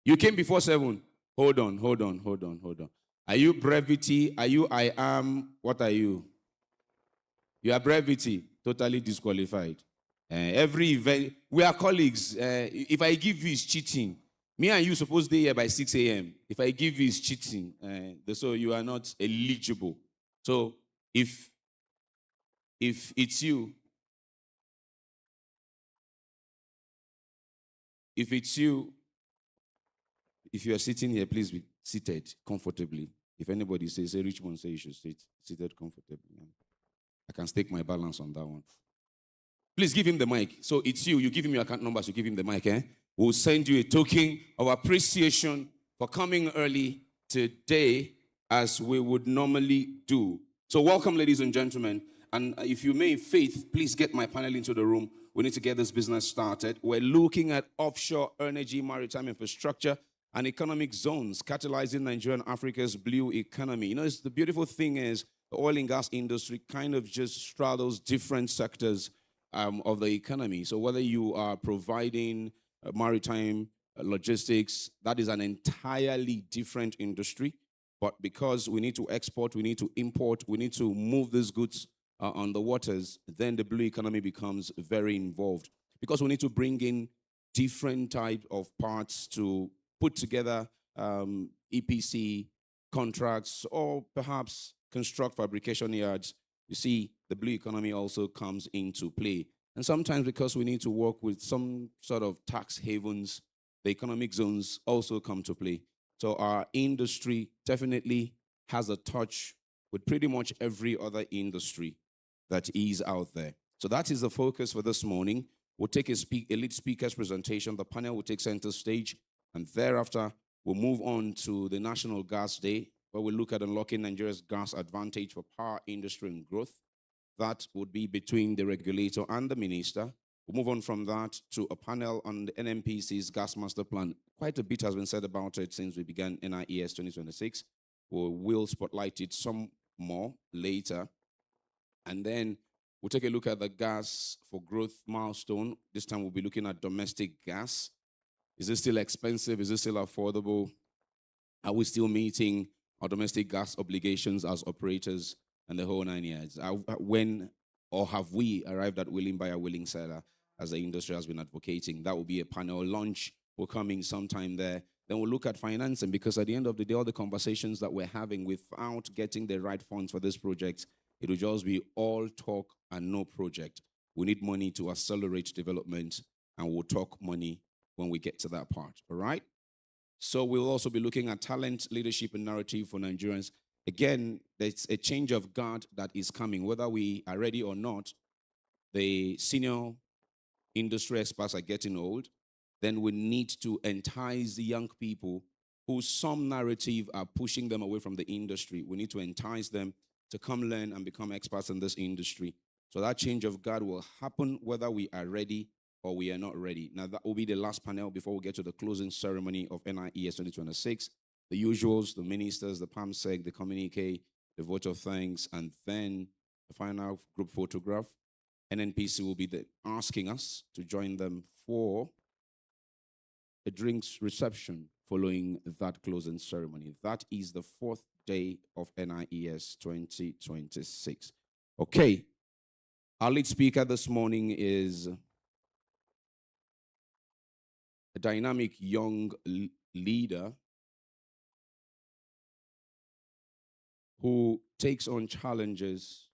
You came before 7. Hold on. Are you brevity? Are you I am? What are you? You are brevity. Totally disqualified. Every event, we are colleagues. If I give you, it's cheating. Me and you supposed to be here by 6 a.m. If I give you, it's cheating. So you are not eligible. So if it's you, if you are sitting here, please be seated comfortably. If anybody says, say Richmond, say you should sit seated comfortably. I can stake my balance on that one. Please give him the mic. So it's you. You give him your account numbers. You give him the mic. We'll send you a token of appreciation for coming early today, as we would normally do. So welcome, ladies and gentlemen. And if you may, Faith, please get my panel into the room. We need to get this business started. We're looking at offshore energy, maritime infrastructure, and economic zones, catalyzing Nigeria and Africa's blue economy. You know, the beautiful thing is the oil and gas industry kind of just straddles different sectors of the economy. So whether you are providing maritime logistics, that is an entirely different industry. But because we need to export, we need to import, we need to move these goods on the waters, then the blue economy becomes very involved. Because we need to bring in different type of parts to put together EPC contracts, or perhaps construct fabrication yards. You see, the blue economy also comes into play. And sometimes because we need to work with some sort of tax havens, the economic zones also come to play. So our industry definitely has a touch with pretty much every other industry that is out there. So that is the focus for this morning. We'll take a lead speaker's presentation. The panel will take center stage. And thereafter, we'll move on to the National Gas Day, where we look at unlocking Nigeria's gas advantage for power industry and growth. That would be between the regulator and the minister. We'll move on from that to a panel on the NNPC's gas master plan. Quite a bit has been said about it since we began NIES 2026. We will spotlight it some more later. And then we'll take a look at the gas for growth milestone. This time we'll be looking at domestic gas. Is it still expensive? Is it still affordable? Are we still meeting our domestic gas obligations as operators and the whole 9 years? When or have we arrived at willing buyer, willing seller, as the industry has been advocating? That will be a panel launch. Will come in sometime there. Then we'll look at financing, because at the end of the day, all the conversations that we're having without getting the right funds for this project, it will just be all talk and no project. We need money to accelerate development, and we'll talk money when we get to that part, all right? So we'll also be looking at talent, leadership, and narrative for Nigerians. Again, there's a change of guard that is coming, whether we are ready or not. The senior industry experts are getting old. Then we need to entice the young people who some narrative are pushing them away from the industry. We need to entice them to come learn and become experts in this industry. So that change of guard will happen whether we are ready or we are not ready. Now, that will be the last panel before we get to the closing ceremony of NIES 2026. The usuals, the ministers, the PAMSEC, the communique, the vote of thanks, and then the final group photograph. NNPC will be asking us to join them for a drinks reception following that closing ceremony. That is the 4th day of NIES 2026. Okay. Our lead speaker this morning is a dynamic young leader who takes on challenges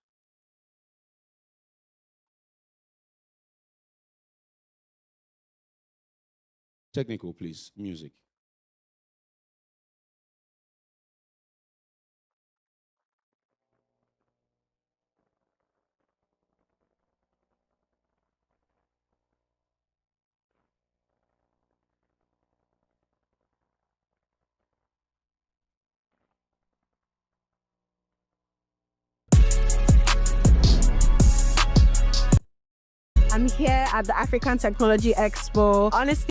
technical, please, music. I'm here at the African Technology Expo. Honestly,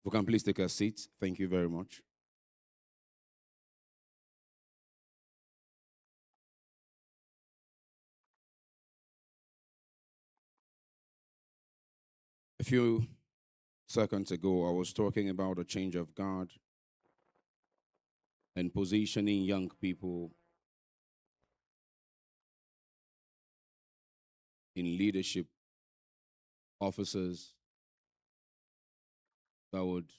We can please take a seat. Thank you very much. A few seconds ago, I was talking about a change of guard and positioning young people in leadership officers that would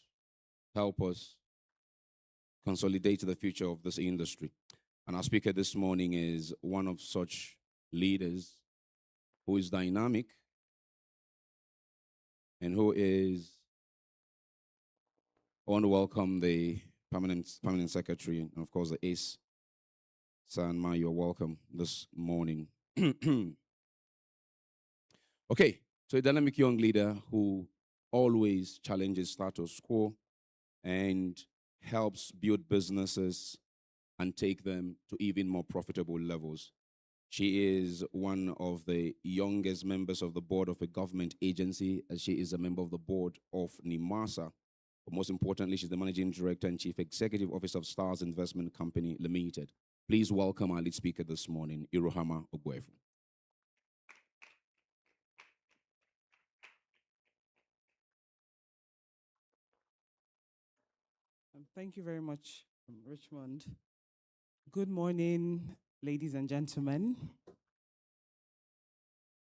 help us consolidate the future of this industry. And our speaker this morning is one of such leaders who is dynamic and who is, I want to welcome the permanent secretary and of course the ace, Sanma. You're welcome this morning. Okay, so a dynamic young leader who always challenges status quo and helps build businesses and take them to even more profitable levels. She is one of the youngest members of the board of a government agency, as she is a member of the board of NIMASA. But most importantly, she's the managing director and chief executive officer of Stars Investment Company Limited. Please welcome our lead speaker this morning, Irohama Ogwefu. Thank you very much, Richmond. Good morning, ladies and gentlemen.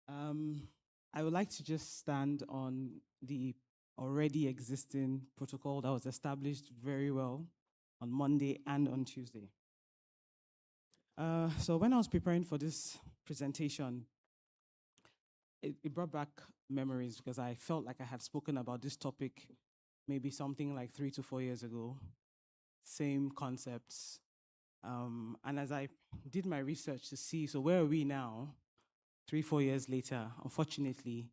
I would like to just stand on the already existing protocol that was established very well on Monday and on Tuesday. So when I was preparing for this presentation, it brought back memories because I felt like I had spoken about this topic maybe something like 3 to 4 years ago. Same concepts. And as I did my research to see, so where are we now, 3, 4 years later, unfortunately,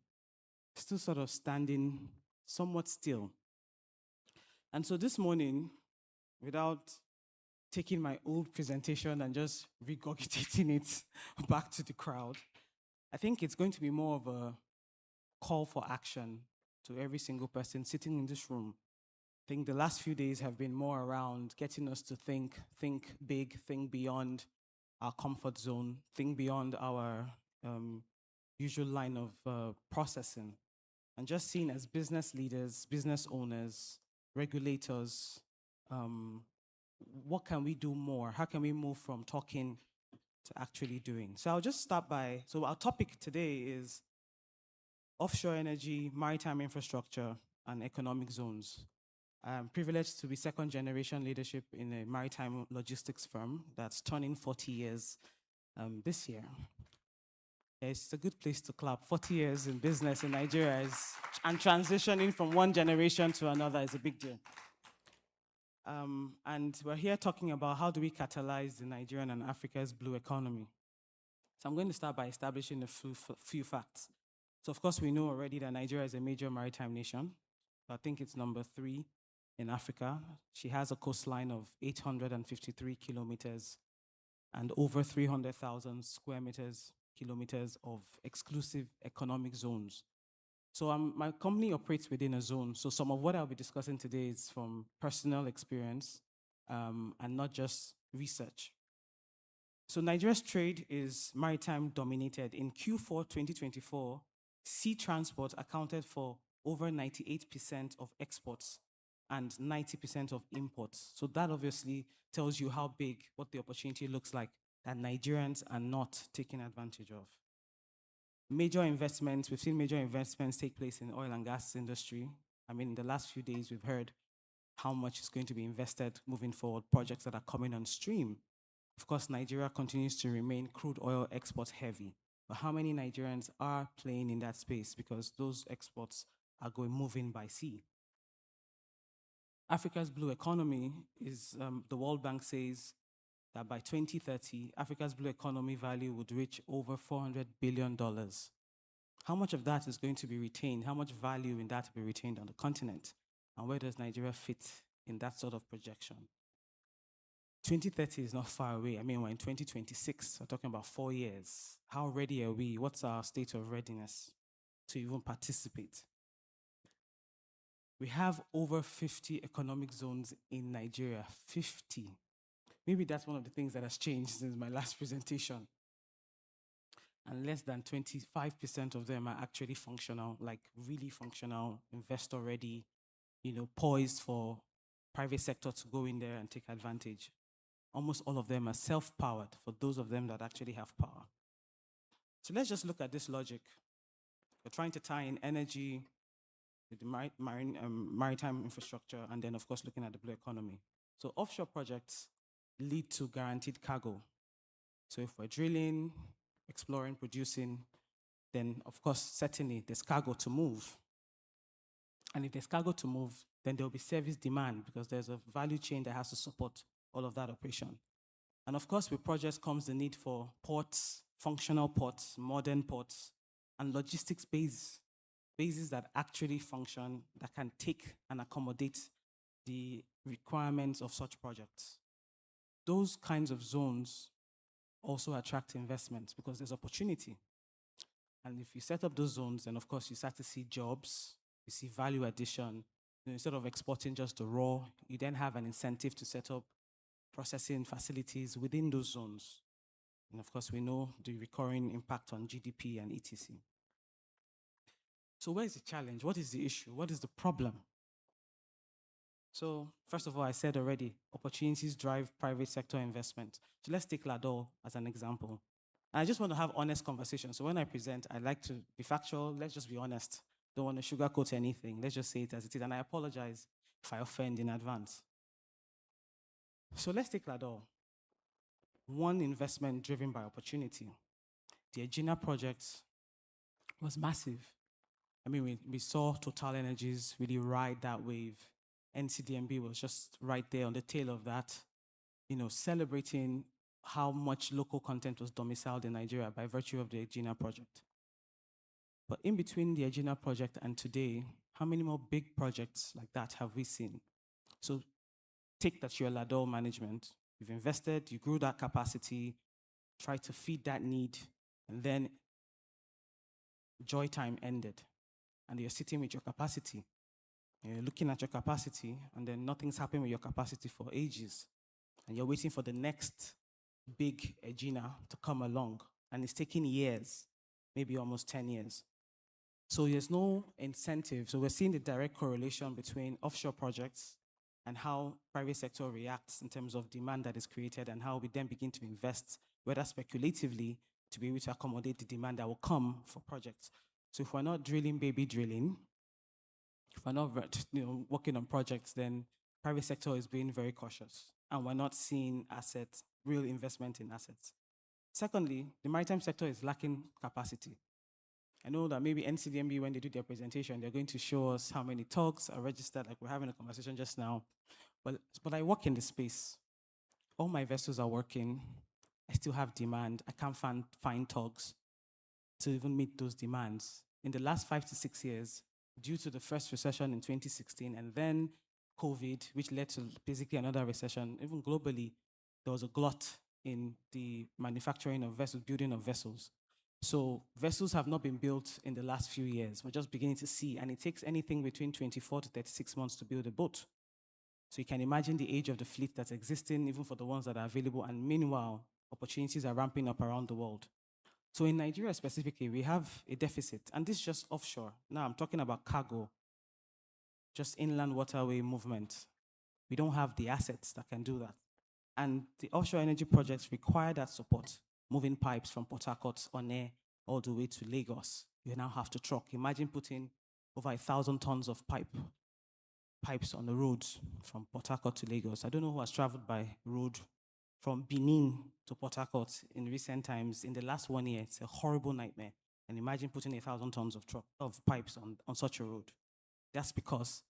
still sort of standing somewhat still. And so this morning, without taking my old presentation and just regurgitating it back to the crowd, I think it's going to be more of a call for action to every single person sitting in this room. I think the last few days have been more around getting us to think big, think beyond our comfort zone, think beyond our usual line of processing, and just seen as business leaders, business owners, regulators, what can we do more? How can we move from talking to actually doing? So I'll just start by, so our topic today is offshore energy, maritime infrastructure, and economic zones. I'm privileged to be second generation leadership in a maritime logistics firm that's turning 40 years this year. It's a good place to clap. 40 years in business in Nigeria and transitioning from one generation to another is a big deal. And we're here talking about how do we catalyze the Nigerian and Africa's blue economy. So I'm going to start by establishing a few facts. So of course, we know already that Nigeria is a major maritime nation. I think it's number 3 in Africa. She has a coastline of 853 kilometers and over 300,000 square kilometers of exclusive economic zones. So my company operates within a zone. So some of what I'll be discussing today is from personal experience and not just research. So Nigeria's trade is maritime dominated. In Q4 2024, sea transport accounted for over 98% of exports and 90% of imports. So that obviously tells you how big, what the opportunity looks like that Nigerians are not taking advantage of. Major investments, we've seen major investments take place in the oil and gas industry. I mean, in the last few days, we've heard how much is going to be invested moving forward, projects that are coming on stream. Of course, Nigeria continues to remain crude oil export heavy. But how many Nigerians are playing in that space? Because those exports are moving by sea. Africa's blue economy is, the World Bank says that by 2030, Africa's blue economy value would reach over $400 billion. How much of that is going to be retained? How much value in that to be retained on the continent? And where does Nigeria fit in that sort of projection? 2030 is not far away. I mean, we're in 2026. We're talking about 4 years. How ready are we? What's our state of readiness to even participate? We have over 50 economic zones in Nigeria. 50. Maybe that's one of the things that has changed since my last presentation. And less than 25% of them are actually functional, like really functional, investor ready, poised for private sector to go in there and take advantage. Almost all of them are self-powered for those of them that actually have power. So let's just look at this logic. We're trying to tie in energy with the maritime infrastructure, and then of course looking at the blue economy. So offshore projects lead to guaranteed cargo. So if we're drilling, exploring, producing, then of course certainly there's cargo to move. And if there's cargo to move, then there'll be service demand because there's a value chain that has to support all of that operation. And of course, with projects comes the need for ports, functional ports, modern ports, and logistics bases that actually function, that can take and accommodate the requirements of such projects. Those kinds of zones also attract investments because there's opportunity. And if you set up those zones, then of course you start to see jobs, you see value addition. Instead of exporting just the raw, you then have an incentive to set up processing facilities within those zones. And of course, we know the recurring impact on GDP and etc. So where is the challenge? What is the issue? What is the problem? So first of all, I said already, opportunities drive private sector investment. So let's take Lador as an example. And I just want to have honest conversations. So when I present, I like to be factual. Let's just be honest. Don't want to sugarcoat anything. Let's just say it as it is. And I apologize if I offend in advance. So let's take Lador. One investment driven by opportunity. The Egina project was massive. I mean, we saw Total Energies really ride that wave. NCDMB was just right there on the tail of that, celebrating how much local content was domiciled in Nigeria by virtue of the Egina project. But in between the Egina project and today, how many more big projects like that have we seen? So take that you're Lador management, you've invested, you grew that capacity, try to feed that need, and then joy time ended. And you're sitting with your capacity. You're looking at your capacity, and then nothing's happened with your capacity for ages. And you're waiting for the next big Egina to come along. And it's taking years, maybe almost 10 years. So there's no incentive. So we're seeing the direct correlation between offshore projects and how private sector reacts in terms of demand that is created and how we then begin to invest, whether speculatively, to be able to accommodate the demand that will come for projects. So if we're not drilling, baby drilling, if we're not working on projects, then private sector is being very cautious and we're not seeing assets, real investment in assets. Secondly, the maritime sector is lacking capacity. I know that maybe NCDMB, when they do their presentation, they're going to show us how many talks are registered, like we're having a conversation just now. But I work in the space. All my vessels are working. I still have demand. I can't find talks to even meet those demands. In the last 5 to 6 years, due to the first recession in 2016 and then COVID, which led to basically another recession, even globally, there was a glut in the manufacturing of vessels, building of vessels. So vessels have not been built in the last few years. We're just beginning to see, and it takes anything between 24 to 36 months to build a boat. So you can imagine the age of the fleet that's existing, even for the ones that are available, and meanwhile, opportunities are ramping up around the world. So in Nigeria specifically, we have a deficit, and this is just offshore. Now I'm talking about cargo, just inland waterway movement. We don't have the assets that can do that. And the offshore energy projects require that support, moving pipes from Port Harcourt on air all the way to Lagos. You now have to truck. Imagine putting over 1,000 tons of pipes on the roads from Port Harcourt to Lagos. I don't know who has traveled by road from Benin to Port Harcourt in recent times. In the last 1 year, it's a horrible nightmare. And imagine putting 1,000 tons of pipes on such a road. That's because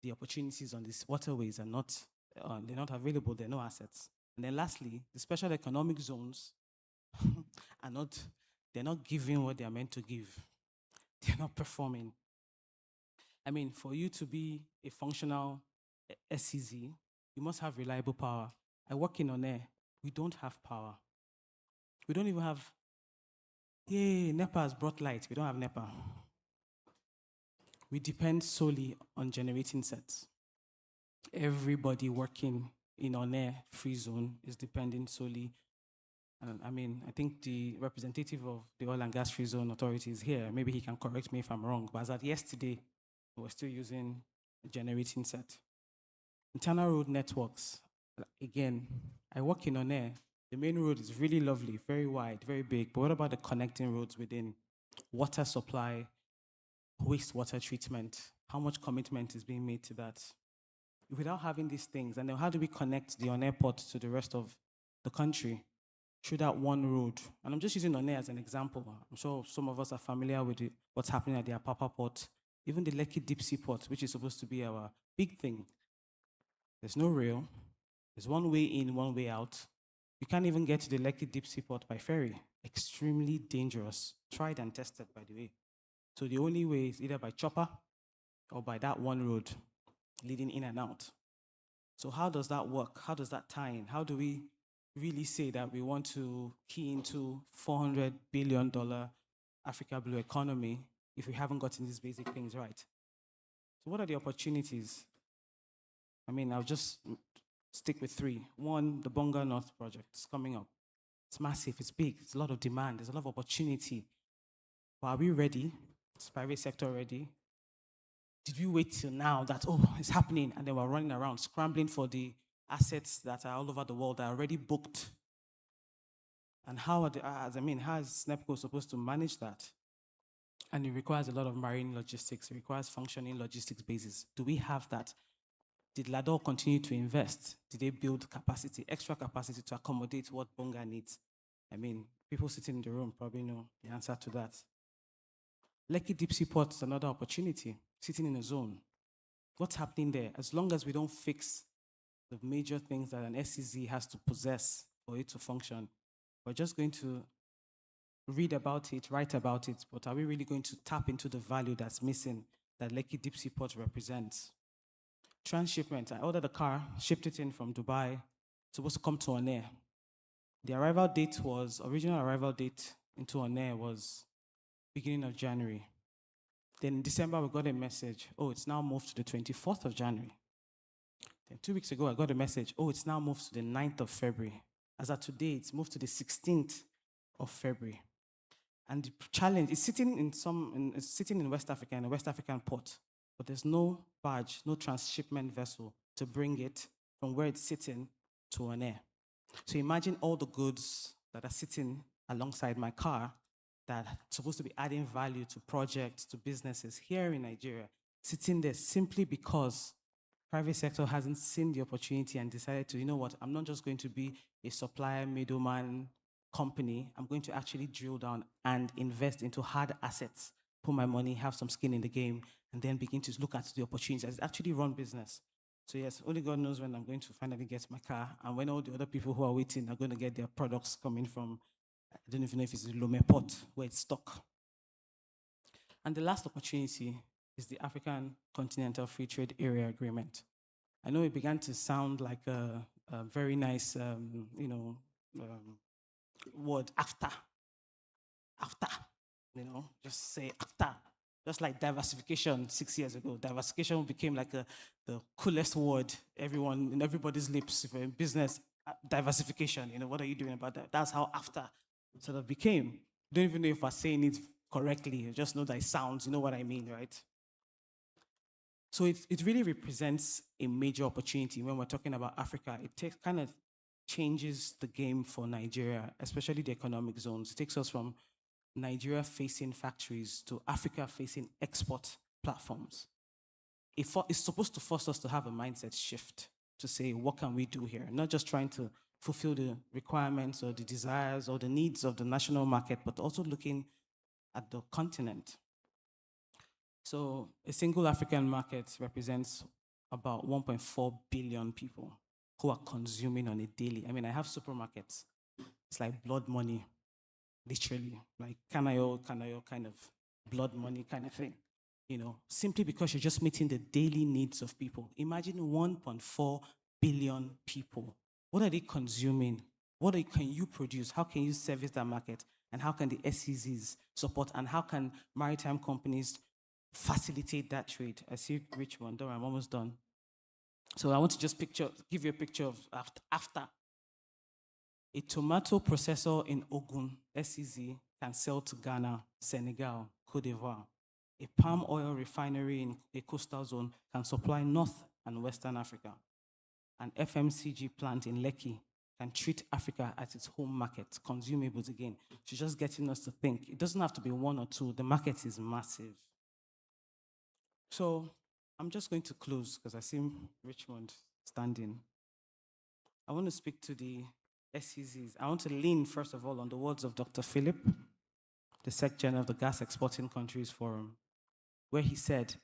the opportunities on these waterways are not, they're not available, there are no assets. And then lastly, the special economic zones they're not giving what they are meant to give. They're not performing. I mean, for you to be a functional SEZ, you must have reliable power. I work in on air. We don't have power. We don't even have, NEPA has brought light. We don't have NEPA. we depend solely on generating sets. Everybody working in on-air free zone is depending solely. I mean, I think the representative of the Oil and Gas Free Zone Authority is here. Maybe he can correct me if I'm wrong. But as at yesterday, we were still using a generating set. Internal road networks. Again, I work in on-air. The main road is really lovely, very wide, very big. But what about the connecting roads within? Water supply, wastewater treatment. How much commitment is being made to that? Without having these things, and then how do we connect the on-air port to the rest of the country through that one road? And I'm just using on-air as an example. I'm sure some of us are familiar with what's happening at the Apapa port, even the Lekki Deep Sea port, which is supposed to be our big thing. There's no rail. There's one way in, one way out. You can't even get to the Lekki Deep Sea port by ferry. Extremely dangerous. Tried and tested, by the way. So the only way is either by chopper or by that one road leading in and out. So how does that work? How does that tie in? How do we really say that we want to key into $400 billion Africa blue economy if we haven't gotten these basic things right? So what are the opportunities? I mean, I'll just stick with three. One, the Bonga North project is coming up. It's massive, it's big, there's a lot of demand, there's a lot of opportunity. But are we ready? Is private sector ready? Did we wait till now that, oh, it's happening, and then we're running around scrambling for the assets that are all over the world that are already booked? And how is NEPCO supposed to manage that? And it requires a lot of marine logistics. It requires functioning logistics bases. Do we have that? Did Lador continue to invest? Did they build capacity, extra capacity to accommodate what Bonga needs? I mean, people sitting in the room probably know the answer to that. Lekki Deep Sea Port is another opportunity, sitting in a zone. What's happening there? As long as we don't fix the major things that an SEZ has to possess for it to function, we're just going to read about it, write about it, but are we really going to tap into the value that's missing that Lekki Deep Sea Port represents? Transshipment. I ordered a car, shipped it in from Dubai, supposed to come to on-air. The original arrival date into on-air was beginning of January. Then in December, we got a message, oh, it's now moved to the 24th of January. Then 2 weeks ago, I got a message, oh, it's now moved to the 9th of February. As of today, it's moved to the 16th of February. And the challenge is sitting in West Africa, in a West African port, but there's no barge, no transshipment vessel to bring it from where it's sitting to an air. So imagine all the goods that are sitting alongside my car that are supposed to be adding value to projects, to businesses here in Nigeria, sitting there simply because private sector hasn't seen the opportunity and decided to, you know what, I'm not just going to be a supplier, middleman company. I'm going to actually drill down and invest into hard assets, put my money, have some skin in the game, and then begin to look at the opportunities. Actually run business. So yes, only God knows when I'm going to finally get my car and when all the other people who are waiting are going to get their products coming from, I don't even know if it's the Lome port where it's stuck. And the last opportunity is the African Continental Free Trade Area Agreement. I know it began to sound like a very nice, word, after, just say after. Just like diversification 6 years ago. Diversification became like the coolest word in everybody's lips. If you're in business, diversification, what are you doing about that? That's how after sort of became. Don't even know if I'm saying it correctly. You just know that it sounds, you know what I mean, right? So it really represents a major opportunity when we're talking about Africa. It kind of changes the game for Nigeria, especially the economic zones. It takes us from Nigeria-facing factories to Africa-facing export platforms. It's supposed to force us to have a mindset shift to say, what can we do here? Not just trying to fulfill the requirements or the desires or the needs of the national market, but also looking at the continent. So a single African market represents about 1.4 billion people who are consuming on a daily. I mean, I have supermarkets. It's like blood money. Literally, like Kanayo kind of blood money kind of thing, simply because you're just meeting the daily needs of people. Imagine 1.4 billion people. What are they consuming? Can you produce? How can you service that market? And how can the SEZs support? And how can maritime companies facilitate that trade. I see Richmond, don't worry, I'm almost done. So I want to just give you a picture of after. A tomato processor in Ogun, SEZ, can sell to Ghana, Senegal, Cote d'Ivoire. A palm oil refinery in a coastal zone can supply North and Western Africa. An FMCG plant in Lekki can treat Africa as its home market, consumables again. She's just getting us to think. It doesn't have to be one or two. The market is massive. So I'm just going to close because I see Richmond standing. I want to speak to the SEZs. I want to lean, first of all, on the words of Dr. Philip, the Sec General of the Gas Exporting Countries Forum, where he said,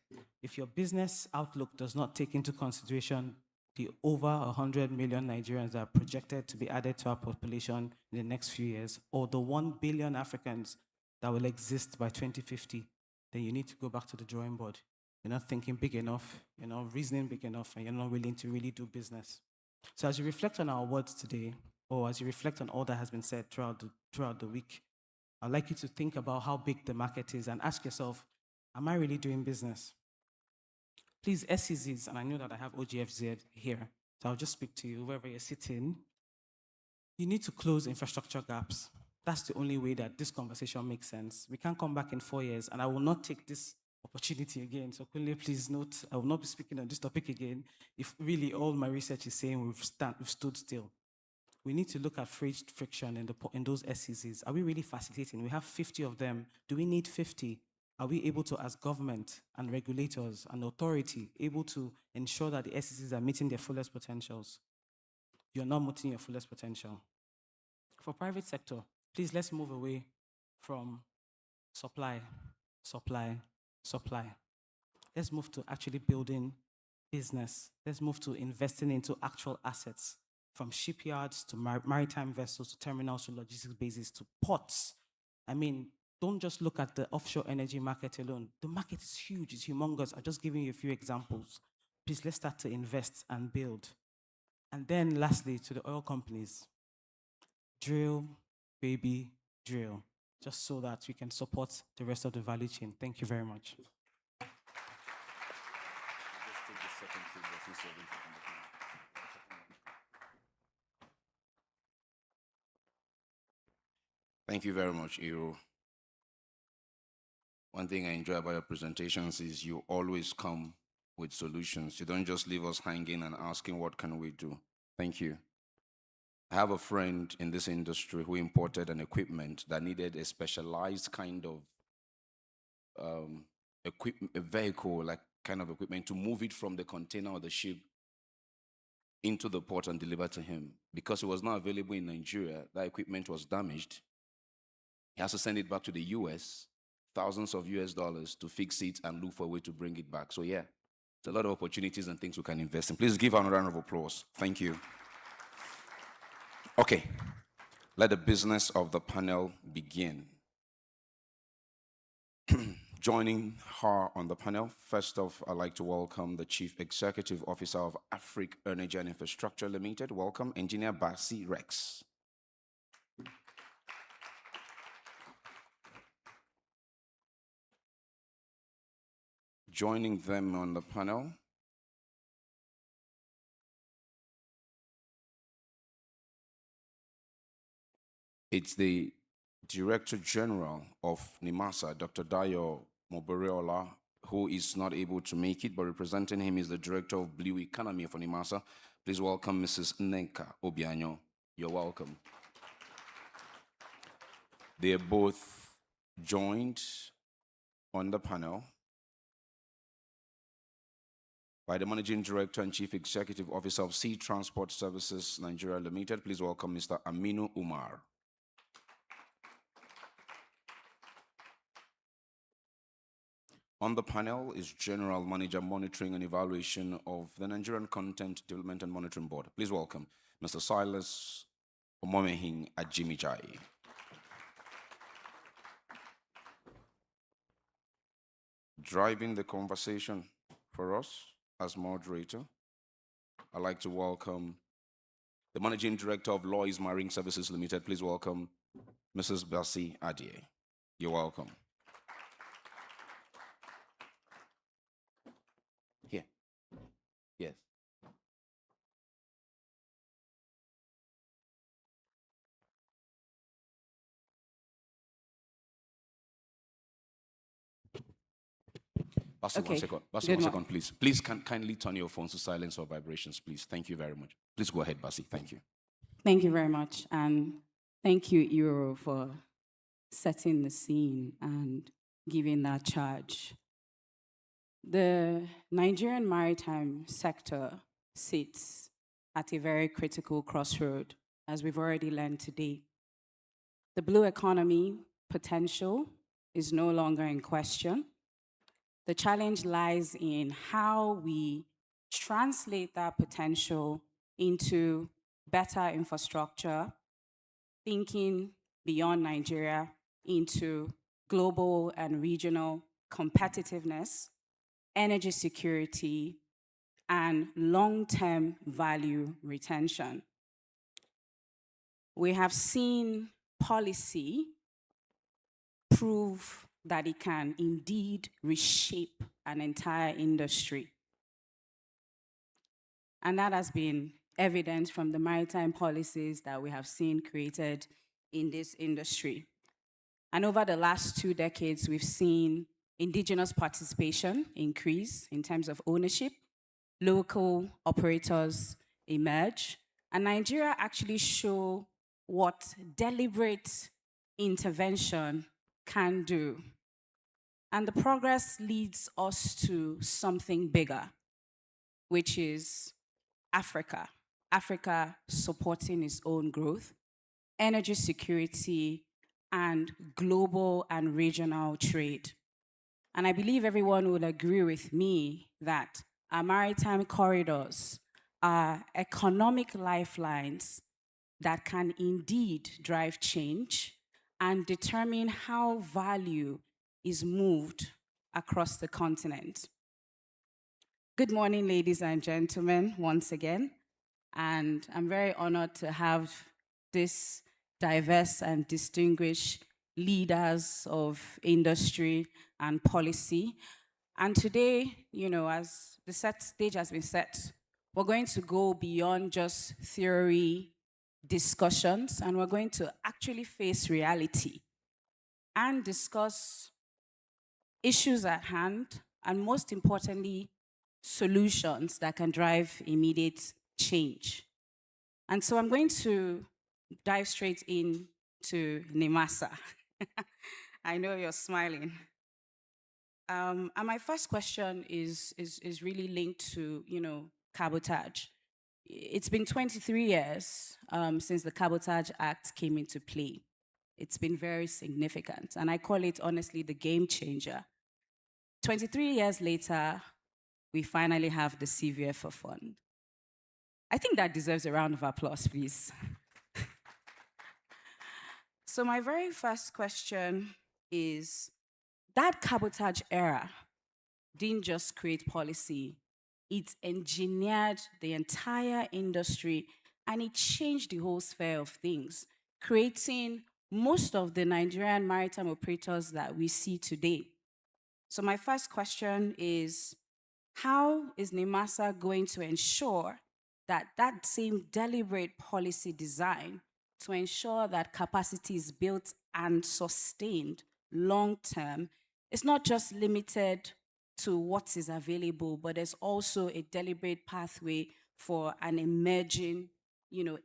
if your business outlook does not take into consideration the over 100 million Nigerians that are projected to be added to our population in the next few years, or the 1 billion Africans that will exist by 2050, then you need to go back to the drawing board. You're not thinking big enough, you're not reasoning big enough, and you're not willing to really do business. So as you reflect on our words today, or as you reflect on all that has been said throughout the week, I'd like you to think about how big the market is and ask yourself, am I really doing business? Please, SEZs, and I know that I have OGFZ here, so I'll just speak to you wherever you're sitting. You need to close infrastructure gaps. That's the only way that this conversation makes sense. We can't come back in 4 years, and I will not take this opportunity again. So Kunle, please note, I will not be speaking on this topic again if really all my research is saying we've stood still. We need to look at freight friction in those SEZs. Are we really facilitating? We have 50 of them. Do we need 50? Are we able to, as government and regulators and authority, able to ensure that the SEZs are meeting their fullest potentials? You're not meeting your fullest potential. For private sector, please let's move away from supply. Let's move to actually building business. Let's move to investing into actual assets, from shipyards to maritime vessels to terminals to logistics bases to ports. I mean, don't just look at the offshore energy market alone. The market is huge, it's humongous. I'm just giving you a few examples. Please, let's start to invest and build. And then lastly, to the oil companies, drill, baby, drill, just so that we can support the rest of the value chain. Thank you very much. Thank you very much, Iro. One thing I enjoy about your presentations is you always come with solutions. You don't just leave us hanging and asking, what can we do? Thank you. I have a friend in this industry who imported an equipment that needed a specialized kind of a vehicle, like kind of equipment, to move it from the container or the ship into the port and deliver to him. Because it was not available in Nigeria, that equipment was damaged. He has to send it back to the US, thousands of US dollars to fix it and look for a way to bring it back. So yeah, there's a lot of opportunities and things we can invest in. Please give another round of applause. Thank you. Okay, let the business of the panel begin. Joining her on the panel, first off, I'd like to welcome the Chief Executive Officer of Africa Energy and Infrastructure Limited. Welcome, Engineer Basi Rex. Joining them on the panel, it's the Director General of NIMASA, Dr. Dayo Mobilization, who is not able to make it, but representing him is the Director of Blue Economy for NIMASA. Please welcome Mrs. Nneka Obianyo. You're welcome. They are both joined on the panel by the Managing Director and Chief Executive Officer of Sea Transport Services Nigeria Limited. Please welcome Mr. Aminu Umar. On the panel is General Manager Monitoring and Evaluation of the Nigerian Content Development and Monitoring Board. Please welcome Mr. Silas Omomehin Ajimijai. Driving the conversation for us as moderator, I'd like to welcome the Managing Director of Lloyd's Marine Services Limited. Please welcome Mrs. Basi Adie. You're welcome. Here. Yes. Basil, Okay. one second. Basil, Good one one. second, please. Please kindly turn your phones to silence or vibrations, please. Thank you very much. Please go ahead, Basil. Thank you. Thank you very much. And thank you, Euro, for setting the scene and giving that charge. The Nigerian maritime sector sits at a very critical crossroad, as we've already learned today. The blue economy potential is no longer in question. The challenge lies in how we translate that potential into better infrastructure, thinking beyond Nigeria into global and regional competitiveness, energy security, and long-term value retention. We have seen policy prove that it can indeed reshape an entire industry. And that has been evident from the maritime policies that we have seen created in this industry. And over the last 2 decades, we've seen indigenous participation increase in terms of ownership, local operators emerge, and Nigeria actually show what deliberate intervention can do. And the progress leads us to something bigger, which is Africa. Africa supporting its own growth, energy security, and global and regional trade. And I believe everyone will agree with me that our maritime corridors are economic lifelines that can indeed drive change and determine how value is moved across the continent. Good morning, ladies and gentlemen, once again. And I'm very honored to have this diverse and distinguished leaders of industry and policy. And today, as the stage has been set, we're going to go beyond just theory discussions, and we're going to actually face reality and discuss issues at hand, and most importantly, solutions that can drive immediate change. And so I'm going to dive straight into NIMASA. I know you're smiling. And my first question is really linked to, cabotage. It's been 23 years since the Cabotage Act came into play. It's been very significant, and I call it, honestly, the game changer. 23 years later, we finally have the CVFO fund. I think that deserves a round of applause, please. So my very first question is, that cabotage era didn't just create policy, it engineered the entire industry, and it changed the whole sphere of things, creating most of the Nigerian maritime operators that we see today. So my first question is, how is NIMASA going to ensure that that same deliberate policy design to ensure that capacity is built and sustained long-term is not just limited to what is available, but there's also a deliberate pathway for an emerging,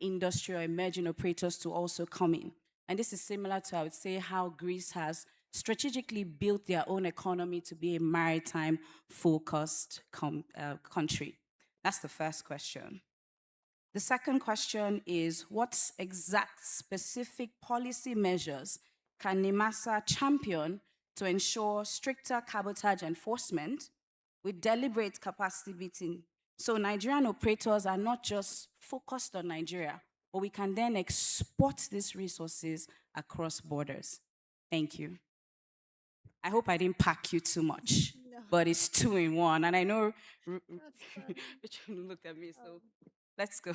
industry or emerging operators to also come in? And this is similar to, I would say, how Greece has strategically built their own economy to be a maritime-focused country. That's the first question. The second question is, what exact specific policy measures can NIMASA champion to ensure stricter cabotage enforcement with deliberate capacity building, so Nigerian operators are not just focused on Nigeria, but we can then export these resources across borders? Thank you. I hope I didn't pack you too much, but it's 2 in 1. And I know Richard looked at me, so let's go.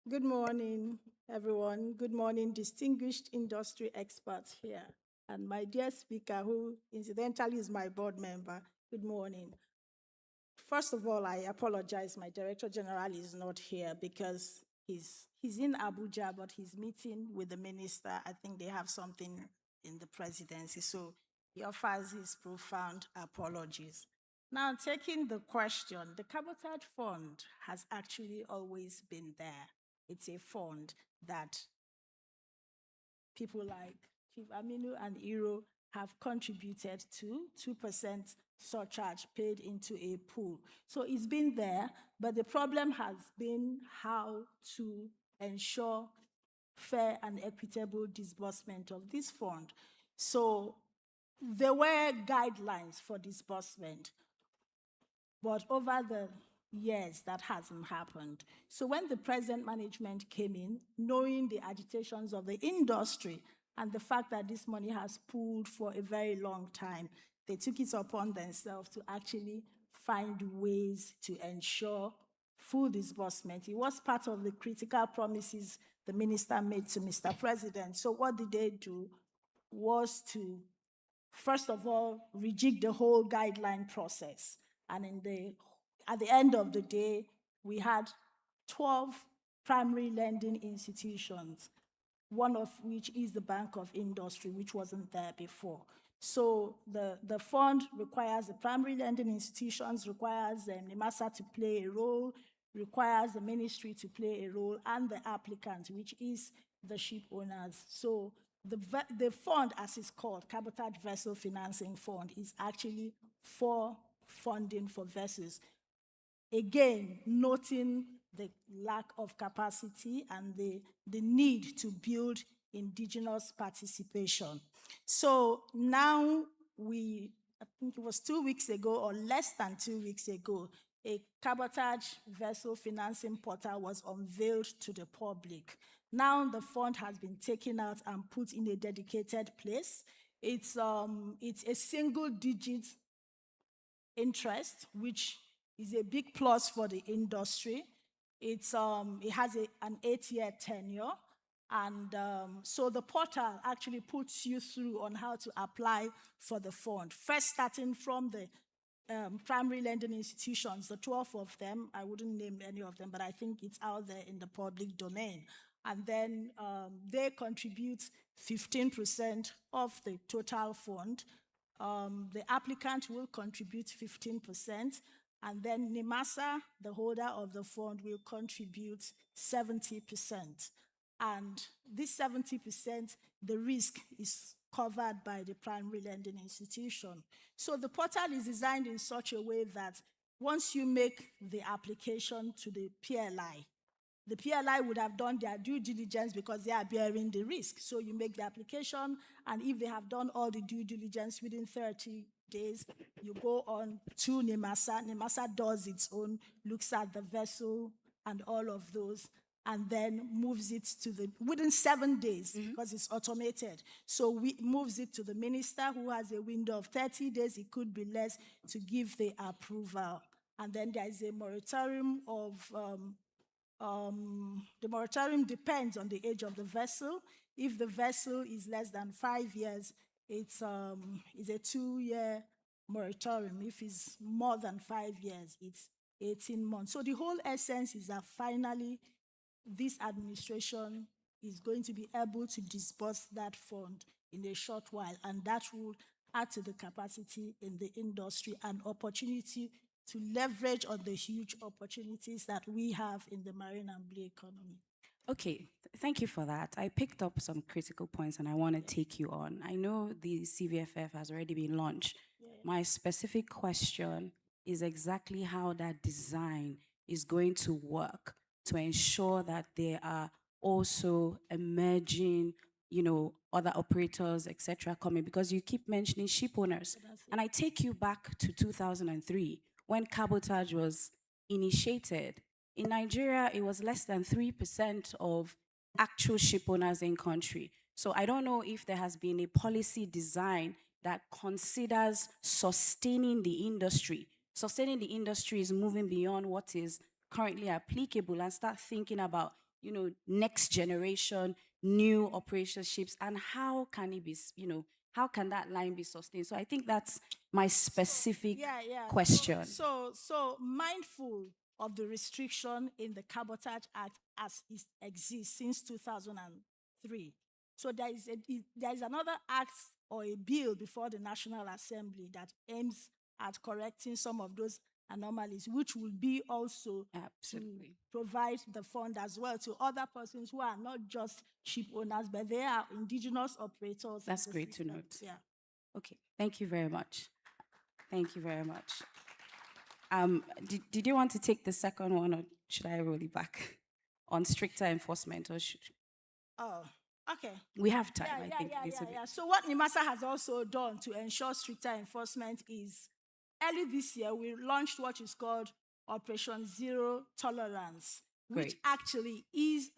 Good morning, everyone. Good morning, distinguished industry experts here. And my dear speaker, who incidentally is my board member, good morning. First of all, I apologize. My Director General is not here because he's in Abuja, but he's meeting with the minister. I think they have something in the presidency, so he offers his profound apologies. Now, taking the question, the Cabotage Fund has actually always been there. It's a fund that people like Chief Aminu and Iro have contributed to, 2% surcharge paid into a pool. So it's been there, but the problem has been how to ensure fair and equitable disbursement of this fund. So there were guidelines for disbursement, but over the years, that hasn't happened. So when the present management came in, knowing the agitations of the industry and the fact that this money has pooled for a very long time, they took it upon themselves to actually find ways to ensure full disbursement. It was part of the critical promises the minister made to Mr. President. So what did they do was to, first of all, rejig the whole guideline process. And at the end of the day, we had 12 primary lending institutions, one of which is the Bank of Industry, which wasn't there before. So the fund requires the primary lending institutions, requires NIMASA to play a role, requires the ministry to play a role, and the applicant, which is the ship owners. So the fund, as it's called, Cabotage Vessel Financing Fund, is actually for funding for vessels. Again, noting the lack of capacity and the need to build indigenous participation. So now I think it was 2 weeks ago or less than 2 weeks ago, a cabotage vessel financing portal was unveiled to the public. Now the fund has been taken out and put in a dedicated place. It's a single-digit interest, which is a big plus for the industry. It has an 8-year tenure, and so the portal actually puts you through on how to apply for the fund. First, starting from the primary lending institutions, the 12 of them. I wouldn't name any of them, but I think it's out there in the public domain. And then they contribute 15% of the total fund. The applicant will contribute 15%, and then NIMASA, the holder of the fund, will contribute 70%. And this 70%, the risk is covered by the primary lending institution. So the portal is designed in such a way that once you make the application to the PLI would have done their due diligence because they are bearing the risk. So you make the application, and if they have done all the due diligence within 30 days, you go on to NIMASA. NIMASA does its own, looks at the vessel and all of those, and then moves it to within 7 days, because it's automated. So moves it to the minister, who has a window of 30 days, it could be less, to give the approval. And then there is a moratorium of, the moratorium depends on the age of the vessel. If the vessel is less than 5 years, it's a 2-year moratorium. If it's more than 5 years, it's 18 months. So the whole essence is that finally, this administration is going to be able to disburse that fund in a short while, and that will add to the capacity in the industry and opportunity to leverage on the huge opportunities that we have in the marine and blue economy. Okay, thank you for that. I picked up some critical points and I want to take you on. I know the CVFF has already been launched. My specific question is exactly how that design is going to work to ensure that there are also emerging, other operators, etc., coming, because you keep mentioning ship owners. And I take you back to 2003 when cabotage was initiated. In Nigeria, it was less than 3% of actual ship owners in country. So I don't know if there has been a policy design that considers sustaining the industry. Sustaining the industry is moving beyond what is currently applicable and start thinking about, next generation, new operatorships, and how can it be, How can that line be sustained? So I think that's my specific Yeah. question. So mindful of the restriction in the Cabotage Act as it exists since 2003. So there is another act or a bill before the National Assembly that aims at correcting some of those anomalies, which will be also Absolutely. to provide the fund as well to other persons who are not just ship owners, but they are indigenous operators. That's in the great to system. note. Yeah. Okay, thank you very much. Thank you very much. Did you want to take the second one, or should I roll it back on stricter enforcement? Or Oh, okay. we have time, I think, a little bit. Yeah. So what NIMASA has also done to ensure stricter enforcement is early this year, we launched what is called Operation Zero Tolerance, which Great. actually is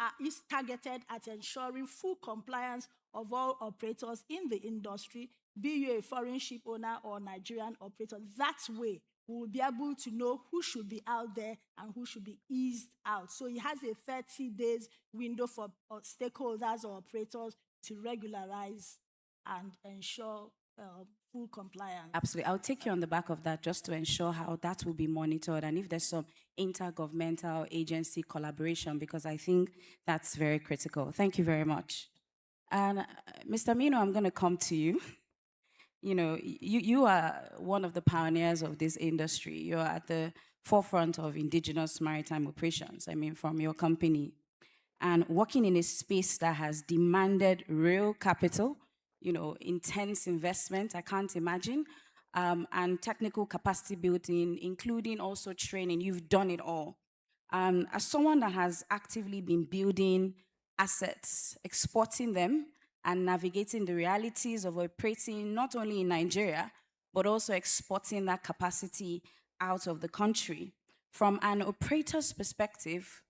targeted at ensuring full compliance of all operators in the industry, be you a foreign ship owner or Nigerian operator. That way, we will be able to know who should be out there and who should be eased out. So it has a 30 days window for stakeholders or operators to regularize and ensure full compliance. Absolutely. I'll take you on the back of that just to ensure how that will be monitored and if there's some intergovernmental agency collaboration, because I think that's very critical. Thank you very much. And Mr. Mino, I'm going to come to you. You know, you are one of the pioneers of this industry. You're at the forefront of indigenous maritime operations, I mean, from your company. And working in a space that has demanded real capital, you know, intense investment, I can't imagine, and technical capacity building, including also training. You've done it all. As someone that has actively been building assets, exporting them, and navigating the realities of operating not only in Nigeria, but also exporting that capacity out of the country. From an operator's perspective,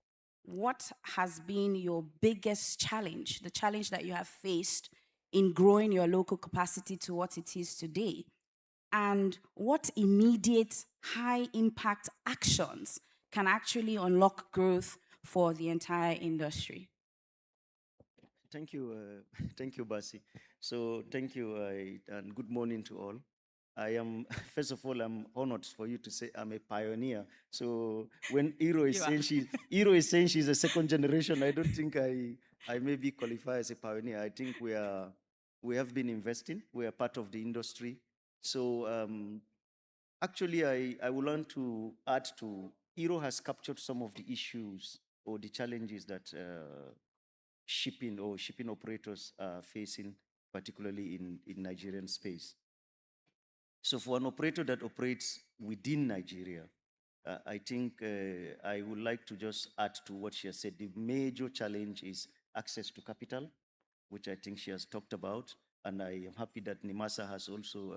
what has been your biggest challenge, the challenge that you have faced in growing your local capacity to what it is today? And what immediate high impact actions can actually unlock growth for the entire industry? Thank you, thank you, Basi. So thank you, and good morning to all. I am, first of all, I'm honored for you to say I'm a pioneer. So when Iro is saying she's a second generation, I don't think I maybe qualify as a pioneer. I think we have been investing. We are part of the industry. So actually, I would want to add to, Iro has captured some of the issues or the challenges that shipping operators are facing, particularly in Nigerian space. So for an operator that operates within Nigeria, I think I would like to just add to what she has said. The major challenge is access to capital, which I think she has talked about, and I am happy that NIMASA has also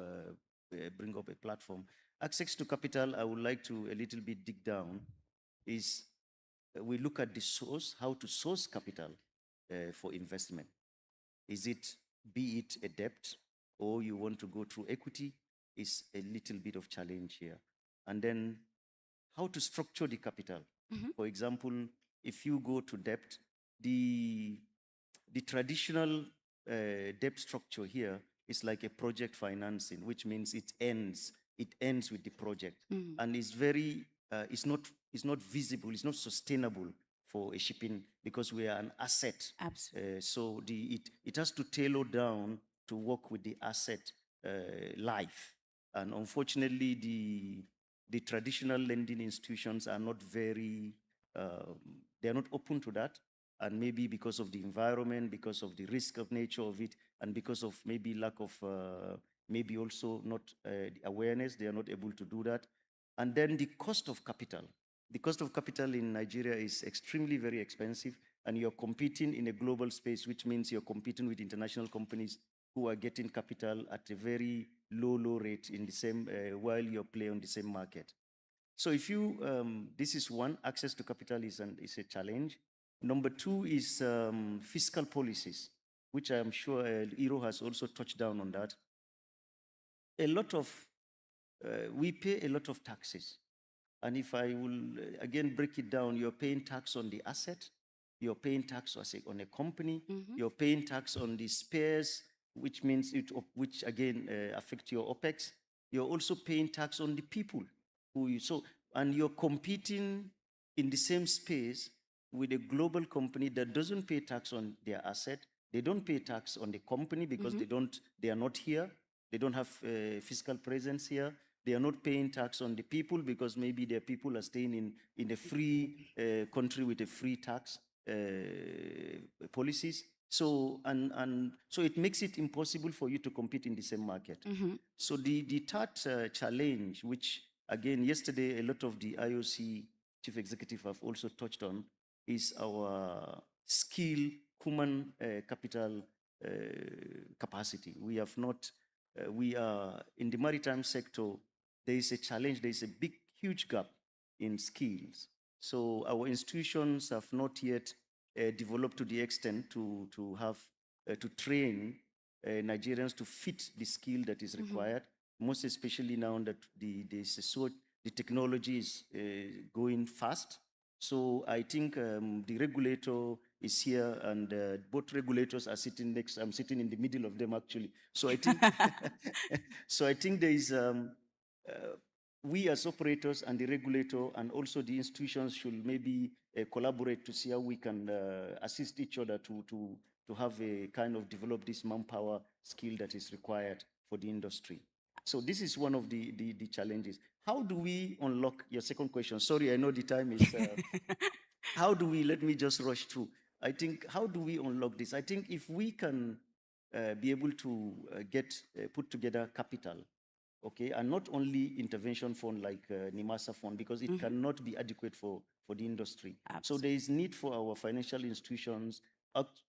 bring up a platform. Access to capital, I would like to a little bit dig down, is we look at the source, how to source capital for investment. Is it, be it a debt, or you want to go through equity, is a little bit of challenge here. And then how to structure the capital. For example, if you go to debt, the traditional debt structure here is like a project financing, which means it ends with the project. And it's very, it's not visible, it's not sustainable for a shipping because we are an asset. Absolutely. So it has to tailor down to work with the asset life. And unfortunately, the traditional lending institutions are not very, they're not open to that. And maybe because of the environment, because of the risk of nature of it, and because of maybe lack of, maybe also not awareness, they are not able to do that. And then the cost of capital. The cost of capital in Nigeria is extremely very expensive, and you're competing in a global space, which means you're competing with international companies who are getting capital at a very low rate in the same, while you're playing on the same market. So if you, this is one, access to capital is a challenge. Number two is fiscal policies, which I am sure Iro has also touched down on that. A lot of, we pay a lot of taxes. And if I will, again, break it down, you're paying tax on the asset, you're paying tax on a company, you're paying tax on the spares, which means which again affect your OPEX. You're also paying tax on the people and you're competing in the same space with a global company that doesn't pay tax on their asset. They don't pay tax on the company because they are not here. They don't have fiscal presence here. They are not paying tax on the people because maybe their people are staying in a free country with a free tax policies. So so it makes it impossible for you to compete in the same market. So the third challenge, which again yesterday a lot of the IOC chief executive have also touched on, is our human capital capacity. We have not. We are in the maritime sector. There is a challenge. There is a huge gap in skills. So our institutions have not yet developed to the extent to train Nigerians to fit the skill that is required. Most especially now that the technology is going fast. So I think the regulator is here, and both regulators are sitting next. I'm sitting in the middle of them actually. So I think, I think there is. We as operators and the regulator and also the institutions should maybe collaborate to see how we can assist each other to have a kind of develop this manpower skill that is required for the industry. So this is one of the challenges. How do we unlock your second question? Sorry, I know the time is. How do we? Let me just rush through. I think how do we unlock this? I think if we can be able to put together capital, okay, and not only intervention fund like NIMASA fund, because it cannot be adequate for the industry. Absolutely. So there is need for our financial institutions,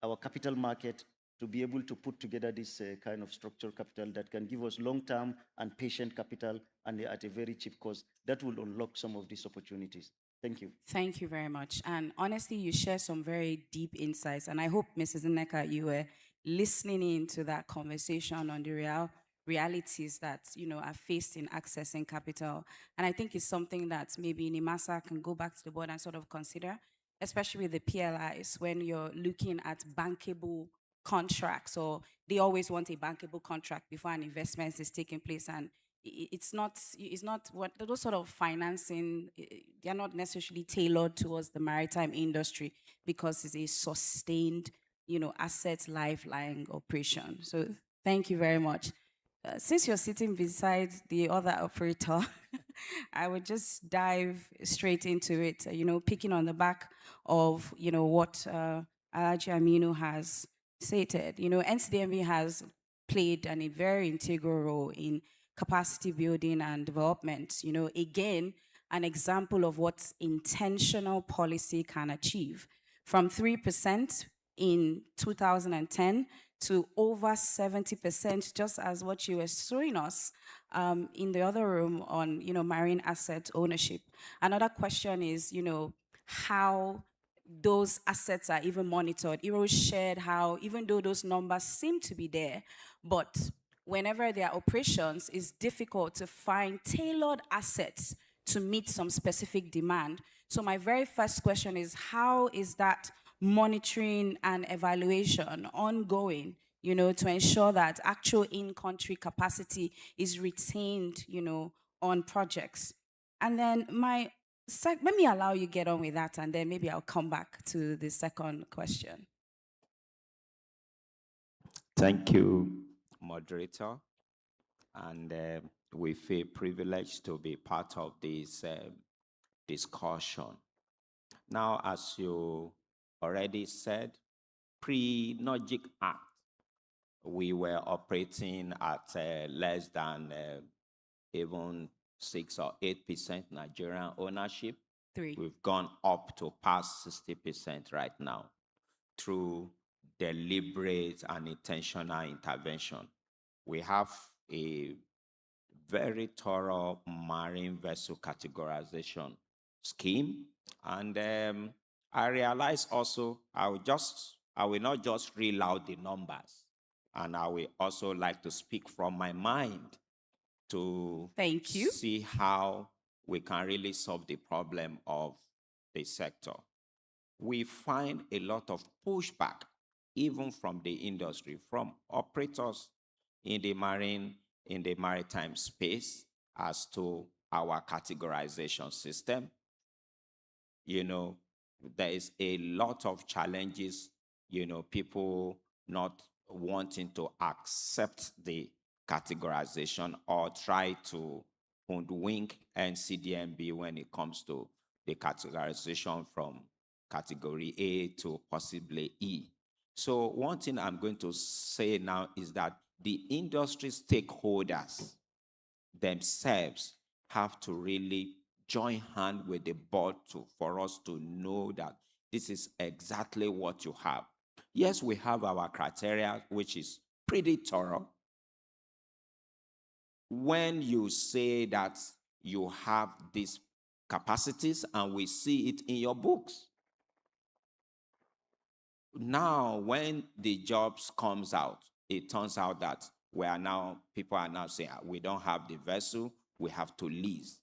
our capital market, to be able to put together this kind of structural capital that can give us long-term and patient capital and at a very cheap cost. That will unlock some of these opportunities. Thank you. Thank you very much. And honestly, you share some very deep insights. And I hope, Mrs. Nneka, you were listening into that conversation on the realities that are faced in accessing capital. And I think it's something that maybe NIMASA can go back to the board and sort of consider, especially with the PLIs, when you're looking at bankable contracts, or they always want a bankable contract before an investment is taking place. And it's not what those sort of financing, they're not necessarily tailored towards the maritime industry because it's a sustained, asset lifeline operation. So thank you very much. Since you're sitting beside the other operator, I would just dive straight into it, picking on the back of, what Alhaji Aminu has stated. NCDMV has played a very integral role in capacity building and development. Again, an example of what intentional policy can achieve. From 3% in 2010 to over 70%, just as what you were showing us in the other room on, marine asset ownership. Another question is, how those assets are even monitored. Iro shared how, even though those numbers seem to be there, but whenever there are operations, it's difficult to find tailored assets to meet some specific demand. So my very first question is, how is that monitoring and evaluation ongoing, to ensure that actual in-country capacity is retained, on projects? And then let me allow you get on with that, and then maybe I'll come back to the second question. Thank you, moderator. And we feel privileged to be part of this discussion. Now, as you already said, pre-NOGIC Act, we were operating at less than even 6 or 8% Nigerian ownership. We've gone up to past 60% right now through deliberate and intentional intervention. We have a very thorough marine vessel categorization scheme. And I realize also, I will not just reel out the numbers, and I will also like to speak from my mind to see how we can really solve the problem of the sector. We find a lot of pushback even from the industry, from operators in the maritime space as to our categorization system. You know, there is a lot of challenges, people not wanting to accept the categorization or try to hoodwink NCDMB when it comes to the categorization from category A to possibly E. So one thing I'm going to say now is that the industry stakeholders themselves have to really join hand with the board for us to know that this is exactly what you have. Yes, we have our criteria, which is pretty thorough. When you say that you have these capacities and we see it in your books, now when the jobs comes out, it turns out that people are now saying, we don't have the vessel, we have to lease.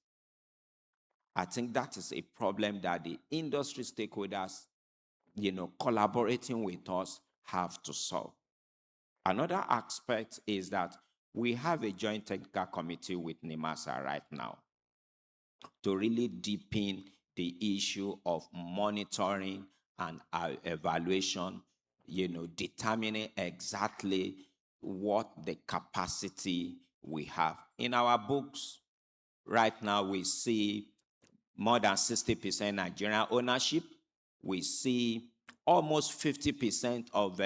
I think that is a problem that the industry stakeholders, collaborating with us have to solve. Another aspect is that we have a joint technical committee with NIMASA right now to really deepen the issue of monitoring and evaluation, determining exactly what the capacity we have. In our books, right now we see more than 60% Nigerian ownership. We see almost 50% of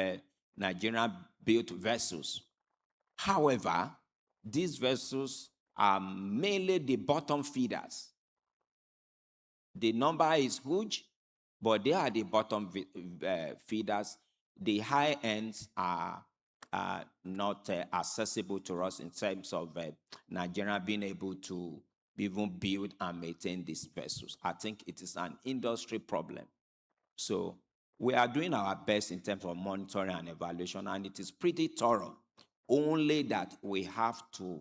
Nigerian-built vessels. However, these vessels are mainly the bottom feeders. The number is huge, but they are the bottom feeders. The high ends are not accessible to us in terms of Nigeria being able to even build and maintain these vessels. I think it is an industry problem. So we are doing our best in terms of monitoring and evaluation, and it is pretty thorough. Only that we have to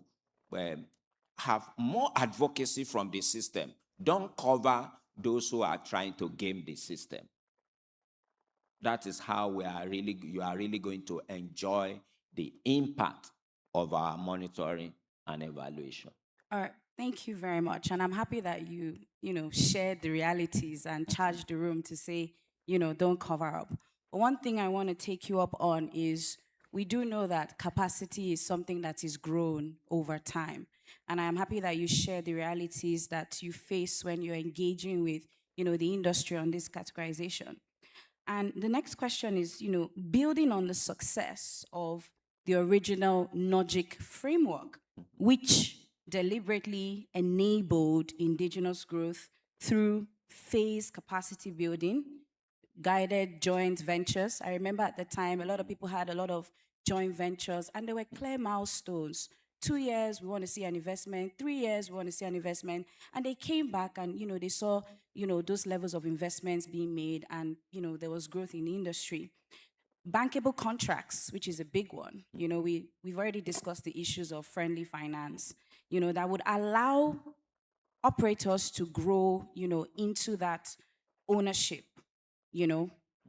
have more advocacy from the system. Don't cover those who are trying to game the system. That is how you are really going to enjoy the impact of our monitoring and evaluation. All right, thank you very much. And I'm happy that you shared the realities and charged the room to say, don't cover up. But one thing I want to take you up on is we do know that capacity is something that is grown over time. And I am happy that you share the realities that you face when you're engaging with, the industry on this categorization. And the next question is, building on the success of the original NOGIC framework, which deliberately enabled indigenous growth through phased capacity building, guided joint ventures. I remember at the time, a lot of people had a lot of joint ventures, and there were clear milestones. 2 years, we want to see an investment. 3 years, we want to see an investment. And they came back and, they saw, those levels of investments being made, and, there was growth in the industry. Bankable contracts, which is a big one. We've already discussed the issues of friendly finance, that would allow operators to grow, into that ownership,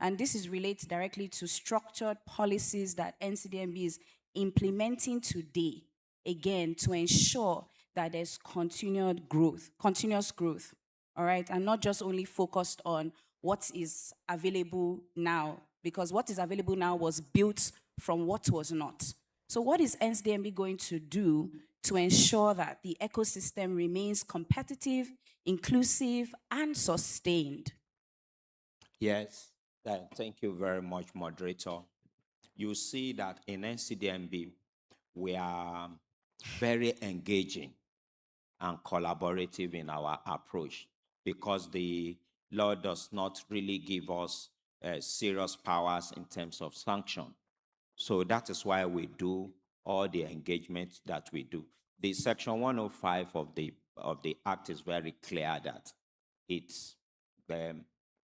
and this is related directly to structured policies that NCDMB is implementing today, again, to ensure that there's continuous growth, all right? And not just only focused on what is available now, because what is available now was built from what was not. So what is NCDMB going to do to ensure that the ecosystem remains competitive, inclusive, and sustained? Yes, thank you very much, moderator. You see that in NCDMB, we are very engaging and collaborative in our approach, because the law does not really give us serious powers in terms of sanction. So that is why we do all the engagement that we do. The section 105 of the Act is very clear that it's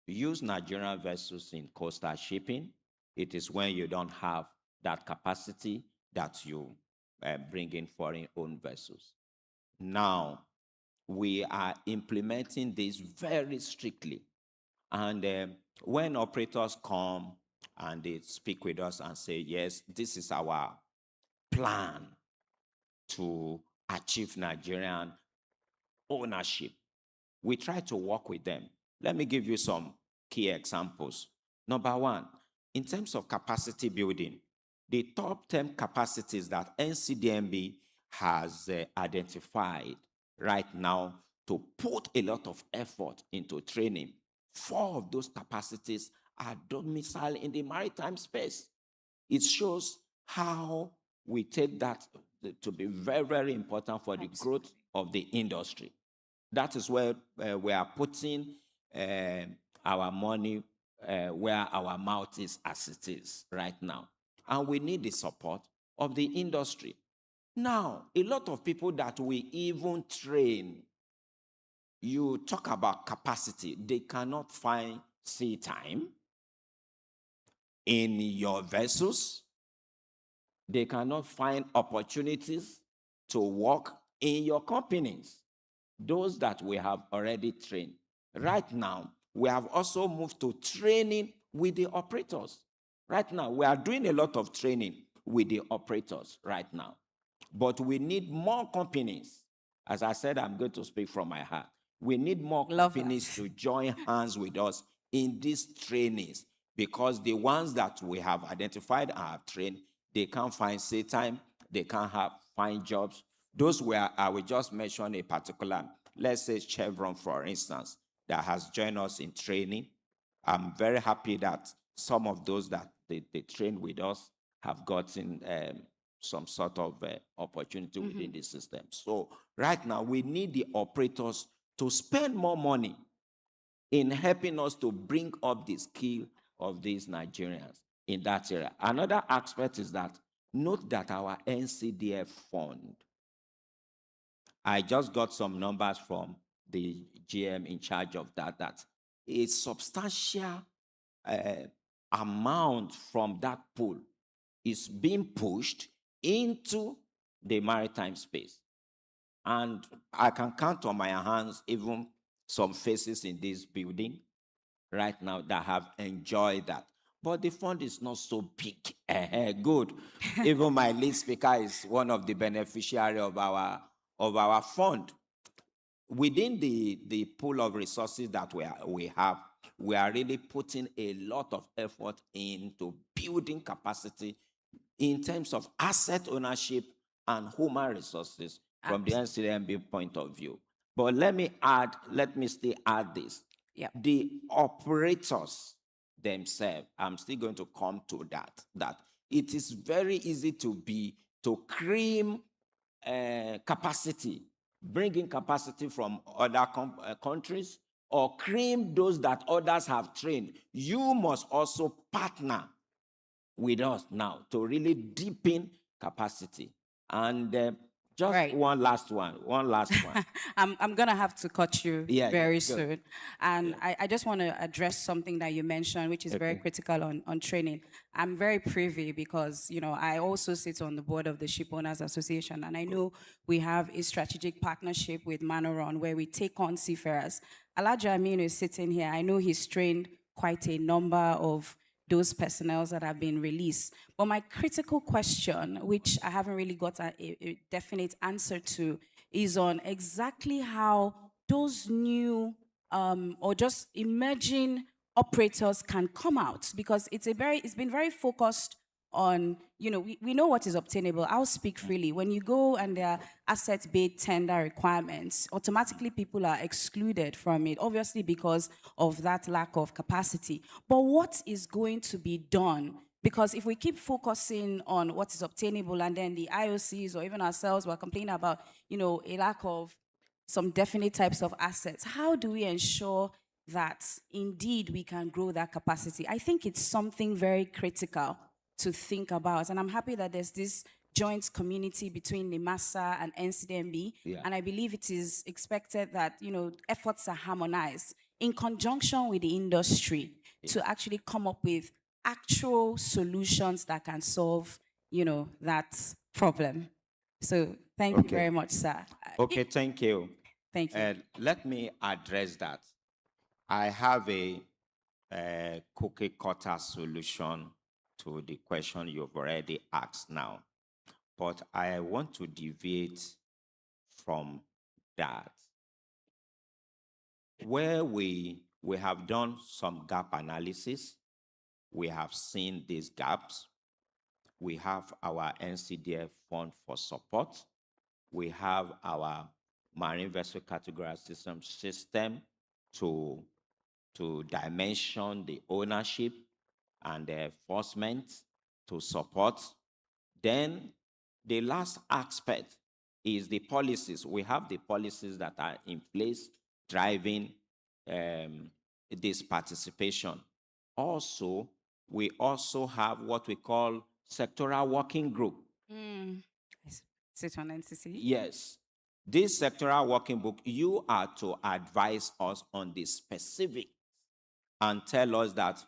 use Nigerian vessels in coastal shipping. It is when you don't have that capacity that you bring in foreign-owned vessels. Now, we are implementing this very strictly. And when operators come and they speak with us and say, yes, this is our plan to achieve Nigerian ownership. We try to work with them. Let me give you some key examples. Number one, in terms of capacity building, the top 10 capacities that NCDMB has identified right now to put a lot of effort into training, 4 of those capacities are domiciled in the maritime space. It shows how we take that to be very, very important for the growth of the industry. That is where we are putting our money where our mouth is, as it is right now. And we need the support of the industry. Now, a lot of people that we even train, you talk about capacity, they cannot find sea time in your vessels. They cannot find opportunities to work in your companies. Those that we have already trained. Right now, we have also moved to training with the operators. Right now, we are doing a lot of training with the operators right now. But we need more companies. As I said, I'm going to speak from my heart. We need more companies to join hands with us in these trainings, because the ones that we have identified and have trained, they can't find sea time, they can't find jobs. Those where I will just mention a particular, let's say Chevron, for instance, that has joined us in training. I'm very happy that some of those that they trained with us have gotten some sort of opportunity within the system. So right now, we need the operators to spend more money in helping us to bring up the skill of these Nigerians in that area. Another aspect is that, note that our NCDF fund, I just got some numbers from the GM in charge of that a substantial amount from that pool is being pushed into the maritime space. And I can count on my hands even some faces in this building right now that have enjoyed that. But the fund is not so big. Good. Even my lead speaker is one of the beneficiaries of our fund. Within the pool of resources that we have, we are really putting a lot of effort into building capacity in terms of asset ownership and human resources from the NCDMB point of view. But let me still add this. Yep. The operators themselves, I'm still going to come to that it is very easy to cream capacity, bringing capacity from other countries, or cream those that others have trained. You must also partner with us now to really deepen capacity. And just one last one. I'm going to have to cut you very soon. And Yeah. I just want to address something that you mentioned, which is very critical on training. I'm very privy because, I also sit on the board of the Ship Owners Association, and I know we have a strategic partnership with Manoron where we take on seafarers. Alhaji Aminu is sitting here. I know he's trained quite a number of those personnel that have been released. But my critical question, which I haven't really got a definite answer to, is on exactly how those new or just emerging operators can come out, because it's been very focused on, we know what is obtainable. I'll speak freely. When you go and there are asset-based tender requirements, automatically people are excluded from it, obviously because of that lack of capacity. But what is going to be done? Because if we keep focusing on what is obtainable, and then the IOCs or even ourselves were complaining about, a lack of some definite types of assets, how do we ensure that indeed we can grow that capacity? I think it's something very critical to think about. And I'm happy that there's this joint community between NIMASA and NCDMB. Yeah. And I believe it is expected that, efforts are harmonized in conjunction with the industry to actually come up with actual solutions that can solve, that problem. So thank you very much, sir. Okay, thank you. Thank you. Let me address that. I have a a cookie cutter solution to the question you've already asked now. But I want to deviate from that. Where we have done some gap analysis, we have seen these gaps. We have our NCDF fund for support. We have our marine vessel categorization system to dimension the ownership and the enforcement to support. Then the last aspect is the policies. We have the policies that are in place driving this participation. Also, we also have what we call sectoral working group. Sit on NCC? Yes. This sectoral working book, you are to advise us on the specifics and tell us that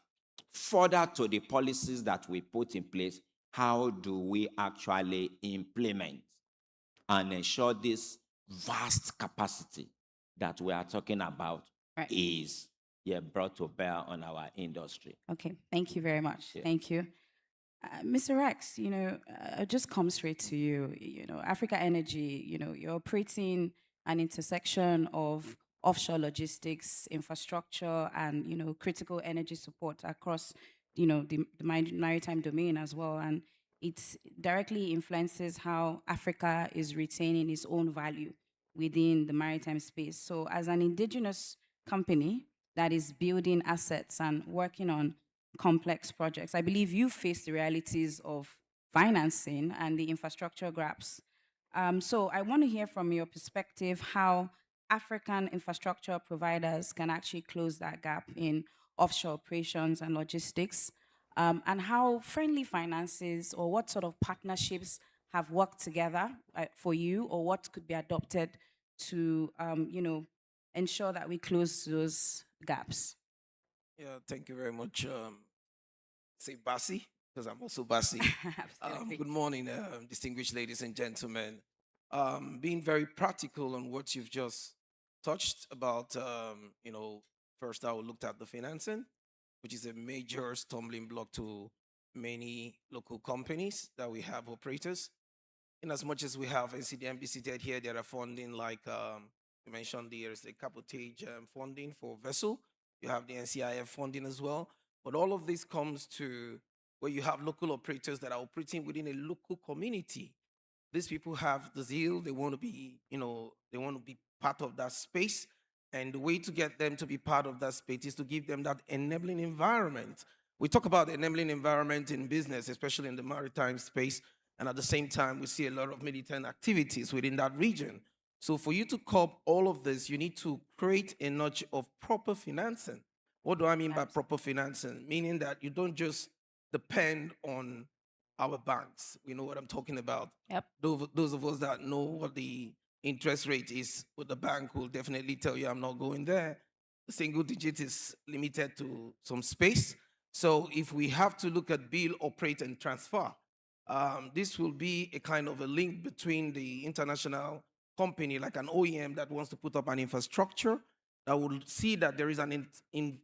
further to the policies that we put in place, how do we actually implement and ensure this vast capacity that we are talking about is brought to bear on our industry. Okay, thank you very much. Yeah. Thank you. Mr. Rex, I'll just come straight to you. Africa Energy, you're operating an intersection of offshore logistics, infrastructure, and, critical energy support across, the maritime domain as well. And it directly influences how Africa is retaining its own value within the maritime space. So as an indigenous company that is building assets and working on complex projects, I believe you face the realities of financing and the infrastructure gaps. So I want to hear from your perspective how African infrastructure providers can actually close that gap in offshore operations and logistics, and how friendly finances or what sort of partnerships have worked together for you, or what could be adopted to, ensure that we close those gaps. Yeah, thank you very much. Say Basi, because I'm also Basi. Absolutely. Good morning, distinguished ladies and gentlemen. Being very practical on what you've just touched about, first I looked at the financing, which is a major stumbling block to many local companies that we have operators. In as much as we have NCDMB seated here, there are funding like you mentioned, there's the cabotage funding for vessel. You have the NCIF funding as well. But all of this comes to where you have local operators that are operating within a local community. These people have the zeal, they want to be, they want to be part of that space. And the way to get them to be part of that space is to give them that enabling environment. We talk about the enabling environment in business, especially in the maritime space. And at the same time, we see a lot of militant activities within that region. So for you to cope all of this, you need to create a notch of proper financing. What do I mean by proper financing? Meaning that you don't just depend on our banks. We know what I'm talking about. Yep. Those of us that know what the interest rate is with the bank will definitely tell you I'm not going there. The single digit is limited to some space. So if we have to look at bill, operate, and transfer, this will be a kind of a link between the international company, like an OEM that wants to put up an infrastructure, that will see that there is an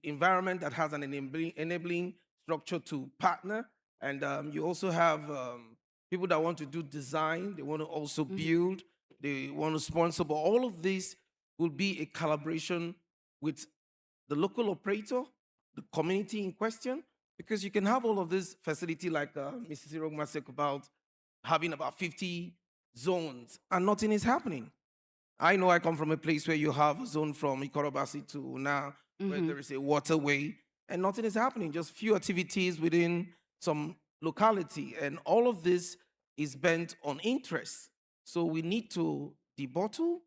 environment that has an enabling structure to partner. And you also have people that want to do design, they want to also build, they want to sponsor, but all of this will be a collaboration with the local operator, the community in question, because you can have all of this facility like Mrs. Irogma said about having about 50 zones and nothing is happening. I know I come from a place where you have a zone from Ikorobasi to now, where there is a waterway and nothing is happening, just few activities within some locality. And all of this is bent on interest. So we need to debottle,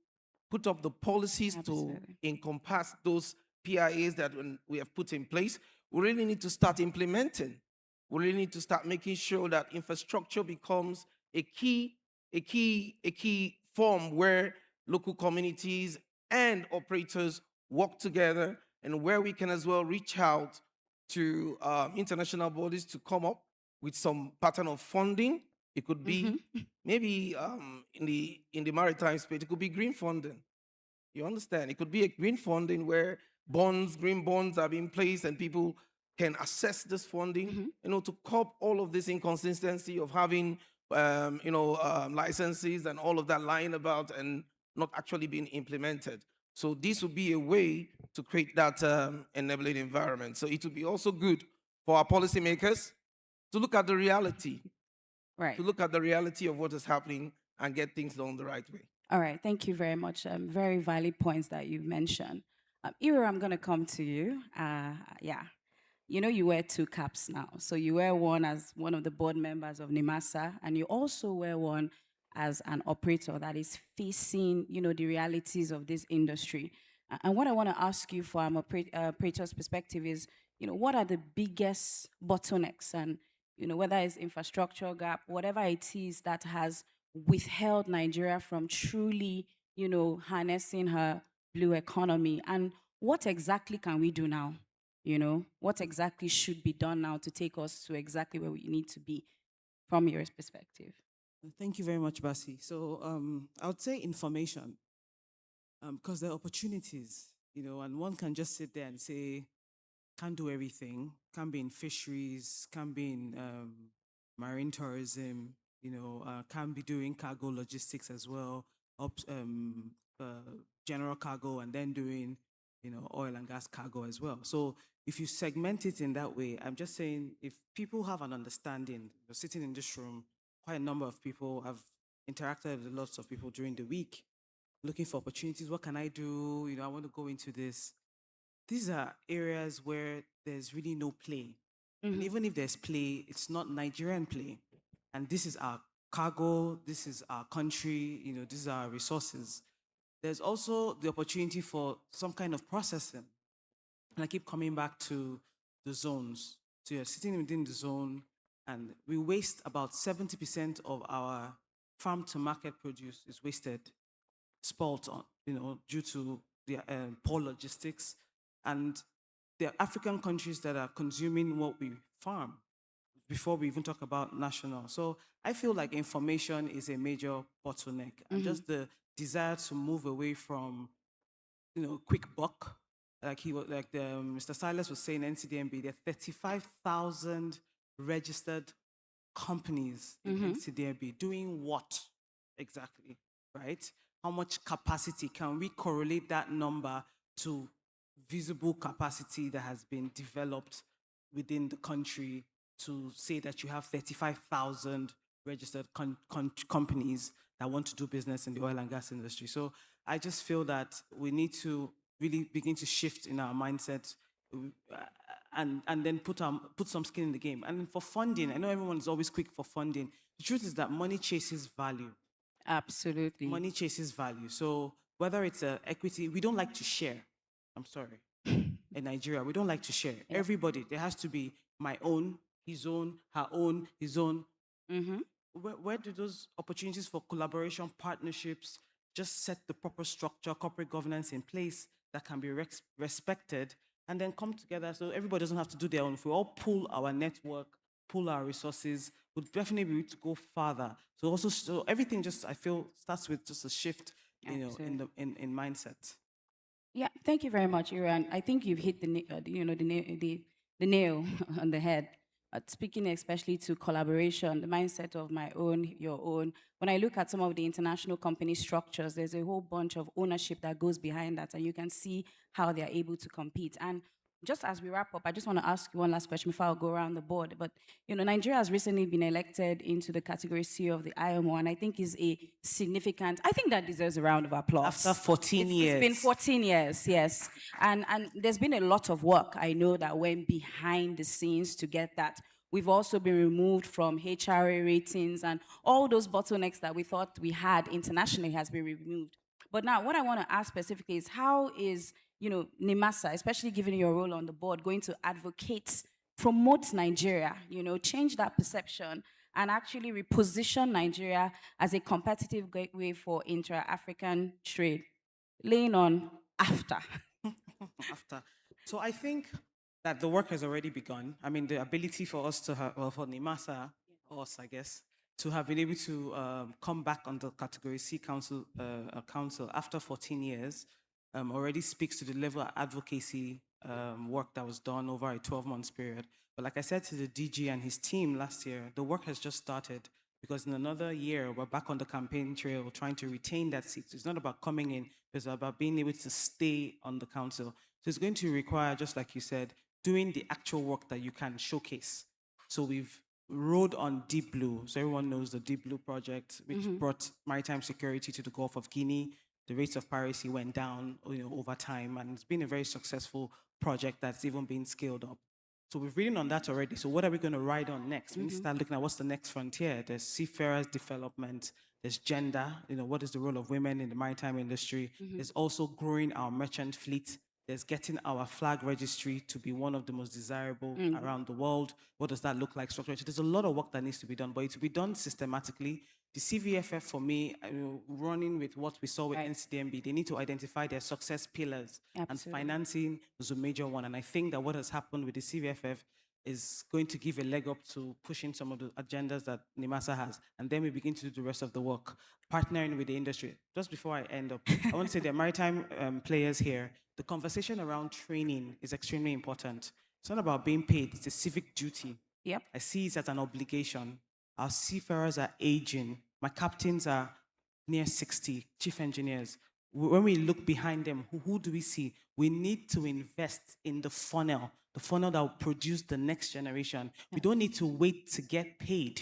put up the policies to encompass those PIAs that we have put in place. We really need to start implementing. We really need to start making sure that infrastructure becomes a key form where local communities and operators work together, and where we can as well reach out to international bodies to come up with some pattern of funding. It could be maybe in the maritime space, it could be green funding. You understand? It could be a green funding where bonds, green bonds are being placed, and people can access this funding, to curb all of this inconsistency of having, licenses and all of that lying about and not actually being implemented. So this would be a way to create that enabling environment. So it would be also good for our policymakers to look at the reality, Right. to look at the reality of what is happening and get things done the right way. All right, thank you very much. Very valid points that you've mentioned. Ira, I'm going to come to you. Yeah, you wear two caps now. So you wear one as one of the board members of NIMASA, and you also wear one as an operator that is facing, the realities of this industry. And what I want to ask you from operator's perspective is, what are the biggest bottlenecks and, whether it's infrastructure gap, whatever it is that has withheld Nigeria from truly, harnessing her blue economy, and what exactly can we do now? What exactly should be done now to take us to exactly where we need to be from your perspective? Thank you very much, Basi. So I would say information, because there are opportunities, and one can just sit there and say, can't do everything, can't be in fisheries, can't be in marine tourism, can't be doing cargo logistics as well, general cargo, and then doing, oil and gas cargo as well. So if you segment it in that way, I'm just saying, if people have an understanding, sitting in this room, quite a number of people have interacted with lots of people during the week, looking for opportunities. What can I do? I want to go into this. These are areas where there's really no play. And even if there's play, it's not Nigerian play. And this is our cargo, this is our country, this is our resources. There's also the opportunity for some kind of processing. And I keep coming back to the zones. So you're sitting within the zone, and we waste about 70% of our farm to market produce is wasted, spoiled on, due to the poor logistics. And there are African countries that are consuming what we farm before we even talk about national. So I feel like information is a major bottleneck, and just the desire to move away from, quick buck. Like Mr. Silas was saying, NCDMB, there are 35,000 registered companies in NCDMB. Doing what exactly, right? How much capacity? Can we correlate that number to visible capacity that has been developed within the country to say that you have 35,000 registered companies that want to do business in the oil and gas industry? So I just feel that we need to really begin to shift in our mindset, and then put some skin in the game. And for funding, I know everyone is always quick for funding. The truth is that money chases value. Absolutely. Money chases value. So whether it's equity, we don't like to share. I'm sorry. In Nigeria, we don't like to share. Yeah. Everybody, there has to be my own, his own, her own, his own. Where do those opportunities for collaboration, partnerships, just set the proper structure, corporate governance in place that can be respected, and then come together so everybody doesn't have to do their own? If we all pull our network, pull our resources, we'll definitely be able to go farther. So everything just, I feel, starts with just a shift, in mindset. Yeah, thank you very much, Iran. I think you've hit the nail on the head. Speaking especially to collaboration, the mindset of my own, your own. When I look at some of the international company structures, there's a whole bunch of ownership that goes behind that, and you can see how they're able to compete. And just as we wrap up, I just want to ask you one last question before I'll go around the board. But, Nigeria has recently been elected into the category C of the IMO, and I think is a significant, I think that deserves a round of applause. After 14 years. It's been 14 years, yes. And there's been a lot of work, I know, that went behind the scenes to get that. We've also been removed from HRA ratings, and all those bottlenecks that we thought we had internationally has been removed. But now, what I want to ask specifically is, how is NIMASA, especially given your role on the board, going to advocate, promote Nigeria, change that perception, and actually reposition Nigeria as a competitive gateway for intra-African trade, laying on after? After. So I think that the work has already begun. I mean, the ability for us to have, for NIMASA, us, I guess, to have been able to come back on the Category C council after 14 years, already speaks to the level of advocacy work that was done over a 12-month period. But like I said to the DG and his team last year, the work has just started because in another year, we're back on the campaign trail trying to retain that seat. So it's not about coming in, it's about being able to stay on the council. So it's going to require, just like you said, doing the actual work that you can showcase. So we've rode on Deep Blue. So everyone knows the Deep Blue project, which brought maritime security to the Gulf of Guinea. The rates of piracy went down, over time, and it's been a very successful project that's even been scaled up. So we've ridden on that already. So what are we going to ride on next? We need to start looking at what's the next frontier. There's seafarers development. There's gender. What is the role of women in the maritime industry? There's also growing our merchant fleet. There's getting our flag registry to be one of the most desirable around the world. What does that look like structurally? There's a lot of work that needs to be done, but it will be done systematically. The CVFF, for me, running with what we saw with NCDMB, they need to identify their success pillars. Absolutely. And financing was a major one. And I think that what has happened with the CVFF is going to give a leg up to pushing some of the agendas that NIMASA has. And then we begin to do the rest of the work, partnering with the industry. Just before I end up, I want to say there are maritime players here. The conversation around training is extremely important. It's not about being paid, it's a civic duty. Yep. I see it as an obligation. Our seafarers are aging. My captains are near 60, chief engineers. When we look behind them, who do we see? We need to invest in the funnel that will produce the next generation. We don't need to wait to get paid.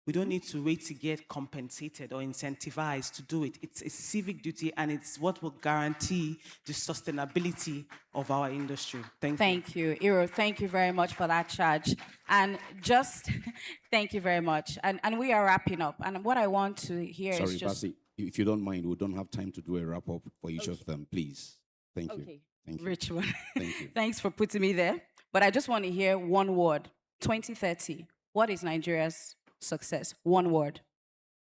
We don't need to wait to get compensated or incentivized to do it. It's a civic duty, and it's what will guarantee the sustainability of our industry. Thank you, Iro. Thank you very much for that charge. And just thank you very much. And we are wrapping up. And what I want to hear is Sorry, just... Basi, if you don't mind, we don't have time to do a wrap-up for each of them, please. Thank you. Okay. Thank you. Rich one. Thank you. Thanks for putting me there. But I just want to hear one word. 2030. What is Nigeria's success? One word.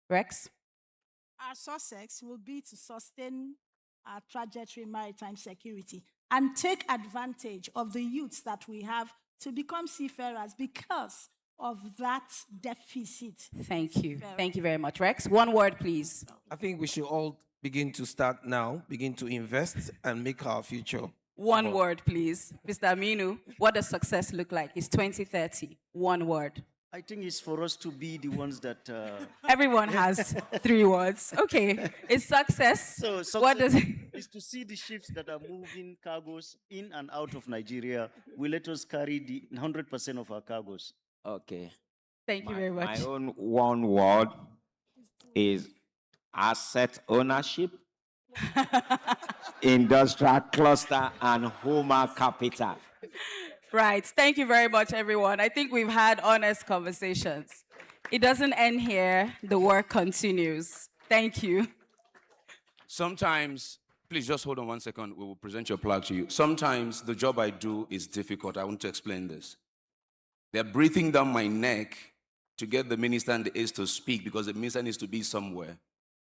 Rex? Our success will be to sustain our trajectory in maritime security and take advantage of the youths that we have to become seafarers because of that deficit. Thank you. Thank you very much. Rex, one word, please. I think we should all begin to start now, begin to invest and make our future. One word, please. Mr. Aminu, what does success look like? It's 2030. One word. I think it's for us to be the ones that... Everyone has 3 words. Okay. It's success. So success What does it... is to see the ships that are moving cargoes in and out of Nigeria. We let us carry the 100% of our cargoes. Okay. Thank you very much. My own one word is asset ownership, industrial cluster, and human capital. Right. Thank you very much, everyone. I think we've had honest conversations. It doesn't end here. The work continues. Thank you. Sometimes, please just hold on 1 second. We will present your plug to you. Sometimes the job I do is difficult. I want to explain this. They're breathing down my neck to get the minister and the aides to speak because the minister needs to be somewhere.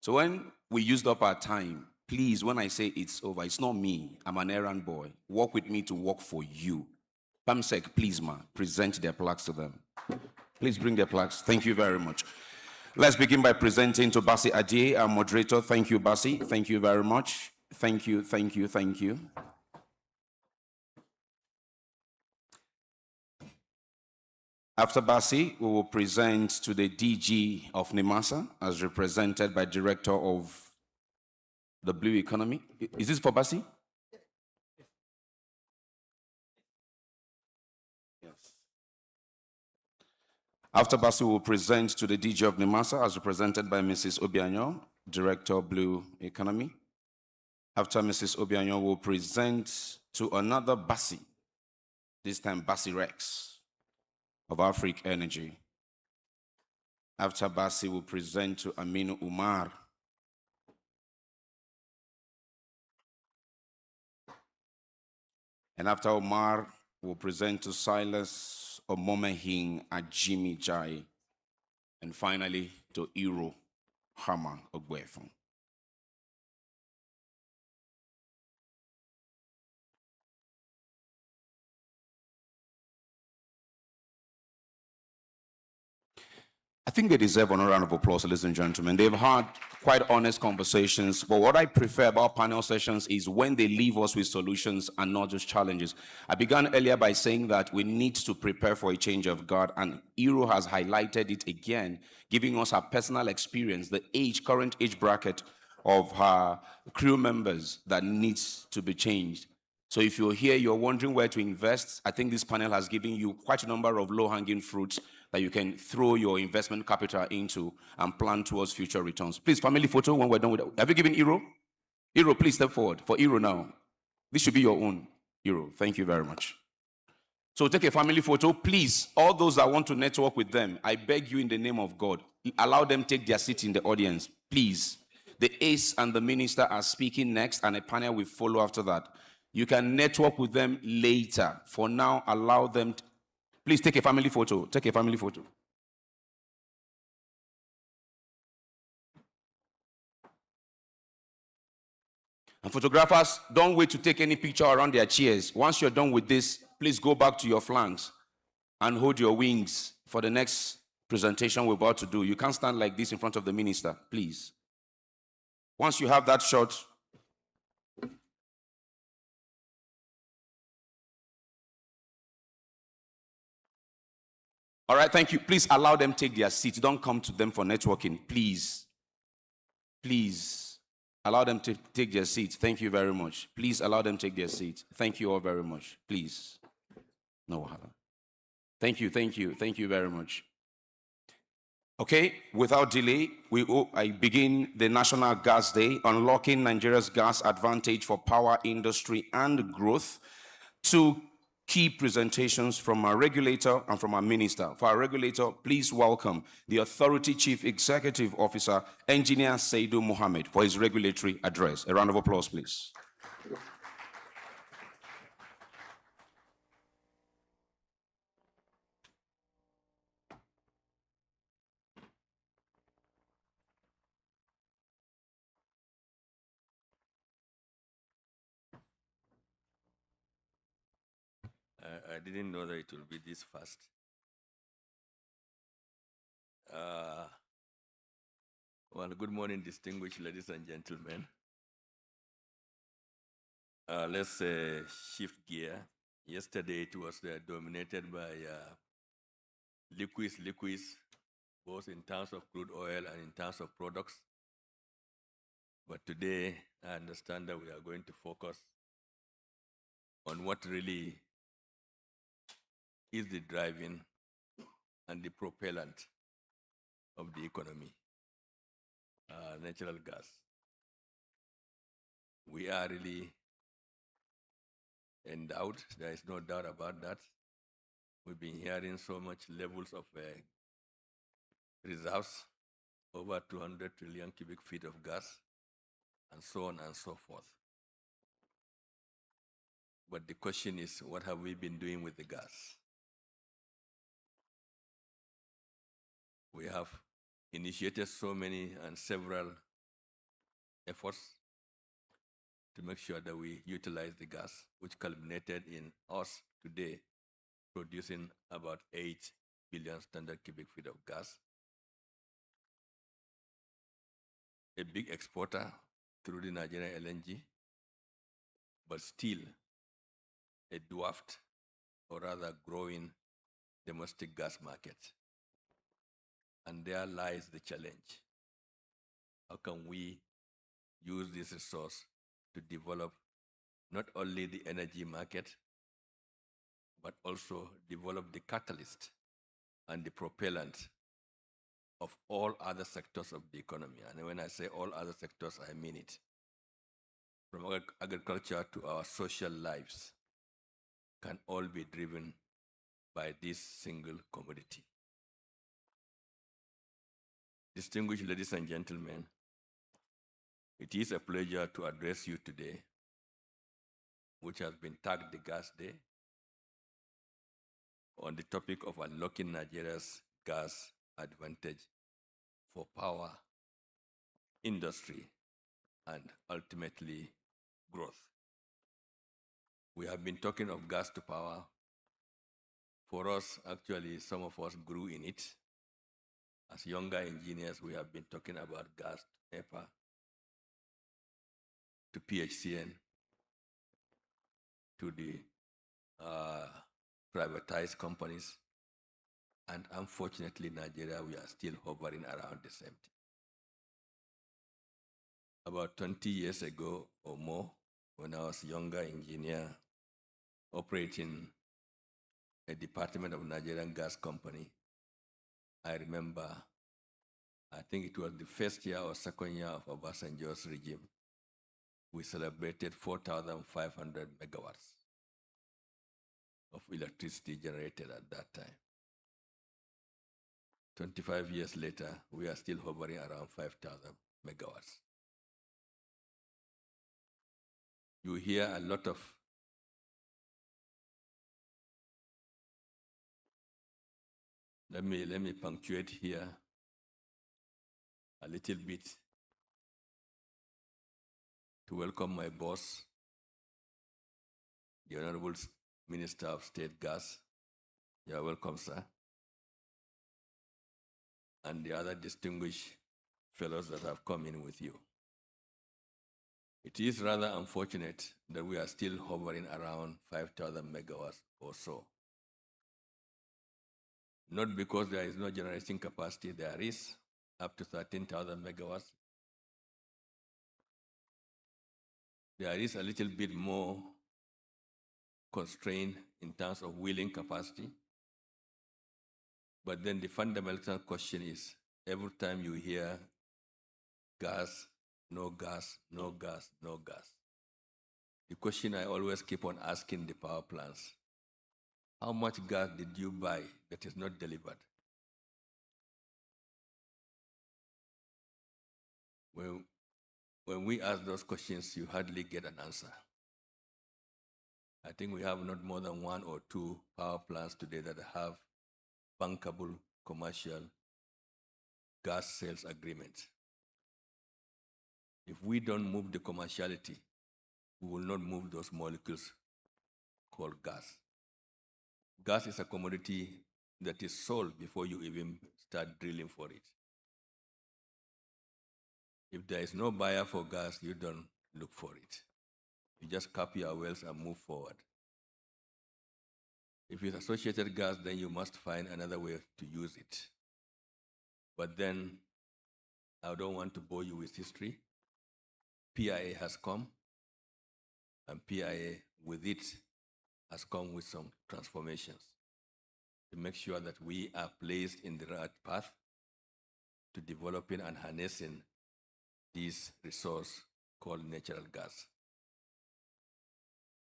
So when we used up our time, please, when I say it's over, it's not me. I'm an errand boy. Work with me to work for you. PAMSEC, please, ma, present their plaques to them. Please bring their plaques. Thank you very much. Let's begin by presenting to Basi Adie, our moderator. Thank you, Basi. Thank you very much. Thank you, thank you, thank you. After Basi, we will present to the DG of NIMASA, as represented by Director of the Blue Economy. Is this for Basi? Yes. After Basi, we will present to the DG of NIMASA, as represented by Mrs. Obianyo, Director of Blue Economy. After Mrs. Obianyo, we will present to another Basi, this time Basi Rex of Africa Energy. After Basi, we'll present to Aminu Umar. And after Umar, we'll present to Silas Omomehin Ajimi Jai. And finally, to Iro Hama Ogwefon. I think they deserve a round of applause, ladies and gentlemen. They've had quite honest conversations, but what I prefer about panel sessions is when they leave us with solutions and not just challenges. I began earlier by saying that we need to prepare for a change of guard, and Hero has highlighted it again, giving us her personal experience, the current age bracket of her crew members that needs to be changed. So if you're here, you're wondering where to invest, I think this panel has given you quite a number of low-hanging fruits that you can throw your investment capital into and plan towards future returns. Please, family photo when we're done with it. Have you given Hero? Hero, please step forward. For Hero now. This should be your own Hero. Thank you very much. So take a family photo. Please, all those that want to network with them, I beg you in the name of God, allow them take their seat in the audience. Please. The ace and the minister are speaking next, and a panel will follow after that. You can network with them later. For now, allow them. Please take a family photo. Take a family photo. And photographers, don't wait to take any picture around their chairs. Once you're done with this, please go back to your flanks and hold your wings for the next presentation we're about to do. You can't stand like this in front of the minister, please. Once you have that shot, all right, thank you. Please allow them take their seats. Don't come to them for networking, please. Please allow them to take their seats. Thank you very much. Please allow them take their seats. Thank you all very much. Please. No. Thank you very much. Okay, without delay, I begin the National Gas Day, unlocking Nigeria's gas advantage for power industry and growth. Two key presentations from our regulator and from our minister. For our regulator, please welcome the Authority Chief Executive Officer, Engineer Saidu Mohammed, for his regulatory address. A round of applause, please. I didn't know that it will be this fast. Well, good morning, distinguished ladies and gentlemen. Let's shift gear. Yesterday, it was dominated by liquids, both in terms of crude oil and in terms of products. But today, I understand that we are going to focus on what really is the driving and the propellant of the economy, natural gas. We are really endowed, there is no doubt about that. We've been hearing so much levels of reserves, over 200 trillion cubic feet of gas, and so on and so forth. But the question is, what have we been doing with the gas? We have initiated so many and several efforts to make sure that we utilize the gas, which culminated in us today producing about 8 billion standard cubic feet of gas. A big exporter through the Nigerian LNG, but still a dwarfed, or rather growing, domestic gas market. And there lies the challenge. How can we use this resource to develop not only the energy market, but also develop the catalyst and the propellant of all other sectors of the economy? And when I say all other sectors, I mean it. From agriculture to our social lives can all be driven by this single commodity. Distinguished ladies and gentlemen, it is a pleasure to address you today, which has been tagged the Gas Day, on the topic of unlocking Nigeria's gas advantage for power, industry, and ultimately growth. We have been talking of gas to power. For us, actually, some of us grew in it. As younger engineers, we have been talking about gas to NEPA, to PHCN, to the privatized companies. And unfortunately, Nigeria, we are still hovering around the same thing. About 20 years ago or more, when I was a younger engineer operating a department of Nigerian gas company, I remember, I think it was the first year or second year of Obasanjo's regime, we celebrated 4,500 megawatts of electricity generated at that time. 25 years later, we are still hovering around 5,000 megawatts. You hear a lot of let me punctuate here a little bit to welcome my boss, the Honorable Minister of State Gas. You are welcome, sir. And the other distinguished fellows that have come in with you. It is rather unfortunate that we are still hovering around 5,000 megawatts or so. Not because there is no generating capacity, there is up to 13,000 megawatts. There is a little bit more constraint in terms of wheeling capacity. But then the fundamental question is, every time you hear gas, no gas, no gas, no gas, the question I always keep on asking the power plants, how much gas did you buy that is not delivered? When we ask those questions, you hardly get an answer. I think we have not more than 1 or 2 power plants today that have bankable commercial gas sales agreements. If we don't move the commerciality, we will not move those molecules called gas. Gas is a commodity that is sold before you even start drilling for it. If there is no buyer for gas, you don't look for it. You just cap your wells and move forward. If it's associated gas, then you must find another way to use it. But then, I don't want to bore you with history. PIA has come, and PIA with it has come with some transformations to make sure that we are placed in the right path to developing and harnessing this resource called natural gas.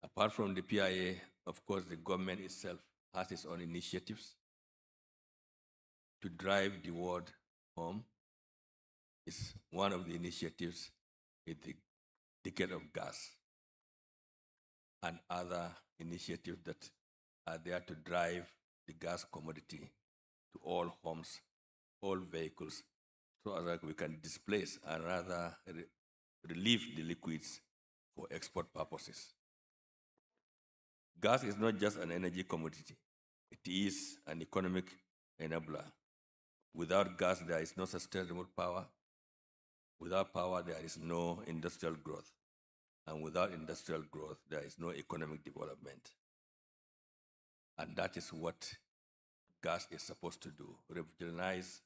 Apart from the PIA, of course, the government itself has its own initiatives to drive the world home. It's one of the initiatives is the decade of gas and other initiatives that are there to drive the gas commodity to all homes, all vehicles, so that we can displace and rather relieve the liquids for export purposes. Gas is not just an energy commodity. It is an economic enabler. Without gas, there is no sustainable power. Without power, there is no industrial growth. And without industrial growth, there is no economic development. And that is what gas is supposed to do, revitalize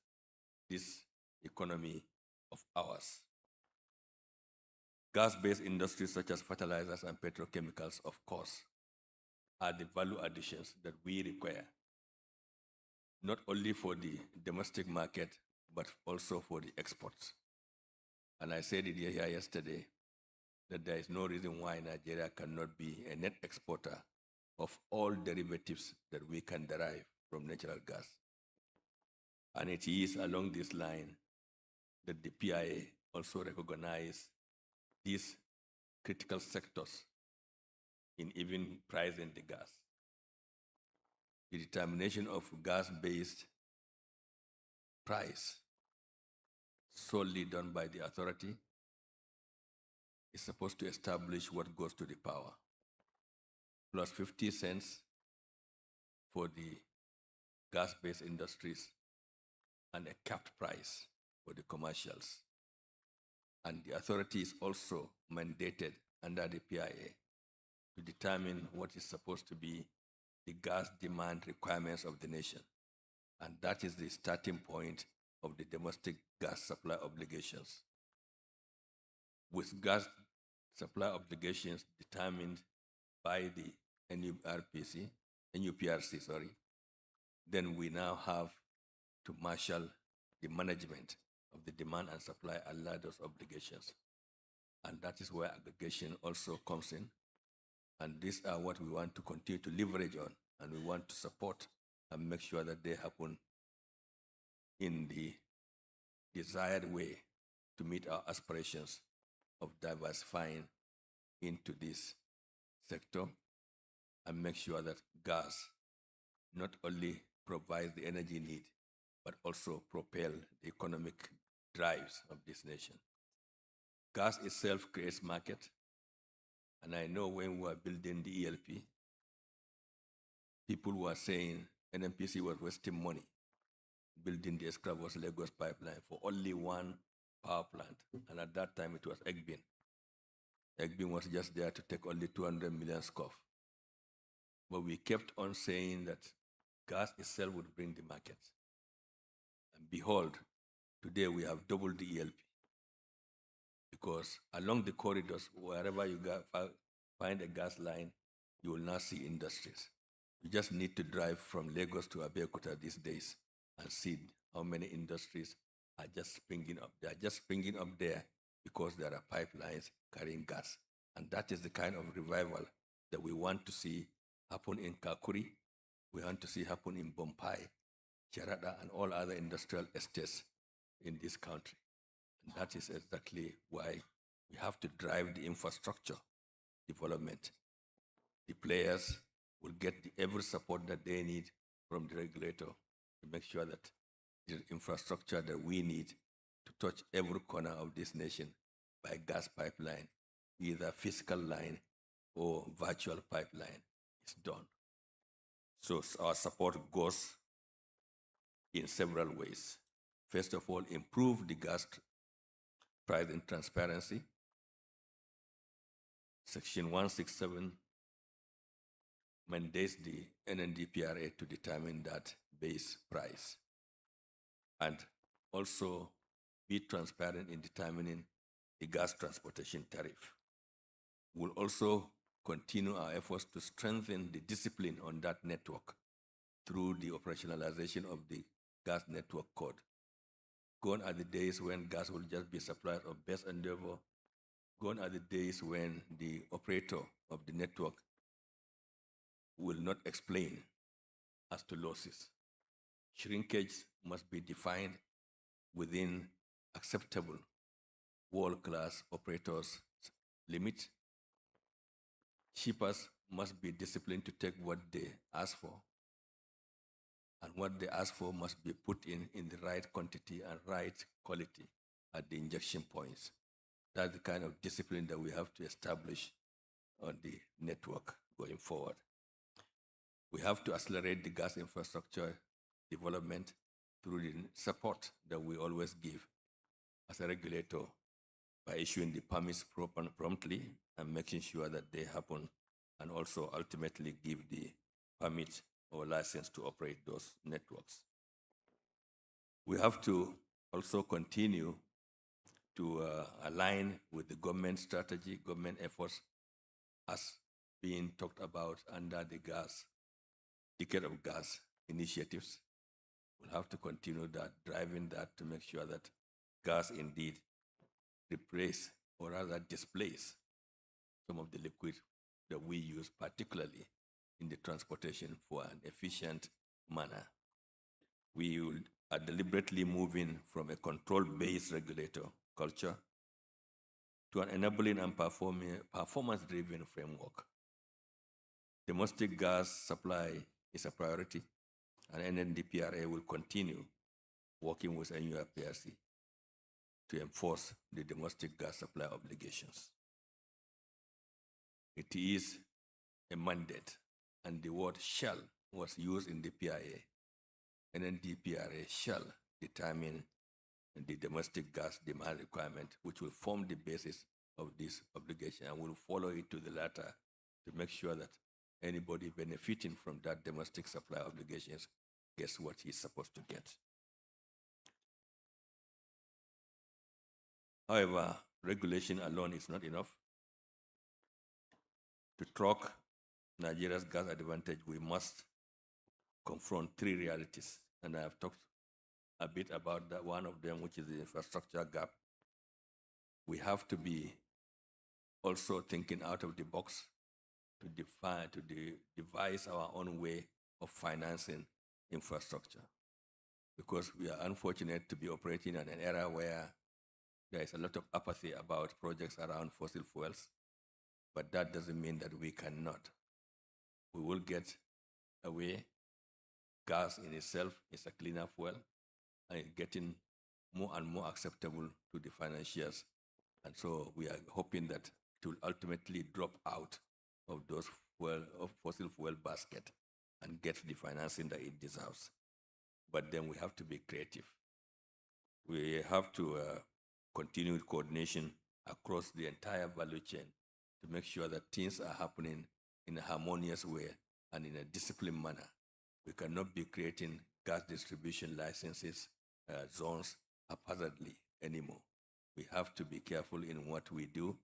this economy of ours. Gas-based industries such as fertilizers and petrochemicals, of course, are the value additions that we require, not only for the domestic market, but also for the exports. And I said it here yesterday, that there is no reason why Nigeria cannot be a net exporter of all derivatives that we can derive from natural gas. And it is along this line that the PIA also recognizes these critical sectors in even pricing the gas. The determination of gas-based price solely done by the authority is supposed to establish what goes to the power, plus 50 cents for the gas-based industries and a capped price for the commercials. And the authority is also mandated under the PIA to determine what is supposed to be the gas demand requirements of the nation. And that is the starting point of the domestic gas supply obligations. With gas supply obligations determined by the NUPRC, then we now have to marshal the management of the demand and supply under those obligations. And that is where aggregation also comes in. And these are what we want to continue to leverage on, and we want to support and make sure that they happen in the desired way to meet our aspirations of diversifying into this sector and make sure that gas not only provides the energy need, but also propel the economic drives of this nation. Gas itself creates market, and I know when we were building the ELP, people were saying NNPC was wasting money building the Escravos Lagos pipeline for only one power plant. And at that time, it was Egbin. Egbin was just there to take only 200 million scoff. But we kept on saying that gas itself would bring the market. And behold, today we have doubled the ELP. Because along the corridors, wherever you find a gas line, you will now see industries. You just need to drive from Lagos to Abeokuta these days and see how many industries are just springing up. They are just springing up there because there are pipelines carrying gas. And that is the kind of revival that we want to see happen in Kakuri, we want to see happen in Bompai, Charada, and all other industrial estates in this country. And that is exactly why we have to drive the infrastructure development. The players will get every support that they need from the regulator to make sure that the infrastructure that we need to touch every corner of this nation by gas pipeline, either physical line or virtual pipeline, is done. So our support goes in several ways. First of all, improve the gas price and transparency. Section 167 mandates the NNDPRA to determine that base price and also be transparent in determining the gas transportation tariff. We'll also continue our efforts to strengthen the discipline on that network through the operationalization of the gas network code. Gone are the days when gas will just be supplied of best endeavor. Gone are the days when the operator of the network will not explain as to losses. Shrinkage must be defined within acceptable world-class operators' limit. Shippers must be disciplined to take what they ask for, and what they ask for must be put in the right quantity and right quality at the injection points. That's the kind of discipline that we have to establish on the network going forward. We have to accelerate the gas infrastructure development through the support that we always give as a regulator by issuing the permits promptly and making sure that they happen, and also ultimately give the permit or license to operate those networks. We have to also continue to align with the government strategy, government efforts as being talked about under the Decade of Gas initiatives. We'll have to continue that, driving that to make sure that gas indeed replace or rather displace some of the liquid that we use, particularly in the transportation for an efficient manner. We are deliberately moving from a control-based regulator culture to an enabling and performance-driven framework. Domestic gas supply is a priority, and NNDPRA will continue working with NUPRC to enforce the domestic gas supply obligations. It is a mandate, and the word shall was used in the PIA. NNDPRA shall determine the domestic gas demand requirement, which will form the basis of this obligation, and we'll follow it to the latter to make sure that anybody benefiting from that domestic supply obligations gets what he's supposed to get. However, regulation alone is not enough. To track Nigeria's gas advantage, we must confront three realities, and I have talked a bit about that, one of them, which is the infrastructure gap. We have to be also thinking out of the box to devise our own way of financing infrastructure, because we are unfortunate to be operating in an era where there is a lot of apathy about projects around fossil fuels, but that doesn't mean that we cannot. We will get away. Gas in itself is a cleaner fuel, and it's getting more and more acceptable to the financiers. And so we are hoping that it will ultimately drop out of those fossil fuel basket and get the financing that it deserves. But then we have to be creative. We have to continue coordination across the entire value chain to make sure that things are happening in a harmonious way and in a disciplined manner. We cannot be creating gas distribution licenses zones haphazardly anymore. We have to be careful in what we do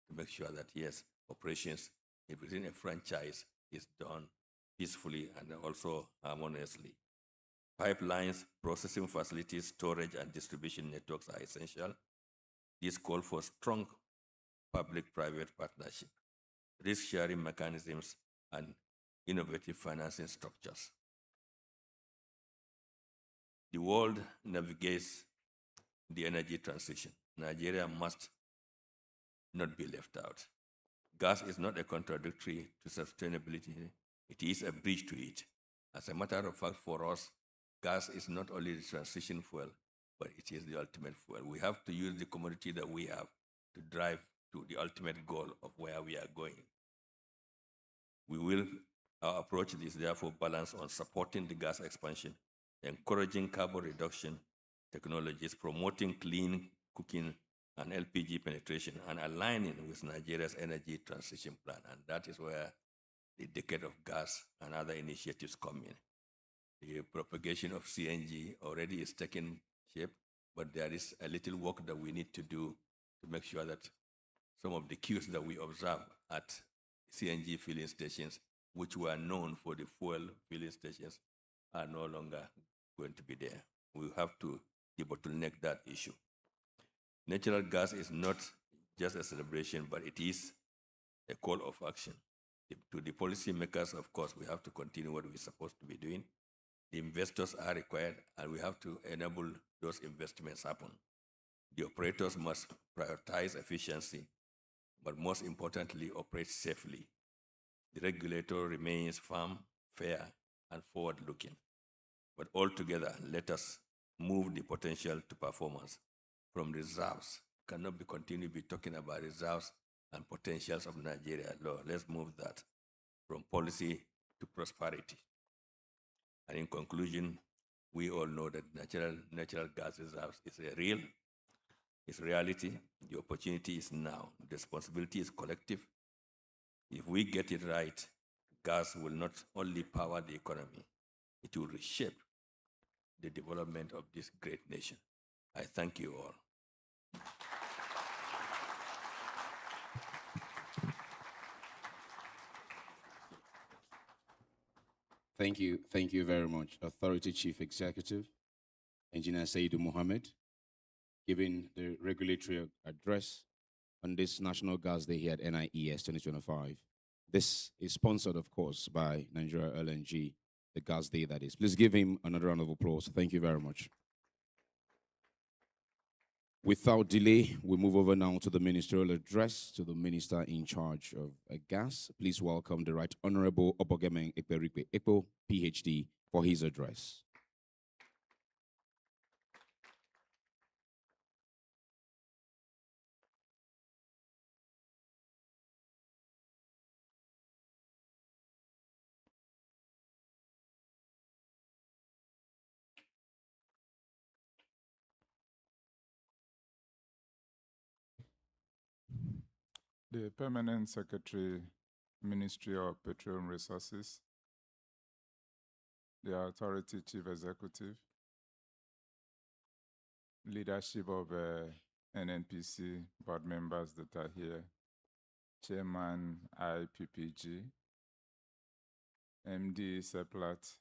to make sure that, yes, operations within a franchise is done peacefully and also harmoniously. Pipelines, processing facilities, storage, and distribution networks are essential. These call for strong public-private partnership, risk-sharing mechanisms, and innovative financing structures. The world navigates the energy transition. Nigeria must not be left out. Gas is not a contradictory to sustainability. It is a bridge to it. As a matter of fact, for us, gas is not only the transition fuel, but it is the ultimate fuel. We have to use the commodity that we have to drive to the ultimate goal of where we are going. Our approach is therefore balanced on supporting the gas expansion, encouraging carbon reduction technologies, promoting clean cooking and LPG penetration, and aligning with Nigeria's energy transition plan. And that is where the decade of gas and other initiatives come in. The propagation of CNG already is taking shape, but there is a little work that we need to do to make sure that some of the queues that we observe at CNG filling stations, which were known for the fuel filling stations, are no longer going to be there. We have to debottleneck that issue. Natural gas is not just a celebration, but it is a call of action. To the policymakers, of course, we have to continue what we're supposed to be doing. The investors are required, and we have to enable those investments happen. The operators must prioritize efficiency, but most importantly, operate safely. The regulator remains firm, fair, and forward-looking. But altogether, let us move the potential to performance. From reserves, cannot be continue to be talking about reserves and potentials of Nigeria. No, let's move that from policy to prosperity. And in conclusion, we all know that natural gas reserves is it's reality. The opportunity is now. The responsibility is collective. If we get it right, gas will not only power the economy, it will reshape the development of this great nation. I thank you all. Thank you very much. Authority Chief Executive, Engineer Saidu Mohammed, giving the regulatory address on this National Gas Day here at NIES 2025. This is sponsored, of course, by Nigeria LNG, the Gas Day that is. Please give him another round of applause. Thank you very much. Without delay, we move over now to the ministerial address to the minister in charge of gas. Please welcome the Right Honorable Obogemeng Ekperikpe Ekpo, PhD, for his address. The Permanent Secretary, Ministry of Petroleum Resources, the Authority Chief Executive, leadership of NNPC board members that are here, Chairman IPPG, MD Seplat,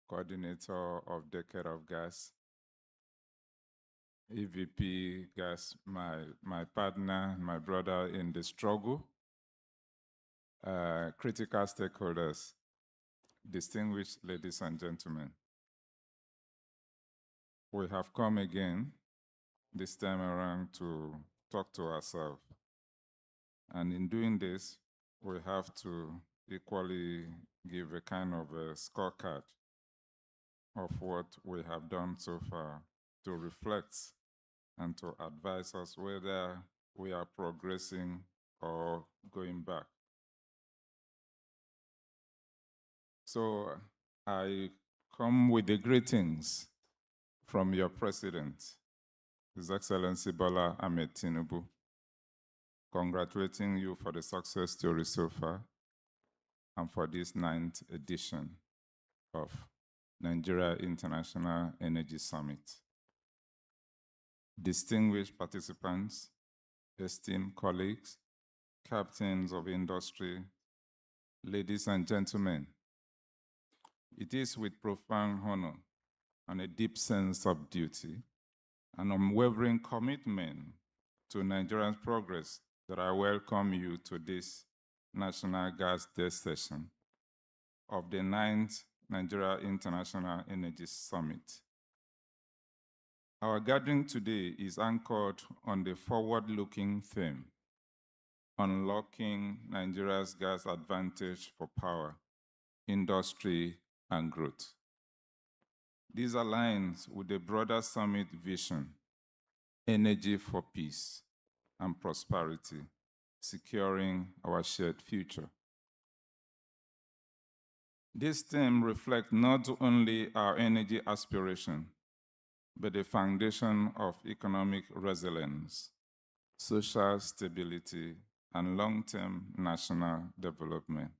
Coordinator of Decade of Gas, EVP Gas, my partner, my brother in the struggle, critical stakeholders, distinguished ladies and gentlemen. We have come again this time around to talk to ourselves. And in doing this, we have to equally give a kind of a scorecard of what we have done so far to reflect and to advise us whether we are progressing or going back. So I come with the greetings from your president, His Excellency Bola Ahmed Tinubu, congratulating you for the success story so far and for this 9th edition of Nigeria International Energy Summit. Distinguished participants, esteemed colleagues, captains of industry, ladies and gentlemen, it is with profound honor and a deep sense of duty and unwavering commitment to Nigeria's progress that I welcome you to this National Gas Day session of the 9th Nigeria International Energy Summit. Our gathering today is anchored on the forward-looking theme, unlocking Nigeria's gas advantage for power, industry, and growth. This aligns with the broader summit vision, energy for peace and prosperity, securing our shared future. This theme reflects not only our energy aspiration, but the foundation of economic resilience, social stability, and long-term national development.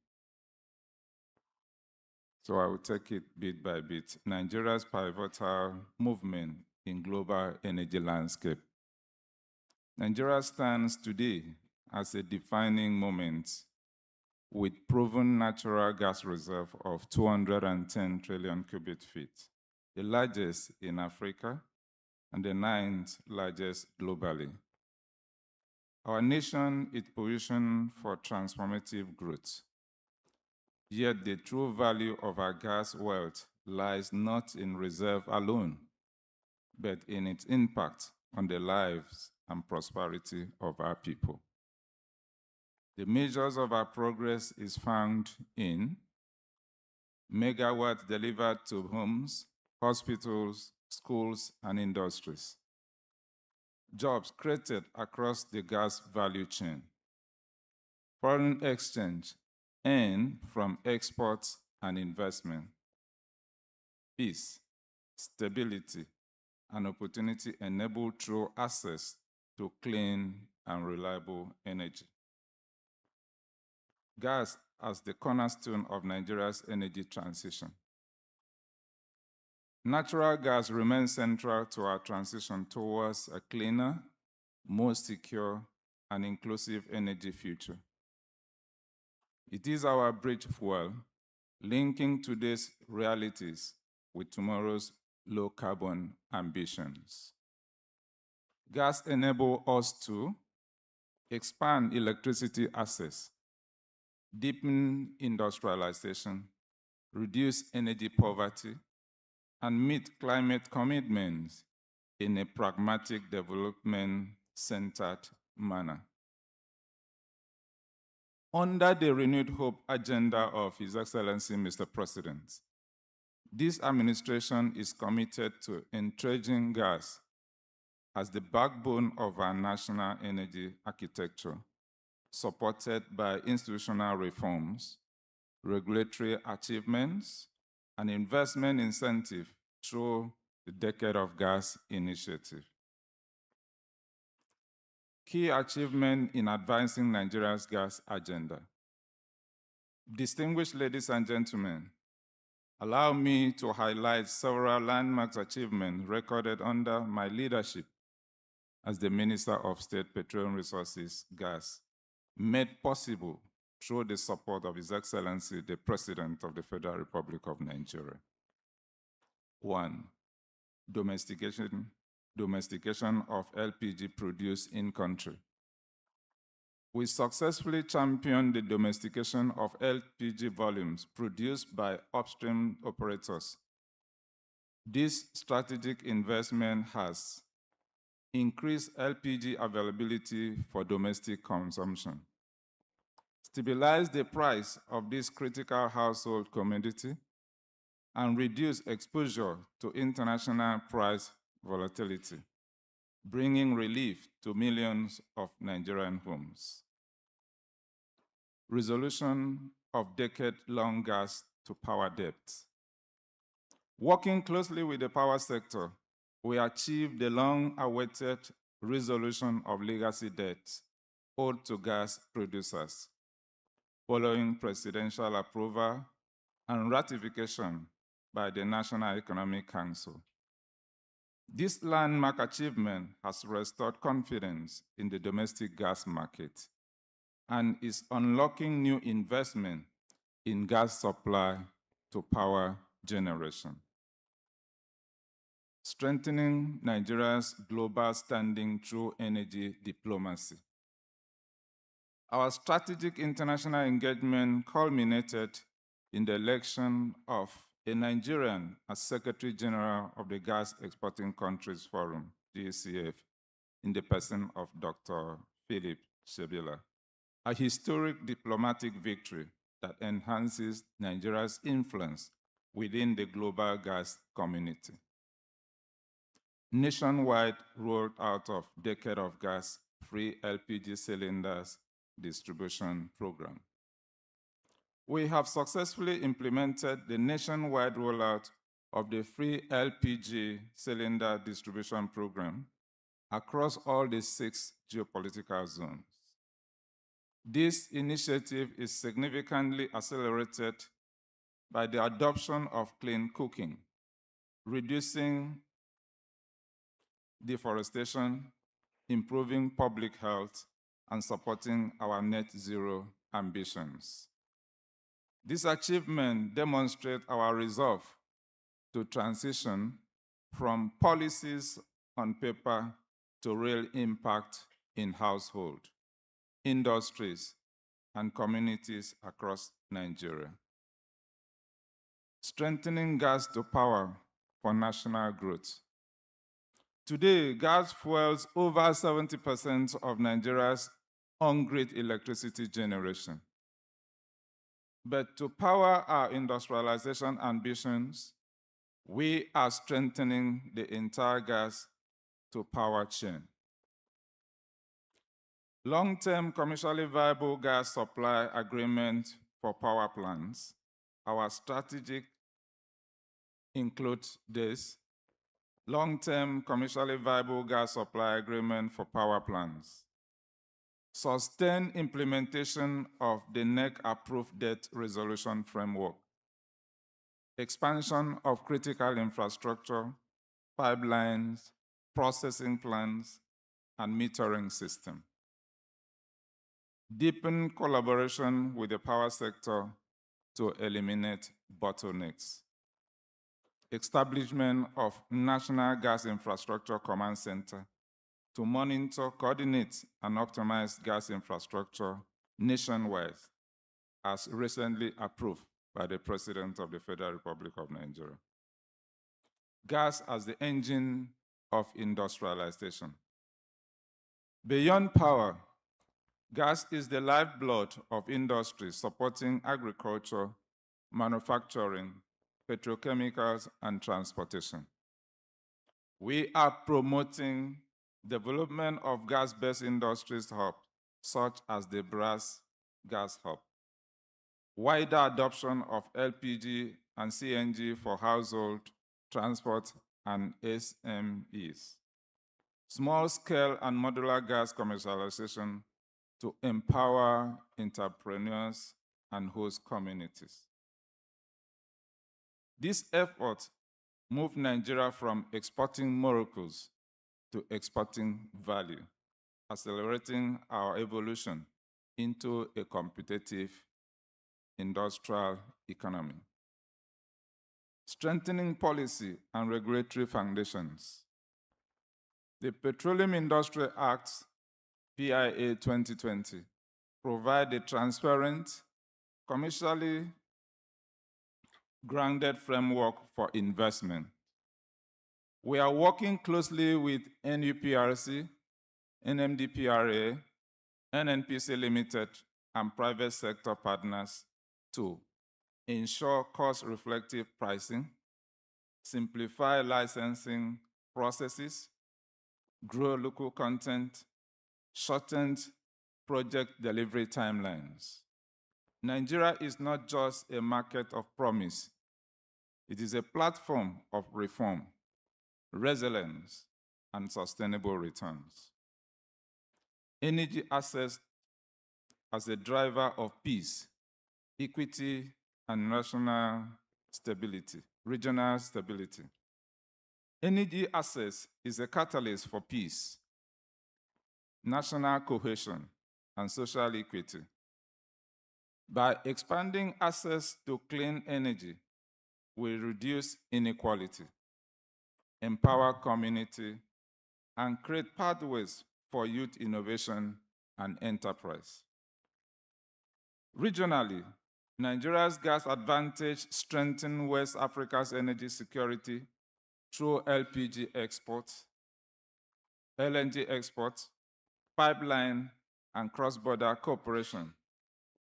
So I will take it bit by bit. Nigeria's pivotal movement in global energy landscape. Nigeria stands today as a defining moment with proven natural gas reserve of 210 trillion cubic feet, the largest in Africa and the 9th largest globally. Our nation is positioned for transformative growth. Yet the true value of our gas wealth lies not in reserve alone, but in its impact on the lives and prosperity of our people. The measures of our progress is found in megawatts delivered to homes, hospitals, schools, and industries. Jobs created across the gas value chain. Foreign exchange earned from exports and investment. Peace, stability, and opportunity enabled through access to clean and reliable energy. Gas as the cornerstone of Nigeria's energy transition. Natural gas remains central to our transition towards a cleaner, more secure, and inclusive energy future. It is our bridge fuel, linking today's realities with tomorrow's low-carbon ambitions. Gas enables us to expand electricity access, deepen industrialization, reduce energy poverty, and meet climate commitments in a pragmatic, development-centered manner. Under the renewed hope agenda of His Excellency, Mr. President, this administration is committed to entrenching gas as the backbone of our national energy architecture, supported by institutional reforms, regulatory achievements, and investment incentive through the Decade of Gas initiative. key achievement in advancing Nigeria's gas agenda. Distinguished ladies and gentlemen, allow me to highlight several landmark achievements recorded under my leadership as the Minister of State Petroleum Resources, Gas, made possible through the support of His Excellency, the President of the Federal Republic of Nigeria. 1. Domestication of LPG produced in country. We successfully championed the domestication of LPG volumes produced by upstream operators. This strategic investment has increased LPG availability for domestic consumption, stabilized the price of this critical household commodity, and reduced exposure to international price volatility, bringing relief to millions of Nigerian homes. Resolution of decade-long gas to power debt. Working closely with the power sector, we achieved the long-awaited resolution of legacy debts owed to gas producers, following presidential approval and ratification by the National Economic Council. This landmark achievement has restored confidence in the domestic gas market and is unlocking new investment in gas supply to power generation. Strengthening Nigeria's global standing through energy diplomacy. Our strategic international engagement culminated in the election of a Nigerian as Secretary General of the Gas Exporting Countries Forum, GCF, in the person of Dr. Philip Shebila, a historic diplomatic victory that enhances Nigeria's influence within the global gas community. Nationwide rolled out of Decade of Gas Free LPG Cylinders Distribution Program. We have successfully implemented the nationwide rollout of the Free LPG Cylinder Distribution Program across all the 6 geopolitical zones. This initiative is significantly accelerated by the adoption of clean cooking, reducing deforestation, improving public health, and supporting our net zero ambitions. This achievement demonstrates our resolve to transition from policies on paper to real impact in household, industries, and communities across Nigeria. Strengthening gas to power for national growth. Today, gas fuels over 70% of Nigeria's on-grid electricity generation. But to power our industrialization ambitions, we are strengthening the entire gas to power chain. Long-term commercially viable gas supply agreement for power plants. Our strategic includes this: long-term commercially viable gas supply agreement for power plants, sustained implementation of the NEC-approved debt resolution framework, expansion of critical infrastructure, pipelines, processing plants, and metering system. Deepen collaboration with the power sector to eliminate bottlenecks. Establishment of National Gas Infrastructure Command Center to monitor, coordinate, and optimize gas infrastructure nationwide, as recently approved by the President of the Federal Republic of Nigeria. Gas as the engine of industrialization. Beyond power, gas is the lifeblood of industry supporting agriculture, manufacturing, petrochemicals, and transportation. We are promoting development of gas-based industries hubs, such as the Brass Gas Hub, wider adoption of LPG and CNG for household, transport, and SMEs, small-scale and modular gas commercialization to empower entrepreneurs and host communities. This effort moved Nigeria from exporting miracles to exporting value, accelerating our evolution into a competitive industrial economy. Strengthening policy and regulatory foundations. The Petroleum Industry Act, PIA 2020, provide a transparent, commercially grounded framework for investment. We are working closely with NUPRC, NMDPRA, NNPC Limited, and private sector partners to ensure cost-reflective pricing, simplify licensing processes, grow local content, shortened project delivery timelines. Nigeria is not just a market of promise. It is a platform of reform, resilience, and sustainable returns. Energy access as a driver of peace, equity, and national stability, regional stability. Energy access is a catalyst for peace, national cohesion, and social equity. By expanding access to clean energy, we reduce inequality, empower community, and create pathways for youth innovation and enterprise. Regionally, Nigeria's gas advantage strengthens West Africa's energy security through LPG exports, LNG exports, pipeline, and cross-border cooperation,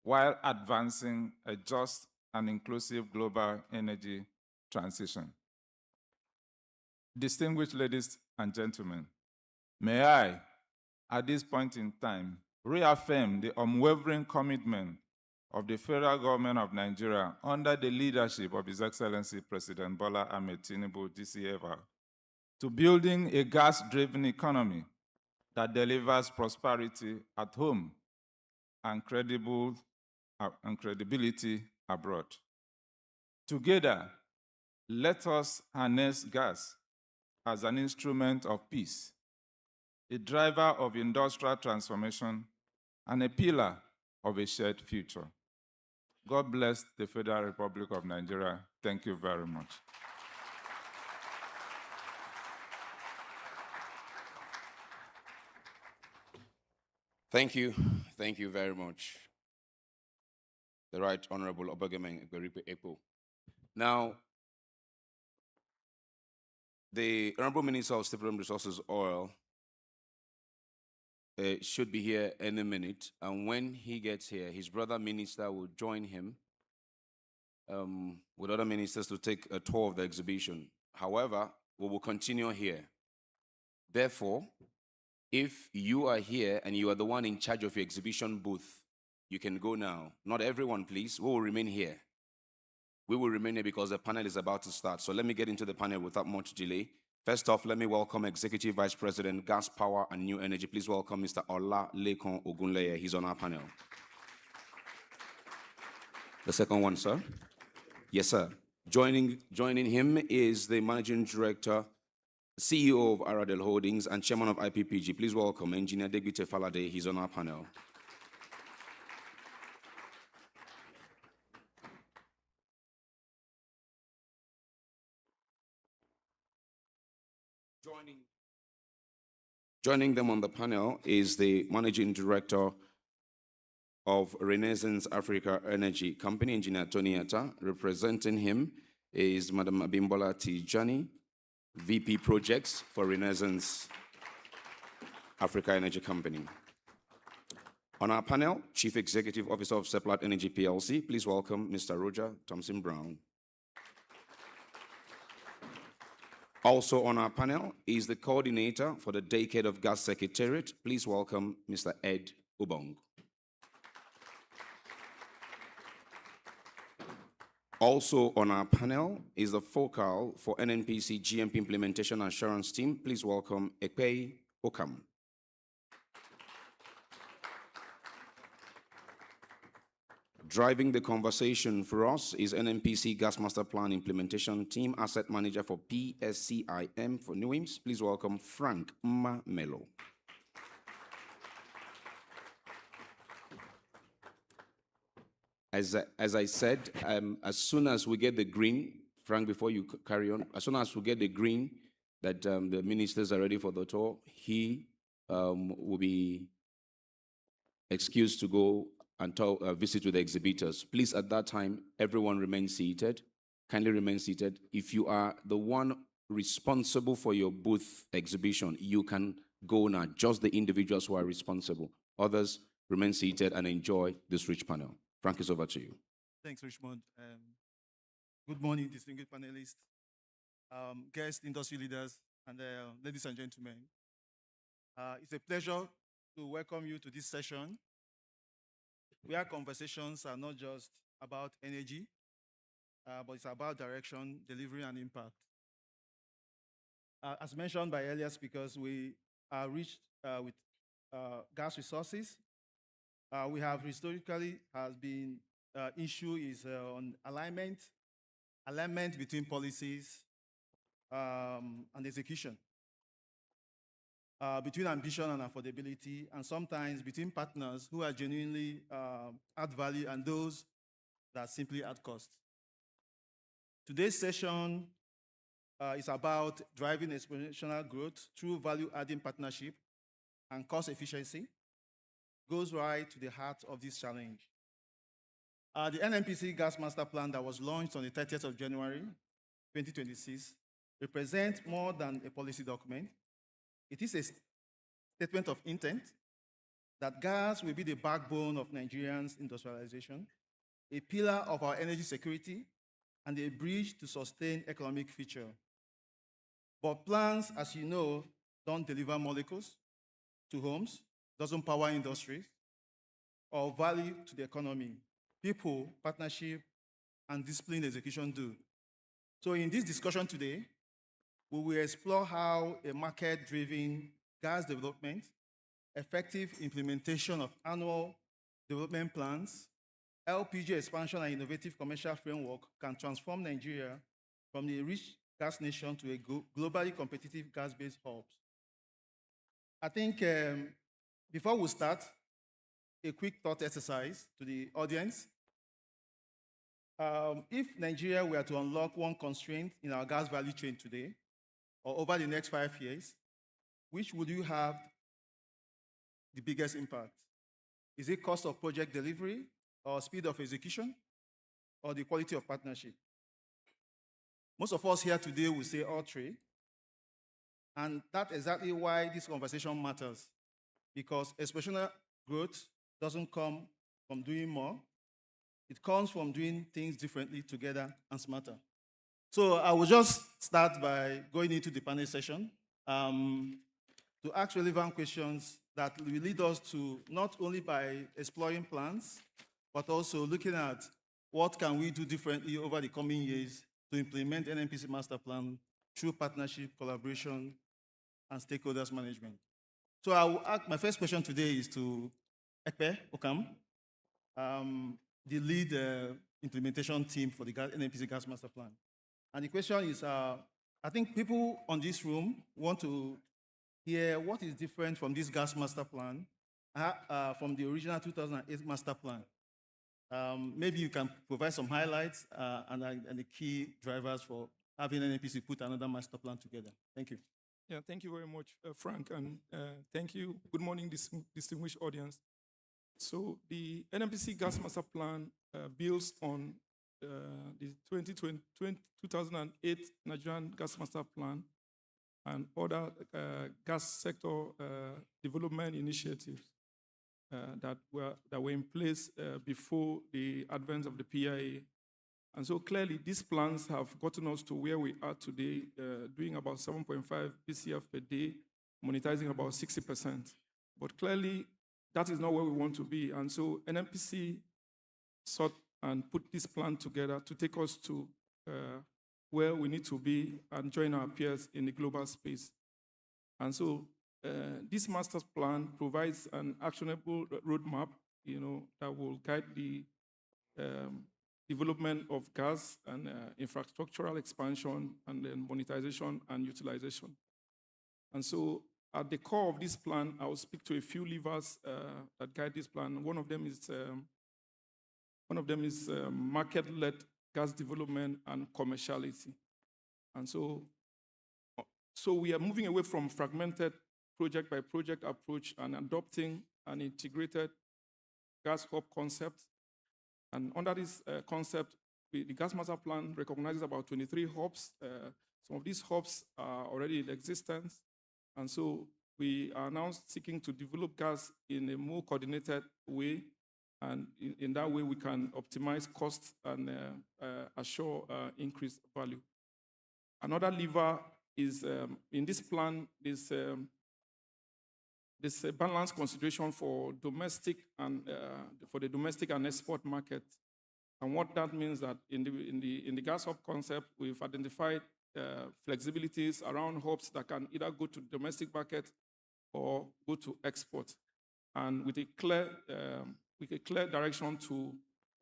while advancing a just and inclusive global energy transition. Distinguished ladies and gentlemen, may I, at this point in time, reaffirm the unwavering commitment of the federal government of Nigeria under the leadership of His Excellency President Bola Ahmed Tinubu, GCFR, to building a gas-driven economy that delivers prosperity at home and credibility abroad. Together, let us harness gas as an instrument of peace, a driver of industrial transformation, and a pillar of a shared future. God bless the Federal Republic of Nigeria. Thank you very much. Thank you. Thank you very much. The Right Honorable Obagemeng Egberipe Epo. Now, the Honorable Minister of Petroleum Resources Oil should be here any minute, and when he gets here, his brother minister will join him with other ministers to take a tour of the exhibition. However, we will continue here. Therefore, if you are here and you are the one in charge of your exhibition booth, you can go now. Not everyone, please. We will remain here. We will remain here because the panel is about to start. So let me get into the panel without much delay. First off, let me welcome Executive Vice President, Gas, Power, and New Energy. Please welcome Mr. Ola Lekon Ogunleye. He's on our panel. The second one, sir. Yes, sir. Joining him is the Managing Director, CEO of Aradel Holdings, and Chairman of IPPG. Please welcome Engineer Degbite Falade. He's on our panel. Joining them on the panel is the Managing Director of Renaissance Africa Energy Company, Engineer Tony Atta. Representing him is Madam Abimbola Tijani, VP Projects for Renaissance Africa Energy Company. On our panel, Chief Executive Officer of Seplat Energy PLC. Please welcome Mr. Roger Thompson Brown. Also on our panel is the coordinator for the Decade of Gas Secretariat. Please welcome Mr. Ed Ubong. Also on our panel is the focal for NNPC GMP Implementation Assurance Team. Please welcome Ekpei Okam. Driving the conversation for us is NNPC Gas Master Plan Implementation Team Asset Manager for PSCIM for NIES. Please welcome Frank Melo. As I said, as soon as we get the green, Frank, before you carry on, as soon as we get the green that the ministers are ready for the tour, he will be excused to go and visit with the exhibitors. Please, at that time, everyone remain seated. Kindly remain seated. If you are the one responsible for your booth exhibition, you can go now. Just the individuals who are responsible. Others, remain seated and enjoy this rich panel. Frank, is over to you. Thanks, Richmond. Good morning, distinguished panelists, guests, industry leaders, and ladies and gentlemen. It's a pleasure to welcome you to this session, where conversations are not just about energy, but it's about direction, delivery, and impact. As mentioned by earlier speakers, we are rich with gas resources. We have historically has been issue is on alignment between policies and execution, between ambition and affordability, and sometimes between partners who are genuinely add value and those that simply add cost. Today's session is about driving exponential growth through value-adding partnership and cost efficiency. Goes right to the heart of this challenge. The NNPC Gas Master Plan that was launched on the 30th of January, 2026, represents more than a policy document. It is a statement of intent that gas will be the backbone of Nigerians' industrialization, a pillar of our energy security, and a bridge to sustain economic future. But plans, as you know, don't deliver molecules to homes, doesn't power industries, or value to the economy. People, partnership, and disciplined execution do. So in this discussion today, we will explore how a market-driven gas development, effective implementation of annual development plans, LPG expansion, and innovative commercial framework can transform Nigeria from a rich gas nation to a globally competitive gas-based hub. I think before we start, a quick thought exercise to the audience. If Nigeria were to unlock one constraint in our gas value chain today, or over the next 5 years, which would you have the biggest impact? Is it cost of project delivery, or speed of execution, or the quality of partnership? Most of us here today will say all three, and that's exactly why this conversation matters, because exponential growth doesn't come from doing more. It comes from doing things differently, together, and smarter. So I will just start by going into the panel session to ask relevant questions that will lead us to not only by exploring plans, but also looking at what can we do differently over the coming years to implement NNPC Master Plan through partnership, collaboration, and stakeholders management. So I will ask, my first question today is to Ekpe Okam, the lead implementation team for the NNPC Gas Master Plan. And the question is, I think people on this room want to hear what is different from this Gas Master Plan from the original 2008 Master Plan. Maybe you can provide some highlights and the key drivers for having NNPC put another master plan together. Thank you. Yeah, thank you very much, Frank, and thank you. Good morning, distinguished audience. So the NNPC Gas Master Plan builds on the 2008 Nigerian Gas Master Plan and other gas sector development initiatives that were in place before the advent of the PIA. And so clearly, these plans have gotten us to where we are today, doing about 7.5 BCF per day, monetizing about 60%. But clearly, that is not where we want to be. And so NNPC sought and put this plan together to take us to where we need to be and join our peers in the global space. And so This master plan provides an actionable roadmap, that will guide the development of gas and infrastructural expansion, and then monetization and utilization. And so at the core of this plan, I will speak to a few levers that guide this plan. One of them is market-led gas development and commerciality. And so we are moving away from fragmented project-by-project approach and adopting an integrated gas hub concept. And under this concept, the gas master plan recognizes about 23 hubs. Some of these hubs are already in existence. And so we are now seeking to develop gas in a more coordinated way. And in that way, we can optimize costs and assure increased value. Another lever is, in this plan, there's a balanced consideration for domestic and for the domestic and export market. And what that means that in the gas hub concept, we've identified flexibilities around hubs that can either go to domestic market or go to export, and with a clear direction to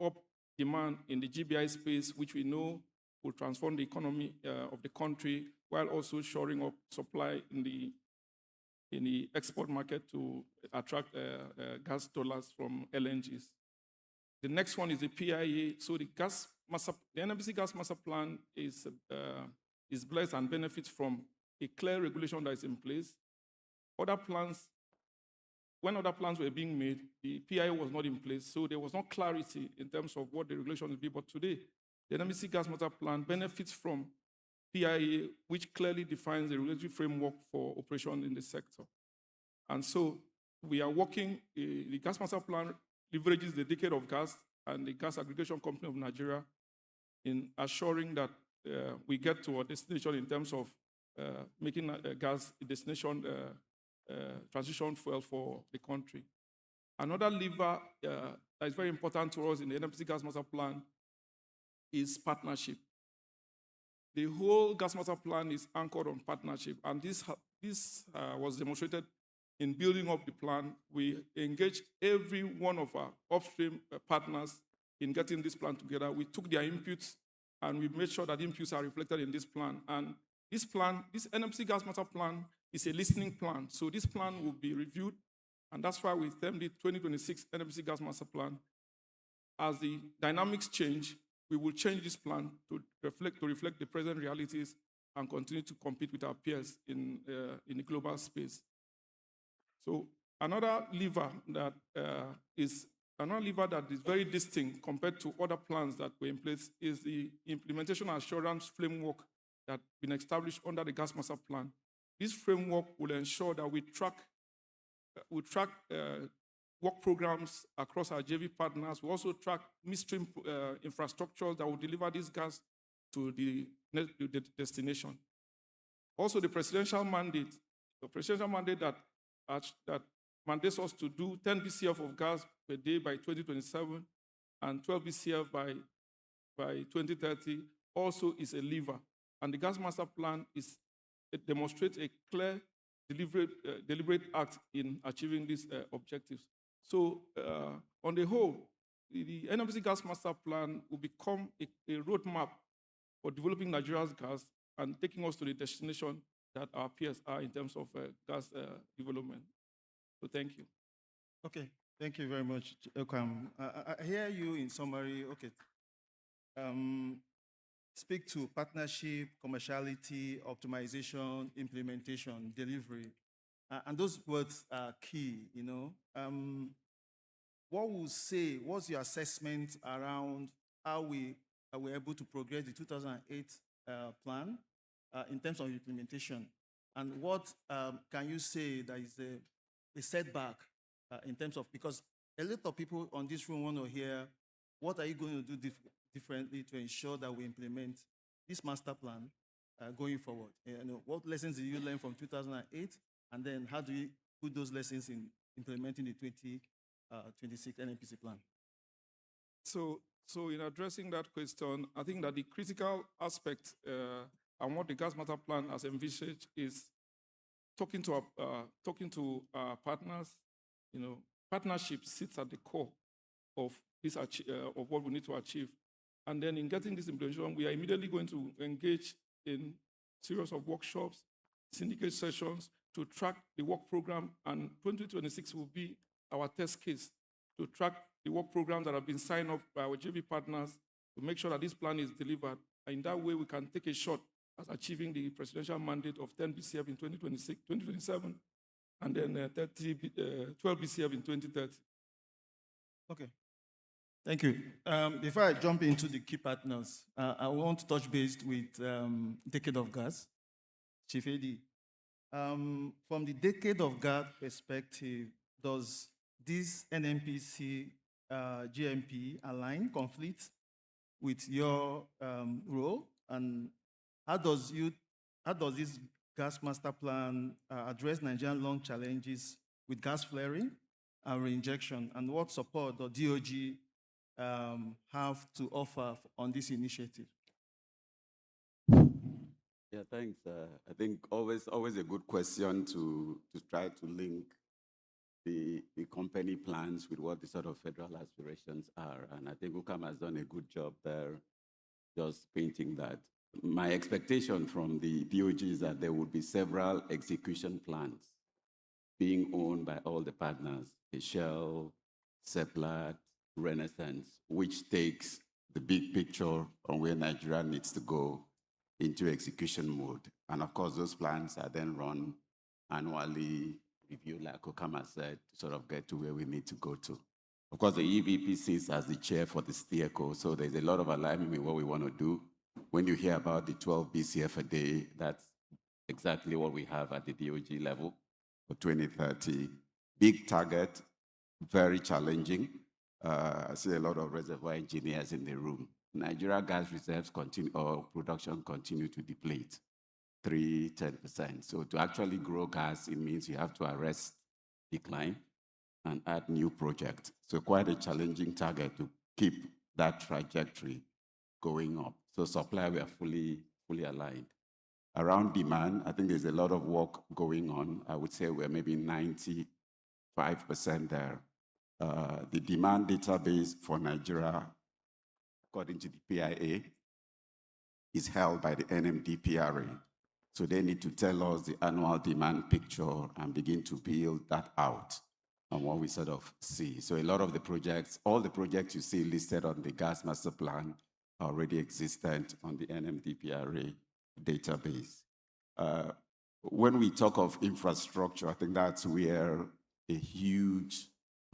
up demand in the GBI space, which we know will transform the economy of the country, while also shoring up supply in the export market to attract gas dollars from LNGs. The next one is the PIA. So the NNPC gas master plan is blessed and benefits from a clear regulation that is in place. When other plans were being made, the PIA was not in place, so there was no clarity in terms of what the regulation will be. But today, the NNPC gas master plan benefits from PIA, which clearly defines the regulatory framework for operation in the sector. And so we are working, the gas master plan leverages the decade of gas and the Gas Aggregation Company of Nigeria in assuring that we get to our destination in terms of making gas a destination transition fuel for the country. Another lever that is very important to us in the NNPC gas master plan is partnership. The whole gas master plan is anchored on partnership, and this was demonstrated in building up the plan. We engaged every one of our upstream partners in getting this plan together. We took their inputs, and we made sure that inputs are reflected in this plan. And this NNPC gas master plan is a listening plan. So this plan will be reviewed, and that's why we termed it 2026 NNPC gas master plan. As the dynamics change, we will change this plan to reflect the present realities and continue to compete with our peers in the global space. So another lever that is very distinct compared to other plans that were in place is the implementation assurance framework that's been established under the gas master plan. This framework will ensure that we track work programs across our JV partners. We also track midstream infrastructures that will deliver this gas to the destination. Also, the presidential mandate that mandates us to do 10 BCF of gas per day by 2027 and 12 BCF by 2030 also is a lever. And the gas master plan demonstrates a clear, deliberate act in achieving these objectives. So on the whole, the NNPC gas master plan will become a roadmap for developing Nigeria's gas and taking us to the destination that our peers are in terms of gas development. So thank you. Okay, thank you very much, Okwam. I hear you in summary. Okay, speak to partnership, commerciality, optimization, implementation, delivery, and those words are key. What would say? What's your assessment around how we were able to progress the 2008 plan in terms of implementation, and what can you say that is a setback in terms of, because a lot of people on this room want to hear what are you going to do differently to ensure that we implement this master plan going forward? What lessons did you learn from 2008, and then how do you put those lessons in implementing the 2026 NNPC plan? So in addressing that question, I think that the critical aspect and what the gas master plan has envisaged is talking to our partners. You know, partnership sits at the core of this of what we need to achieve. And then in getting this implementation, we are immediately going to engage in series of workshops, syndicate sessions to track the work program, and 2026 will be our test case to track the work programs that have been signed up by our JV partners to make sure that this plan is delivered. And in that way, we can take a shot at achieving the presidential mandate of 10 BCF in 2026, 2027, and then 12 BCF in 2030. Okay. Thank you. Before I jump into the key partners, I want to touch base with Decade of Gas, Chief AD. From the Decade of Gas perspective, does this NNPC GMP align, conflict with your role? And how does this gas master plan address Nigerian long challenges with gas flaring and reinjection? And what support does DOG have to offer on this initiative? Yeah, thanks. I think always a good question to try to link the company plans with what the sort of federal aspirations are. And I think UCAM has done a good job there, just painting that. My expectation from the DOG is that there would be several execution plans being owned by all the partners, the Shell, Seplat, Renaissance, which takes the big picture on where Nigeria needs to go into execution mode. And of course, those plans are then run annually, reviewed, like Okama said, to sort of get to where we need to go to. Of course, the EVP sits as the chair for the steerco, so there's a lot of alignment with what we want to do. When you hear about the 12 BCF a day, that's exactly what we have at the DOG level for 2030. Big target, very challenging. I see a lot of reservoir engineers in the room. Nigeria gas reserves production continue to deplete, 10%. So to actually grow gas, it means you have to arrest decline and add new projects. So quite a challenging target to keep that trajectory going up. So supply, we are fully aligned. Around demand, I think there's a lot of work going on. I would say we're maybe 95% there. The demand database for Nigeria, according to the PIA, is held by the NMDPRA. So they need to tell us the annual demand picture and begin to build that out on what we sort of see. So a lot of the projects, all the projects you see listed on the gas master plan are already existent on the NMDPRA database. When we talk of infrastructure, I think that's where a huge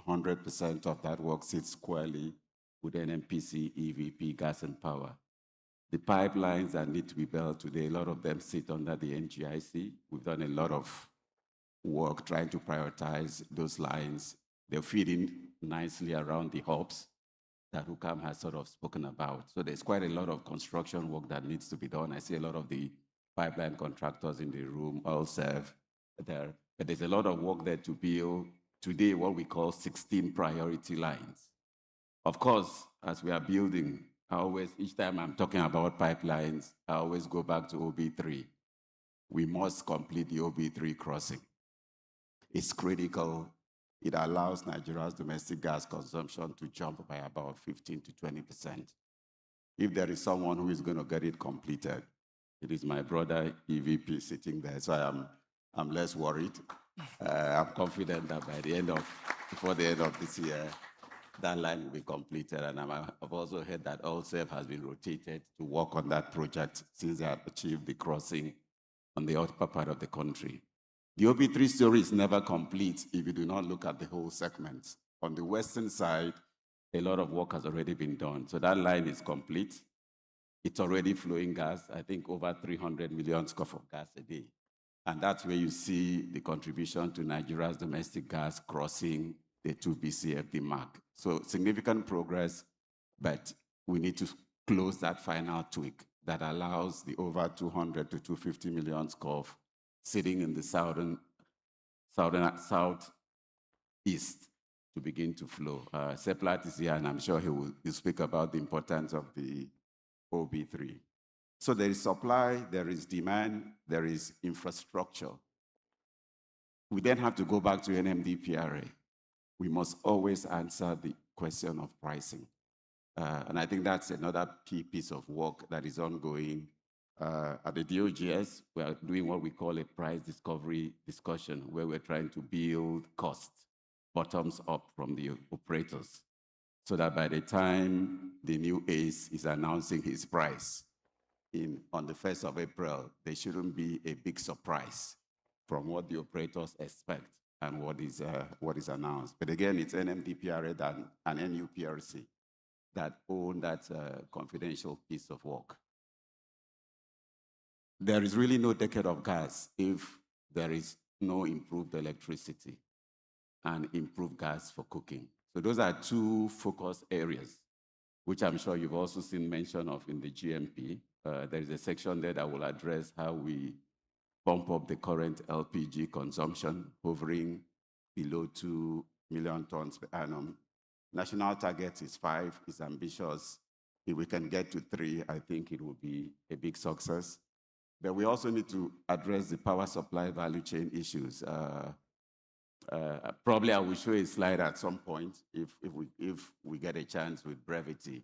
100% of that work sits squarely with NNPC, EVP, gas and power. The pipelines that need to be built today, a lot of them sit under the NGIC. We've done a lot of work trying to prioritize those lines. They're feeding nicely around the hubs that UCAM has sort of spoken about. So there's quite a lot of construction work that needs to be done. I see a lot of the pipeline contractors in the room, Allserve there. But there's a lot of work there to build today what we call 16 priority lines. Of course, as we are building, each time I'm talking about pipelines, I always go back to OB3. We must complete the OB3 crossing. It's critical. It allows Nigeria's domestic gas consumption to jump by about 15 to 20%. If there is someone who is going to get it completed, it is my brother EVP sitting there, so I'm less worried. I'm confident that before the end of this year, that line will be completed. And I've also heard that Allserve has been rotated to work on that project since they have achieved the crossing on the upper part of the country. The OB3 story is never complete if you do not look at the whole segment. On the western side, a lot of work has already been done. So that line is complete. It's already flowing gas, I think over 300 million scf of gas a day. And that's where you see the contribution to Nigeria's domestic gas crossing the 2 BCFD mark. So significant progress, but we need to close that final tweak that allows the over 200 to 250 million scf sitting in the southeast to begin to flow. Seplat is here, and I'm sure he will speak about the importance of the OB3. So there is supply, there is demand, there is infrastructure. we then have to go back to NMDPRA. We must always answer the question of pricing. And I think that's another key piece of work that is ongoing. At the DOGS, we are doing what we call a price discovery discussion, where we're trying to build costs bottoms up from the operators, so that by the time the new ACE is announcing his price on the 1st of April, there shouldn't be a big surprise from what the operators expect and what is announced. But again, it's NMDPRA and NUPRC that own that confidential piece of work. There is really no decade of gas if there is no improved electricity and improved gas for cooking. So those are two focus areas, which I'm sure you've also seen mention of in the GMP. There is a section there that will address how we bump up the current LPG consumption, hovering below 2 million tons per annum. National target is 5, it's ambitious. If we can get to 3, I think it will be a big success. But we also need to address the power supply value chain issues. Probably I will show a slide at some point if we get a chance with brevity,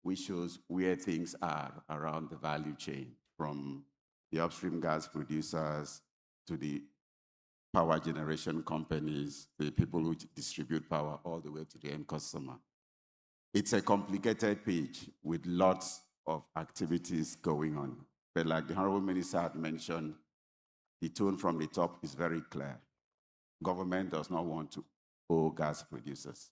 which shows where things are around the value chain, from the upstream gas producers to the power generation companies, the people who distribute power, all the way to the end customer. It's a complicated page with lots of activities going on. But like the Honorable Minister had mentioned, the tone from the top is very clear. Government does not want to owe gas producers.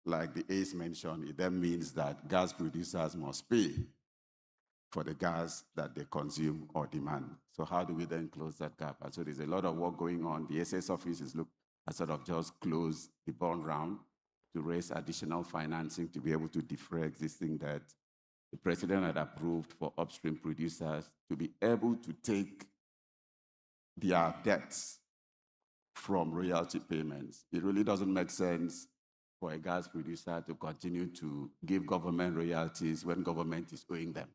Like the ACE mentioned, it then means that gas producers must pay for the gas that they consume or demand. So how do we then close that gap? And so there's a lot of work going on. The SS office is looking at sort of just close the bond round to raise additional financing to be able to defer existing debt. The president had approved for upstream producers to be able to take their debts from royalty payments. It really doesn't make sense for a gas producer to continue to give government royalties when government is owing them.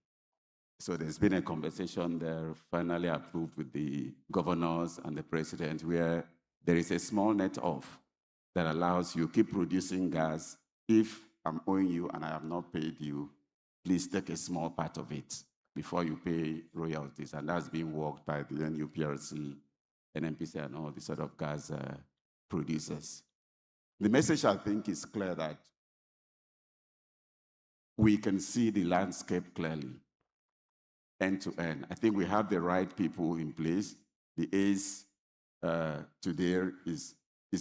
So there's been a conversation there, finally approved with the governors and the president, where there is a small net off that allows you keep producing gas. If I'm owing you and I have not paid you, please take a small part of it before you pay royalties. And that's being worked by the NUPRC, NNPC, and all the sort of gas producers. The message, I think, is clear that we can see the landscape clearly, end to end. I think we have the right people in place. The ACE today is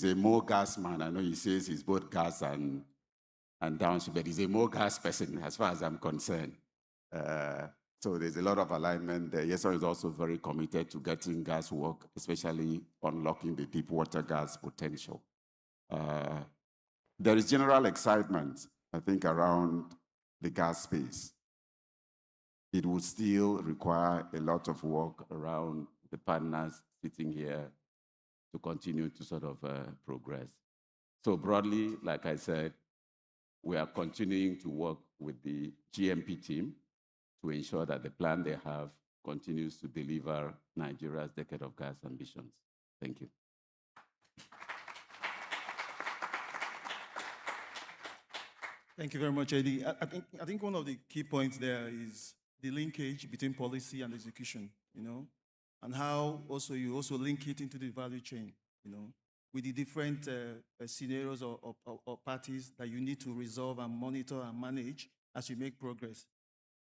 a more gas man. I know he says he's both gas and downstream, but he's a more gas person as far as I'm concerned. So there's a lot of alignment there. Yeson is also very committed to getting gas work, especially unlocking the deep water gas potential. There is general excitement, I think, around the gas space. It will still require a lot of work around the partners sitting here to continue to sort of progress. So broadly, like I said, we are continuing to work with the GMP team to ensure that the plan they have continues to deliver Nigeria's decade of gas ambitions. Thank you. Thank you very much, Eddie. I think one of the key points there is the linkage between policy and execution, and how also you also link it into the value chain, with the different scenarios or parties that you need to resolve and monitor and manage as you make progress.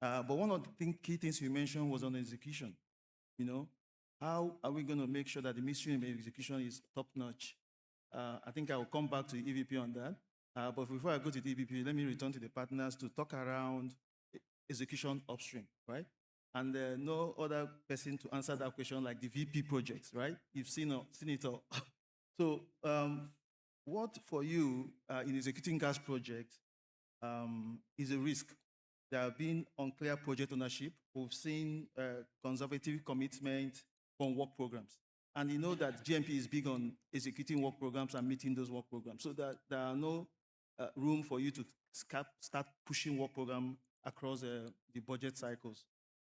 But one of the key things you mentioned was on execution. How are we going to make sure that the Ministry of Execution is top-notch? I think I will come back to EVP on that. But before I go to the EVP, let me return to the partners to talk around execution upstream, right? And no other person to answer that question like the VP projects, right? You've seen it all. So what for you in executing gas projects is a risk? There have been unclear project ownership. We've seen conservative commitment from work programs. And you know that GMP is big on executing work programs and meeting those work programs. So that there are no room for you to start pushing work program across the budget cycles.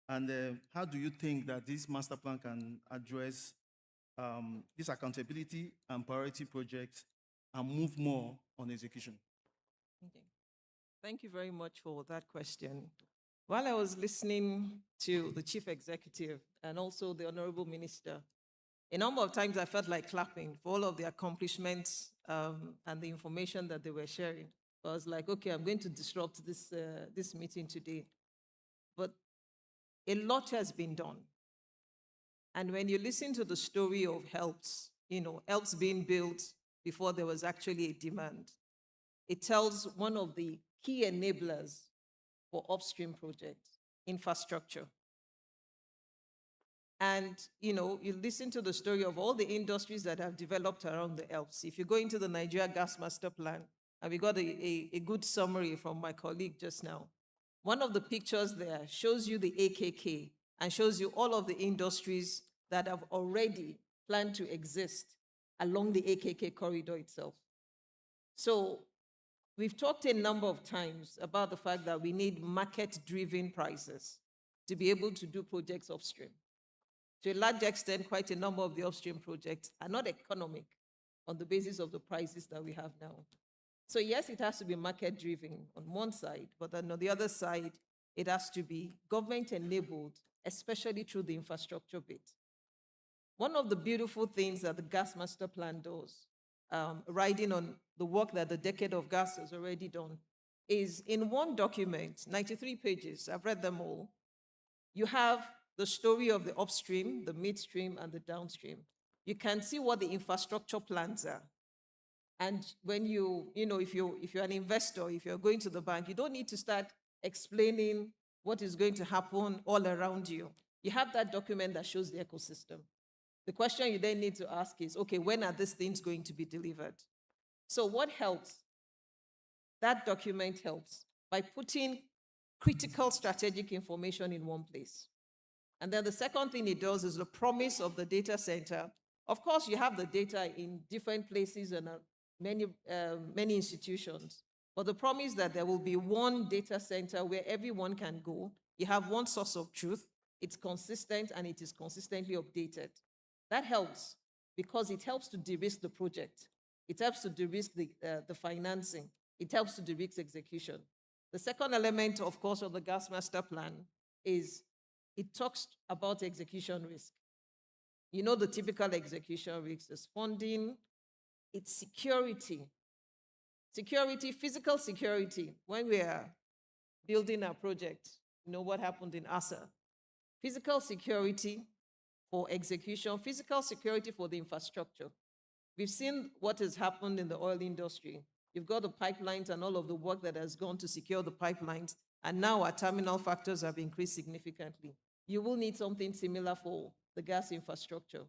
And how do you think that this master plan can address this accountability and priority projects and move more on execution? Okay. Thank you very much for that question. While I was listening to the chief executive and also the honorable minister, a number of times I felt like clapping for all of the accomplishments and the information that they were sharing. I was like, okay, I'm going to disrupt this meeting today. But a lot has been done. And when you listen to the story of helps, helps being built before there was actually a demand, it tells one of the key enablers for upstream projects, infrastructure. And, you listen to the story of all the industries that have developed around the Alps. If you go into the Nigeria Gas Master Plan, and we got a good summary from my colleague just now, one of the pictures there shows you the AKK and shows you all of the industries that have already planned to exist along the AKK corridor itself. So we've talked a number of times about the fact that we need market-driven prices to be able to do projects upstream. To a large extent, quite a number of the upstream projects are not economic on the basis of the prices that we have now. So yes, it has to be market-driven on one side, but then on the other side, it has to be government-enabled, especially through the infrastructure bit. One of the beautiful things that the Gas Master Plan does, riding on the work that the Decade of Gas has already done, is in one document, 93 pages, I've read them all, you have the story of the upstream, the midstream, and the downstream. You can see what the infrastructure plans are. And when if you're an investor, if you're going to the bank, you don't need to start explaining what is going to happen all around you. You have that document that shows the ecosystem. The question you then need to ask is, okay, when are these things going to be delivered? So what helps? That document helps by putting critical strategic information in one place. And then the second thing it does is the promise of the data center. Of course, you have the data in different places and many institutions, but the promise that there will be one data center where everyone can go. You have one source of truth. It's consistent and it is consistently updated. That helps because it helps to de-risk the project. It helps to de-risk the financing. It helps to de-risk execution. The second element, of course, of the Gas Master Plan is it talks about execution risk. You know the typical execution risk is funding, it's security. Security, physical security. When we are building our project, you know what happened in ASA. Physical security for execution, physical security for the infrastructure. We've seen what has happened in the oil industry. You've got the pipelines and all of the work that has gone to secure the pipelines, and now our terminal factors have increased significantly. You will need something similar for the gas infrastructure.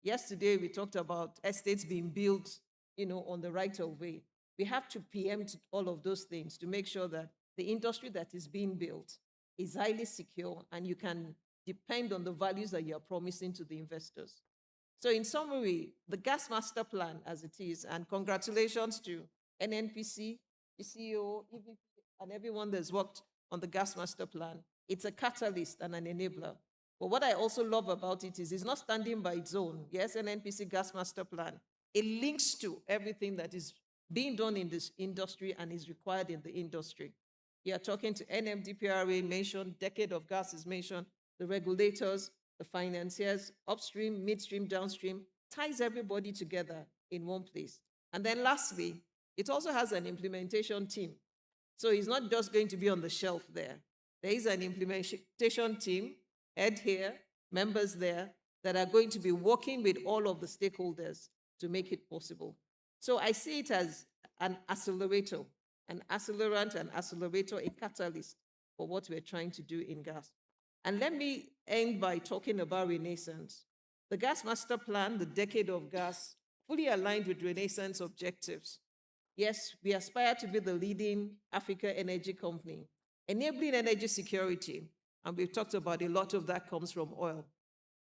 Yesterday, we talked about estates being built, on the right of way. We have to preempt all of those things to make sure that the industry that is being built is highly secure and you can depend on the values that you are promising to the investors. So in summary, the Gas Master Plan as it is, and congratulations to NNPC, the CEO, EVP, and everyone that's worked on the Gas Master Plan. It's a catalyst and an enabler. But what I also love about it is it's not standing by its own. Yes, NNPC Gas Master Plan. It links to everything that is being done in this industry and is required in the industry. You are talking to NMDPRA mentioned, Decade of Gas is mentioned, the regulators, the financiers, upstream, midstream, downstream, ties everybody together in one place. And then lastly, it also has an implementation team. So it's not just going to be on the shelf there. There is an implementation team, head here, members there, that are going to be working with all of the stakeholders to make it possible. So I see it as an accelerator, an accelerant, an accelerator, a catalyst for what we're trying to do in gas. And let me end by talking about Renaissance. The Gas Master Plan, the Decade of Gas, fully aligned with Renaissance objectives. Yes, we aspire to be the leading Africa energy company, enabling energy security, and we've talked about a lot of that comes from oil,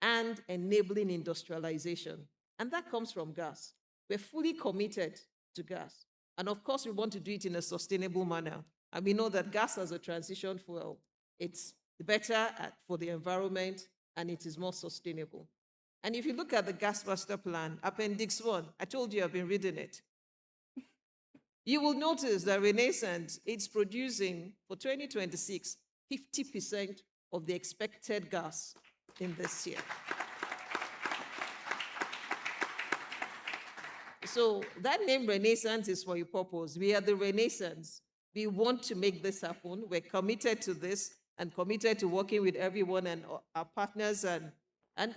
and enabling industrialization, and that comes from gas. We're fully committed to gas, and of course we want to do it in a sustainable manner, and we know that gas as a transition fuel, it's better for the environment, and it is more sustainable. And if you look at the gas master plan, Appendix 1, I told you I've been reading it. You will notice that Renaissance, it's producing for 2026, 50% of the expected gas in this year. So that name Renaissance is for a purpose. We are the Renaissance. We want to make this happen. We're committed to this and committed to working with everyone and our partners and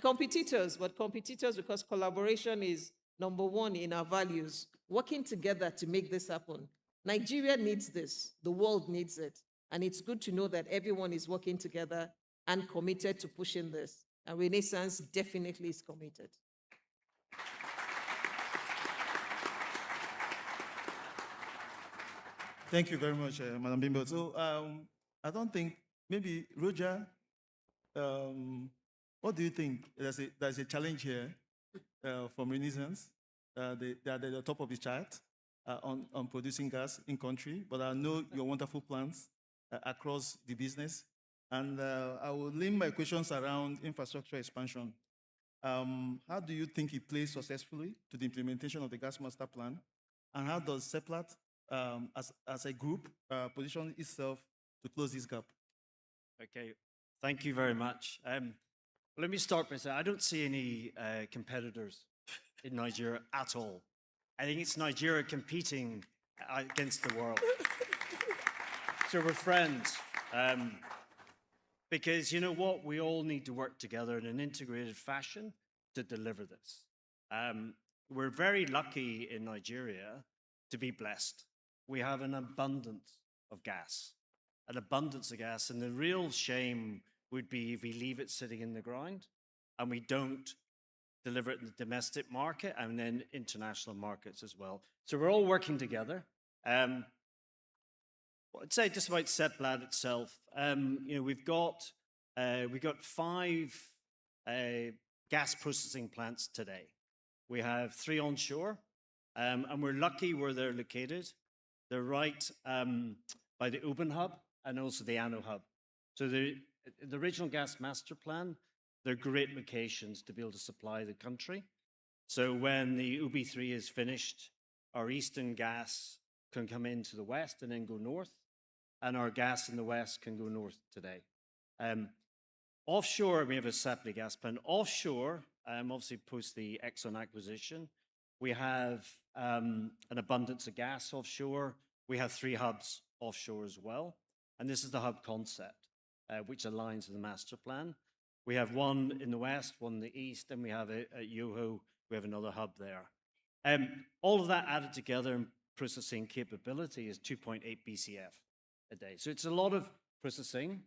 competitors, but competitors because collaboration is number one in our values, working together to make this happen. Nigeria needs this, the world needs it, and it's good to know that everyone is working together and committed to pushing this, and Renaissance definitely is committed. Thank you very much, Madam Bimbo. So I don't think, maybe Roger, what do you think? There's a challenge here from Renaissance. They're at the top of the chart on producing gas in country, but I know your wonderful plans across the business. And I will link my questions around infrastructure expansion. How do you think it plays successfully to the implementation of the gas master plan? And how does CEPLAT, as a group, position itself to close this gap? Okay, thank you very much. Let me start by saying I don't see any competitors in Nigeria at all. I think it's Nigeria competing against the world. So we're friends. Because you know what? We all need to work together in an integrated fashion to deliver this. We're very lucky in Nigeria to be blessed. We have an abundance of gas, and the real shame would be if we leave it sitting in the ground and we don't deliver it in the domestic market and then international markets as well. So we're all working together. I'd say just about CEPLAT itself, we've got 5 gas processing plants today. We have 3 onshore, and we're lucky where they're located. They're right by the Oban hub and also the Oando hub. So the original gas master plan, they're great locations to be able to supply the country. So when the UB3 is finished, our eastern gas can come into the west and then go north, and our gas in the west can go north today. Offshore, we have a Sapele gas plant. Offshore, obviously post the Exxon acquisition, we have an abundance of gas offshore. We have 3 hubs offshore as well. And this is the hub concept, which aligns with the master plan. We have 1 in the west, 1 in the east, and we have at Yoho, we have another hub there. All of that added together in processing capability is 2.8 BCF a day. So it's a lot of processing,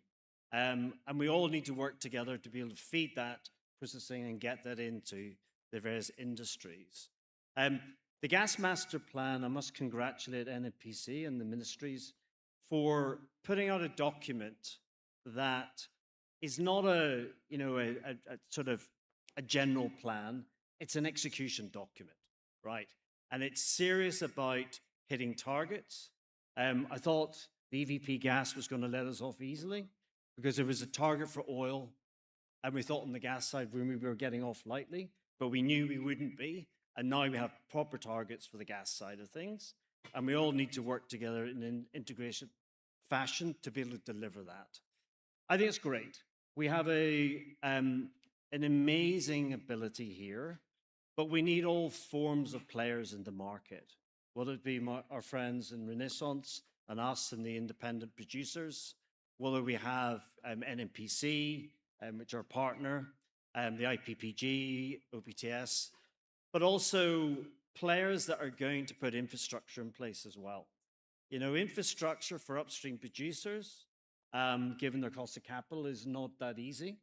and we all need to work together to be able to feed that processing and get that into the various industries. The gas master plan, I must congratulate NNPC and the ministries for putting out a document that is not a sort of a general plan. It's an execution document, right? And it's serious about hitting targets. I thought the EVP gas was going to let us off easily because there was a target for oil, and we thought on the gas side we were getting off lightly, but we knew we wouldn't be. And now we have proper targets for the gas side of things, and we all need to work together in an integration fashion to be able to deliver that. I think it's great. We have an amazing ability here, but we need all forms of players in the market, whether it be our friends in Renaissance and us and the independent producers, whether we have NNPC, which are our partner, the IPPG, OPTS, but also players that are going to put infrastructure in place as well. You know, infrastructure for upstream producers, given their cost of capital, is not that easy.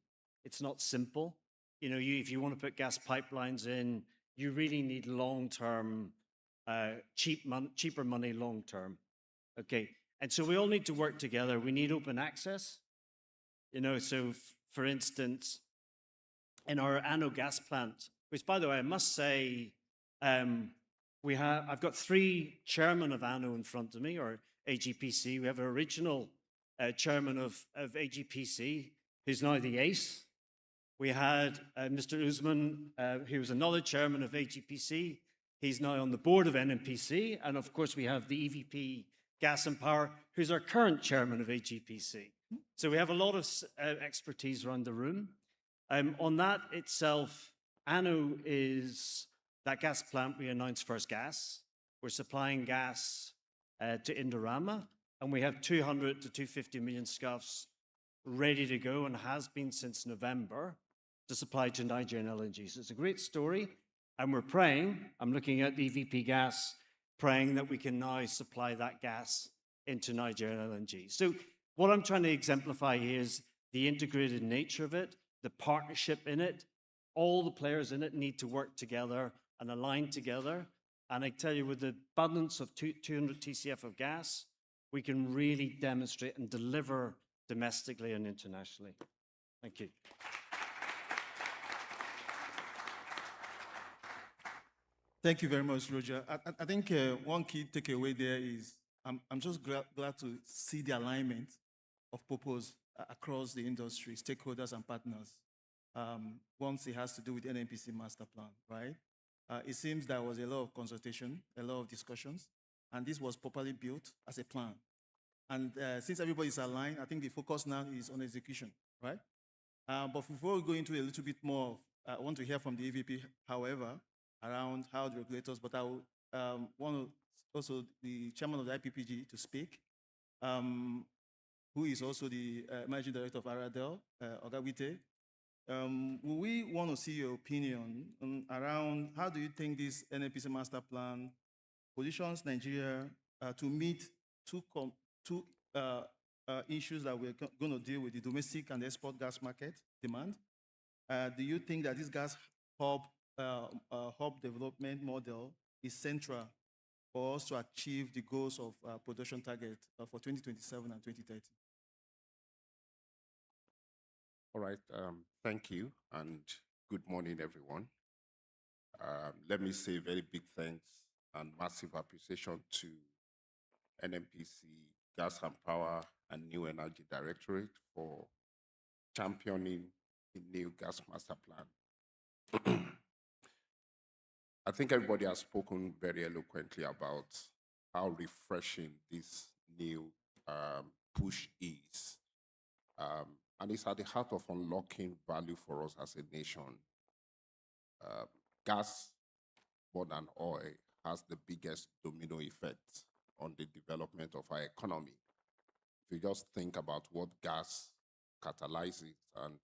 It's not simple. You know, if you want to put gas pipelines in, you really need long-term, cheaper money long-term. Okay, and so we all need to work together. We need open access. You know, so for instance, in our Oando gas plant, which, by the way, I must say, I've got 3 chairmen of Oando in front of me, or AGPC. We have an original chairman of AGPC, who's now the ace. We had Mr. Usman, who was another chairman of AGPC. He's now on the board of NNPC. And of course, we have the EVP Gas and Power, who's our current chairman of AGPC. So we have a lot of expertise around the room. On that itself, Oando is that gas plant we announced first gas. We're supplying gas to Indorama, and we have 200 to 250 million scuffs ready to go and has been since November to supply to Nigerian LNG. So it's a great story, and we're praying, I'm looking at EVP Gas, praying that we can now supply that gas into Nigerian LNG. So what I'm trying to exemplify here is the integrated nature of it, the partnership in it. All the players in it need to work together and align together. And I tell you, with the abundance of 200 TCF of gas, we can really demonstrate and deliver domestically and internationally. Thank you. Thank you very much, Roger. I think one key takeaway there is I'm just glad to see the alignment of purpose across the industry, stakeholders and partners. Once it has to do with NNPC master plan, right? It seems there was a lot of consultation, a lot of discussions, and this was properly built as a plan. And since everybody is aligned, I think the focus now is on execution, right? But before we go into a little bit more, I want to hear from the EVP, however, around how the regulators, but I want also the chairman of the IPPG to speak, who is also the managing director of Aradel, Ogawite. We want to see your opinion around how do you think this NNPC master plan positions Nigeria to meet two issues that we're going to deal with, the domestic and export gas market demand. Do you think that this gas hub development model is central for us to achieve the goals of production target for 2027 and 2030? All right, thank you, and good morning, everyone. Let me say very big thanks and massive appreciation to NNPC, Gas and Power, and New Energy Directorate for championing the new gas master plan. I think everybody has spoken very eloquently about how refreshing this new push is. And it's at the heart of unlocking value for us as a nation. Gas, more than oil, has the biggest domino effect on the development of our economy. If you just think about what gas catalyzes, and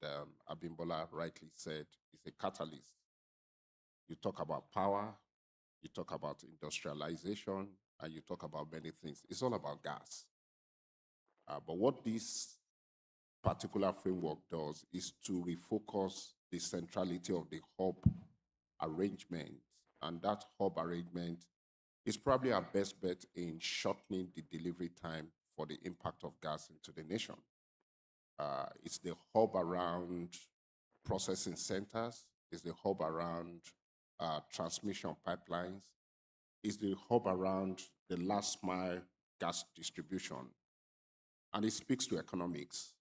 Abimbola rightly said, it's a catalyst. You talk about power, you talk about industrialization, and you talk about many things. It's all about gas. But what this particular framework does is to refocus the centrality of the hub arrangement. And that hub arrangement is probably our best bet in shortening the delivery time for the impact of gas into the nation. It's the hub around processing centers, it's the hub around transmission pipelines, it's the hub around the last mile gas distribution. And it speaks to economics.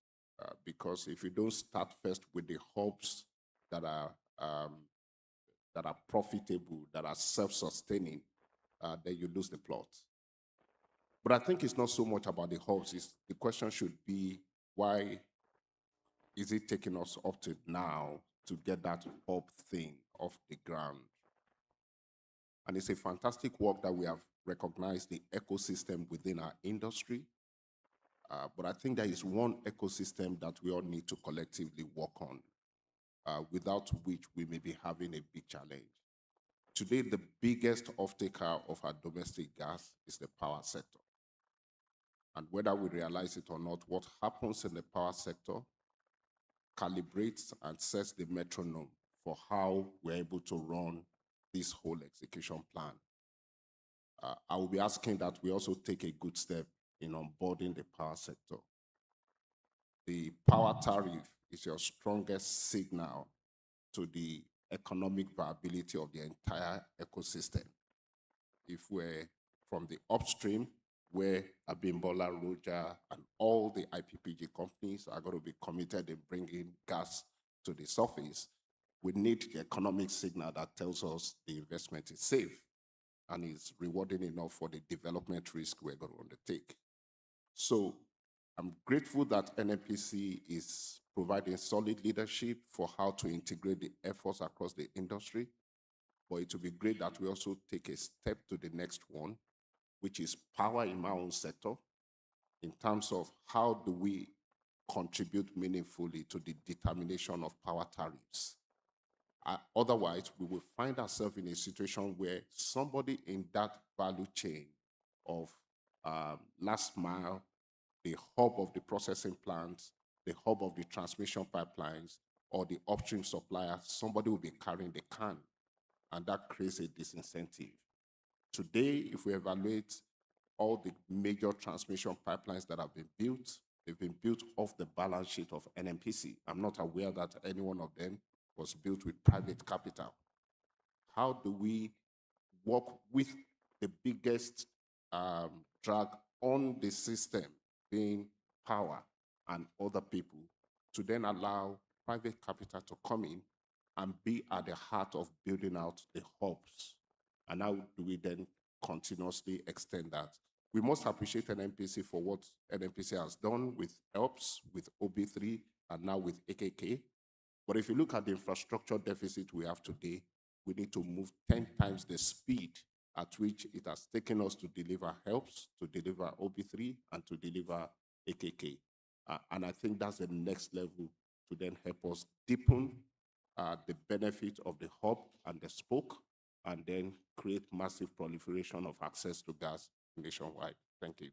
Because if you don't start first with the hubs that are profitable, that are self-sustaining, then you lose the plot. But I think it's not so much about the hubs. The question should be, why is it taking us up to now to get that hub thing off the ground? And it's a fantastic work that we have recognized the ecosystem within our industry. But I think there is one ecosystem that we all need to collectively work on, without which we may be having a big challenge. Today, the biggest off-taker of our domestic gas is the power sector. And whether we realize it or not, what happens in the power sector calibrates and sets the metronome for how we're able to run this whole execution plan. I will be asking that we also take a good step in onboarding the power sector. The power tariff is your strongest signal to the economic viability of the entire ecosystem. If we're from the upstream, where Abimbola, Roger, and all the IPPG companies are going to be committed in bringing gas to the surface, we need the economic signal that tells us the investment is safe and is rewarding enough for the development risk we're going to undertake. So I'm grateful that NNPC is providing solid leadership for how to integrate the efforts across the industry. But it would be great that we also take a step to the next one, which is power in my own sector, in terms of how do we contribute meaningfully to the determination of power tariffs. Otherwise, we will find ourselves in a situation where somebody in that value chain of last mile, the hub of the processing plants, the hub of the transmission pipelines, or the upstream supplier, somebody will be carrying the can, and that creates a disincentive. Today, if we evaluate all the major transmission pipelines that have been built, they've been built off the balance sheet of NNPC. I'm not aware that any one of them was built with private capital. How do we work with the biggest drag on the system, being power and other people, to then allow private capital to come in and be at the heart of building out the hubs? And how do we then continuously extend that? We must appreciate NNPC for what NNPC has done with HELPS, with OB3, and now with AKK. But if you look at the infrastructure deficit we have today, we need to move 10 times the speed at which it has taken us to deliver HELPS, to deliver OB3, and to deliver AKK. And I think that's the next level to then help us deepen the benefit of the hub and the spoke, and then create massive proliferation of access to gas nationwide. Thank you.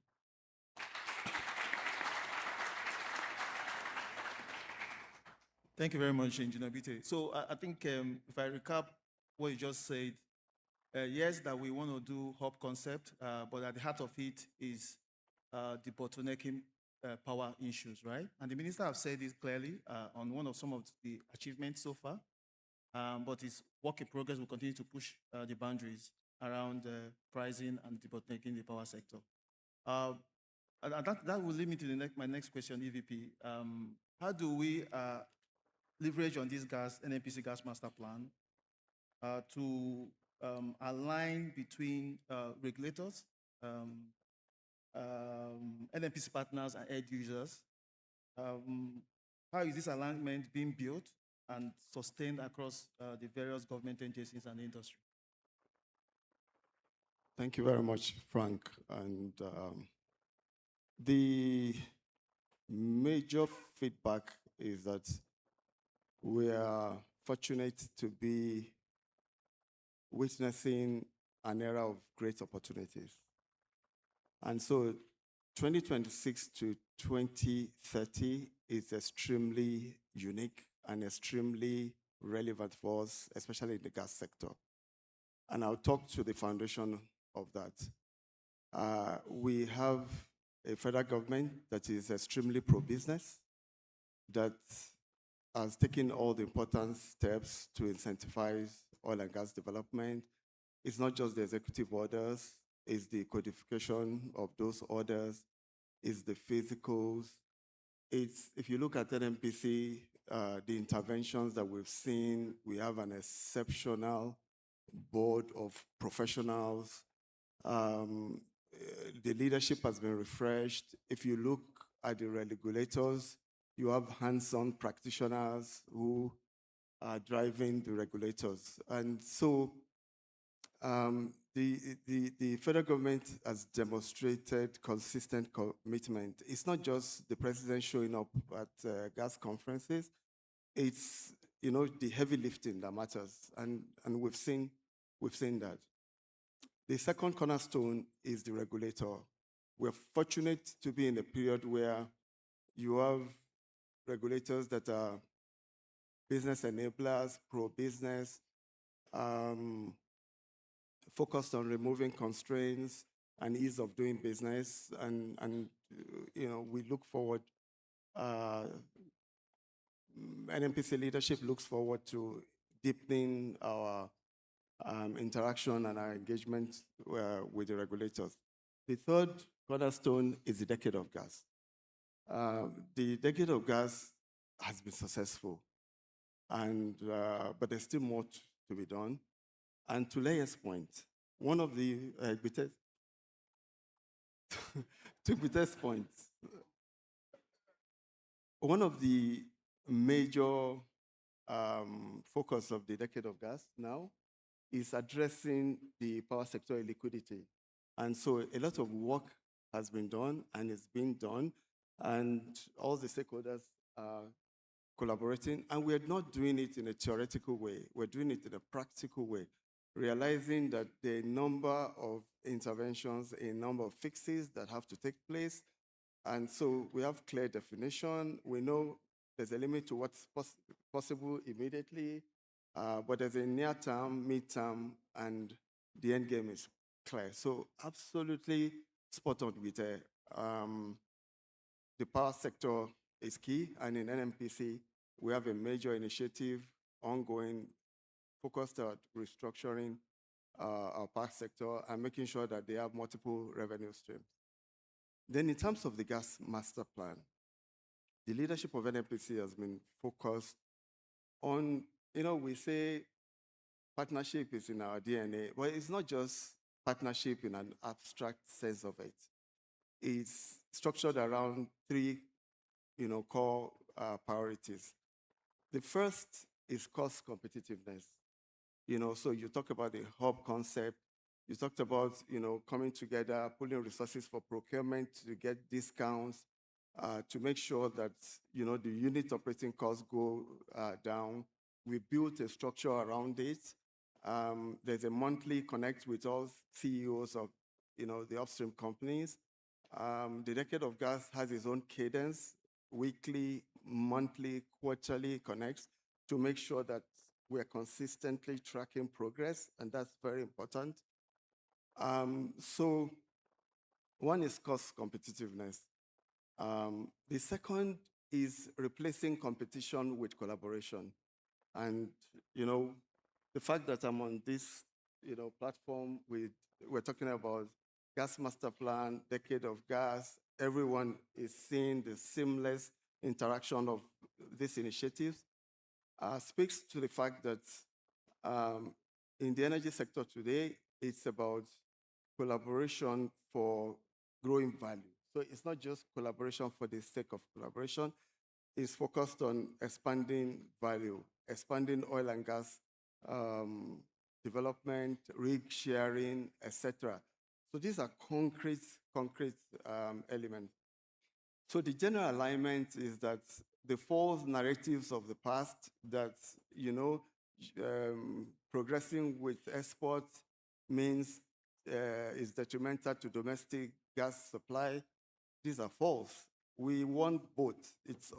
Thank you very much, Engineer Bite. So I think if I recap what you just said, yes, that we want to do hub concept, but at the heart of it is the bottlenecking power issues, right? And the minister have said this clearly on one of some of the achievements so far, but it's work in progress. We'll continue to push the boundaries around pricing and debottlenecking the power sector. And that will lead me to my next question, EVP. How do we leverage on this NNPC gas master plan to align between regulators, NNPC partners, and end users? How is this alignment being built and sustained across the various government agencies and industry? Thank you very much, Frank. And the major feedback is that we are fortunate to be witnessing an era of great opportunities. And so 2026 to 2030 is extremely unique and extremely relevant for us, especially in the gas sector. And I'll talk to the foundation of that. We have a federal government that is extremely pro-business, that has taken all the important steps to incentivize oil and gas development. It's not just the executive orders, it's the codification of those orders, it's the physicals. It's, if you look at NNPC, the interventions that we've seen, we have an exceptional board of professionals. The leadership has been refreshed. If you look at the regulators, you have hands-on practitioners who are driving the regulators. And so the federal government has demonstrated consistent commitment. It's not just the president showing up at gas conferences. It's, you know, the heavy lifting that matters, and we've seen that. The second cornerstone is the regulator. We're fortunate to be in a period where you have regulators that are business enablers, pro-business, focused on removing constraints and ease of doing business, and you know, we look forward. NNPC leadership looks forward to deepening our interaction and our engagement with the regulators. The third cornerstone is the decade of gas. The decade of gas has been successful. but there's still more to be done. And to Leia's point, one of the to Peter's point, one of the major focus of the Decade of Gas now is addressing the power sector illiquidity. And so a lot of work has been done and is being done, and all the stakeholders are collaborating, and we're not doing it in a theoretical way, we're doing it in a practical way, realizing that there are a number of interventions, a number of fixes that have to take place, and so we have clear definition. We know there's a limit to what's possible immediately, but there's a near term, mid-term, and the end game is clear. So absolutely spot on with the power sector is key, and in NNPC, we have a major initiative ongoing focused at restructuring our power sector and making sure that they have multiple revenue streams. Then in terms of the gas master plan, the leadership of NNPC has been focused on, we say partnership is in our DNA, but it's not just partnership in an abstract sense of it. It's structured around three, core priorities. The first is cost competitiveness. So you talk about the hub concept. You talked about, coming together, pulling resources for procurement to get discounts, to make sure that, the unit operating costs go down. We built a structure around it. There's a monthly connect with all CEOs of, the upstream companies. The Decade of Gas has its own cadence, weekly, monthly, quarterly connects to make sure that we're consistently tracking progress, and that's very important. So one is cost competitiveness. The second is replacing competition with collaboration. And, the fact that I'm on this, platform we're talking about gas master plan, Decade of Gas, everyone is seeing the seamless interaction of these initiatives, speaks to the fact that in the energy sector today, it's about collaboration for growing value. So it's not just collaboration for the sake of collaboration, it's focused on expanding value, expanding oil and gas development, rig sharing, etc. So these are concrete elements. So the general alignment is that the false narratives of the past that, progressing with exports means is detrimental to domestic gas supply. These are false. We want both. It's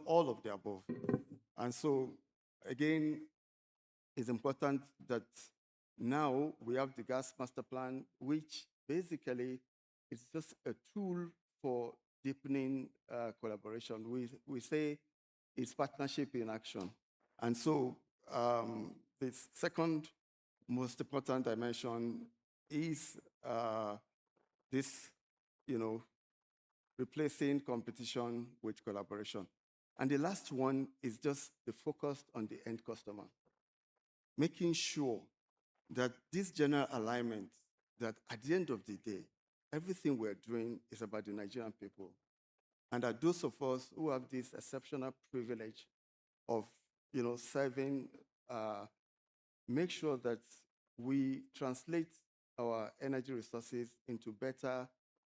all of the above. And so, again, it's important that now we have the gas master plan, which basically is just a tool for deepening collaboration. We say it's partnership in action. And so the second most important dimension is this, replacing competition with collaboration. And the last one is just the focus on the end customer, making sure that this general alignment, that at the end of the day, everything we're doing is about the Nigerian people. And that those of us who have this exceptional privilege of, serving, make sure that we translate our energy resources into better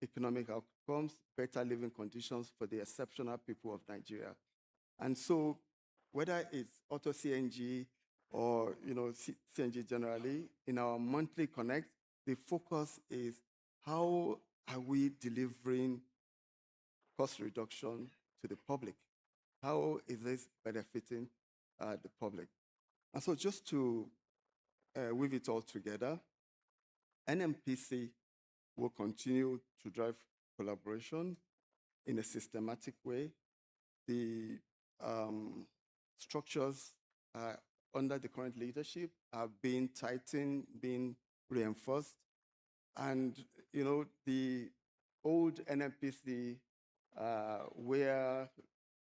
economic outcomes, better living conditions for the exceptional people of Nigeria. And so whether it's auto CNG or CNG generally, in our monthly connect, the focus is how are we delivering cost reduction to the public? How is this benefiting the public? And so just to weave it all together, NNPC will continue to drive collaboration in a systematic way. The structures under the current leadership are being tightened, being reinforced. And, the old NNPC, where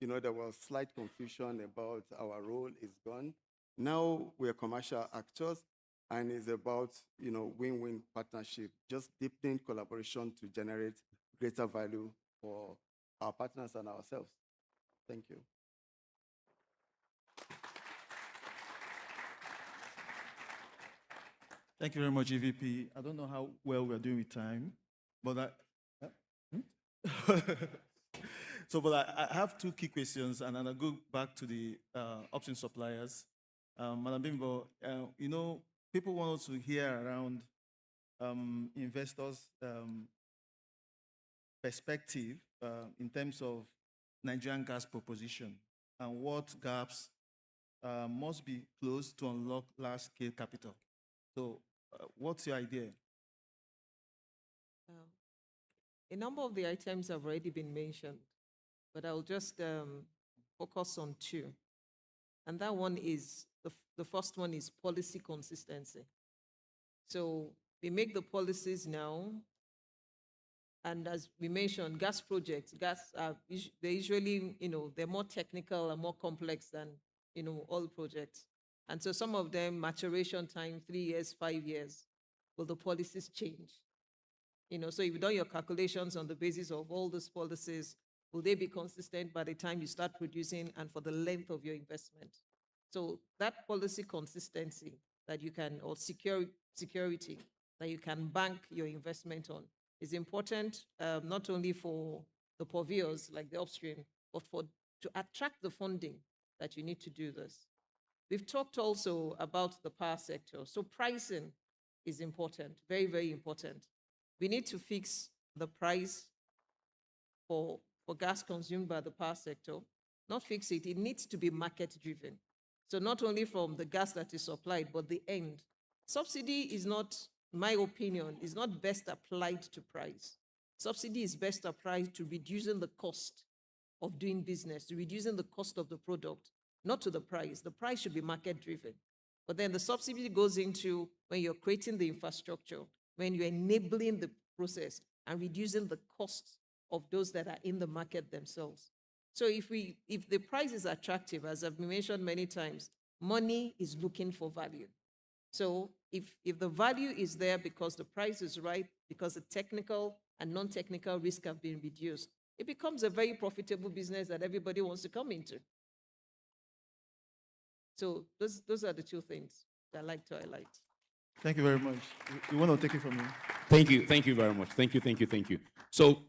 there was slight confusion about our role is gone. Now we're commercial actors, and it's about, win-win partnership, just deepening collaboration to generate greater value for our partners and ourselves. Thank you. Thank you very much, EVP. I don't know how well we're doing with time, but I have two key questions, and then I'll go back to the upstream suppliers. Madam Bimbo, people want us to hear around investors' perspective in terms of Nigerian gas proposition and what gaps must be closed to unlock large-scale capital. So, what's your idea? A number of the items have already been mentioned, but I'll just focus on two. And that one is, the first one is policy consistency. So we make the policies now, and as we mentioned, gas projects, they usually, they're more technical and more complex than, oil projects. And so some of them, maturation time, 3 years, 5 years, will the policies change? So you've done your calculations on the basis of all those policies. Will they be consistent by the time you start producing and for the length of your investment? So that policy consistency that you can, or security that you can bank your investment on is important, not only for the purveyors like the upstream, but to attract the funding that you need to do this. We've talked also about the power sector. So pricing is important, very, very important. We need to fix the price for gas consumed by the power sector, not fix it. It needs to be market-driven. So not only from the gas that is supplied, but the end. Subsidy is not, in my opinion, is not best applied to price. Subsidy is best applied to reducing the cost of doing business, to reducing the cost of the product, not to the price. The price should be market-driven. But then the subsidy goes into when you're creating the infrastructure, when you're enabling the process and reducing the cost of those that are in the market themselves. So if the price is attractive, as I've mentioned many times, money is looking for value. So if the value is there because the price is right, because the technical and non-technical risk have been reduced, it becomes a very profitable business that everybody wants to come into. So those are the two things that I like to highlight. Thank you very much. We want to take it from you. Thank you very much. Thank you. So,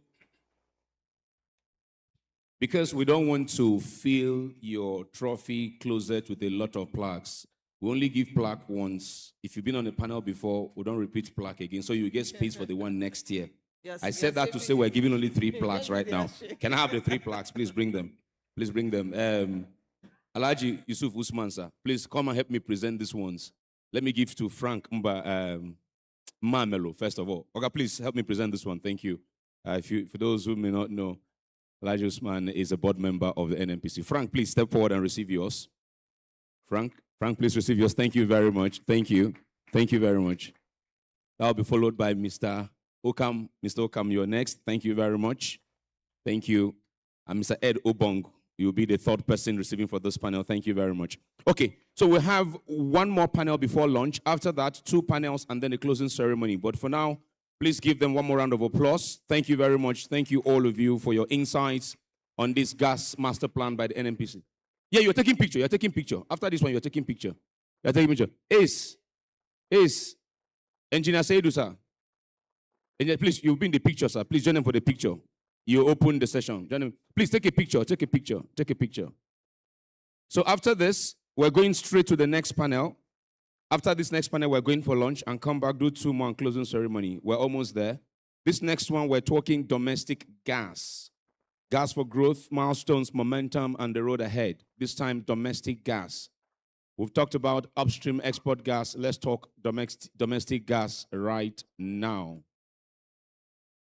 because we don't want to fill your trophy closet with a lot of plaques, we only give plaque once. If you've been on a panel before, we don't repeat plaque again, so you get space for the one next year. Yes, I said that to say we're giving only 3 plaques right now. Can I have the 3 plaques? Please bring them. Alhaji Yusuf Usman, sir, please come and help me present these ones. Let me give to Frank Mamelo, first of all. Okay, please help me present this one. Thank you. For those who may not know, Alhaji Usman is a board member of the NNPC. Frank, please step forward and receive yours. Frank, please receive yours. Thank you very much. Thank you very much. That will be followed by Mr. Okam. Mr. Okam, you're next. Thank you very much. Thank you. And Mr. Ed Obong, you'll be the 3rd person receiving for this panel. Thank you very much. Okay, so we have one more panel before lunch. After that, 2 panels and then a closing ceremony. But for now, please give them one more round of applause. Thank you very much. Thank you, all of you, for your insights on this gas master plan by the NNPC. Yeah, you're taking picture. After this one, you're taking picture. Ace. Engineer Saidu, sir. Engineer, please, you've been in the picture, sir. Please join them for the picture. You open the session. Join them. Please take a picture. So after this, we're going straight to the next panel. After this next panel, we're going for lunch and come back, do 2 more closing ceremony. We're almost there. This next one, we're talking domestic gas. Gas for growth, milestones, momentum, and the road ahead. This time, domestic gas. We've talked about upstream export gas. Let's talk domestic gas right now.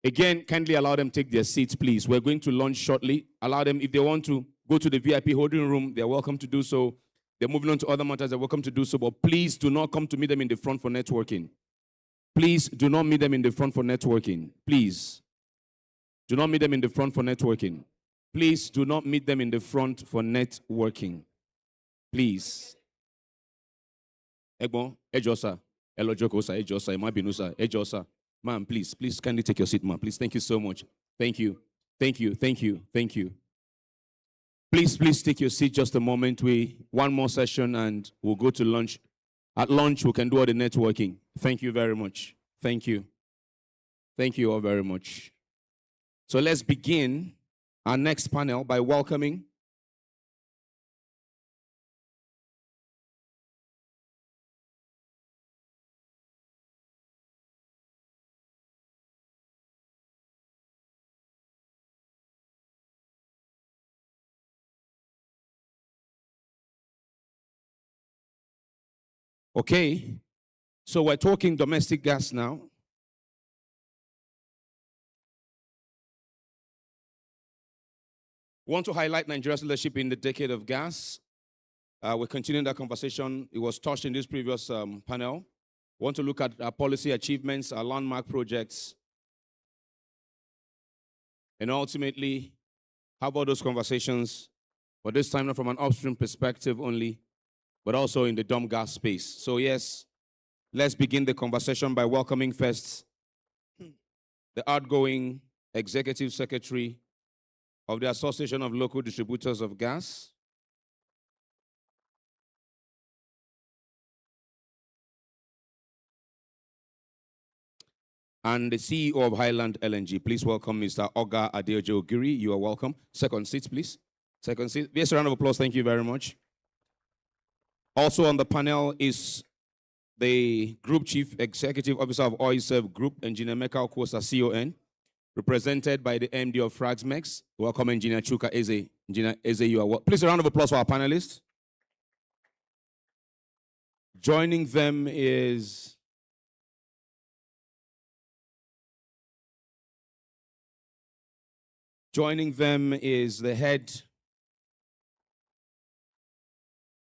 Again, kindly allow them to take their seats, please. We're going to launch shortly. Allow them, if they want to go to the VIP holding room, they're welcome to do so. They're moving on to other matters, they're welcome to do so. But please do not come to meet them in the front for networking. Please do not meet them in the front for networking. Please. Do not meet them in the front for networking. Please do not meet them in the front for networking. Please. Egbon, Ejosa, Elojokosa, Ejosa, Emabinusa, Ejosa. Ma'am, please kindly take your seat, ma'am. Please, thank you so much. Thank you. Thank you. Please take your seat just a moment. One more session and we'll go to lunch. At lunch, we can do all the networking. Thank you very much. Thank you. Thank you all very much. So let's begin our next panel by welcoming Okay, so we're talking domestic gas now. We want to highlight Nigeria's leadership in the decade of gas. We're continuing that conversation. It was touched in this previous panel. We want to look at our policy achievements, our landmark projects, and ultimately, how about those conversations, but this time not from an upstream perspective only, but also in the dumb gas space. So yes, let's begin the conversation by welcoming first the outgoing Executive Secretary of the Association of Local Distributors of Gas, and the CEO of Highland LNG. Please welcome Mr. Oga Adeojo-Ogiri. You are welcome. Second seat, please. Second seat. Yes, a round of applause. Thank you very much. Also on the panel is the Group Chief Executive Officer of OISERV Group, Engineer Meka Okosa, CON, represented by the MD of Fragsmex. Welcome, Engineer Chuka Eze. Engineer Eze, you are welcome. Please, a round of applause for our panelists. Joining them is the head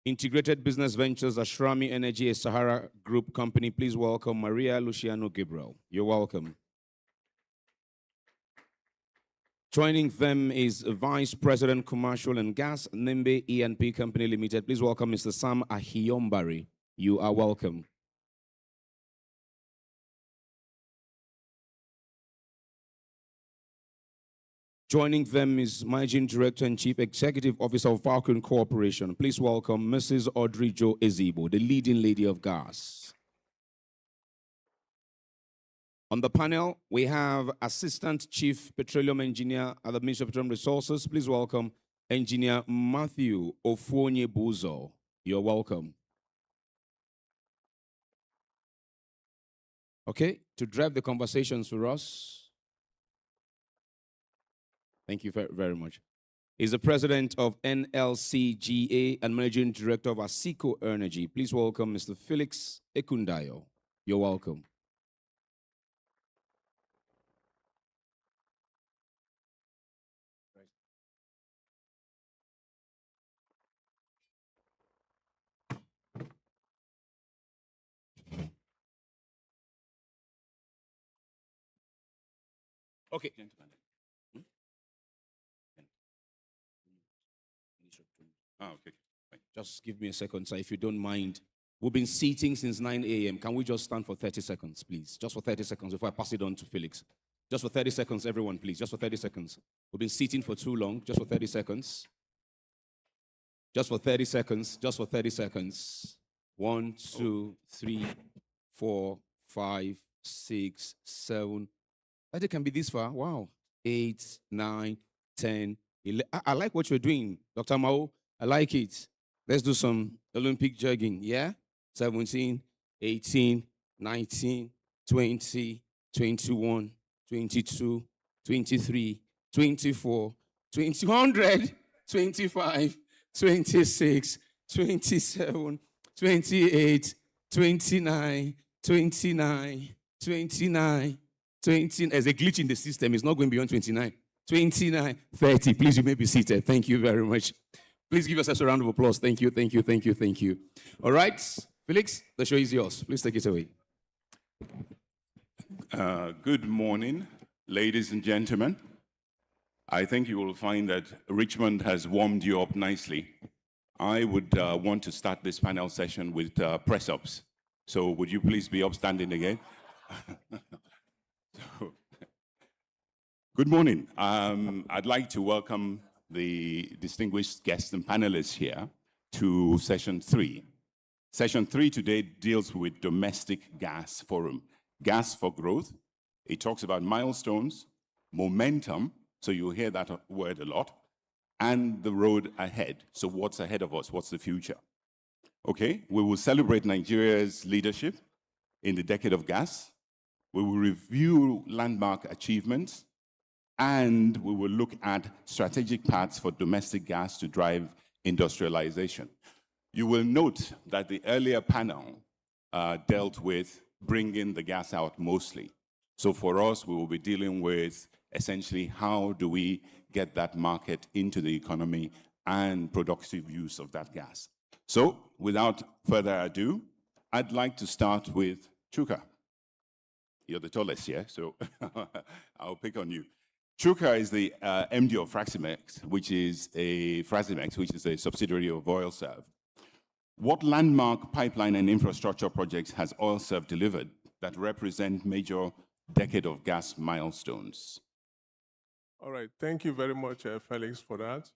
Integrated Business Ventures, Ashrami Energy, a Sahara Group company. Please welcome Maria Luciano Gabriel. You're welcome. Joining them is Vice President Commercial and Gas, Nimbe E&P Company Limited. Please welcome Mr. Sam Ahiyombari. You are welcome. Joining them is Managing Director and Chief Executive Officer of Falcon Corporation. Please welcome Mrs. Audrey Jo Ezebo, the leading lady of gas. On the panel, we have Assistant Chief Petroleum Engineer at the Ministry of Petroleum Resources. Please welcome Engineer Matthew Ofonye Buzo. You're welcome. Okay, to drive the conversations for us, thank you very much, is the President of NLCGA and Managing Director of Asico Energy. Please welcome Mr. Felix Ekundayo. You're welcome. Okay, gentlemen. Okay. Fine. Just give me a second, sir, if you don't mind. We've been seating since 9 a.m. Can we just stand for 30 seconds, please? Just for 30 seconds before I pass it on to Felix. Just for 30 seconds, everyone, please. Just for 30 seconds. We've been seating for too long. Just for 30 seconds. Just for 30 seconds. Just for 30 seconds. 1, 2, 3, 4, 5, 6, 7. I think it can be this far. Wow. 8, 9, 10, 11. I like what you're doing, Dr. Mao. I like it. Let's do some Olympic jogging. Yeah? 17, 18, 19, 20, 21, 22, 23, 24, 200, 25, 26, 27, 28, 29, 29, 29, 20. There's a glitch in the system. It's not going beyond 29. 29, 30. Please, you may be seated. Thank you very much. Please give yourselves a round of applause. Thank you, thank you, thank you, thank you. All right, Felix, the show is yours. Please take it away. Good morning, ladies and gentlemen. I think you will find that Richmond has warmed you up nicely. I would want to start this panel session with press-ups. So would you please be upstanding again? So, good morning. I'd like to welcome the distinguished guests and panelists here to session 3. Session 3 today deals with Domestic Gas Forum, Gas for Growth. It talks about milestones, momentum, so you'll hear that word a lot, and the road ahead. So what's ahead of us? What's the future? Okay, we will celebrate Nigeria's leadership in the decade of gas. We will review landmark achievements, and we will look at strategic paths for domestic gas to drive industrialization. You will note that the earlier panel dealt with bringing the gas out mostly. So for us, we will be dealing with essentially how do we get that market into the economy and productive use of that gas. So without further ado, I'd like to start with Chuka. You're the tallest, yeah? So I'll pick on you. Chuka is the MD of Fraximex, which is a subsidiary of OilServe. What landmark pipeline and infrastructure projects has OilServe delivered that represent major decade of gas milestones? All right, thank you very much, Felix, for that.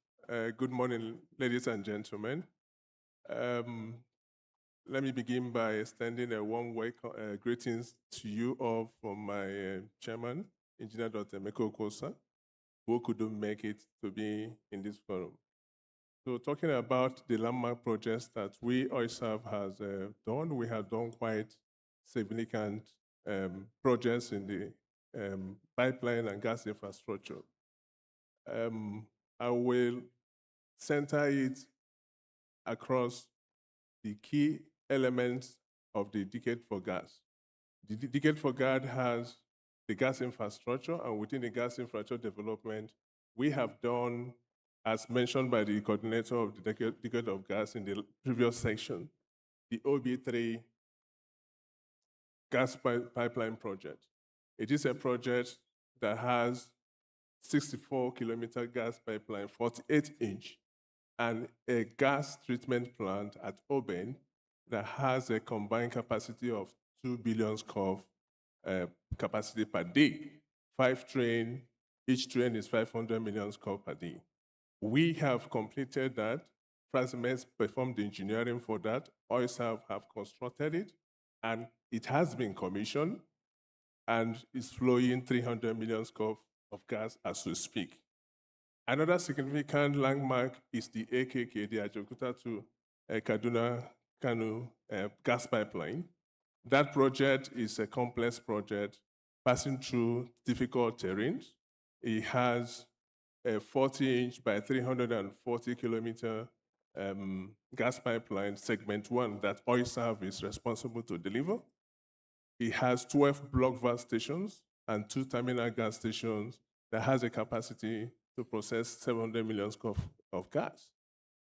Good morning, ladies and gentlemen. Let me begin by extending a warm welcome, greetings to you all from my chairman, Engineer Dr. Emeka Okosa, who couldn't make it to be in this forum. So talking about the landmark projects that we OilServe has done, we have done quite significant projects in the pipeline and gas infrastructure. I will center it across the key elements of the Decade for Gas. The Decade for Gas has the gas infrastructure, and within the gas infrastructure development, we have done, as mentioned by the coordinator of the Decade of Gas in the previous section, the OB3 gas pipeline project. It is a project that has 64-kilometer gas pipeline, 48-inch, and a gas treatment plant at Oben that has a combined capacity of 2 billion scf capacity per day. 5 trains, each train is 500 million scf per day. We have completed that. Fraximex performed the engineering for that. OilServe have constructed it, and it has been commissioned, and is flowing 300 million scf of gas as we speak. Another significant landmark is the AKK, the Ajaokuta to Kaduna Kano gas pipeline. That project is a complex project passing through difficult terrains. It has a 40-inch by 340-kilometer gas pipeline, segment 1, that OilServe is responsible to deliver. It has 12 block valve stations and 2 terminal gas stations that has a capacity to process 700 million scf of gas.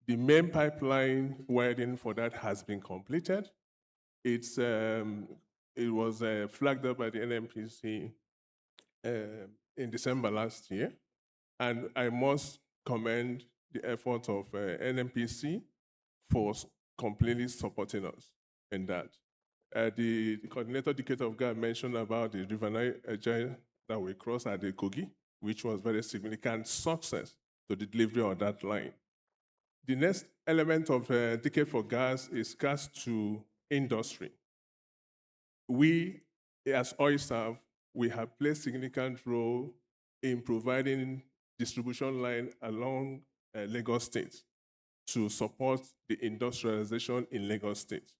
The main pipeline widening for that has been completed. It was flagged up by the NNPC in December last year. And I must commend the effort of NNPC for completely supporting us in that. The coordinator Decade of Gas mentioned about the River Niger that we crossed at the Kogi, which was very significant success to the delivery of that line. The next element of Decade for Gas is gas to industry. We, as OilServe, we have played significant role in providing distribution line along Lagos State to support the industrialization in Lagos State.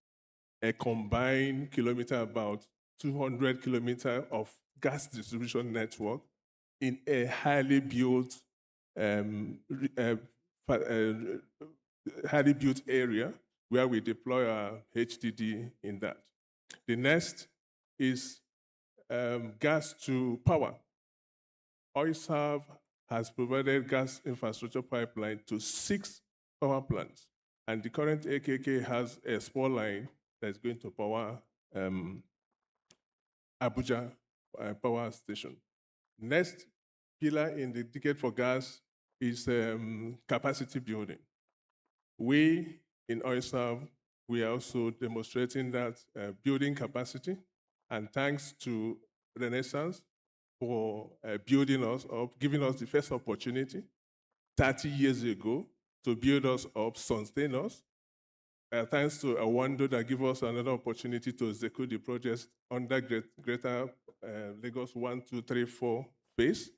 A combined kilometer, about 200 kilometers of gas distribution network in a highly built area where we deploy our HDD in that. The next is gas to power. OilServe has provided gas infrastructure pipeline to 6 power plants, and the current AKK has a small line that's going to power Abuja power station. Next pillar in the ticket for gas is capacity building. We in OISAV, we are also demonstrating that building capacity, and thanks to Renaissance for building us up, giving us the first opportunity 30 years ago to build us up, sustain us. Thanks to Oando that give us another opportunity to execute the projects under Greater Lagos 1, 2, 3, 4 phase.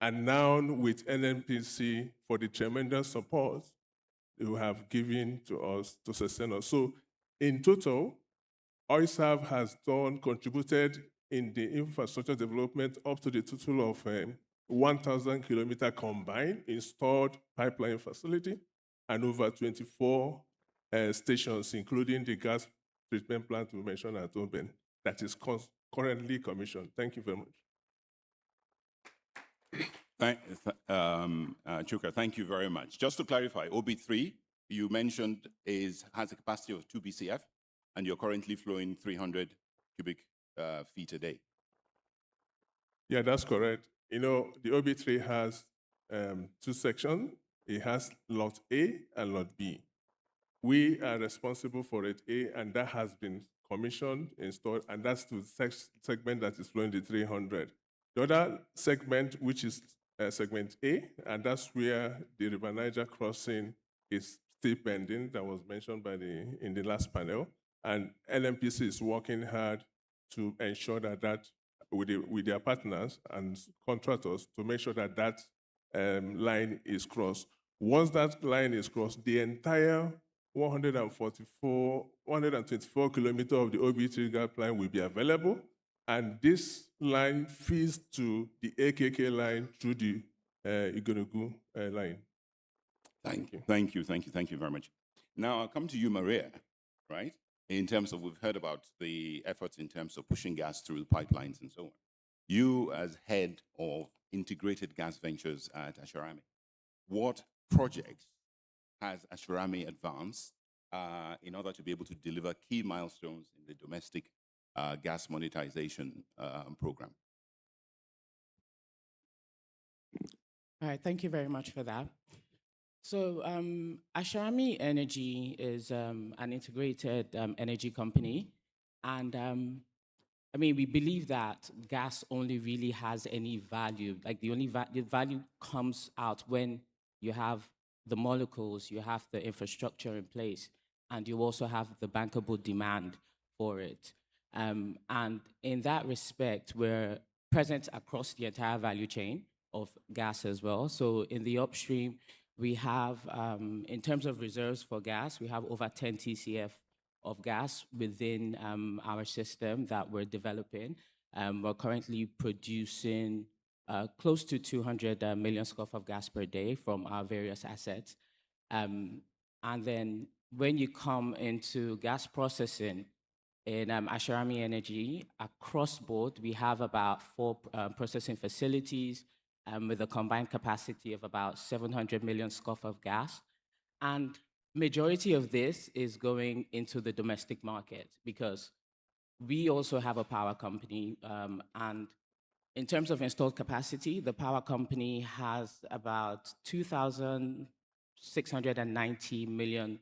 And now with NNPC for the tremendous support you have given to us to sustain us. So in total, OISAV has contributed in the infrastructure development up to the total of 1,000 kilometer combined installed pipeline facility and over 24 stations, including the gas treatment plant we mentioned at Oben, that is currently commissioned. Thank you very much. Chuka, thank you very much. Just to clarify, OB3, you mentioned, has a capacity of 2 BCF, and you're currently flowing 300 cubic feet a day. Yeah, that's correct. You know, the OB3 has 2 sections. It has Lot A and Lot B. We are responsible for Lot A, and that has been commissioned, installed, and that's the segment that is flowing the 300. The other segment, which is segment A, and that's where the River Niger crossing is still pending, that was mentioned in the last panel. And NNPC is working hard to ensure that with their partners and contractors to make sure that line is crossed. Once that line is crossed, the entire 124 kilometers of the OB3 gas line will be available, and this line feeds to the AKK line through the Igorogu line. Thank you very much. Now I'll come to you, Maria, right? In terms of, we've heard about the efforts in terms of pushing gas through the pipelines and so on. You, as head of integrated gas ventures at Asharami, what projects has Asharami advanced in order to be able to deliver key milestones in the domestic gas monetization program? All right, thank you very much for that. So Asharami Energy is an integrated energy company. And I mean, we believe that gas only really has any value. Like the value comes out when you have the molecules, you have the infrastructure in place, and you also have the bankable demand for it. And in that respect, we're present across the entire value chain of gas as well. So in the upstream, we have, in terms of reserves for gas, we have over 10 TCF of gas within our system that we're developing. We're currently producing close to 200 million scoff of gas per day from our various assets. And then when you come into gas processing in Asharami Energy, across board, we have about 4 processing facilities with a combined capacity of about 700 million scoff of gas. And majority of this is going into the domestic market because we also have a power company. And in terms of installed capacity, the power company has about 2,690 million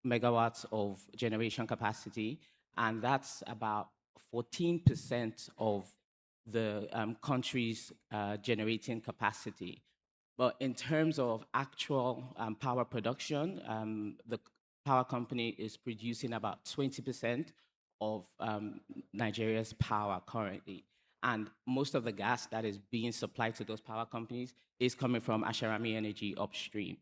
megawatts of generation capacity. And that's about 14% of the country's generating capacity. But in terms of actual power production, the power company is producing about 20% of Nigeria's power currently. And most of the gas that is being supplied to those power companies is coming from Asharami Energy upstream.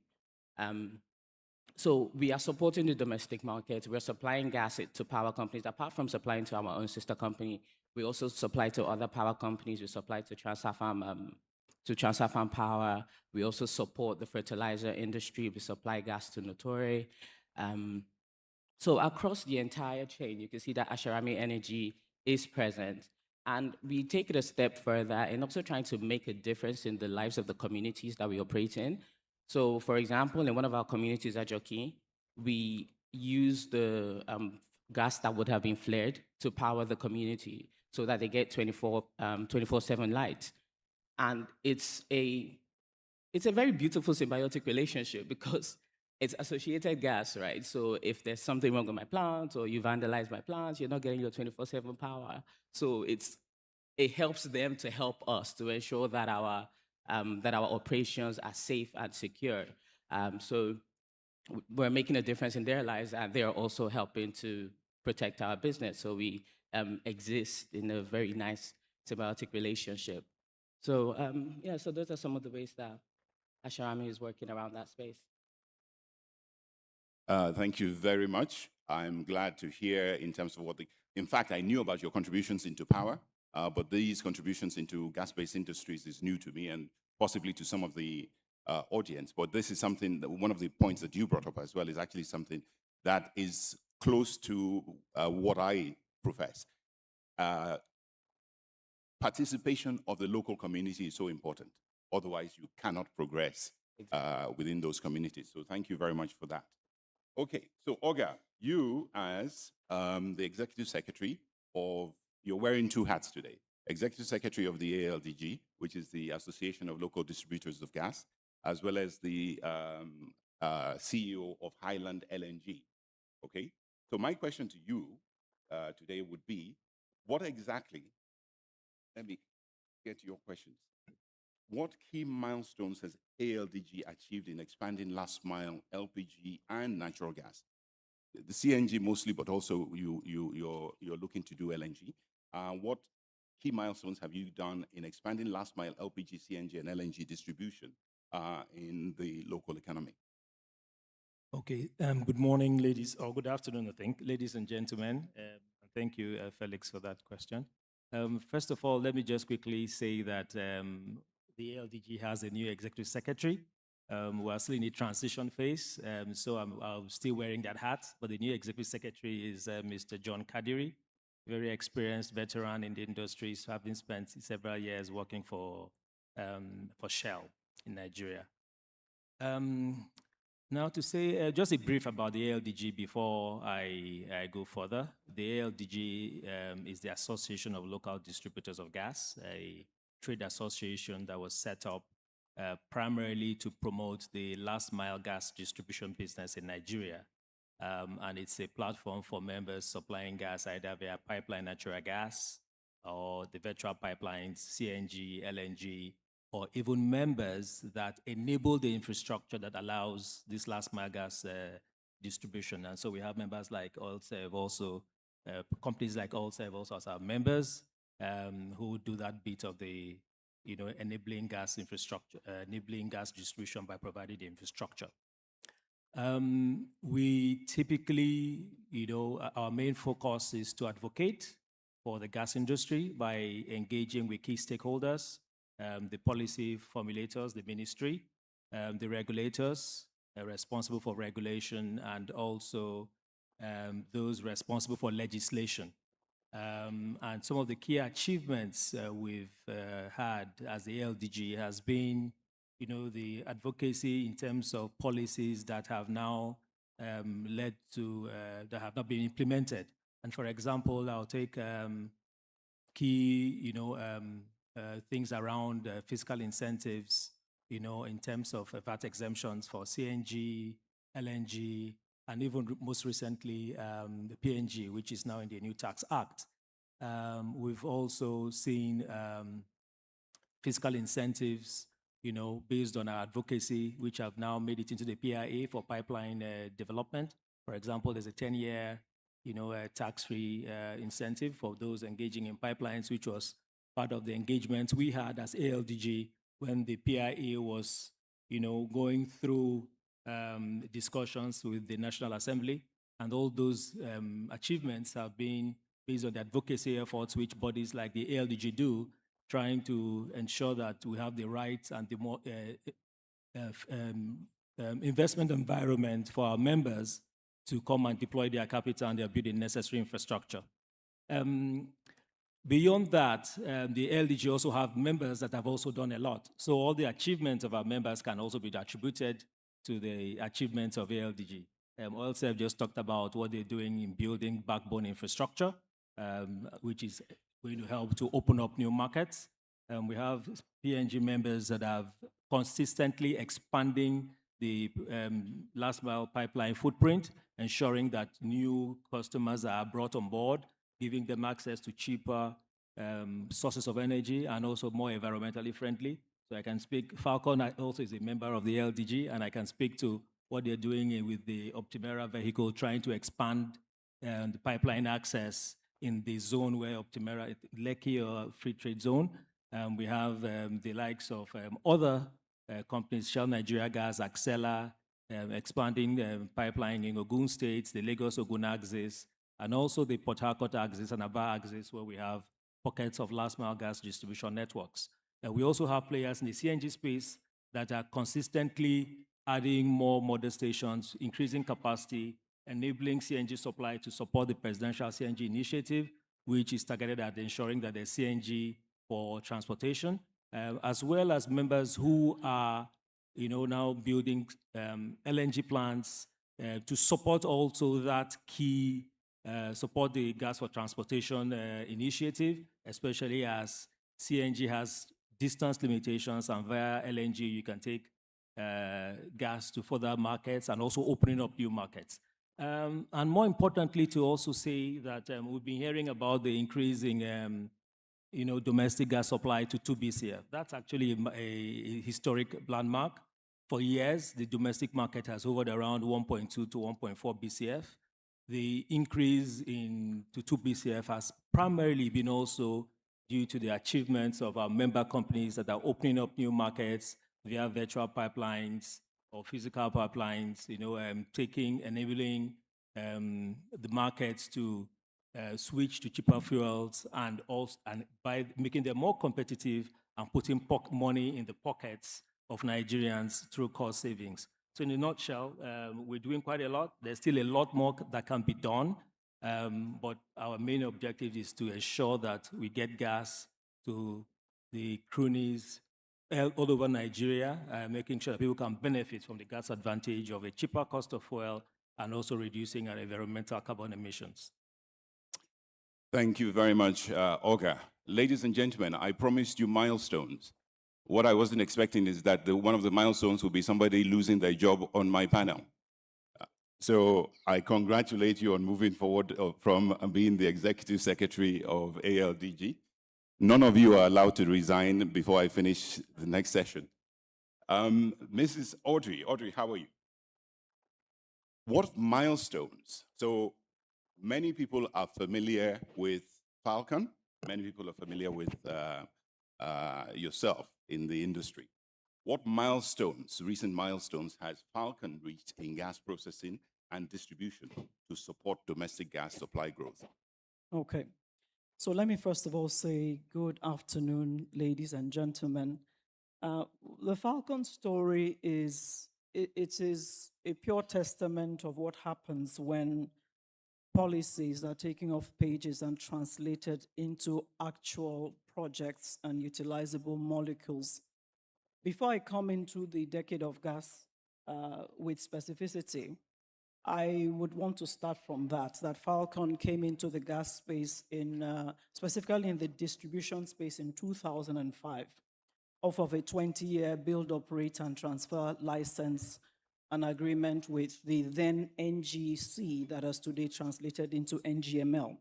So we are supporting the domestic market. We're supplying gas to power companies. Apart from supplying to our own sister company, we also supply to other power companies. We supply to Transafam Power. We also support the fertilizer industry. We supply gas to Notori. So across the entire chain, you can see that Asharami Energy is present. And we take it a step further in also trying to make a difference in the lives of the communities that we operate in. So for example, in one of our communities at Joki, we use the gas that would have been flared to power the community so that they get 24/7 light. And it's a very beautiful symbiotic relationship because it's associated gas, right? So if there's something wrong with my plant or you vandalize my plant, you're not getting your 24/7 power. So it helps them to help us to ensure that our operations are safe and secure. So we're making a difference in their lives, and they're also helping to protect our business. So we exist in a very nice symbiotic relationship. So yeah, so those are some of the ways that Asharami is working around that space. Thank you very much. I'm glad to hear in terms of in fact, I knew about your contributions into power, but these contributions into gas-based industries is new to me and possibly to some of the audience. But this is something that one of the points that you brought up as well is actually something that is close to what I profess. Participation of the local community is so important. Otherwise, you cannot progress within those communities. So thank you very much for that. Okay, so Oga, you as the Executive Secretary you're wearing two hats today. Executive Secretary of the ALDG, which is the Association of Local Distributors of Gas, as well as the CEO of Highland LNG. Okay, so my question to you today would be, what exactly, let me get your questions. What key milestones has ALDG achieved in expanding last mile LPG and natural gas? The CNG mostly, but also you're looking to do LNG. What key milestones have you done in expanding last mile LPG, CNG, and LNG distribution in the local economy? Okay, good morning, ladies, or good afternoon, I think, ladies and gentlemen. Thank you, Felix, for that question. First of all, let me just quickly say that the ALDG has a new executive secretary. We're still in the transition phase, so I'm still wearing that hat. But the new executive secretary is Mr. John Kadiri, very experienced veteran in the industry, so having spent several years working for Shell in Nigeria. Now to say just a brief about the ALDG before I go further. The ALDG is the Association of Local Distributors of Gas, a trade association that was set up primarily to promote the last mile gas distribution business in Nigeria. And it's a platform for members supplying gas either via pipeline natural gas or the virtual pipelines, CNG, LNG, or even members that enable the infrastructure that allows this last mile gas distribution. And so we have members like OilServe also, companies like OilServe also as our members who do that bit of the, enabling gas infrastructure, enabling gas distribution by providing the infrastructure. We typically, our main focus is to advocate for the gas industry by engaging with key stakeholders, the policy formulators, the ministry, the regulators responsible for regulation, and also those responsible for legislation. And some of the key achievements we've had as the ALDG has been, the advocacy in terms of policies that have now led to, that have not been implemented. And for example, I'll take key, things around fiscal incentives, in terms of VAT exemptions for CNG, LNG, and even most recently, the PNG, which is now in the new Tax Act. We've also seen fiscal incentives, based on our advocacy, which have now made it into the PIA for pipeline development. For example, there's a 10-year, tax-free incentive for those engaging in pipelines, which was part of the engagement we had as ALDG when the PIA was, going through discussions with the National Assembly. And all those achievements have been based on the advocacy efforts which bodies like the ALDG do, trying to ensure that we have the right and the more investment environment for our members to come and deploy their capital and they're building necessary infrastructure. Beyond that, the ALDG also have members that have also done a lot. So all the achievements of our members can also be attributed to the achievements of ALDG. OilServe just talked about what they're doing in building backbone infrastructure, which is going to help to open up new markets. We have PNG members that have consistently expanding the last mile pipeline footprint, ensuring that new customers are brought on board, giving them access to cheaper sources of energy and also more environmentally friendly. So I can speak, Falcon also is a member of the LDG, and I can speak to what they're doing with the Optimera vehicle, trying to expand the pipeline access in the zone where Optimera, Lekki or Free Trade Zone. We have the likes of other companies, Shell Nigeria Gas, Axela, expanding pipeline in Ogun State, the Lagos-Ogun axis, and also the Port Harcourt axis and Aba axis, where we have pockets of last-mile gas distribution networks. We also have players in the CNG space that are consistently adding more model stations, increasing capacity, enabling CNG supply to support the presidential CNG initiative, which is targeted at ensuring that there's CNG for transportation, as well as members who are, now building LNG plants to support also that key, support the gas for transportation initiative, especially as CNG has distance limitations, and via LNG you can take gas to further markets and also opening up new markets. And more importantly, to also say that we've been hearing about the increase in domestic gas supply to 2 BCF. That's actually a historic landmark. For years, the domestic market has hovered around 1.2 to 1.4 BCF. The increase to 2 BCF has primarily been also due to the achievements of our member companies that are opening up new markets via virtual pipelines or physical pipelines, enabling the markets to switch to cheaper fuels and by making them more competitive and putting money in the pockets of Nigerians through cost savings. So in a nutshell, we're doing quite a lot. There's still a lot more that can be done, but our main objective is to ensure that we get gas to the cronies all over Nigeria, making sure that people can benefit from the gas advantage of a cheaper cost of fuel and also reducing our environmental carbon emissions. Thank you very much, Oga. Ladies and gentlemen, I promised you milestones. What I wasn't expecting is that one of the milestones will be somebody losing their job on my panel. So I congratulate you on moving forward from being the executive secretary of ALDG. None of you are allowed to resign before I finish the next session. Mrs. Audrey, how are you? What milestones? So many people are familiar with Falcon. Many people are familiar with yourself in the industry. What milestones, recent milestones, has Falcon reached in gas processing and distribution to support domestic gas supply growth? Okay. So let me first of all say good afternoon, ladies and gentlemen. The Falcon story is a pure testament of what happens when policies are taken off pages and translated into actual projects and utilizable molecules. Before I come into the decade of gas with specificity, I would want to start from that Falcon came into the gas space specifically in the distribution space in 2005, off of a 20-year build, operate, and transfer license, an agreement with the then NGC that has today translated into NGML.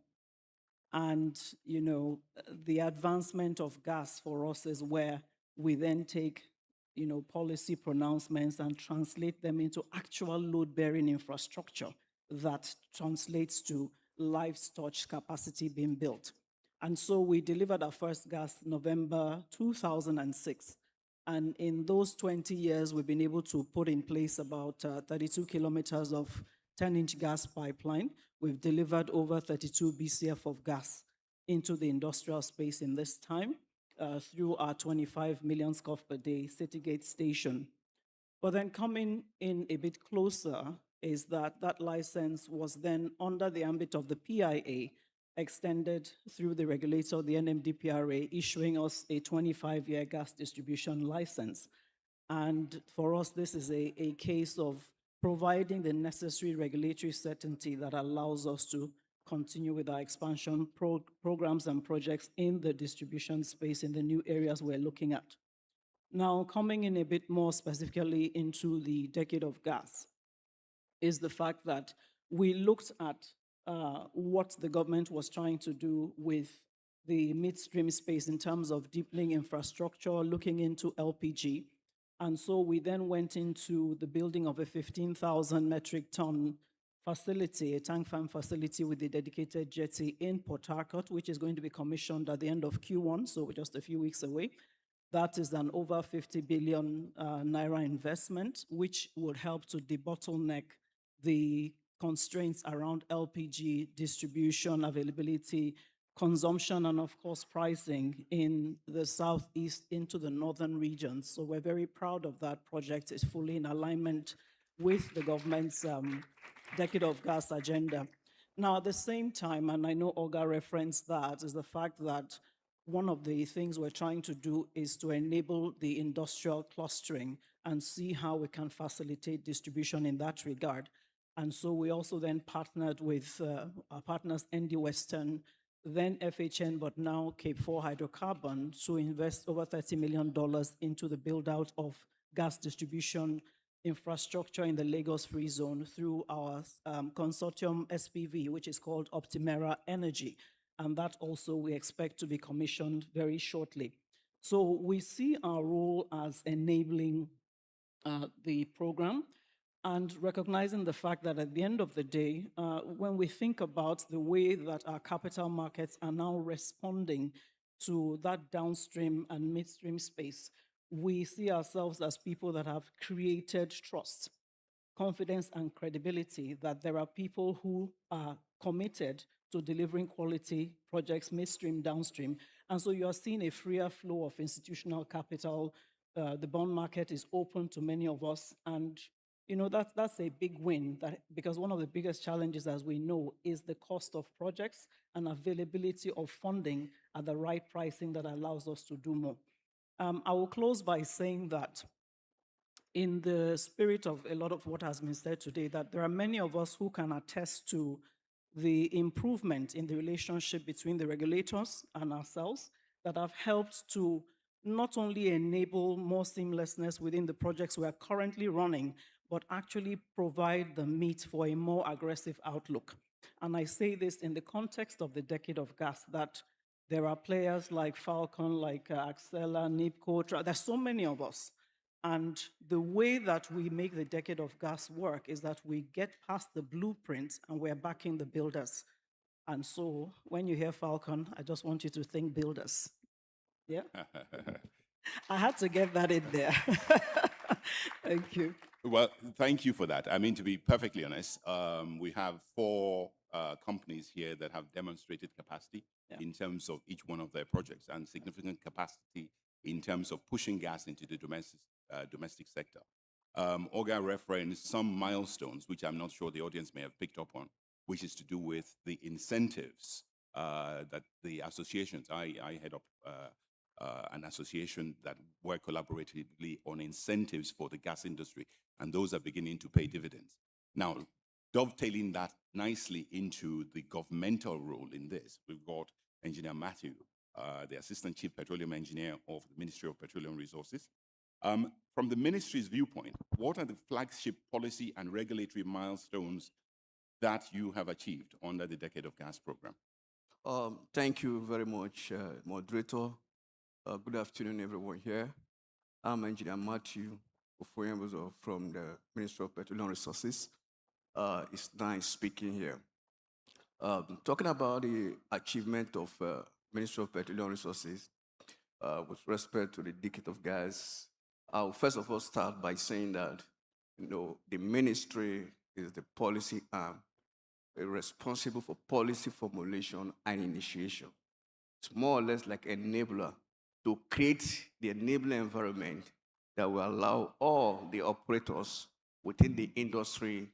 And, the advancement of gas for us is where we then take policy pronouncements and translate them into actual load-bearing infrastructure that translates to live storage capacity being built. And so we delivered our first gas November 2006. And in those 20 years, we've been able to put in place about 32 kilometers of 10-inch gas pipeline. We've delivered over 32 BCF of gas into the industrial space in this time. Through our 25 million scf per day Citygate station. But then coming in a bit closer is that license was then under the ambit of the PIA, extended through the regulator, the NMDPRA, issuing us a 25-year gas distribution license. And for us, this is a case of providing the necessary regulatory certainty that allows us to continue with our expansion programs and projects in the distribution space in the new areas we're looking at. Now, coming in a bit more specifically into the decade of gas, is the fact that we looked at what the government was trying to do with the midstream space in terms of deepening infrastructure, looking into LPG. And so we then went into the building of a 15,000 metric ton facility, a tank farm facility with a dedicated jetty in Port Harcourt, which is going to be commissioned at the end of Q1, so we're just a few weeks away. That is an over 50 billion naira investment, which would help to debottleneck the constraints around LPG distribution, availability, consumption, and of course pricing in the southeast into the northern regions. So we're very proud of that project. It's fully in alignment with the government's decade of gas agenda. Now, at the same time, and I know Olga referenced that, is the fact that one of the things we're trying to do is to enable the industrial clustering and see how we can facilitate distribution in that regard. And so we also then partnered with our partners, ND Western, then FHN, but now Cape 4 Hydrocarbon, to invest over $30 million into the build out of gas distribution infrastructure in the Lagos Free Zone through our consortium SPV, which is called Optimera Energy. And that also we expect to be commissioned very shortly. So we see our role as enabling the program and recognizing the fact that at the end of the day, when we think about the way that our capital markets are now responding to that downstream and midstream space, we see ourselves as people that have created trust, confidence, and credibility that there are people who are committed to delivering quality projects midstream, downstream. And so you are seeing a freer flow of institutional capital. The bond market is open to many of us. And that's a big win, because one of the biggest challenges, as we know, is the cost of projects and availability of funding at the right pricing that allows us to do more. I will close by saying that in the spirit of a lot of what has been said today, that there are many of us who can attest to the improvement in the relationship between the regulators and ourselves that have helped to not only enable more seamlessness within the projects we are currently running, but actually provide the meat for a more aggressive outlook. And I say this in the context of the decade of gas, that there are players like Falcon, like Axela, NIPCO, there's so many of us. And the way that we make the decade of gas work is that we get past the blueprint and we're backing the builders. And so when you hear Falcon, I just want you to think builders. Yeah? I had to get that in there. Thank you. Well, thank you for that. I mean, to be perfectly honest, we have 4 companies here that have demonstrated capacity in terms of each one of their projects, and significant capacity in terms of pushing gas into the domestic sector. Olga referenced some milestones, which I'm not sure the audience may have picked up on, which is to do with the incentives that the associations, I head up an association that work collaboratively on incentives for the gas industry, and those are beginning to pay dividends. Now, dovetailing that nicely into the governmental role in this, we've got Engineer Matthew, the Assistant Chief Petroleum Engineer of the Ministry of Petroleum Resources. From the ministry's viewpoint, what are the flagship policy and regulatory milestones that you have achieved under the Decade of Gas program? Thank you very much, moderator. Good afternoon, everyone here. I'm Engineer Matthew from the Ministry of Petroleum Resources. It's nice speaking here. Talking about the achievement of Ministry of Petroleum Resources with respect to the Decade of Gas, I'll first of all start by saying that the ministry is the policy arm responsible for policy formulation and initiation. It's more or less like an enabler to create the enabling environment that will allow all the operators within the industry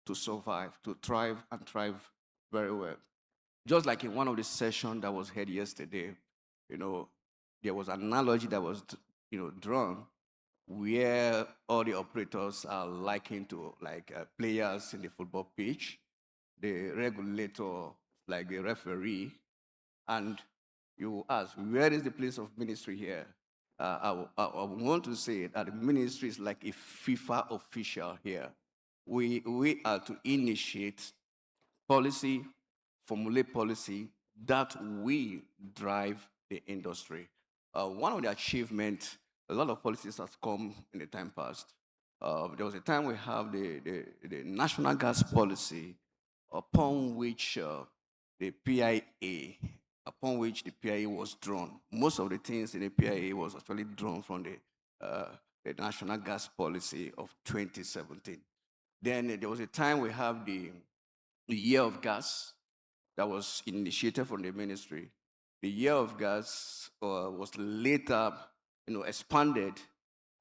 to survive, to thrive, and thrive very well. Just like in one of the sessions that was held yesterday, there was an analogy that was drawn where all the operators are likened to like players in the football pitch. The regulator like a referee, and you ask, where is the place of ministry here? I want to say that the ministry is like a FIFA official here. We are to initiate policy, formulate policy that will drive the industry. One of the achievements, a lot of policies has come in the time past. There was a time we have the national gas policy upon which the PIA, upon which the PIA was drawn. Most of the things in the PIA was actually drawn from the national gas policy of 2017. Then there was a time we have the year of gas that was initiated from the ministry. The year of gas was later, expanded,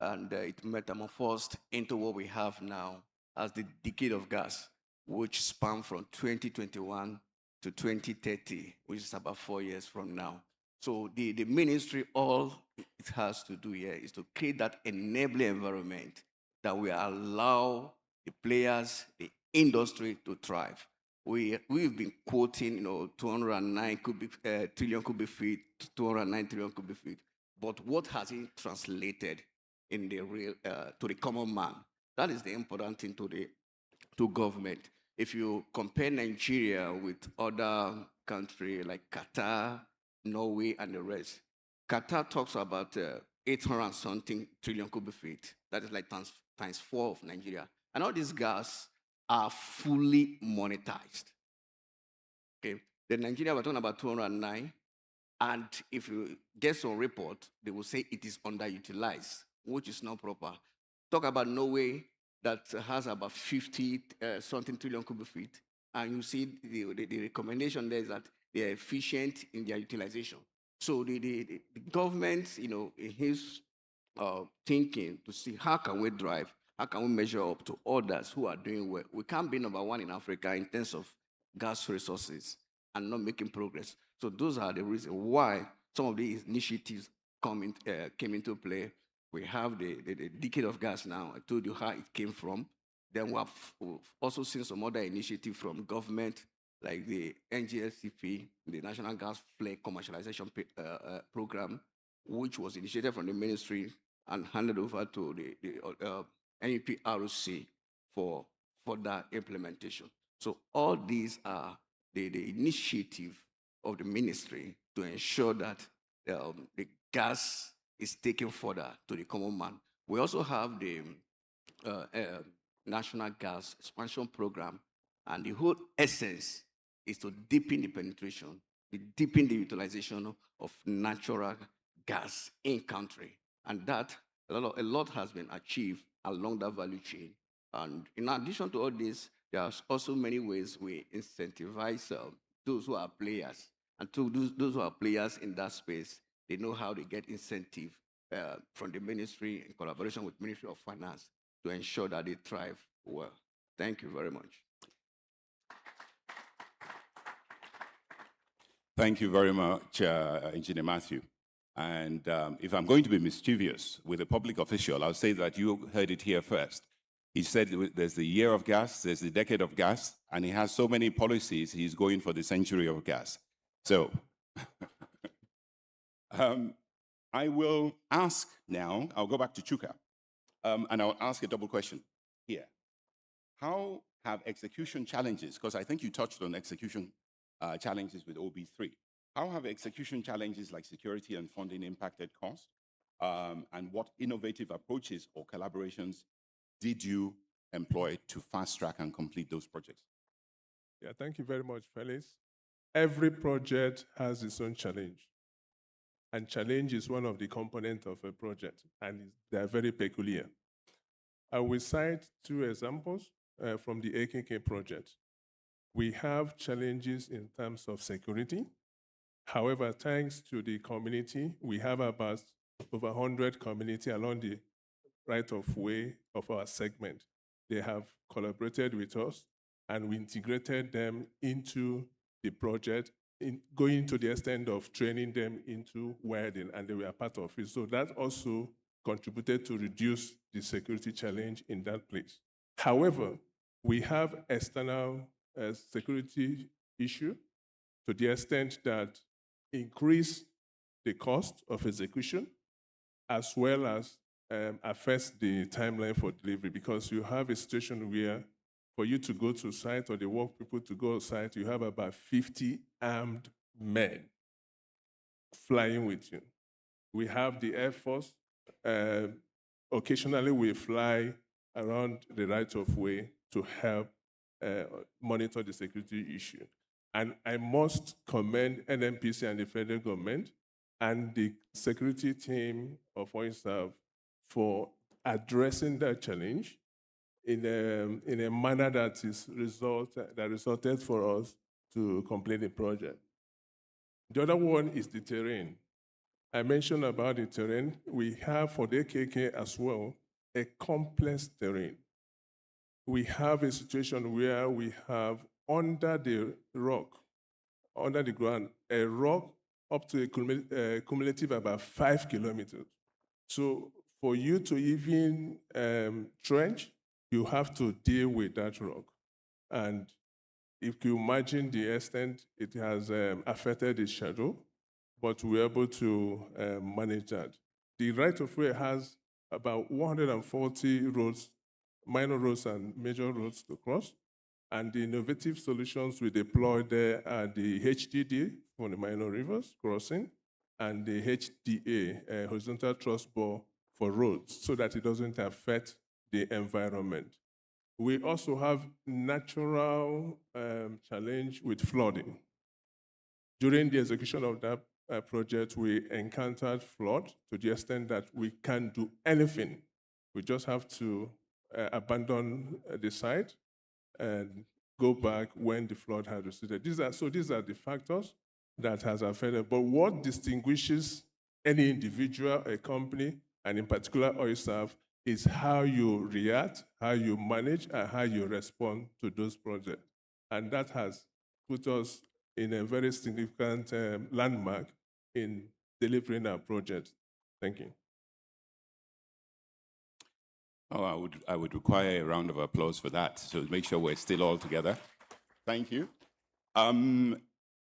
and it metamorphosed into what we have now as the decade of gas, which spanned from 2021 to 2030, which is about 4 years from now. So the ministry, all it has to do here is to create that enabling environment that will allow the players, the industry to thrive. We've been quoting, 209 trillion cubic feet, 209 trillion cubic feet. But what has it translated in the real to the common man? That is the important thing to government. If you compare Nigeria with other countries like Qatar, Norway, and the rest, Qatar talks about 800 something trillion cubic feet. That is like times 4 of Nigeria. And all these gas are fully monetized. Okay, the Nigeria, we're talking about 209, and if you get some report, they will say it is underutilized, which is not proper. Talk about Norway that has about 50 something trillion cubic feet, and you see the recommendation there is that they are efficient in their utilization. So the government, in his thinking to see how can we drive, how can we measure up to others who are doing well. We can't be number one in Africa in terms of gas resources and not making progress. So those are the reasons why some of these initiatives came into play. We have the decade of gas now. I told you how it came from. Then we've also seen some other initiatives from government, like the NGSCP, the National Gas Flare Commercialization Program, which was initiated from the ministry and handed over to the NEPRC for further implementation. So all these are the initiative of the ministry to ensure that the gas is taken further to the common man. We also have the National Gas Expansion Program, and the whole essence is to deepen the penetration, deepen the utilization of natural gas in country. And that, a lot has been achieved along that value chain. And in addition to all this, there are also many ways we incentivize those who are players. And to those who are players in that space, they know how to get incentive from the ministry in collaboration with Ministry of Finance to ensure that they thrive well. Thank you very much. Thank you very much, Engineer Matthew. And if I'm going to be mischievous with a public official, I'll say that you heard it here first. He said there's the year of gas, there's the decade of gas, and he has so many policies, he's going for the century of gas. So I will ask now, I'll go back to Chuka, and I'll ask a double question here. How have execution challenges, because I think you touched on execution challenges with OB3. How have execution challenges like security and funding impacted cost? And what innovative approaches or collaborations did you employ to fast track and complete those projects? Yeah, thank you very much, Felix. Every project has its own challenge. And challenge is one of the components of a project, and they are very peculiar. I will cite 2 examples from the AKK project. We have challenges in terms of security. However, thanks to the community, we have about over 100 community along the right of way of our segment. They have collaborated with us, and we integrated them into the project, going to the extent of training them into welding, and they were part of it. So that also contributed to reduce the security challenge in that place. However, we have external security issue to the extent that increase the cost of execution as well as affects the timeline for delivery, because you have a situation where for you to go to site or the work people to go to site, you have about 50 armed men flying with you. We have the Air Force. Occasionally, we fly around the right of way to help monitor the security issue. And I must commend NNPC and the federal government and the security team of OISAF for addressing that challenge in a manner that resulted for us to complete the project. The other one is the terrain. I mentioned about the terrain. We have for the AKK as well a complex terrain. We have a situation where we have under the rock, under the ground, a rock up to a cumulative about 5 kilometers. So for you to even trench, you have to deal with that rock. And if you imagine the extent it has affected the schedule, but we're able to manage that. The right-of-way has about 140 roads, minor roads and major roads to cross, and the innovative solutions we deployed there are the HDD for the minor rivers crossing, and the HDA, horizontal truss bore for roads, so that it doesn't affect the environment. We also have natural challenge with flooding. During the execution of that project, we encountered flood to the extent that we can't do anything. We just have to abandon the site and go back when the flood has receded. These are the factors that has affected. But what distinguishes any individual, a company, and in particular OISAF, is how you react, how you manage, and how you respond to those projects. And that has put us in a very significant landmark in delivering our project. Thank you. Oh, I would require a round of applause for that, so make sure we're still all together. Thank you.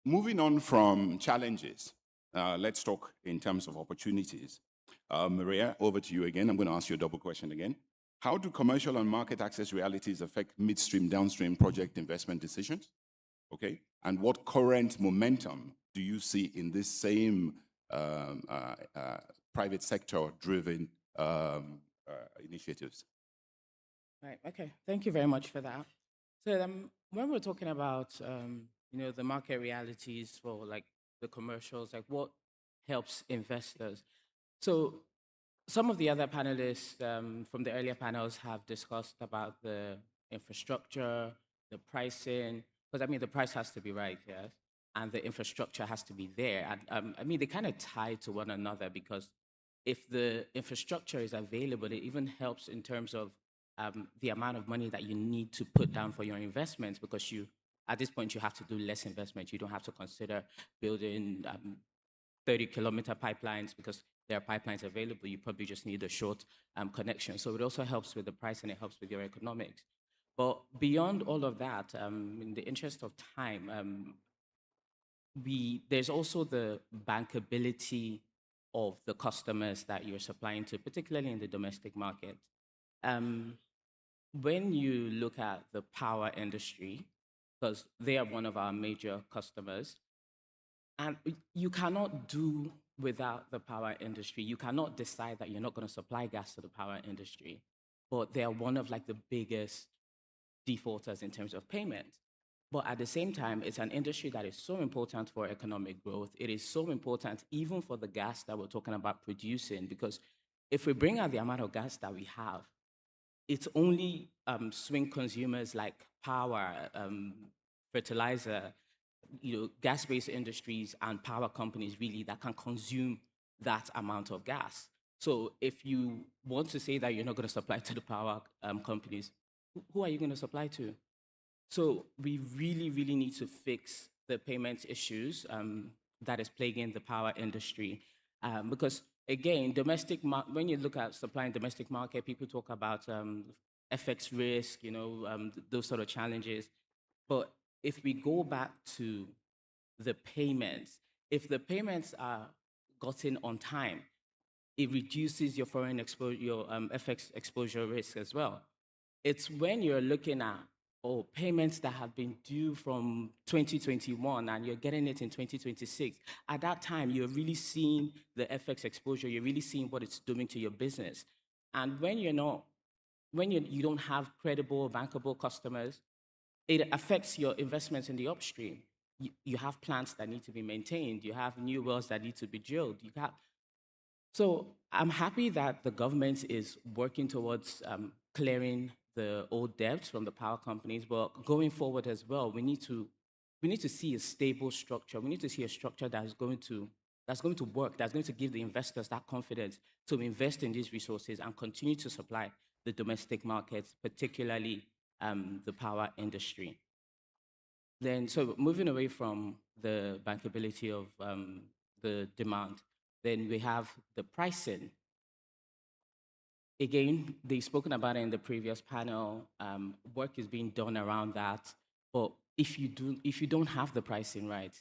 Moving on from challenges, let's talk in terms of opportunities. Maria, over to you again. I'm going to ask you a double question again. How do commercial and market access realities affect midstream, downstream project investment decisions? Okay, and what current momentum do you see in this same private sector-driven initiatives? Right. Okay. Thank you very much for that. So when we're talking about the market realities for like the commercials, like what helps investors. So some of the other panelists from the earlier panels have discussed about the infrastructure, the pricing, because I mean the price has to be right, yes, and the infrastructure has to be there. And I mean they kind of tie to one another, because if the infrastructure is available, it even helps in terms of the amount of money that you need to put down for your investments, because at this point you have to do less investment. You don't have to consider building 30-kilometer pipelines because there are pipelines available. You probably just need a short connection. So it also helps with the price and it helps with your economics. But beyond all of that, in the interest of time, there's also the bankability of the customers that you're supplying to, particularly in the domestic market. When you look at the power industry, because they are one of our major customers, and you cannot do without the power industry. You cannot decide that you're not going to supply gas to the power industry, but they are one of like the biggest defaulters in terms of payment. But at the same time, it's an industry that is so important for economic growth. It is so important even for the gas that we're talking about producing, because if we bring out the amount of gas that we have, it's only swing consumers like power, fertilizer, gas-based industries and power companies really that can consume that amount of gas. So if you want to say that you're not going to supply to the power companies, who are you going to supply to? So we really, really need to fix the payment issues that is plaguing the power industry. Because again, when you look at supply in domestic market, people talk about FX risk, those sort of challenges. But if we go back to the payments. If the payments are gotten on time, it reduces your foreign exposure, your FX exposure risk as well. It's when you're looking at payments that have been due from 2021 and you're getting it in 2026. At that time, you're really seeing the FX exposure. You're really seeing what it's doing to your business. And when you don't have credible, bankable customers, it affects your investments in the upstream. You have plants that need to be maintained. You have new wells that need to be drilled. So I'm happy that the government is working towards clearing the old debts from the power companies, but going forward as well, we need to see a stable structure. We need to see a structure that's going to work, that's going to give the investors that confidence to invest in these resources and continue to supply the domestic markets, particularly the power industry. Then, so moving away from the bankability of the demand, then we have the pricing. Again, they've spoken about it in the previous panel. Work is being done around that. But if you don't have the pricing right,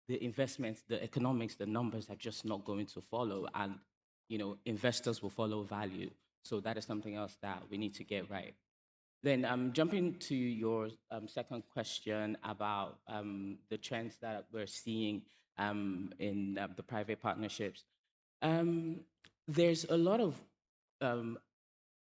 the investments, the economics, the numbers are just not going to follow, and investors will follow value. So that is something else that we need to get right. Then jumping to your second question about the trends that we're seeing in the private partnerships. There's a lot of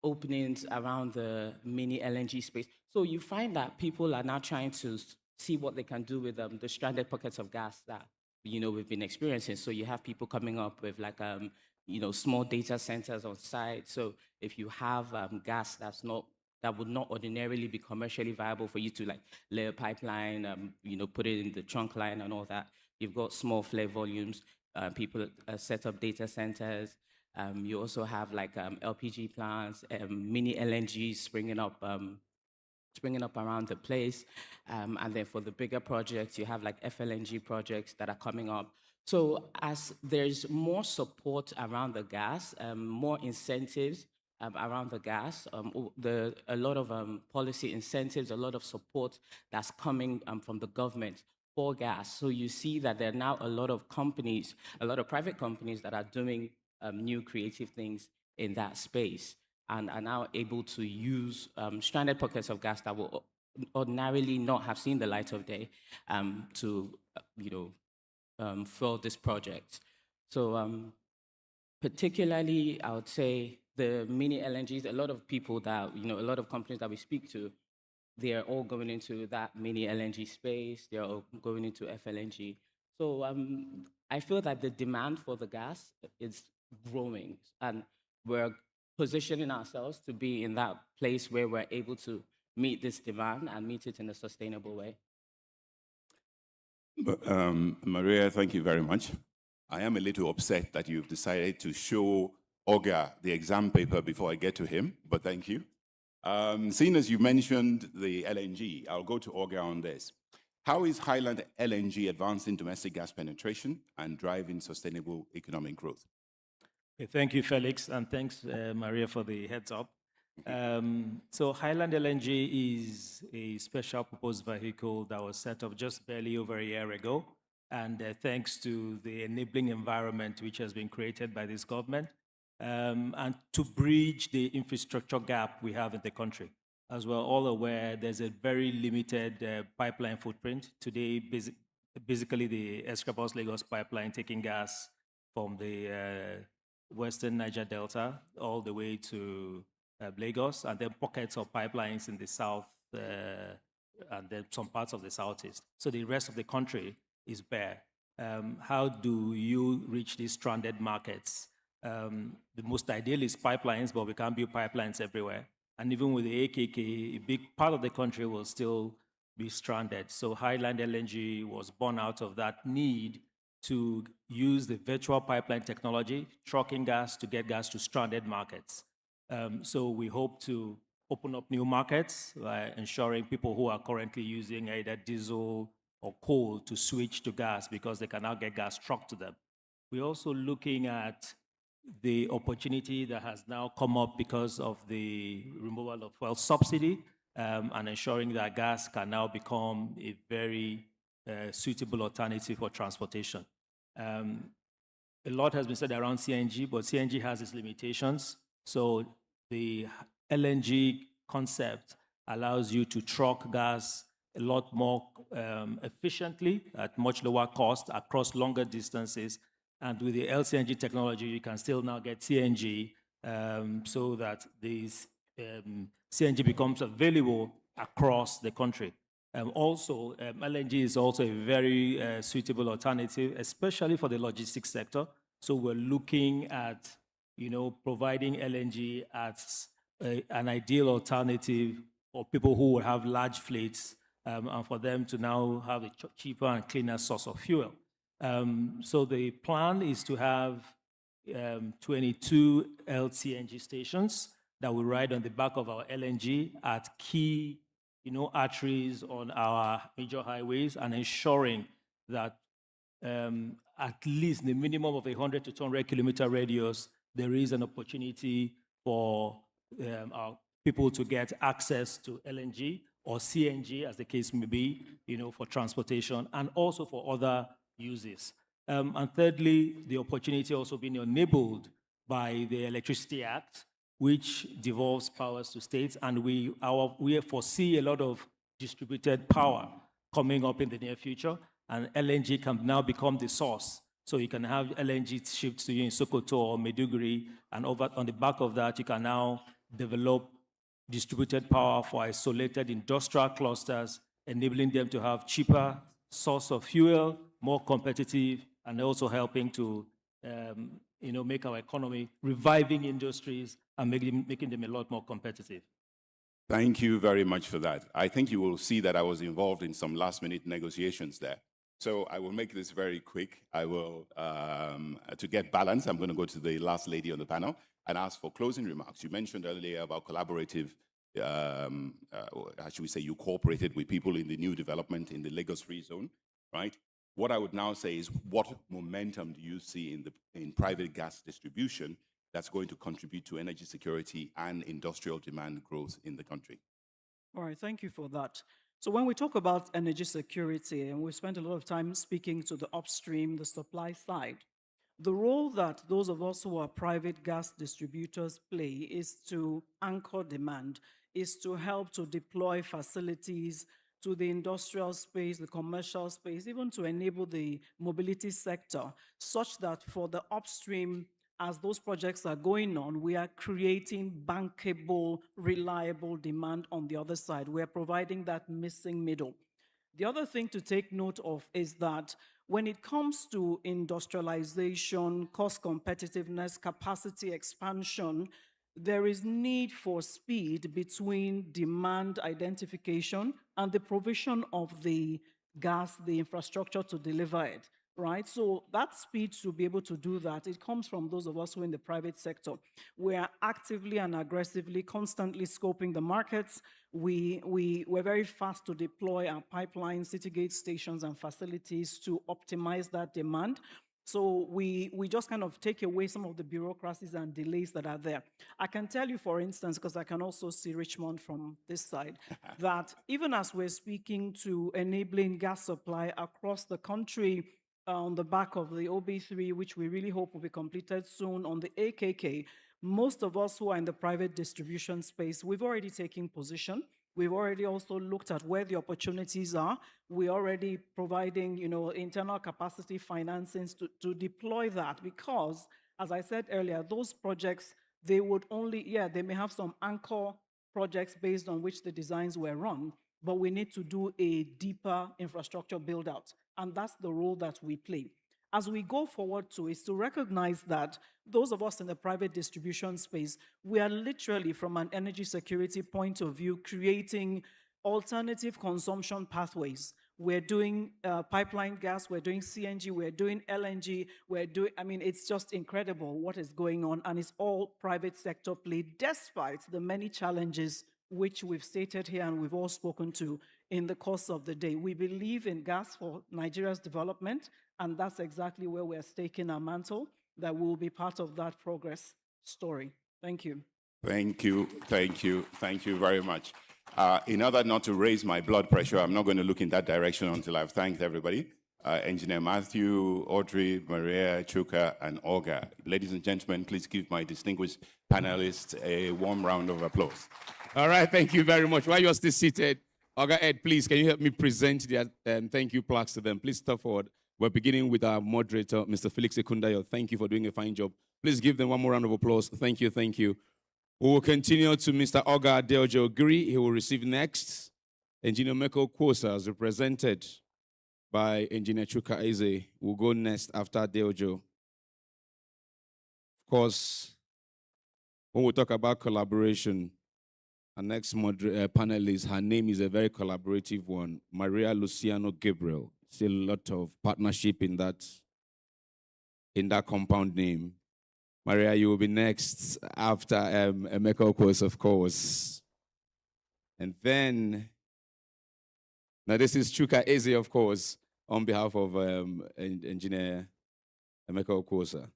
openings around the mini LNG space. So you find that people are now trying to see what they can do with the stranded pockets of gas that we've been experiencing. So you have people coming up with like small data centers on site. So if you have gas that would not ordinarily be commercially viable for you to like lay a pipeline, put it in the trunk line and all that. You've got small flare volumes. People set up data centers. You also have like LPG plants, mini LNGs springing up around the place. And then for the bigger projects, you have like FLNG projects that are coming up. So as there's more support around the gas, more incentives around the gas, a lot of policy incentives, a lot of support that's coming from the government for gas. So you see that there are now a lot of companies, a lot of private companies that are doing new creative things in that space and are now able to use stranded pockets of gas that will ordinarily not have seen the light of day to fuel this project. So particularly, I would say the mini LNGs, a lot of people that, a lot of companies that we speak to, they are all going into that mini LNG space. They're all going into FLNG. So I feel that the demand for the gas is growing, and we're positioning ourselves to be in that place where we're able to meet this demand and meet it in a sustainable way. Maria, thank you very much. I am a little upset that you've decided to show Olga the exam paper before I get to him, but thank you. Seeing as you mentioned the LNG, I'll go to Olga on this. How is Highland LNG advancing domestic gas penetration and driving sustainable economic growth? Thank you, Felix, and thanks, Maria, for the heads up. So Highland LNG is a special purpose vehicle that was set up just barely over a year ago. And thanks to the enabling environment which has been created by this government, and to bridge the infrastructure gap we have in the country. As we're all aware, there's a very limited pipeline footprint. Today, basically the Escravos-Lagos pipeline taking gas from the western Niger Delta all the way to Lagos, and then pockets of pipelines in the south and then some parts of the southeast. So the rest of the country is bare. How do you reach these stranded markets? The most ideal is pipelines, but we can't build pipelines everywhere. And even with the AKK, a big part of the country will still be stranded. So Highland LNG was born out of that need to use the virtual pipeline technology, trucking gas to get gas to stranded markets. So we hope to open up new markets by ensuring people who are currently using either diesel or coal to switch to gas because they can now get gas trucked to them. We're also looking at the opportunity that has now come up because of the removal of fuel subsidy and ensuring that gas can now become a very suitable alternative for transportation. A lot has been said around CNG, but CNG has its limitations. So the LNG concept allows you to truck gas a lot more efficiently at much lower cost across longer distances. And with the LCNG technology, you can still now get CNG so that this CNG becomes available across the country. Also, LNG is also a very suitable alternative, especially for the logistics sector. So we're looking at, providing LNG as an ideal alternative for people who will have large fleets and for them to now have a cheaper and cleaner source of fuel. So the plan is to have 22 LCNG stations that will ride on the back of our LNG at key arteries on our major highways, and ensuring that at least the minimum of 100 to 200 kilometer radius, there is an opportunity for our people to get access to LNG or CNG, as the case may be, for transportation and also for other uses. And thirdly, the opportunity also being enabled by the Electricity Act, which devolves powers to states, and we foresee a lot of distributed power coming up in the near future, and LNG can now become the source. So you can have LNG shipped to you in Sokoto or Maiduguri, and on the back of that, you can now develop distributed power for isolated industrial clusters, enabling them to have cheaper source of fuel, more competitive, and also helping to make our economy, reviving industries and making them a lot more competitive. Thank you very much for that. I think you will see that I was involved in some last-minute negotiations there. So I will make this very quick. I will, to get balance, I'm going to go to the last lady on the panel and ask for closing remarks. You mentioned earlier about collaborative, how should we say, you cooperated with people in the new development in the Lagos Free Zone, right? What I would now say is, what momentum do you see in private gas distribution that's going to contribute to energy security and industrial demand growth in the country? All right, thank you for that. So when we talk about energy security, and we spent a lot of time speaking to the upstream, the supply side, the role that those of us who are private gas distributors play is to anchor demand, is to help to deploy facilities to the industrial space, the commercial space, even to enable the mobility sector, such that for the upstream, as those projects are going on, we are creating bankable, reliable demand on the other side. We are providing that missing middle. The other thing to take note of is that when it comes to industrialization, cost competitiveness, capacity expansion, there is need for speed between demand identification and the provision of the gas, the infrastructure to deliver it, right? So that speed to be able to do that, it comes from those of us who are in the private sector. We are actively and aggressively, constantly scoping the markets. We're very fast to deploy our pipelines, city gate stations, and facilities to optimize that demand. So we just kind of take away some of the bureaucracies and delays that are there. I can tell you, for instance, because I can also see Richmond from this side, that even as we're speaking to enabling gas supply across the country on the back of the OB3, which we really hope will be completed soon, on the AKK, most of us who are in the private distribution space, we've already taken position. We've already also looked at where the opportunities are. We're already providing, internal capacity financings to deploy that, because, as I said earlier, those projects, they would only, they may have some anchor projects based on which the designs were run, but we need to do a deeper infrastructure build out. And that's the role that we play. As we go forward to is to recognize that those of us in the private distribution space, we are literally, from an energy security point of view, creating alternative consumption pathways. We're doing pipeline gas, we're doing CNG, we're doing LNG, it's just incredible what is going on, and it's all private sector play, despite the many challenges which we've stated here and we've all spoken to in the course of the day. We believe in gas for Nigeria's development, and that's exactly where we're staking our mantle, that will be part of that progress story. Thank you. Thank you very much. In order not to raise my blood pressure, I'm not going to look in that direction until I've thanked everybody. Engineer Matthew, Audrey, Maria, Chuka, and Olga. Ladies and gentlemen, please give my distinguished panelists a warm round of applause. All right, thank you very much. While you're still seated, Olga Ed, please, can you help me present the thank you plaques to them? Please step forward. We're beginning with our moderator, Mr. Felix Ekundayo. Thank you for doing a fine job. Please give them one more round of applause. Thank you, thank you. We will continue to Mr. Oga Adeojo Giri. He will receive next Engineer Meko Kwosa, as represented by Engineer Chuka Eze. Will go next after Adeojo. Of course, when we talk about collaboration, our next panelist, her name is a very collaborative one, Maria Luciano Gabriel. See a lot of partnership in that compound name. Maria, you will be next after Emeka Okos, of course. And then, now this is Chuka Eze, of course, on behalf of Engineer Emeka Okosa.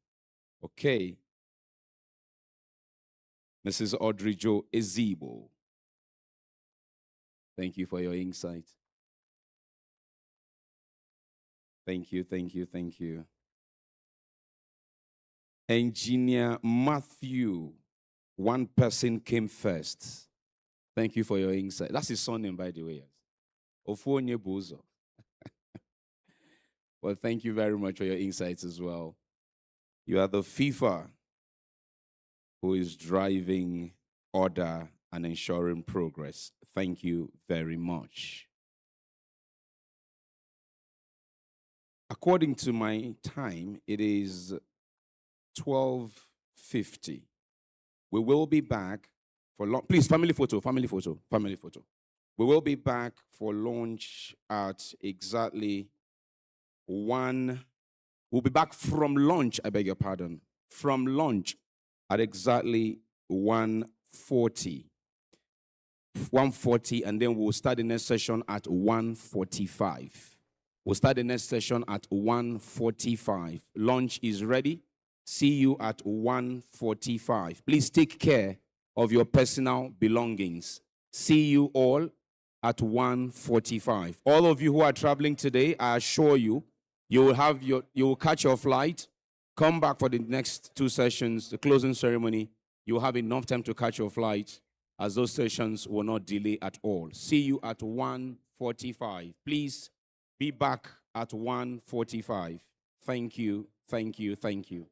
Okay. Mrs. Audrey Jo Ezebo. Thank you for your insight. Thank you, thank you, thank you. Engineer Matthew, one person came first. Thank you for your insight. That's his surname, by the way. Ofonye Bozo. Well, thank you very much for your insights as well. You are the FIFA who is driving order and ensuring progress. Thank you very much. According to my time, it is 12:50. We will be back for lunch. Please, family photo, family photo, family photo. We will be back for lunch at exactly 1. We'll be back from lunch, I beg your pardon, from lunch at exactly 1:40. 1:40, and then we'll start the next session at 1:45. We'll start the next session at 1:45. Lunch is ready. See you at 1:45. Please take care of your personal belongings. See you all at 1:45. All of you who are traveling today, I assure you, you will catch your flight, come back for the next 2 sessions, the closing ceremony. You will have enough time to catch your flight, as those sessions will not delay at all. See you at 1:45. Please be back at 1:45. Thank you, thank you, thank you.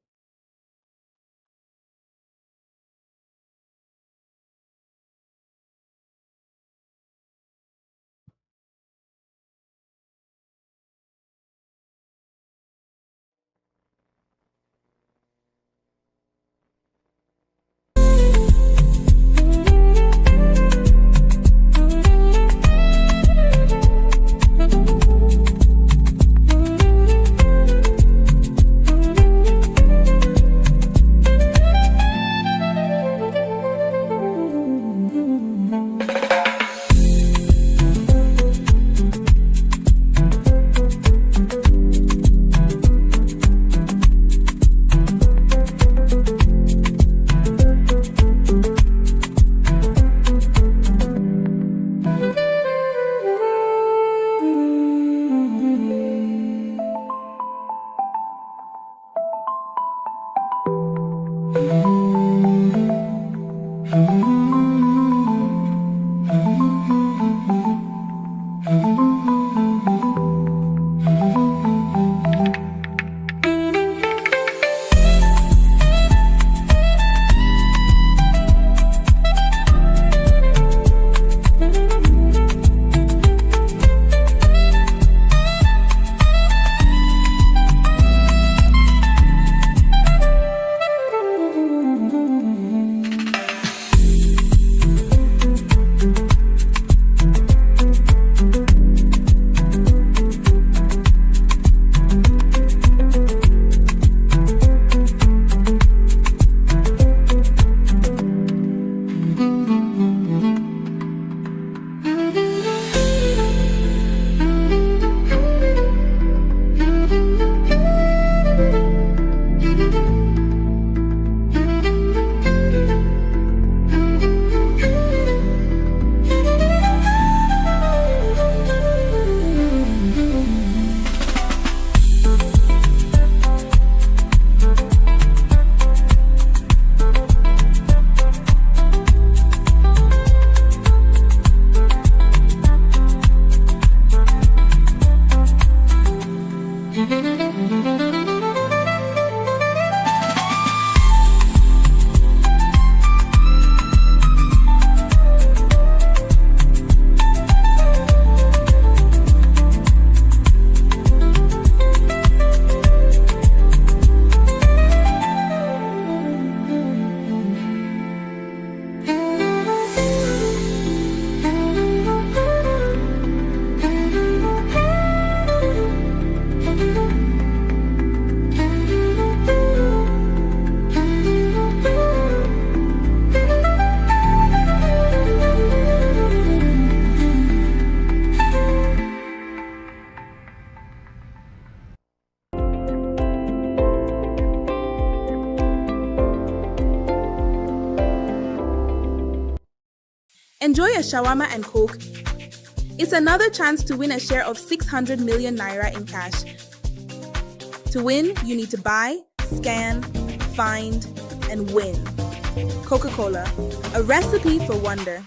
Enjoy a shawarma and Coke. It's another chance to win a share of 600 million naira in cash. To win, you need to buy, scan, find, and win. Coca-Cola, a recipe for wonder.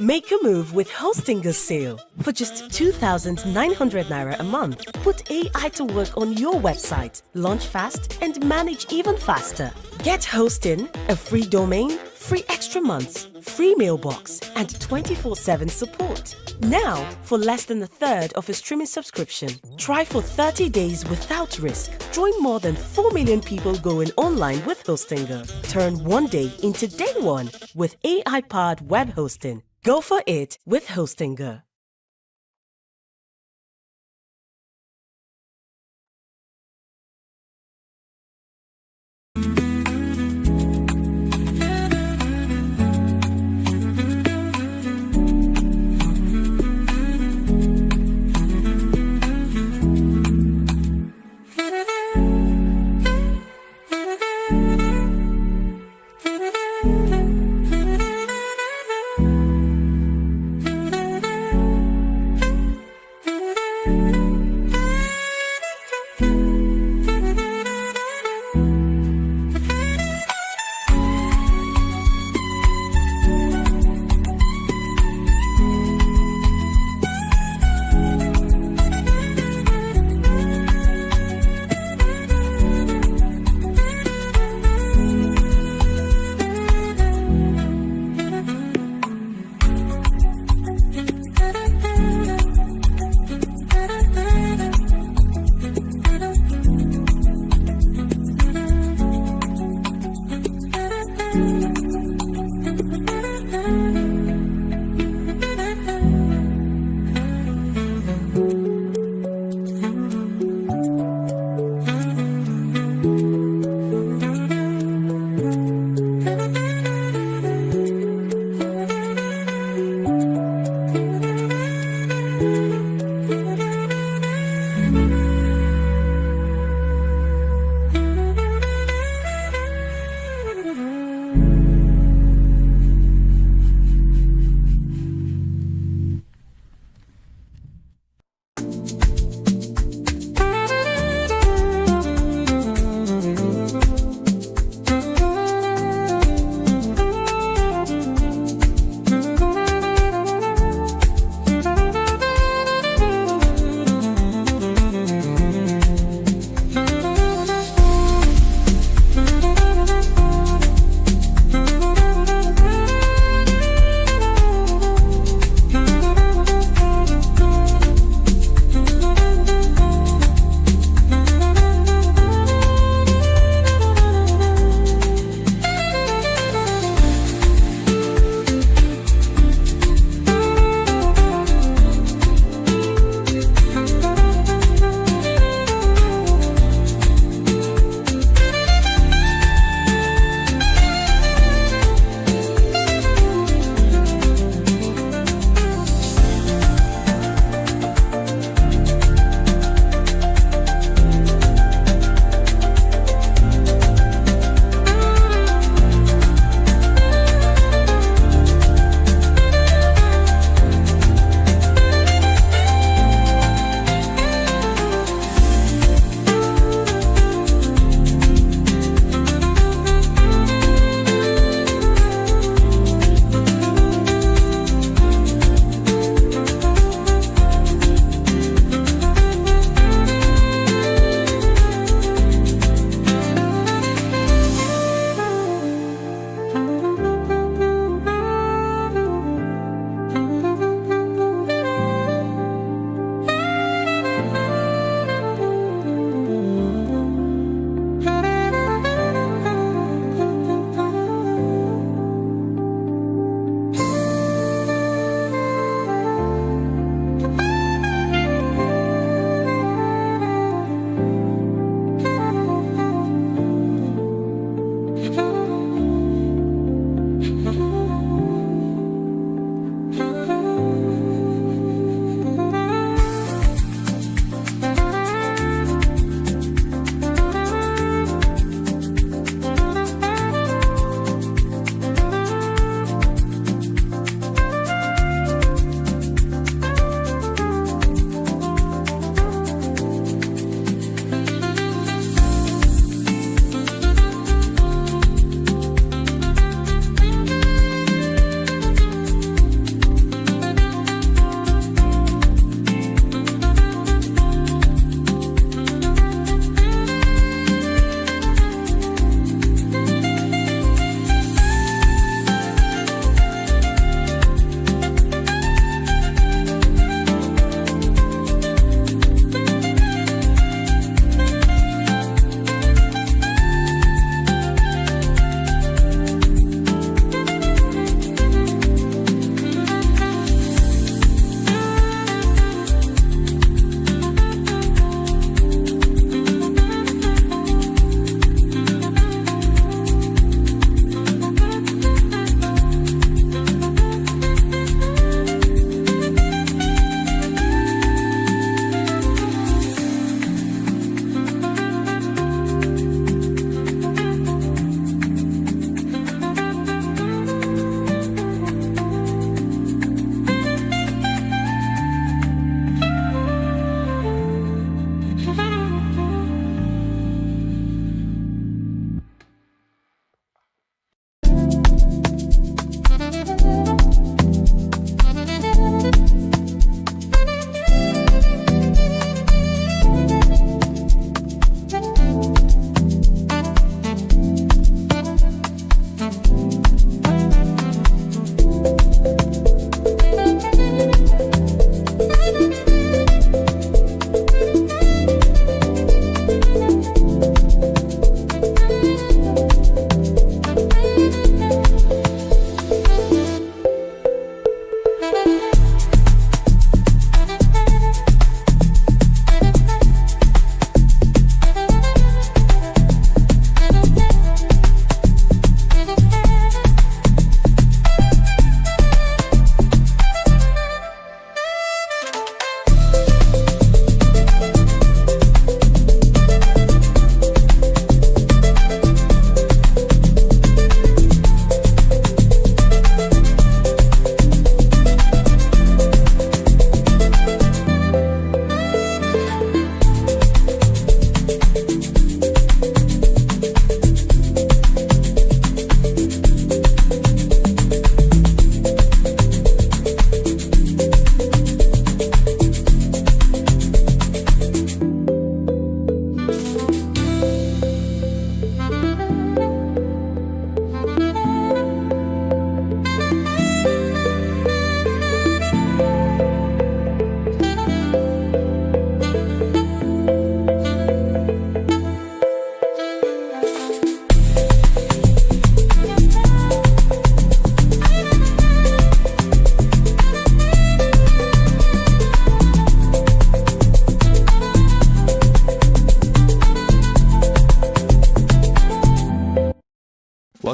Make a move with Hostinger's sale. For just 2,900 Naira a month, put AI to work on your website, launch fast, and manage even faster. Get hosting, a free domain, free extra months, free mailbox, and 24/7 support. Now, for less than a third of a streaming subscription, try for 30 days without risk. Join more than 4 million people going online with Hostinger. Turn one day into day one with AI-powered web hosting. Go for it with Hostinger.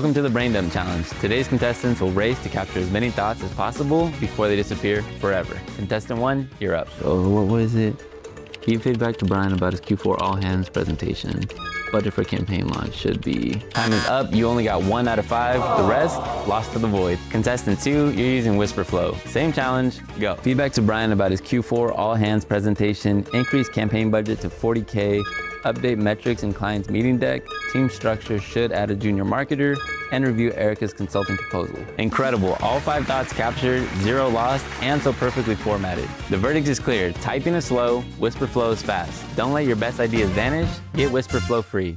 Welcome to the Brain Dump Challenge. Today's contestants will race to capture as many thoughts as possible before they disappear forever. Contestant 1, you're up. So what is it? Give feedback to Brian about his Q4 all hands presentation. Budget for campaign launch should be... Time is up. You only got 1 out of 5. The rest, lost to the void. Contestant 2, you're using Whisper Flow. Same challenge, go. Feedback to Brian about his Q4 all hands presentation. Increase campaign budget to $40K. Update metrics in client's meeting deck. Team structure should add a junior marketer. And review Erica's consulting proposal. Incredible. All 5 thoughts captured, 0 lost, and so perfectly formatted. The verdict is clear. Typing is slow, Whisper Flow is fast. Don't let your best ideas vanish. Get Whisper Flow free.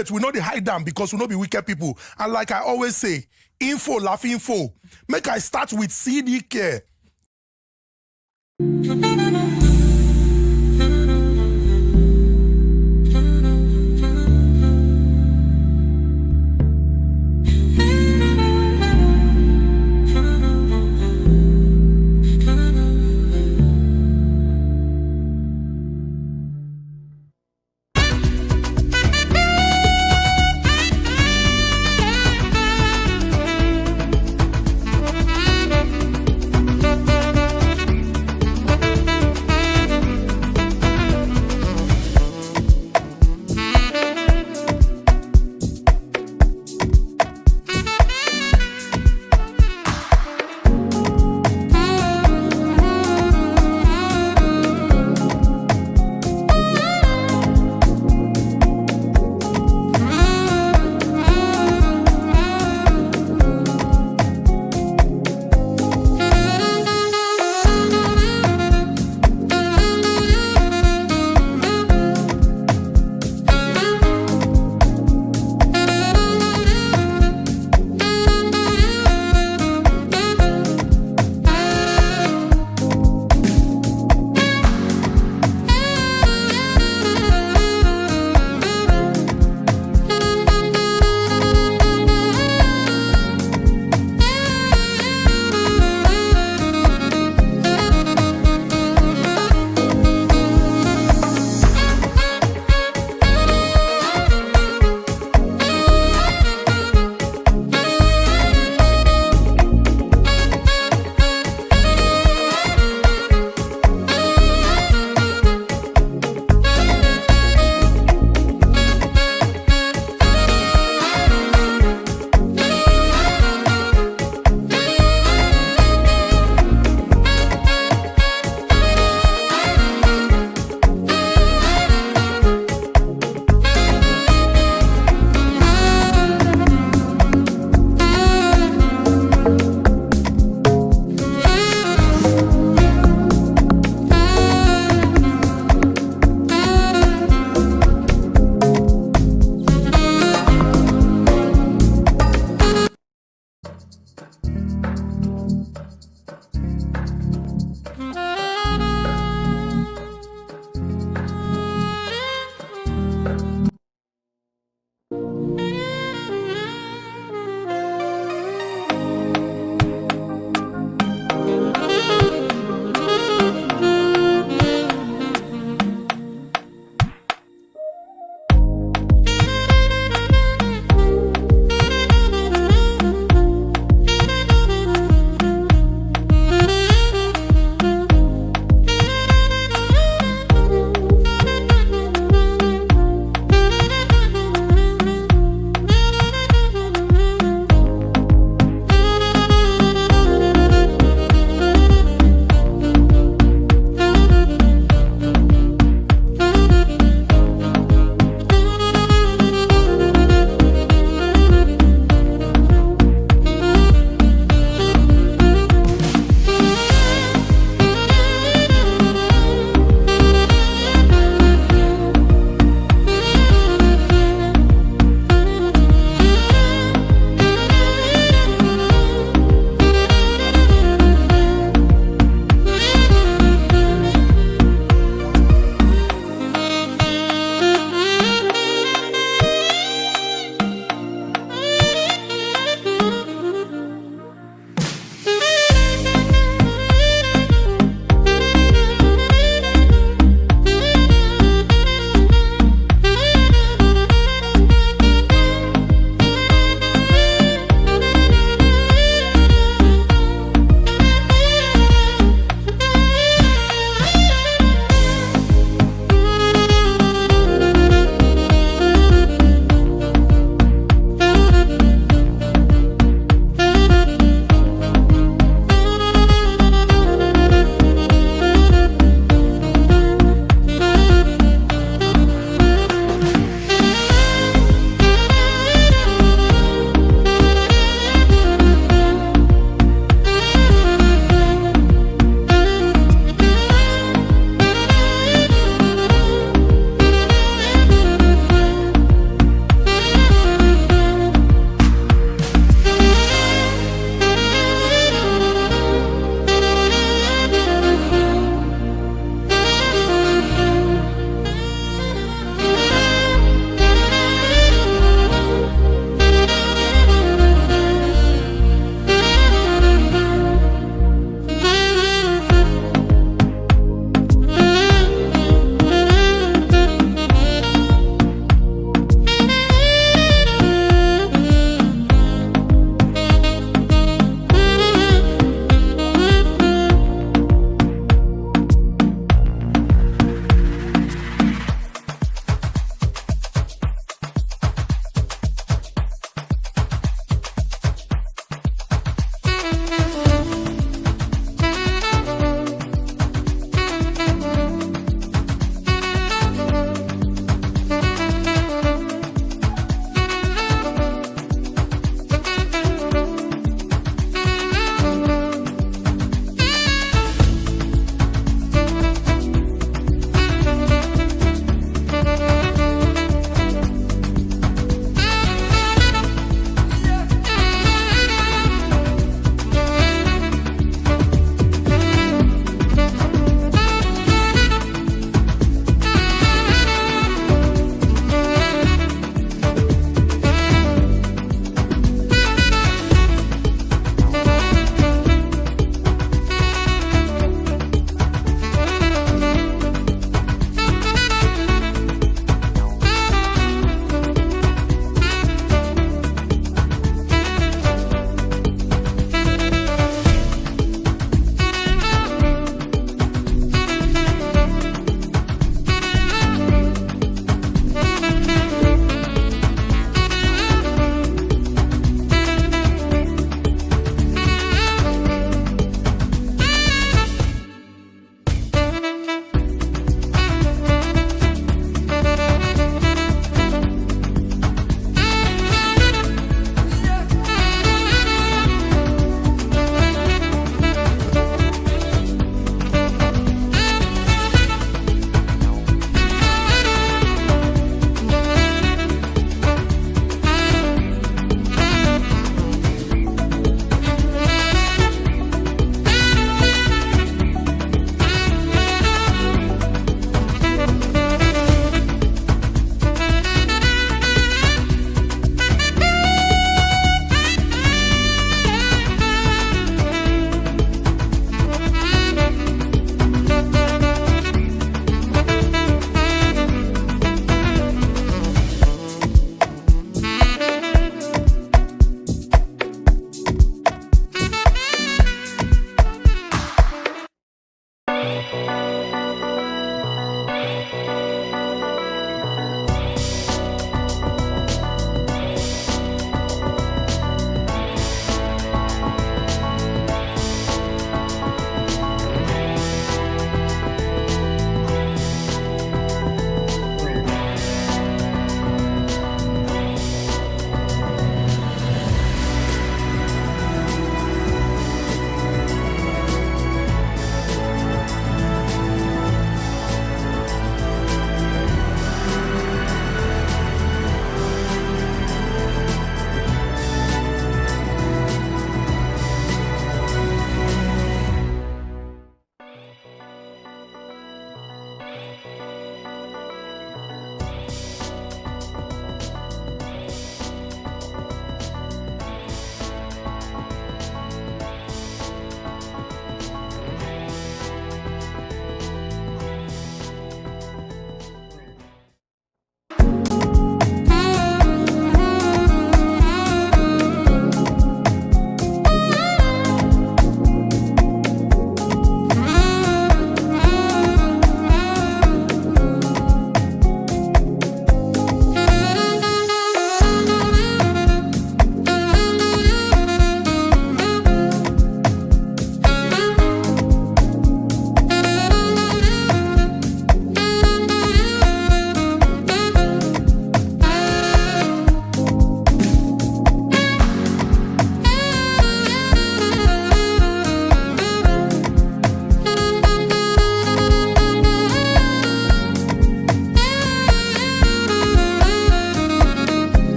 update, we know the hide them because we know be wicked people. And like I always say, info, laugh info. Make I start with CD care.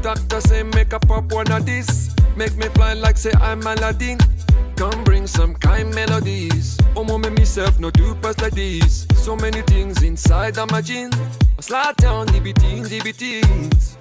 doctor say make a pop one of this. Make me fly like say I'm Aladdin. Come bring some kind melodies. Oh, mommy, myself no do pass like this. So many things inside of my jeans. I slide down the beatings, the beatings.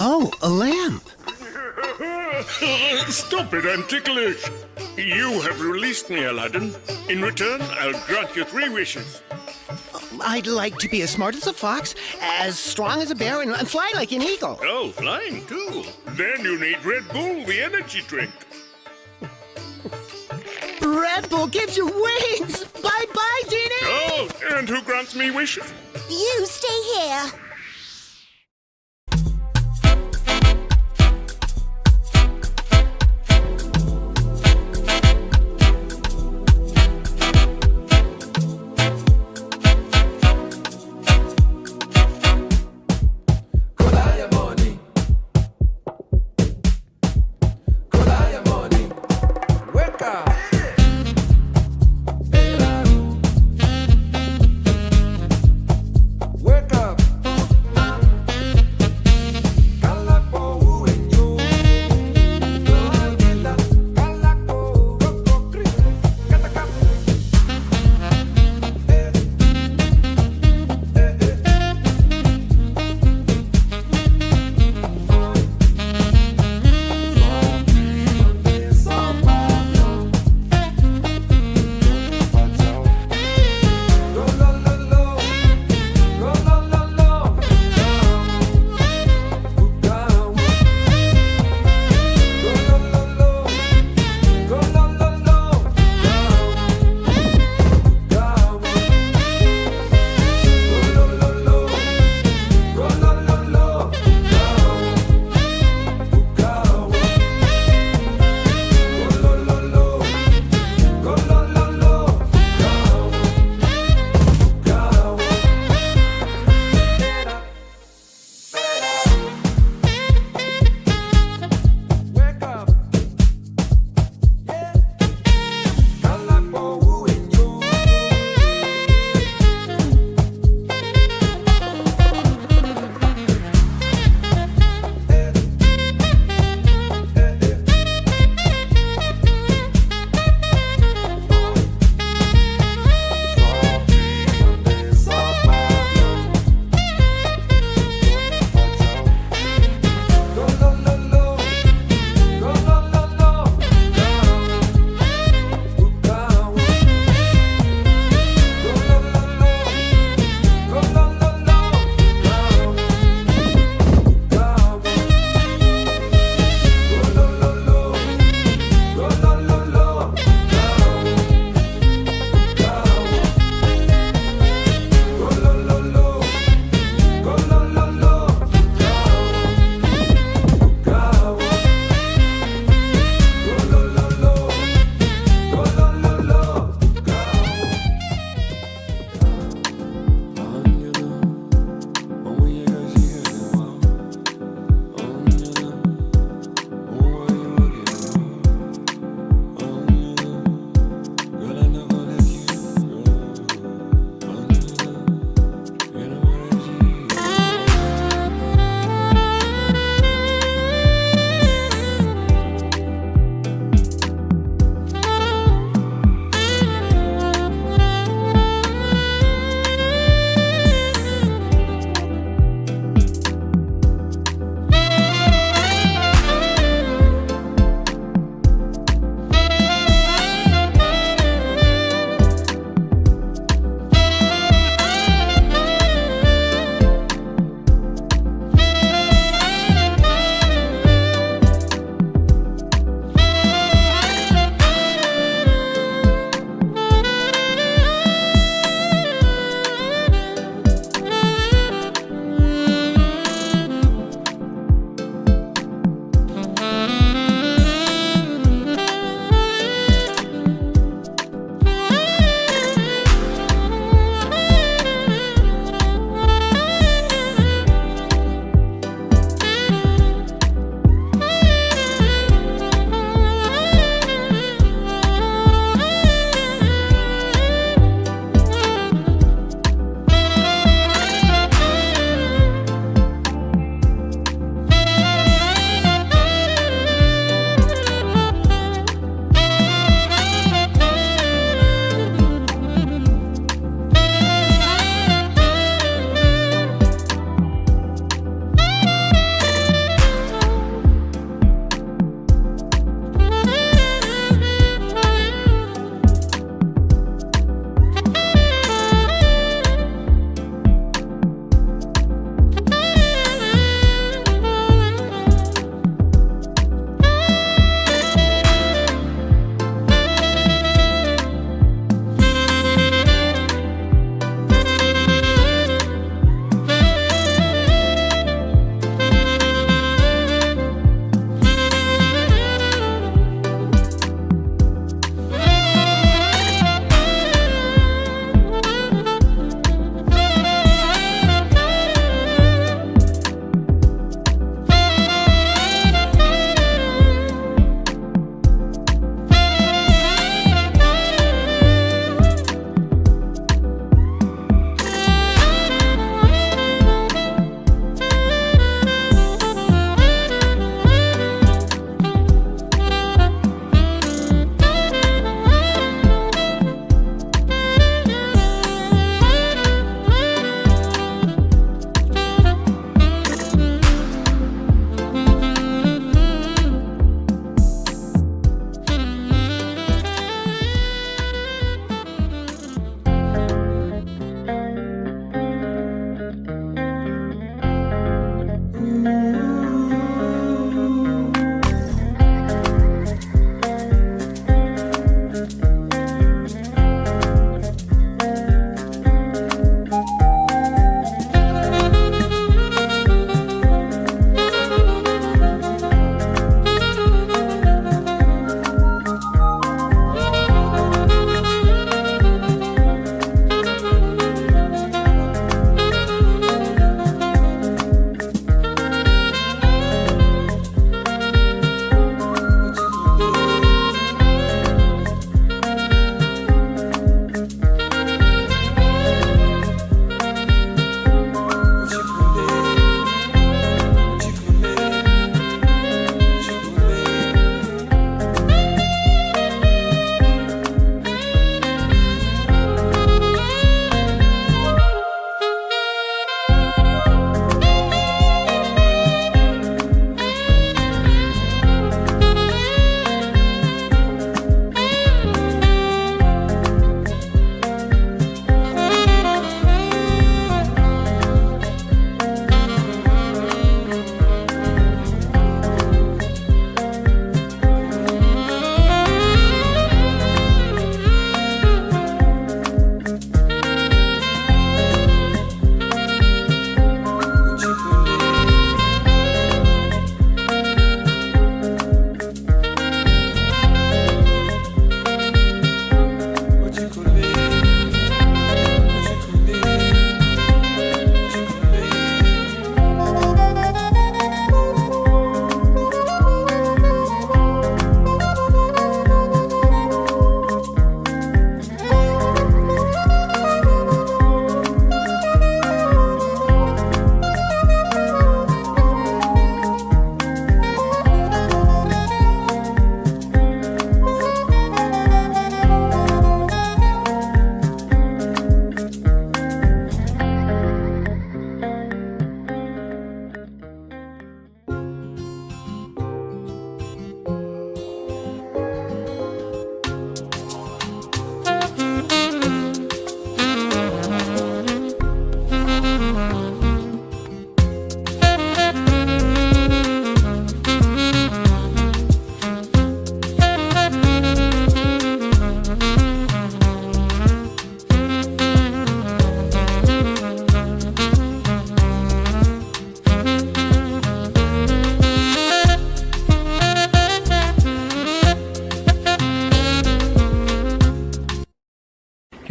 Oh, a lamp. Stop it, I'm ticklish. You have released me, Aladdin. In return, I'll grant you 3 wishes. I'd like to be as smart as a fox, as strong as a bear, and fly like an eagle. Oh, flying too. Then you need Red Bull, the energy drink. Red Bull gives you wings! Bye-bye, Genie! Oh, and who grants me wishes? You stay here. Wake up.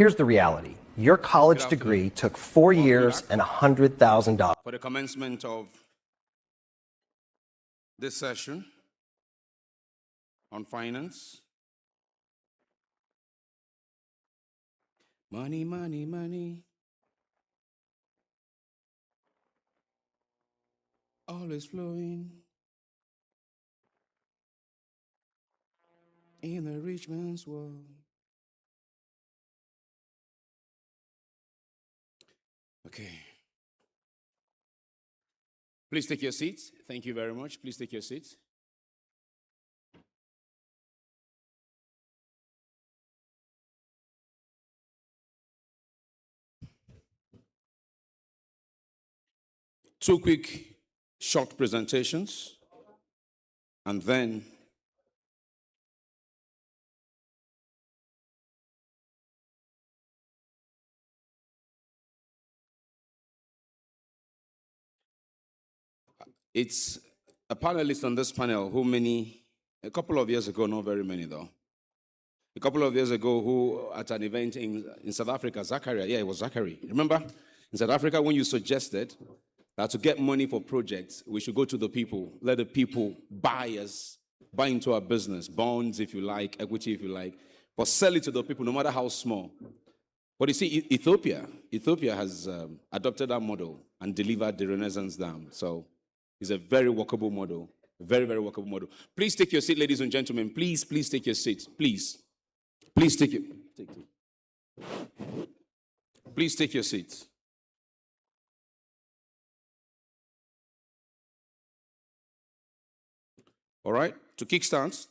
Here's the reality. Your college degree took 4 years and $100,000. For the commencement of this session on finance. Money, money, money. Always flowing in the rich man's world. Okay. Please take your seats. Thank you very much. Please take your seats. Two quick short presentations, and then it's a panelist on this panel a couple of years ago, not very many though, a couple of years ago who at an event in South Africa, Zachary, yeah, it was Zachary. Remember in South Africa when you suggested that to get money for projects, we should go to the people, let the people buy into our business, bonds if you like, equity if you like, but sell it to the people no matter how small. But you see, Ethiopia has adopted that model and delivered the Renaissance Dam. So it's a very workable model, very, very workable model. Please take your seat, ladies and gentlemen. Please take your seat. Please take it. Please take your seat. All right, to kickstart,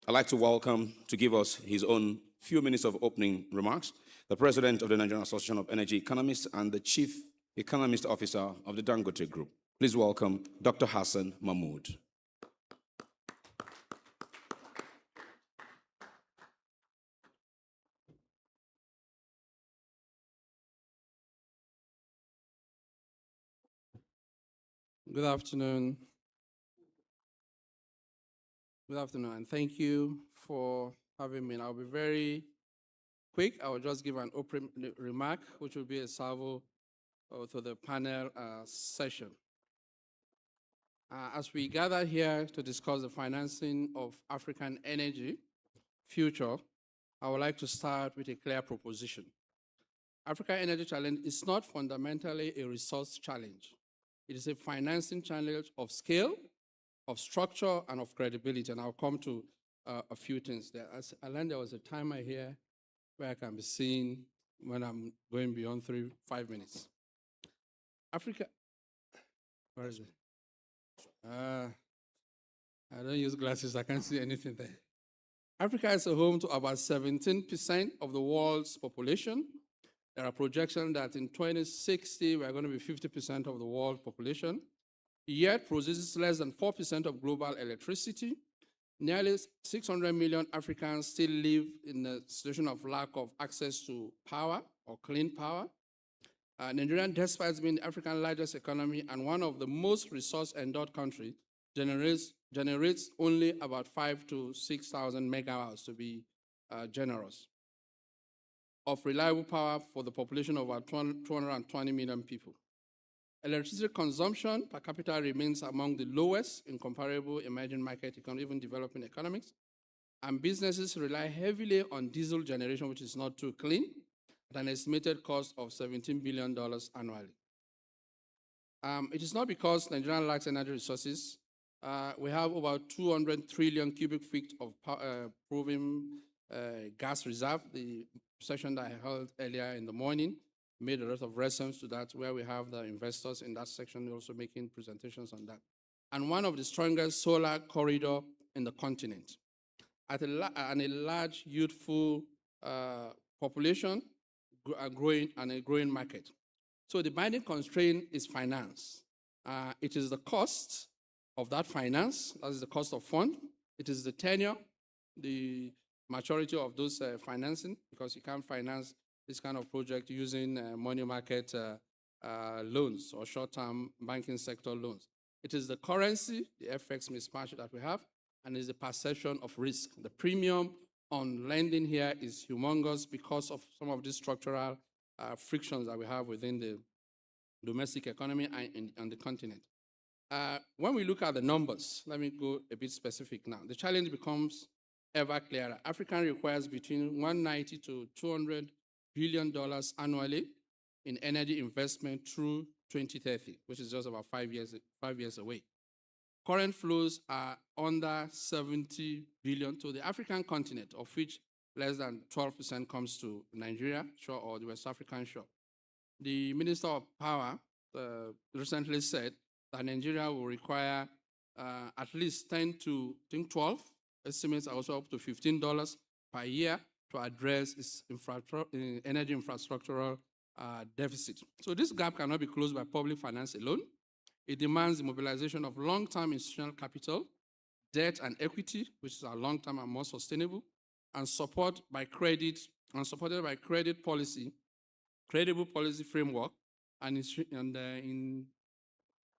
I'd like to welcome, to give us his own few minutes of opening remarks, the President of the Nigerian Association of Energy Economists and the Chief Economist Officer of the Dangote Group. Please welcome Dr. Hassan Mahmood. Good afternoon. Good afternoon, and thank you for having me. I'll be very quick. I will just give an opening remark, which will be a salvo to the panel session. As we gather here to discuss the financing of African energy future, I would like to start with a clear proposition. African energy challenge is not fundamentally a resource challenge. It is a financing challenge of scale, of structure, and of credibility, and I'll come to a few things there. As I learned there was a timer here where I can be seen when I'm going beyond 5 minutes. Africa, where is it? I don't use glasses, I can't see anything there. Africa is a home to about 17% of the world's population. There are projections that in 2060, we're going to be 50% of the world population. Yet produces less than 4% of global electricity. Nearly 600 million Africans still live in a situation of lack of access to power or clean power. Nigeria, despite being the African largest economy and one of the most resource-endowed countries, generates only about 5,000 to 6,000 megawatts, to be generous, of reliable power for the population of about 220 million people. Electricity consumption per capita remains among the lowest in comparable emerging market economies, even developing economies. And businesses rely heavily on diesel generation, which is not too clean, at an estimated cost of $17 billion annually. It is not because Nigeria lacks energy resources. We have about 200 trillion cubic feet of proven gas reserve. The session that I held earlier in the morning made a lot of reference to that, where we have the investors in that section also making presentations on that. And one of the strongest solar corridor in the continent. And a large youthful population, a growing market. So the binding constraint is finance. It is the cost of that finance, that is the cost of fund. It is the tenure, the maturity of those financing, because you can't finance this kind of project using money market loans or short-term banking sector loans. It is the currency, the FX mismatch that we have, and it's the perception of risk, the premium on lending here is humongous because of some of the structural frictions that we have within the domestic economy and on the continent. When we look at the numbers, let me go a bit specific now. The challenge becomes ever clearer. Africa requires between 190 to 200 billion dollars annually in energy investment through 2030, which is just about 5 years away. Current flows are under 70 billion to the African continent, of which less than 12% comes to Nigeria, shore, or the West African shore. The Minister of Power recently said that Nigeria will require at least 10 to 12, estimates are also up to $15 per year to address its energy infrastructural deficit. So this gap cannot be closed by public finance alone. It demands the mobilization of long-term institutional capital, debt and equity, which is our long-term and more sustainable, and supported by credit policy, credible policy framework, and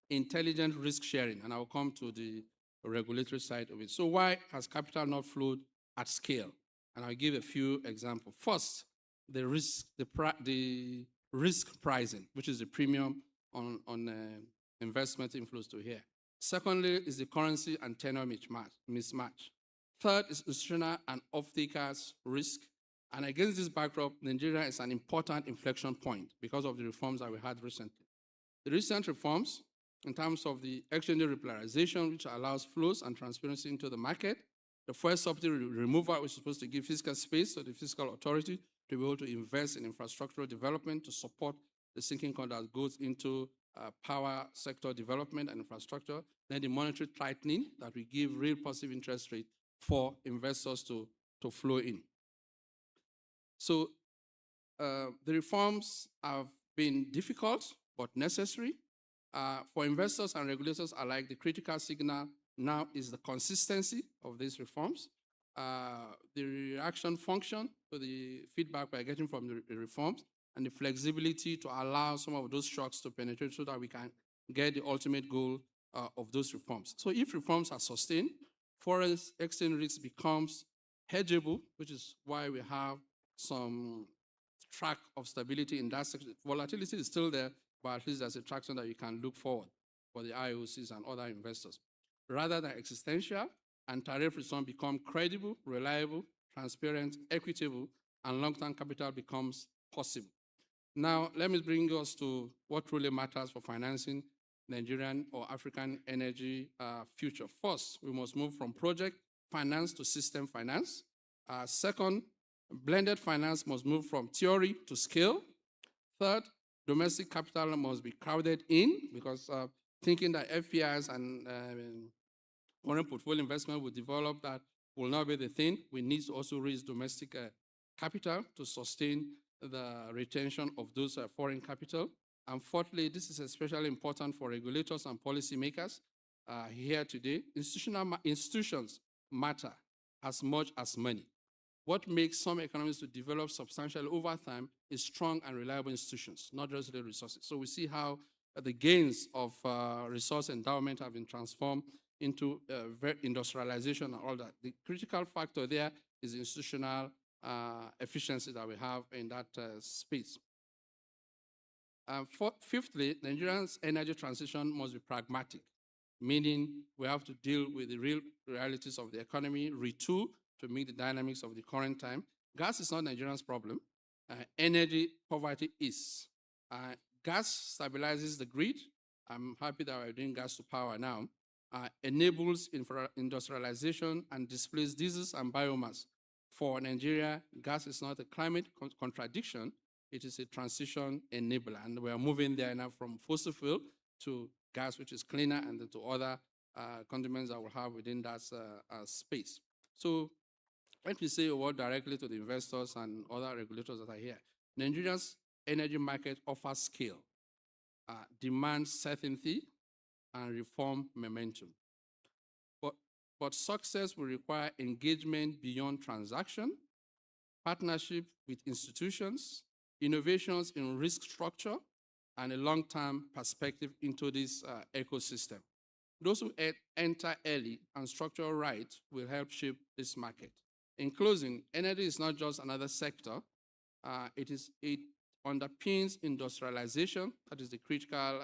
intelligent risk sharing. And I'll come to the regulatory side of it. So why has capital not flowed at scale? And I'll give a few examples. First, the risk pricing, which is the premium on investment inflows to here. Secondly, is the currency and tenor mismatch. Third is institutional and off-takers risk. And against this backdrop, Nigeria is an important inflection point because of the reforms that we had recently. The recent reforms, in terms of the exchange regularization, which allows flows and transparency into the market, the first subsidy removal, which is supposed to give fiscal space to the fiscal authority to be able to invest in infrastructural development to support the sinking cost that goes into power sector development and infrastructure, then the monetary tightening that will give real positive interest rate for investors to flow in. So the reforms have been difficult but necessary. For investors and regulators alike, the critical signal now is the consistency of these reforms, the reaction function to the feedback we're getting from the reforms, and the flexibility to allow some of those shocks to penetrate so that we can get the ultimate goal of those reforms. So if reforms are sustained, foreign exchange risk becomes hedgeable, which is why we have some track of stability in that section. Volatility is still there, but at least there's a traction that you can look forward for the IOCs and other investors. Rather than existential, and tariff reform become credible, reliable, transparent, equitable, and long-term capital becomes possible. Now, let me bring us to what really matters for financing Nigerian or African energy future. First, we must move from project finance to system finance. Second, blended finance must move from theory to scale. Third, domestic capital must be crowded in because thinking that FPIs and foreign portfolio investment will develop that will not be the thing. We need to also raise domestic capital to sustain the retention of those foreign capital. And fourthly, this is especially important for regulators and policymakers here today. Institutions matter as much as money. What makes some economies to develop substantially over time is strong and reliable institutions, not just the resources. So we see how the gains of resource endowment have been transformed into industrialization and all that. The critical factor there is institutional efficiency that we have in that space. Fifthly, Nigeria's energy transition must be pragmatic, meaning we have to deal with the real realities of the economy, retool to meet the dynamics of the current time. Gas is not Nigeria's problem. Energy poverty is. Gas stabilizes the grid. I'm happy that we're doing gas to power now. Enables industrialization and displaces diesels and biomass. For Nigeria, gas is not a climate contradiction. It is a transition enabler. And we are moving there now from fossil fuel to gas, which is cleaner, and then to other condiments that we'll have within that space. So let me say a word directly to the investors and other regulators that are here. Nigeria's energy market offers scale, demand certainty, and reform momentum. But success will require engagement beyond transaction, partnership with institutions, innovations in risk structure, and a long-term perspective into this ecosystem. Those who enter early and structural right will help shape this market. In closing, energy is not just another sector. It underpins industrialization. That is the critical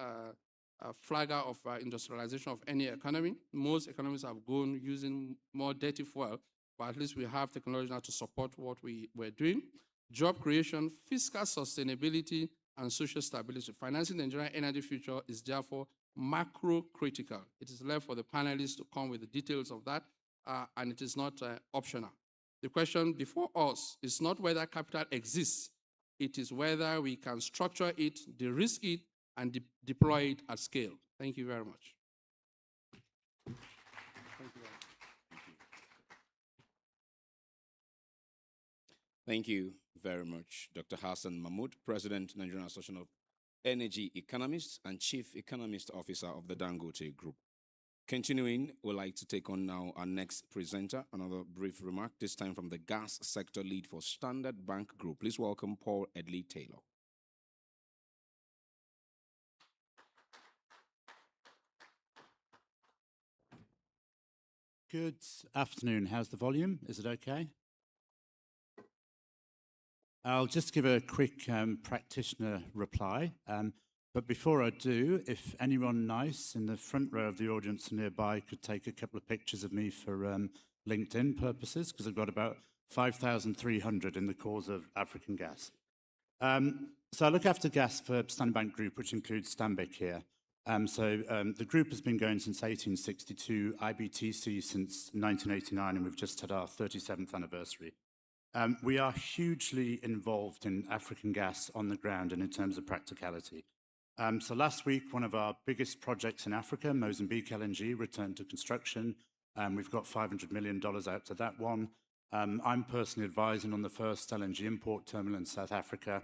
flagger of industrialization of any economy. Most economies have gone using more dirty fuel, but at least we have technology now to support what we're doing. Job creation, fiscal sustainability, and social stability. Financing the Nigerian energy future is therefore macro critical. It is left for the panelists to come with the details of that, and it is not optional. The question before us is not whether capital exists, it is whether we can structure it, de-risk it, and deploy it at scale. Thank you very much. Thank you very much, Dr. Hassan Mahmood, President, Nigerian Association of Energy Economists and Chief Economist Officer of the Dangote Group. Continuing, we'd like to take on now our next presenter, another brief remark, this time from the gas sector lead for Standard Bank Group. Please welcome Paul Edley Taylor. Good afternoon. How's the volume? Is it okay? I'll just give a quick practitioner reply. But before I do, if anyone nice in the front row of the audience nearby could take a couple of pictures of me for LinkedIn purposes, because I've got about 5,300 in the cause of African gas. So I look after gas for Standard Bank Group, which includes Stanbic here. The group has been going since 1862, IBTC since 1989, and we've just had our 37th anniversary. We are hugely involved in African gas on the ground and in terms of practicality. So last week, one of our biggest projects in Africa, Mozambique LNG, returned to construction. We've got $500 million out to that one. I'm personally advising on the first LNG import terminal in South Africa.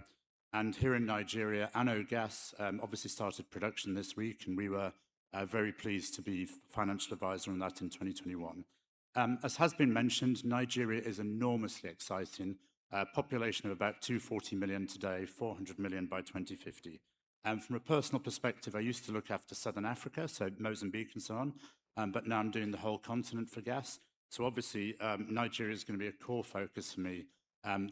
And here in Nigeria, Oando Gas obviously started production this week, and we were very pleased to be financial advisor on that in 2021. As has been mentioned, Nigeria is enormously exciting. Population of about 240 million today, 400 million by 2050. From a personal perspective, I used to look after Southern Africa, so Mozambique and so on, but now I'm doing the whole continent for gas. So obviously, Nigeria is going to be a core focus for me.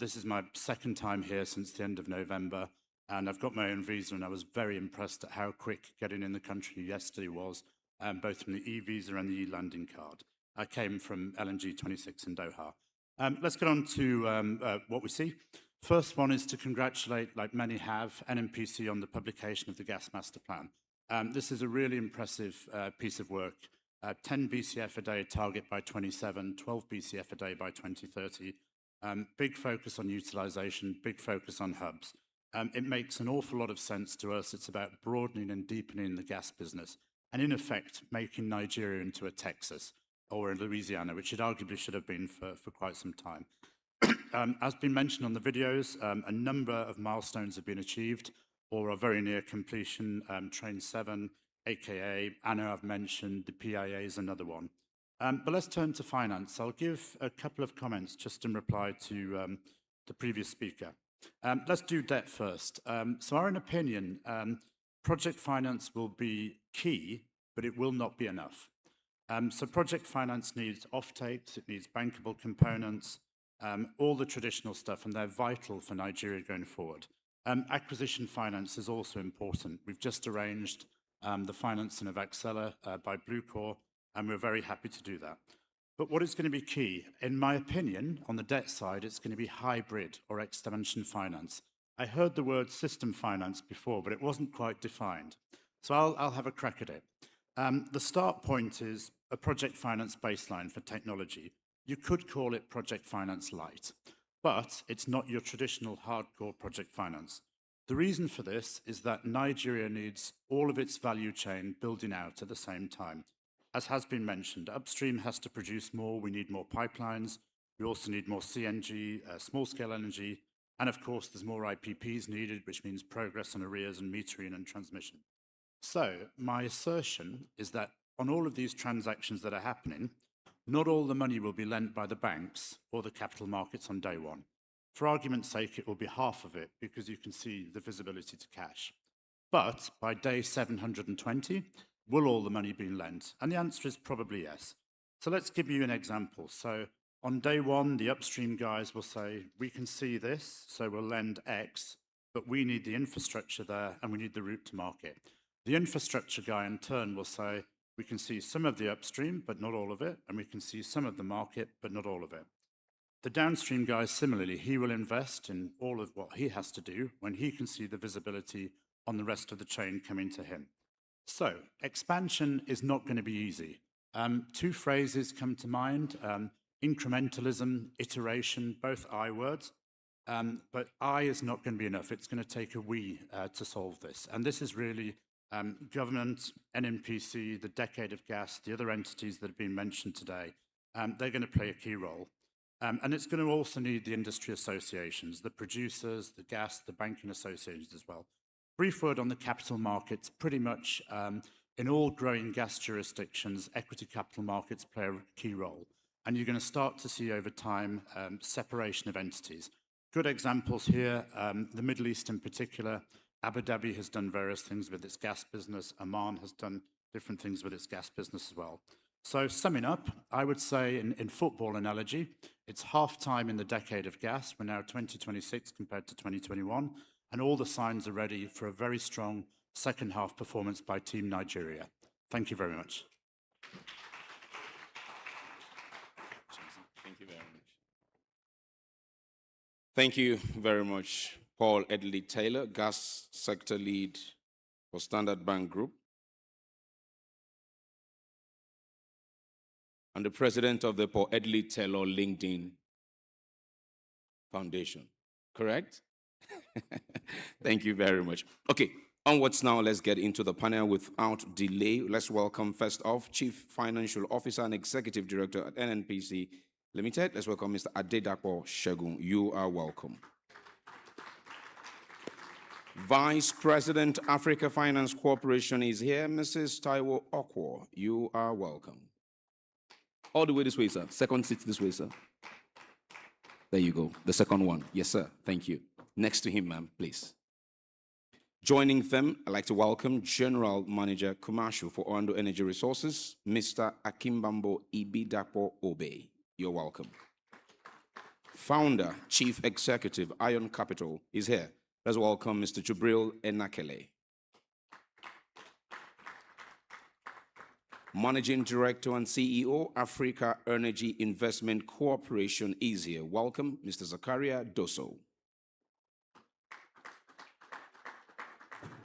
This is my second time here since the end of November, and I've got my own visa, and I was very impressed at how quick getting in the country yesterday was, both from the e-visa and the e-landing card. I came from LNG 26 in Doha. Let's get on to what we see. First one is to congratulate, like many have, NNPC on the publication of the Gas Master Plan. This is a really impressive piece of work. 10 BCF a day target by 27, 12 BCF a day by 2030. Big focus on utilization, big focus on hubs. It makes an awful lot of sense to us. It's about broadening and deepening the gas business, and in effect, making Nigeria into a Texas or a Louisiana, which it arguably should have been for quite some time. As been mentioned on the videos, a number of milestones have been achieved or are very near completion. Train 7, AKA, Oando I've mentioned, the PIA is another one. But let's turn to finance. I'll give a couple of comments just in reply to the previous speaker. Let's do debt first. So our opinion, project finance will be key, but it will not be enough. So project finance needs off-takes, it needs bankable components, all the traditional stuff, and they're vital for Nigeria going forward. Acquisition finance is also important. We've just arranged the financing of Axela by Bluecore, and we're very happy to do that. But what is going to be key, in my opinion, on the debt side, it's going to be hybrid or extension finance. I heard the word system finance before, but it wasn't quite defined. So I'll have a crack at it. The start point is a project finance baseline for technology. You could call it project finance light, but it's not your traditional hardcore project finance. The reason for this is that Nigeria needs all of its value chain building out at the same time. As has been mentioned, upstream has to produce more. We need more pipelines. We also need more CNG, small-scale energy, and of course, there's more IPPs needed, which means progress on arrears and metering and transmission. So my assertion is that on all of these transactions that are happening, not all the money will be lent by the banks or the capital markets on day one. For argument's sake, it will be half of it because you can see the visibility to cash. But by day 720, will all the money be lent? And the answer is probably yes. So let's give you an example. So On day one, the upstream guys will say, we can see this, so we'll lend X, but we need the infrastructure there and we need the route to market. The infrastructure guy in turn will say, we can see some of the upstream, but not all of it, and we can see some of the market, but not all of it. The downstream guy, similarly, he will invest in all of what he has to do when he can see the visibility on the rest of the chain coming to him. So, expansion is not going to be easy. Two phrases come to mind, incrementalism, iteration, both I words, but I is not going to be enough. It's going to take a we to solve this. And this is really government, NNPC, the Decade of Gas, the other entities that have been mentioned today. They're going to play a key role. And it's going to also need the industry associations, the producers, the gas, the banking associations as well. Brief word on the capital markets. Pretty much in all growing gas jurisdictions, equity capital markets play a key role. And you're going to start to see over time separation of entities. Good examples here, the Middle East in particular. Abu Dhabi has done various things with its gas business. Oman has done different things with its gas business as well. So summing up, I would say in football analogy, it's half-time in the Decade of Gas. We're now 2026 compared to 2021, and all the signs are ready for a very strong second half performance by Team Nigeria. Thank you very much. Thank you very much. Thank you very much, Paul Edley Taylor, Gas Sector Lead for Standard Bank Group, and the President of the Paul Edley Taylor LinkedIn Foundation. Correct? Thank you very much. Okay, onwards now, let's get into the panel without delay. Let's welcome first off Chief Financial Officer and Executive Director at NNPC Limited. Let's welcome Mr. Adedapo Shegun. You are welcome. Vice President, Africa Finance Corporation is here. Mrs. Taiwo Okwo, you are welcome. All the way this way, sir. Second seat this way, sir. There you go. The second one. Yes, sir. Thank you. Next to him, ma'am, please. Joining them, I'd like to welcome General Manager Commercial for Oando Energy Resources, Mr. Akimbambo Ibidapo Obe. You're welcome. Founder, Chief Executive, Ion Capital is here. Let's welcome Mr. Jubril Enakele. Managing Director and CEO, Africa Energy Investment Corporation is here. Welcome, Mr. Zakaria Doso.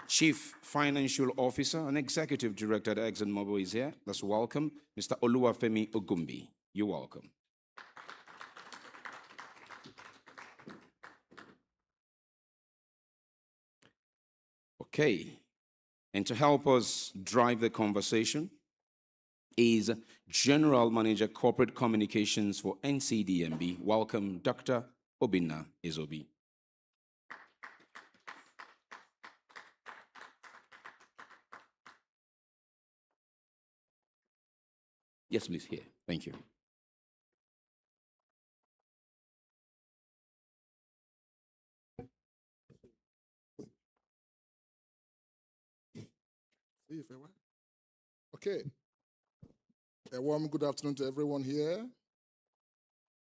Chief Financial Officer and Executive Director at ExxonMobil is here. Let's welcome Mr. Oluwafemi Ogumbi. You're welcome. Okay, and to help us drive the conversation is General Manager Corporate Communications for NCDMB. Welcome, Dr. Obinna Ezobi. Yes, please, here. Thank you. Okay. A warm good afternoon to everyone here.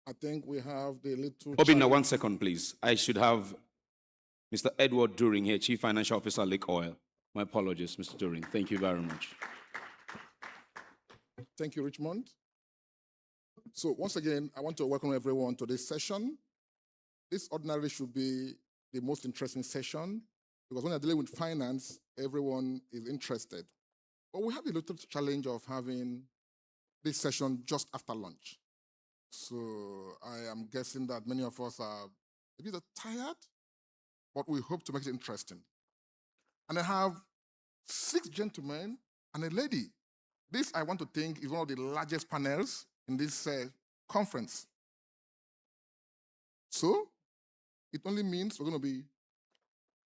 I think we have the little... Obinna, 1 second, please. I should have Mr. Edward During here, Chief Financial Officer, Lake Oil. My apologies, Mr. During. Thank you very much. Thank you, Richmond. So once again, I want to welcome everyone to this session. This ordinarily should be the most interesting session because when you're dealing with finance, everyone is interested. But we have a little challenge of having this session just after lunch. So I am guessing that many of us are a bit tired, but we hope to make it interesting. And I have 6 gentlemen and a lady. This, I want to think, is one of the largest panels in this conference. So it only means we're going to be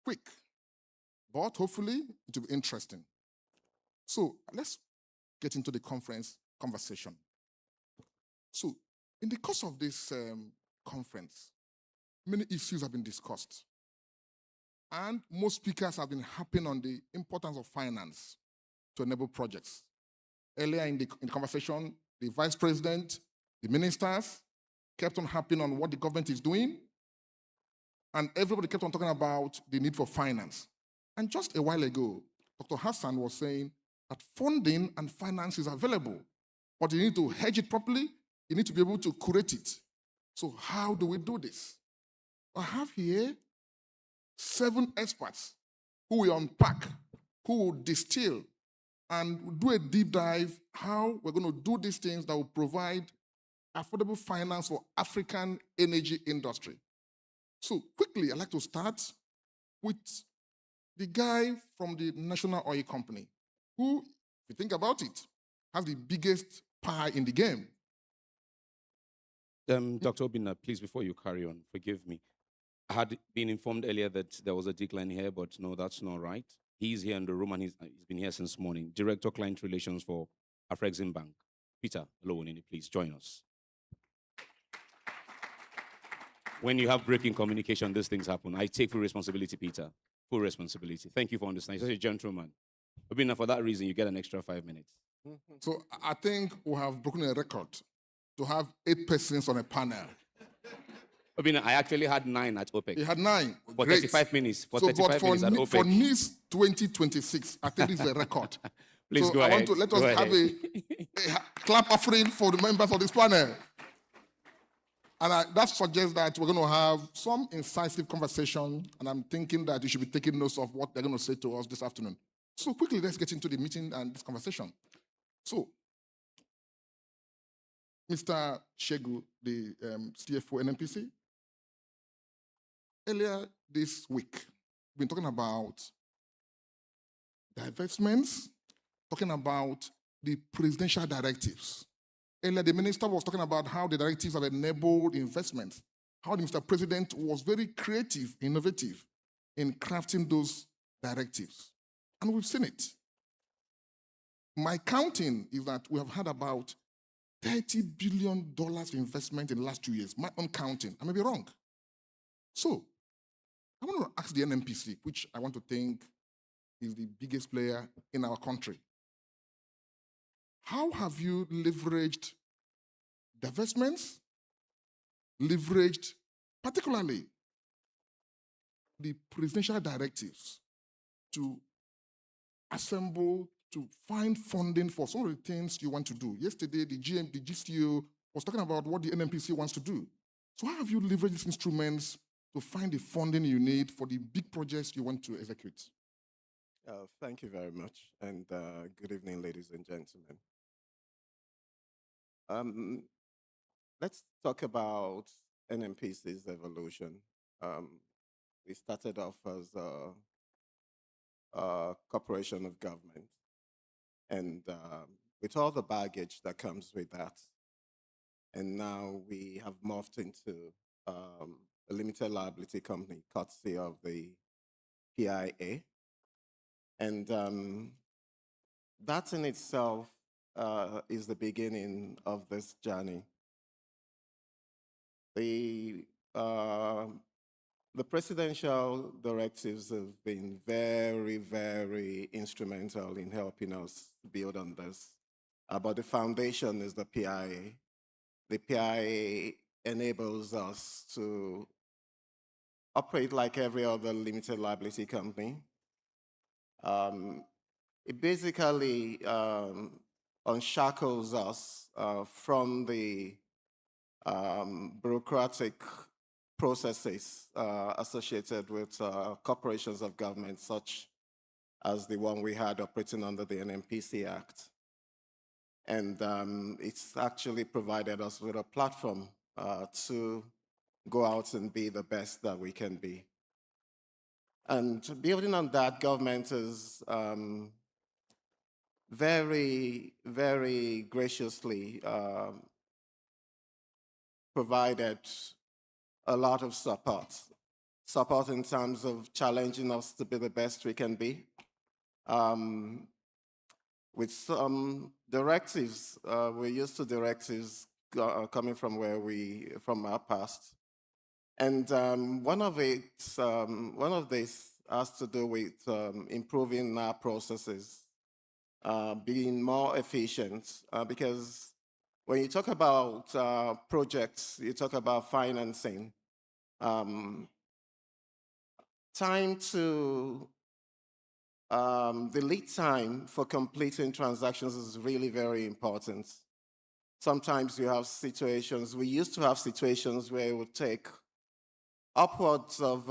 quick, but hopefully it will be interesting. So let's get into the conversation. So in the course of this conference, many issues have been discussed. And most speakers have been harping on the importance of finance to enable projects. Earlier in the conversation, the vice president, the ministers, kept on harping on what the government is doing, and everybody kept on talking about the need for finance. And just a while ago, Dr. Hassan was saying that funding and finance is available, but you need to hedge it properly. You need to be able to curate it. So how do we do this? I have here 7 experts who will unpack, who will distill, and do a deep dive how we're going to do these things that will provide affordable finance for African energy industry. So quickly, I'd like to start with the guy from the National Oil Company, who, if you think about it, has the biggest pie in the game. Dr. Obina, please, before you carry on, forgive me. I had been informed earlier that there was a decline here, but no, that's not right. He's here in the room and he's been here since morning. Director Client Relations for Afrexim Bank. Peter Olowonini, please join us. When you have breaking communication, these things happen. I take full responsibility, Peter. Full responsibility. Thank you for understanding. Such a gentleman. Obina, for that reason, you get an extra 5 minutes. So I think we have broken a record to have 8 persons on a panel. Obina, I actually had 9 at OPEC. You had 9. For Great. 35 minutes. For so, 35 minutes at OPEC. For NIES 2026, I think this is a record. Please so go I ahead. want to let us have a clap offering for the members of this panel. And that suggests that we're going to have some incisive conversation, and I'm thinking that you should be taking notes of what they're going to say to us this afternoon. So quickly, let's get into the meeting and this conversation. So, Mr. Shegu, the CFO NNPC, earlier this week, we've been talking about divestments, talking about the presidential directives. Earlier, the minister was talking about how the directives have enabled investments, how the Mr. President was very creative, innovative in crafting those directives. And we've seen it. My counting is that we have had about $30 billion investment in the last 2 years. My own counting. I may be wrong. So, I want to ask the NNPC, which I want to think is the biggest player in our country. How have you leveraged divestments, leveraged particularly the presidential directives to assemble, to find funding for some of the things you want to do? Yesterday, the GCO was talking about what the NNPC wants to do. So how have you leveraged these instruments to find the funding you need for the big projects you want to execute? Thank you very much, and good evening, ladies and gentlemen. Let's talk about NNPC's evolution. We started off as a corporation of government, and with all the baggage that comes with that, and now we have morphed into a limited liability company, courtesy of the PIA. And that in itself is the beginning of this journey. The presidential directives have been very, very instrumental in helping us build on this. But the foundation is the PIA. The PIA enables us to operate like every other limited liability company. It basically unshackles us from the bureaucratic processes associated with corporations of government, such as the one we had operating under the NNPC Act. And it's actually provided us with a platform to go out and be the best that we can be. And building on that, government is very, very graciously provided a lot of support. Support in terms of challenging us to be the best we can be. With some directives, we're used to directives coming from from our past. And one of these has to do with improving our processes, being more efficient, because When you talk about projects, you talk about financing. The lead time for completing transactions is really very important. Sometimes you have situations, we used to have situations where it would take upwards of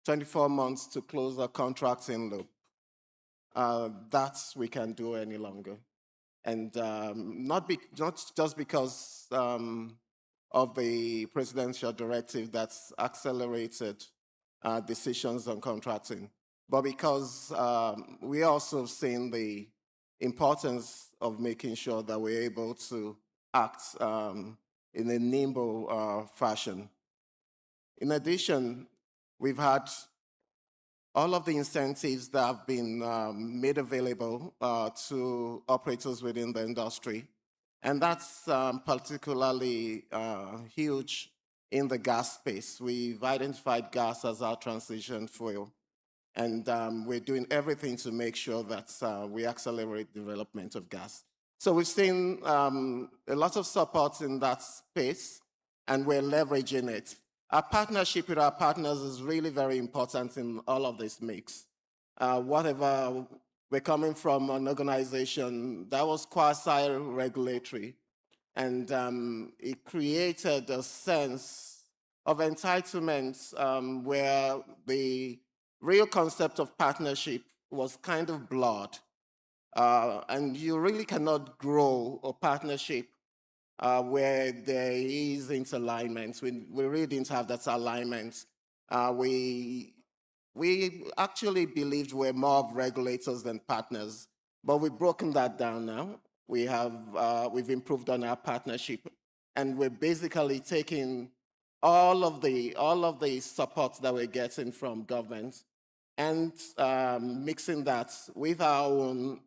24 months to close a contracting loop. That we can do any longer. And not just because of the presidential directive that's accelerated decisions on contracting, but because we also have seen the importance of making sure that we're able to act in a nimble fashion. In addition, we've had all of the incentives that have been made available to operators within the industry. And that's particularly huge in the gas space. We've identified gas as our transition fuel. And we're doing everything to make sure that we accelerate development of gas. So we've seen a lot of support in that space, and we're leveraging it. Our partnership with our partners is really very important in all of this mix. Whatever we're coming from an organization that was quasi-regulatory, and it created a sense of entitlement where the real concept of partnership was kind of blurred. And you really cannot grow a partnership where there is interalignment. We really didn't have that alignment. We actually believed we're more of regulators than partners, but we've broken that down now. We've improved on our partnership, and we're basically taking all of the support that we're getting from government and mixing that with our own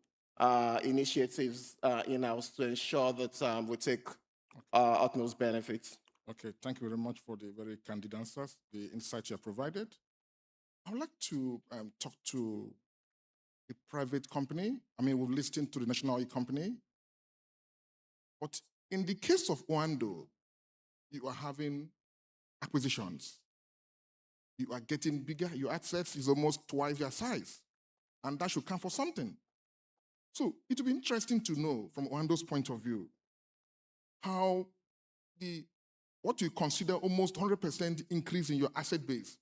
initiatives in-house to ensure that we take utmost benefits. Okay, thank you very much for the very candid answers, the insights you have provided. I would like to talk to a private company. I mean, we've listened to the national oil company. But in the case of Oando, you are having acquisitions. You are getting bigger. Your assets is almost twice your size. And that should count for something. So it would be interesting to know from Oando's point of view, how what you consider almost 100% increase in your asset base,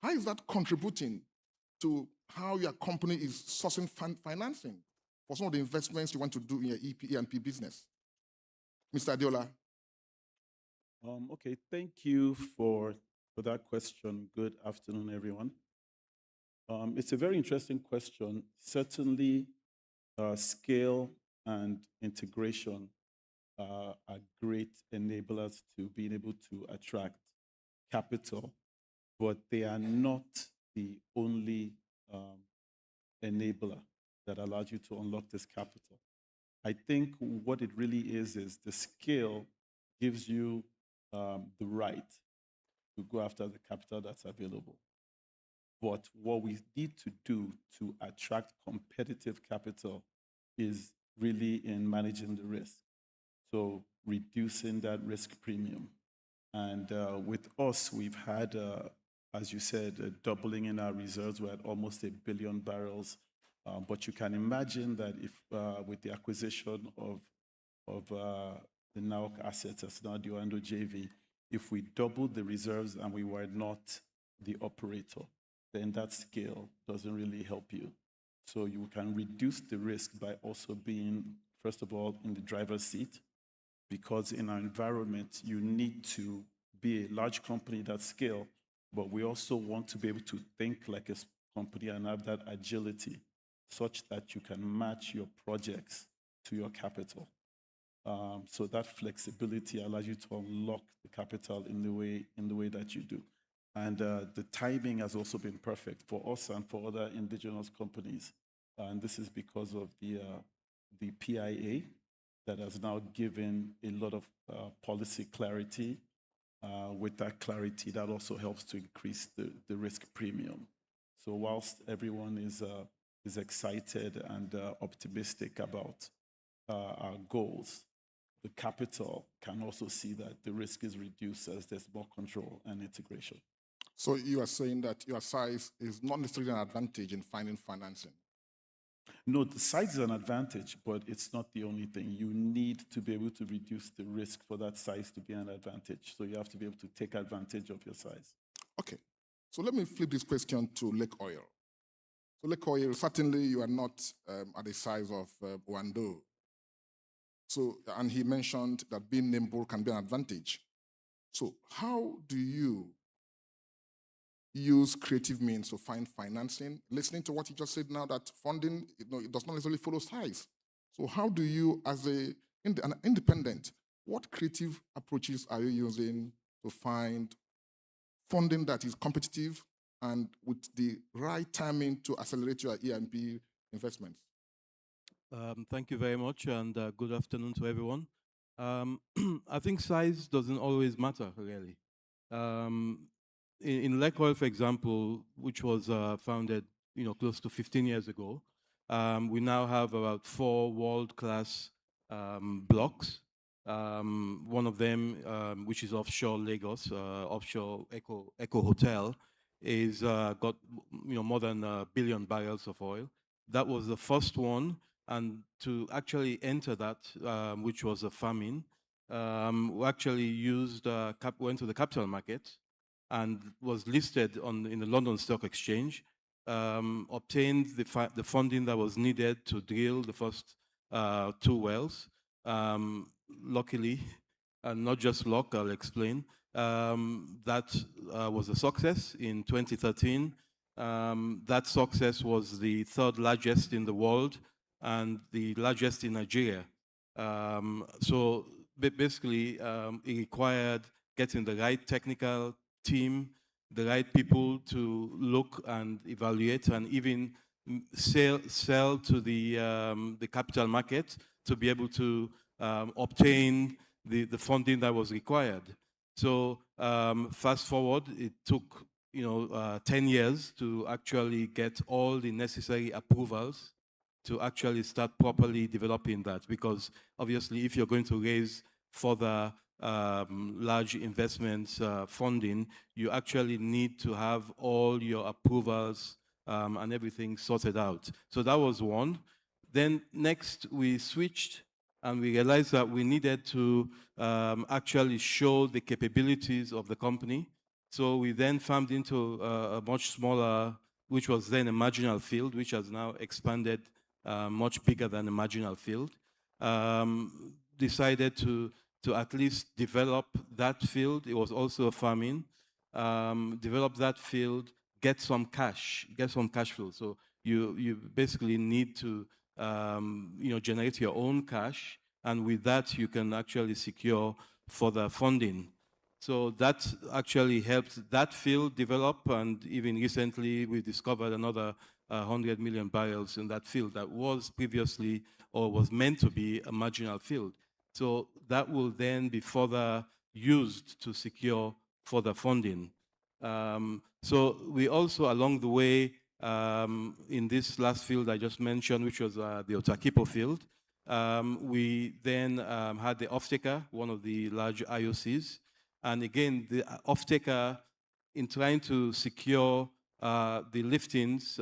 how is that contributing to how your company is sourcing financing for some of the investments you want to do in your E&P business? Mr. Adiola. Okay, thank you for that question. Good afternoon, everyone. It's a very interesting question. Certainly, scale and integration are great enablers to being able to attract capital, but they are not the only enabler that allows you to unlock this capital. I think what it really is the scale gives you the right to go after the capital that's available. But what we need to do to attract competitive capital is really in managing the risk. So reducing that risk premium. And with us, we've had, as you said, a doubling in our reserves. We're at almost 1 billion barrels. But you can imagine that if with the acquisition of the NAOC assets as now the Oando JV, if we doubled the reserves and we were not the operator, then that scale doesn't really help you. So you can reduce the risk by also being, first of all, in the driver's seat, because in our environment, you need to be a large company that scale, but we also want to be able to think like a company and have that agility such that you can match your projects to your capital. So that flexibility allows you to unlock the capital in the way that you do. And the timing has also been perfect for us and for other indigenous companies. And this is because of the PIA that has now given a lot of policy clarity. With that clarity, that also helps to increase the risk premium. So whilst everyone is excited and optimistic about our goals, the capital can also see that the risk is reduced as there's more control and integration. So you are saying that your size is not necessarily an advantage in finding financing? No, the size is an advantage, but it's not the only thing. You need to be able to reduce the risk for that size to be an advantage. So you have to be able to take advantage of your size. Okay. So let me flip this question to Lake Oil. So Lake Oil, certainly you are not at the size of Oando. So, and he mentioned that being nimble can be an advantage. So how do you use creative means to find financing? Listening to what you just said now, that funding, it does not necessarily follow size. So how do you, as an independent, what creative approaches are you using to find funding that is competitive and with the right timing to accelerate your EMP investments? Thank you very much, and good afternoon to everyone. I think size doesn't always matter, really. In Lake Oil, for example, which was founded, close to 15 years ago, we now have about 4 world-class blocks. One of them, which is offshore Lagos, offshore Eco Hotel, is got more than 1 billion barrels of oil. That was the first one, and to actually enter that, which was a farming, we actually went to the capital market and was listed in the London Stock Exchange, obtained the funding that was needed to drill the first 2 wells. Luckily, and not just luck, I'll explain, that was a success in 2013. That success was the 3rd largest in the world and the largest in Nigeria. So basically, it required getting the right technical team, the right people to look and evaluate and even sell to the capital market to be able to obtain the funding that was required. So fast forward, it took 10 years to actually get all the necessary approvals to actually start properly developing that, because obviously if you're going to raise further large investments funding, you actually need to have all your approvals and everything sorted out. So that was one. Then next we switched and we realized that we needed to actually show the capabilities of the company. So we then farmed into a much smaller, which was then a marginal field, which has now expanded much bigger than a marginal field. Decided to at least develop that field. It was also a farming. Develop that field, get some cash flow. So you basically need to generate your own cash, and with that you can actually secure further funding. So that actually helped that field develop, and even recently we discovered another 100 million barrels in that field that was previously or was meant to be a marginal field. So that will then be further used to secure further funding. So we also, along the way, in this last field I just mentioned, which was the Otakipo field, we then had the off-taker, one of the large IOCs. And again, the off-taker, in trying to secure the liftings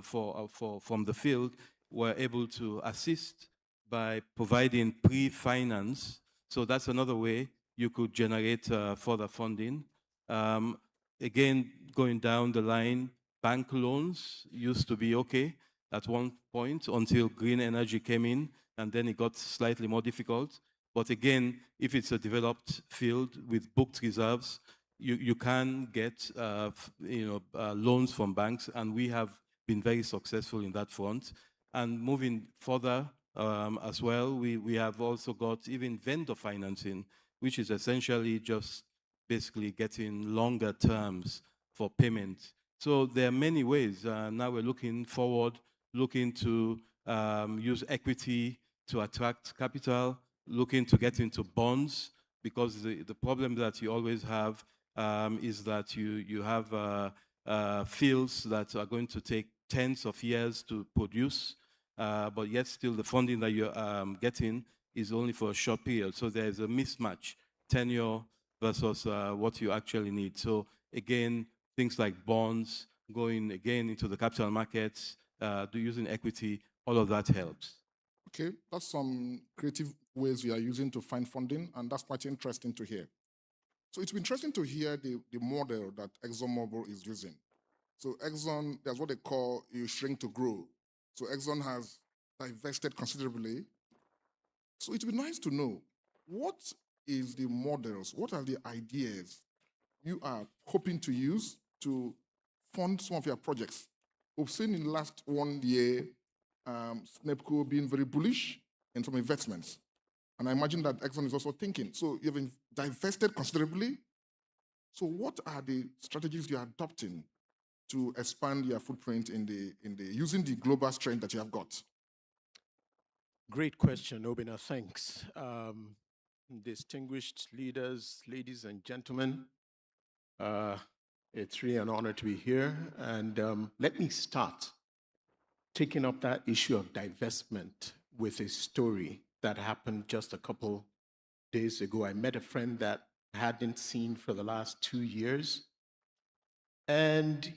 from the field, were able to assist by providing pre-finance. So that's another way you could generate further funding. Again, going down the line, bank loans used to be okay at one point until green energy came in, and then it got slightly more difficult. But again, if it's a developed field with booked reserves, you can get loans from banks, and we have been very successful in that front. And moving further as well, we have also got even vendor financing, which is essentially just basically getting longer terms for payment. So there are many ways. Now we're looking forward, looking to use equity to attract capital, looking to get into bonds, because the problem that you always have is that you have fields that are going to take tens of years to produce, but yet still the funding that you're getting is only for a short period. So there's a mismatch, tenure versus what you actually need. So again, things like bonds, going again into the capital markets, using equity, all of that helps. Okay, that's some creative ways you are using to find funding, and that's quite interesting to hear. So it's interesting to hear the model that ExxonMobil is using. So Exxon, there's what they call you shrink to grow. So Exxon has divested considerably. So it would be nice to know, what is the models, what are the ideas you are hoping to use to fund some of your projects? We've seen in the last 1 year, SNEPCO being very bullish in some investments. And I imagine that Exxon is also thinking. So you've divested considerably. So what are the strategies you're adopting to expand your footprint using the global strength that you have got? Great question, Obina. Thanks. Distinguished leaders, ladies and gentlemen, it's really an honor to be here. And let me start taking up that issue of divestment with a story that happened just a couple days ago. I met a friend that I hadn't seen for the last 2 years. And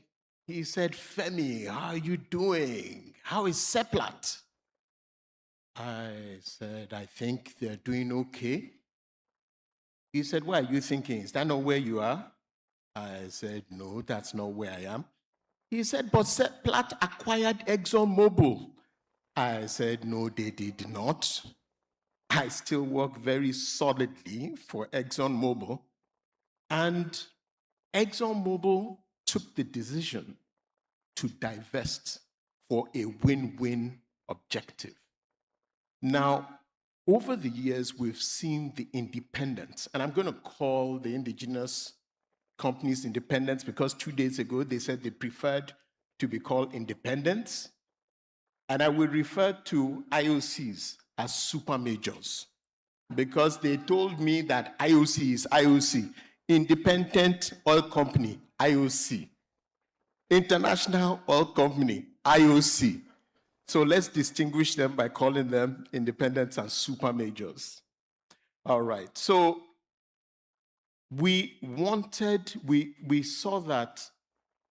he said, Femi, how are you doing? How is Seplat? I said, I think they're doing okay. He said, what are you thinking? Is that not where you are? I said, no, that's not where I am. He said, but Seplat acquired ExxonMobil. I said, no, they did not. I still work very solidly for ExxonMobil. And ExxonMobil took the decision to divest for a win-win objective. Now, over the years, we've seen the independents, and I'm going to call the indigenous companies independents because 2 days ago they said they preferred to be called independents. And I will refer to IOCs as super majors because they told me that IOC is IOC, Independent Oil Company, IOC, International Oil Company, IOC. So let's distinguish them by calling them independents and super majors. All right, so we saw that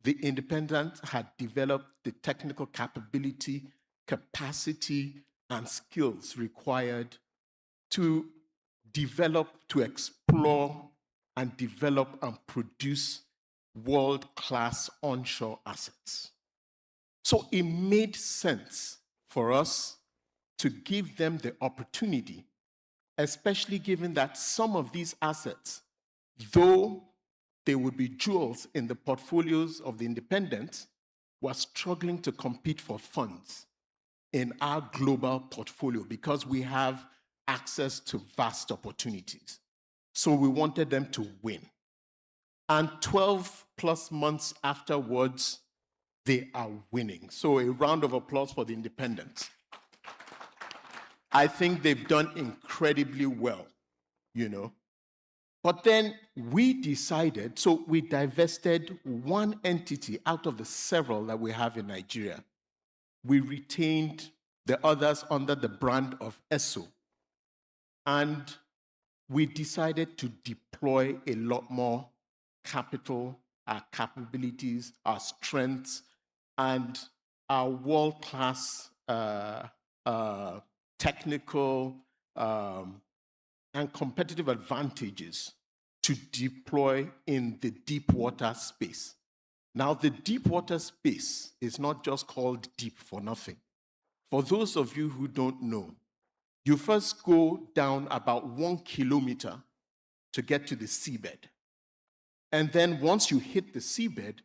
the independent had developed the technical capability, capacity, and skills required to develop, to explore, and develop and produce world-class onshore assets. So it made sense for us to give them the opportunity, especially given that some of these assets, though they would be jewels in the portfolios of the independents, were struggling to compete for funds in our global portfolio because we have access to vast opportunities. So we wanted them to win. And 12 plus months afterwards, they are winning. So a round of applause for the independents. I think they've done incredibly well, you know. But then we decided, so we divested one entity out of the several that we have in Nigeria. We retained the others under the brand of ESSO. And we decided to deploy a lot more capital, our capabilities, our strengths, and our world-class technical and competitive advantages to deploy in the deep water space. Now, the deep water space is not just called deep for nothing. For those of you who don't know, you first go down about 1 kilometer to get to the seabed. And then once you hit the seabed,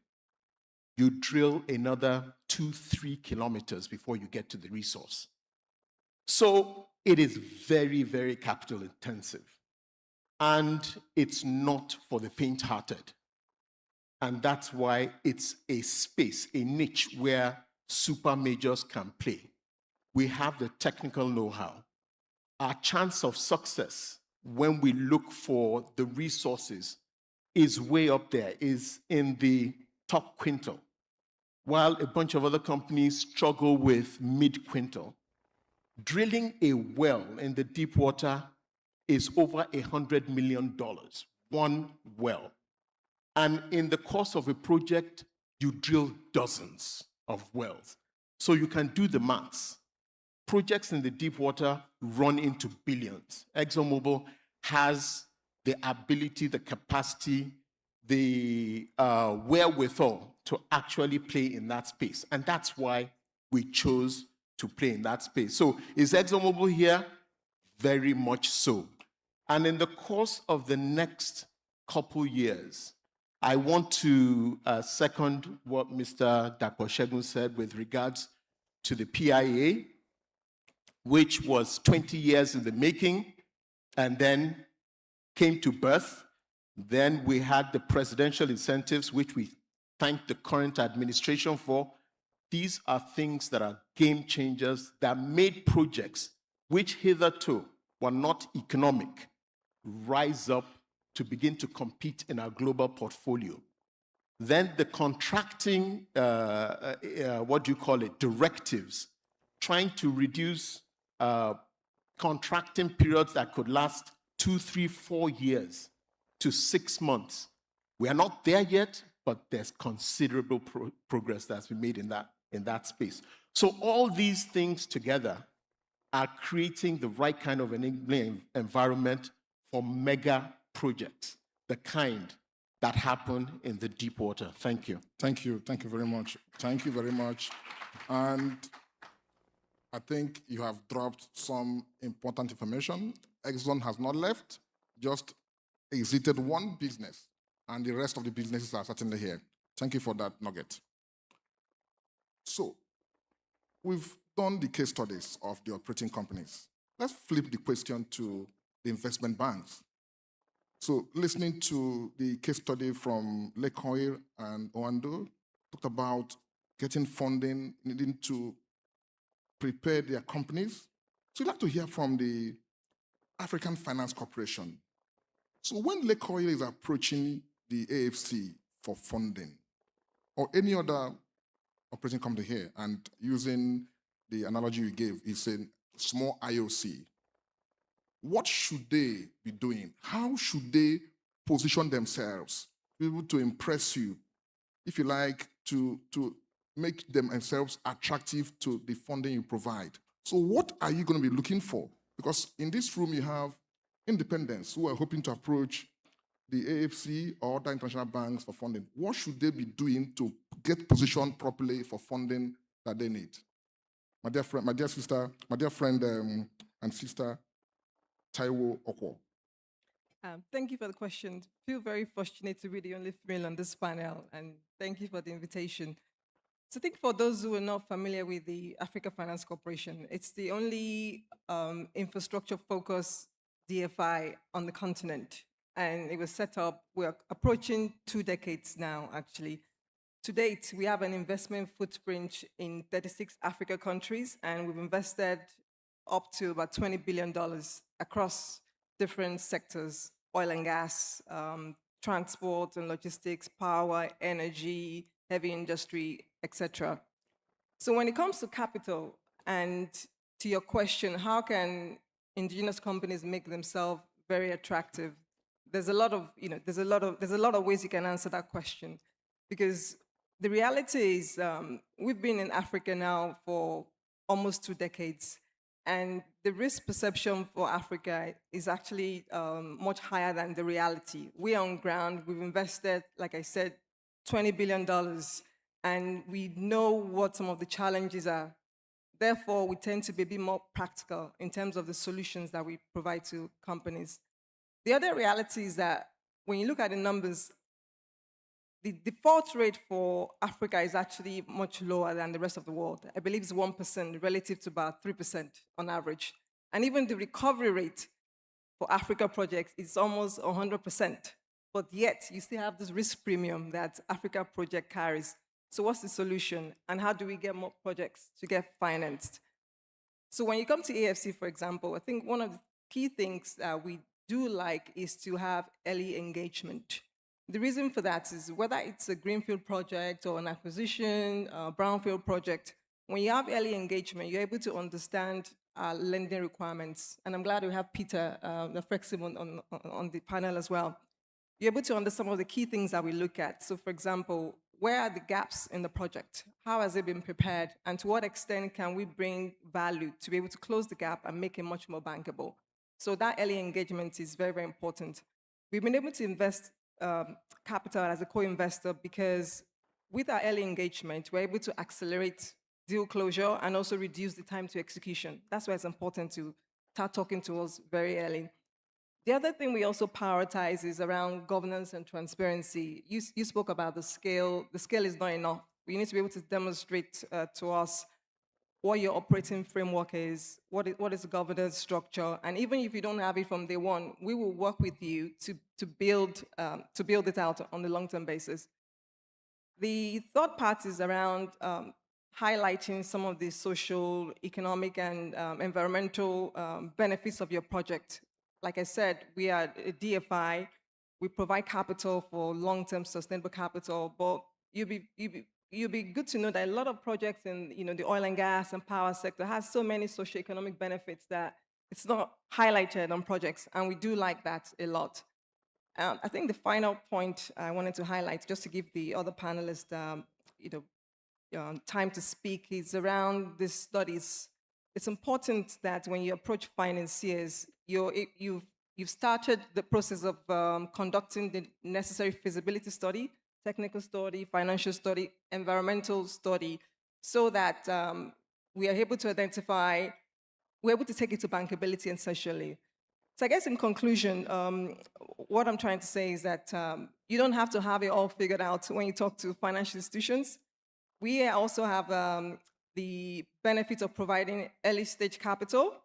you drill another 2-3 kilometers before you get to the resource. So it is very, very capital intensive. And it's not for the faint-hearted. And that's why it's a space, a niche where super majors can play. We have the technical know-how. Our chance of success when we look for the resources is way up there, is in the top quintile, while a bunch of other companies struggle with mid-quintile. Drilling a well in the deep water is over $100 million, one well. And in the course of a project, you drill dozens of wells. So you can do the maths. Projects in the deep water run into billions. ExxonMobil has the ability, the capacity, the wherewithal to actually play in that space. And that's why we chose to play in that space. So is ExxonMobil here? Very much so. And in the course of the next couple years, I want to second what Mr. Dakoshegun said with regards to the PIA, which was 20 years in the making and then came to birth. Then we had the presidential incentives, which we thank the current administration for. These are things that are game changers that made projects which hitherto were not economic rise up to begin to compete in our global portfolio. Then the contracting, directives, trying to reduce contracting periods that could last 2, 3, 4 years to 6 months. We are not there yet, but there's considerable progress that's been made in that space. So all these things together are creating the right kind of enabling environment for mega projects, the kind that happen in the deep water. Thank you. Thank you. Thank you very much. Thank you very much. And I think you have dropped some important information. Exxon has not left, just exited one business, and the rest of the businesses are certainly here. Thank you for that nugget. So, we've done the case studies of the operating companies. Let's flip the question to the investment banks. So, listening to the case study from Lake Oil and Oando, talked about getting funding, needing to prepare their companies. So, we'd like to hear from the African Finance Corporation. So, when Lake Oil is approaching the AFC for funding, or any other operating company here, and using the analogy you gave, it's a small IOC, what should they be doing? How should they position themselves, be able to impress you, if you like, to make themselves attractive to the funding you provide? So what are you going to be looking for? Because in this room you have independents who are hoping to approach the AFC or other international banks for funding. What should they be doing to get positioned properly for funding that they need? My dear friend, and sister, Taiwo Okwo. Thank you for the question. I feel very fortunate to be the only female on this panel, and thank you for the invitation. So I think for those who are not familiar with the Africa Finance Corporation, it's the only infrastructure-focused DFI on the continent. And it was set up, we're approaching 2 decades now, actually. To date, we have an investment footprint in 36 Africa countries, and we've invested up to about $20 billion across different sectors: oil and gas, transport and logistics, power, energy, heavy industry, etc. So when it comes to capital, and to your question, how can indigenous companies make themselves very attractive? There's a lot of ways you can answer that question, because the reality is we've been in Africa now for almost 2 decades, and the risk perception for Africa is actually much higher than the reality. We're on ground, we've invested, like I said, $20 billion, and we know what some of the challenges are. Therefore, we tend to be a bit more practical in terms of the solutions that we provide to companies. The other reality is that when you look at the numbers, the default rate for Africa is actually much lower than the rest of the world. I believe it's 1% relative to about 3% on average. And even the recovery rate for Africa projects is almost 100%. But yet, you still have this risk premium that Africa project carries. So what's the solution? And how do we get more projects to get financed? So when you come to AFC, for example, I think one of the key things that we do like is to have early engagement. The reason for that is whether it's a greenfield project or an acquisition, brownfield project, when you have early engagement, you're able to understand lending requirements. And I'm glad we have Peter Frexim on the panel as well. You're able to understand some of the key things that we look at. So for example, where are the gaps in the project? How has it been prepared? And to what extent can we bring value to be able to close the gap and make it much more bankable? So that early engagement is very, very important. We've been able to invest capital as a co-investor because with our early engagement, we're able to accelerate deal closure and also reduce the time to execution. That's why it's important to start talking to us very early. The other thing we also prioritize is around governance and transparency. You spoke about the scale. The scale is not enough. We need to be able to demonstrate to us what your operating framework is, what is the governance structure, and even if you don't have it from day one, we will work with you to build it out on a long-term basis. The third part is around highlighting some of the social, economic, and environmental benefits of your project. Like I said, we are a DFI. We provide capital for long-term sustainable capital, but you'll be good to know that a lot of projects in the oil and gas and power sector has so many socioeconomic benefits that it's not highlighted on projects, and we do like that a lot. I think the final point I wanted to highlight, just to give the other panelists time to speak, is around these studies. It's important that when you approach financiers, you've started the process of conducting the necessary feasibility study, technical study, financial study, environmental study, so that we are able to identify, we're able to take it to bankability essentially. So I guess in conclusion, what I'm trying to say is that you don't have to have it all figured out when you talk to financial institutions. We also have the benefit of providing early stage capital,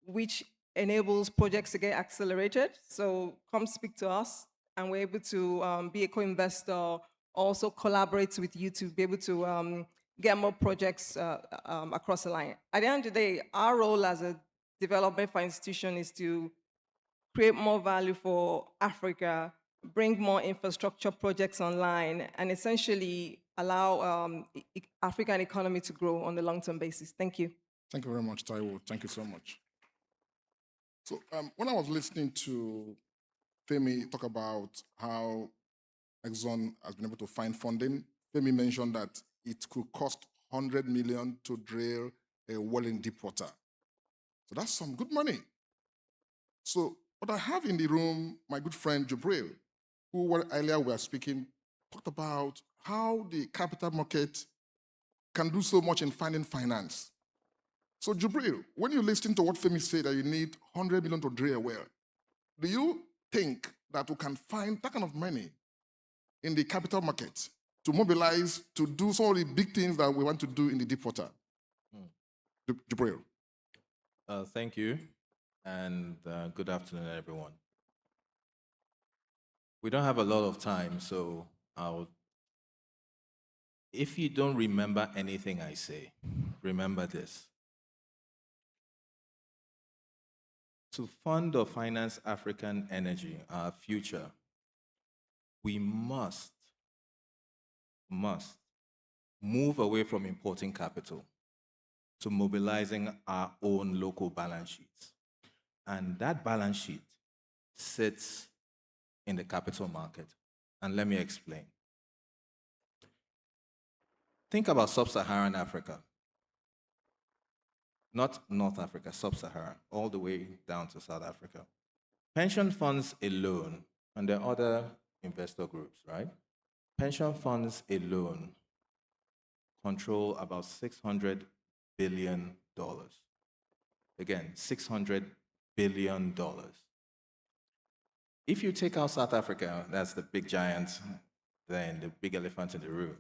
which enables projects to get accelerated. So come speak to us, and we're able to be a co-investor, also collaborate with you to be able to get more projects across the line. At the end of the day, our role as a development for institution is to create more value for Africa, bring more infrastructure projects online, and essentially allow African economy to grow on a long-term basis. Thank you. Thank you very much, Taiwo. Thank you so much. So when I was listening to Femi talk about how Exxon has been able to find funding, Femi mentioned that it could cost 100 million to drill a well in deep water. So that's some good money. So what I have in the room, my good friend Jubril, who earlier we were speaking, talked about how the capital market can do so much in finding finance. So Jubril, when you listen to what Femi said that you need 100 million to drill a well, do you think that we can find that kind of money in the capital market to mobilize to do some of the big things that we want to do in the deep water? Jubril. Thank you, and good afternoon, everyone. We don't have a lot of time, so if you don't remember anything I say, remember this. To fund or finance African energy, our future, we must move away from importing capital to mobilizing our own local balance sheets. And that balance sheet sits in the capital market. And let me explain. Think about sub-Saharan Africa. Not North Africa, sub-Saharan, all the way down to South Africa. Pension funds alone, and there are other investor groups, right? Pension funds alone control about $600 billion. Again, $600 billion. If you take out South Africa, that's the big giant, then the big elephant in the room.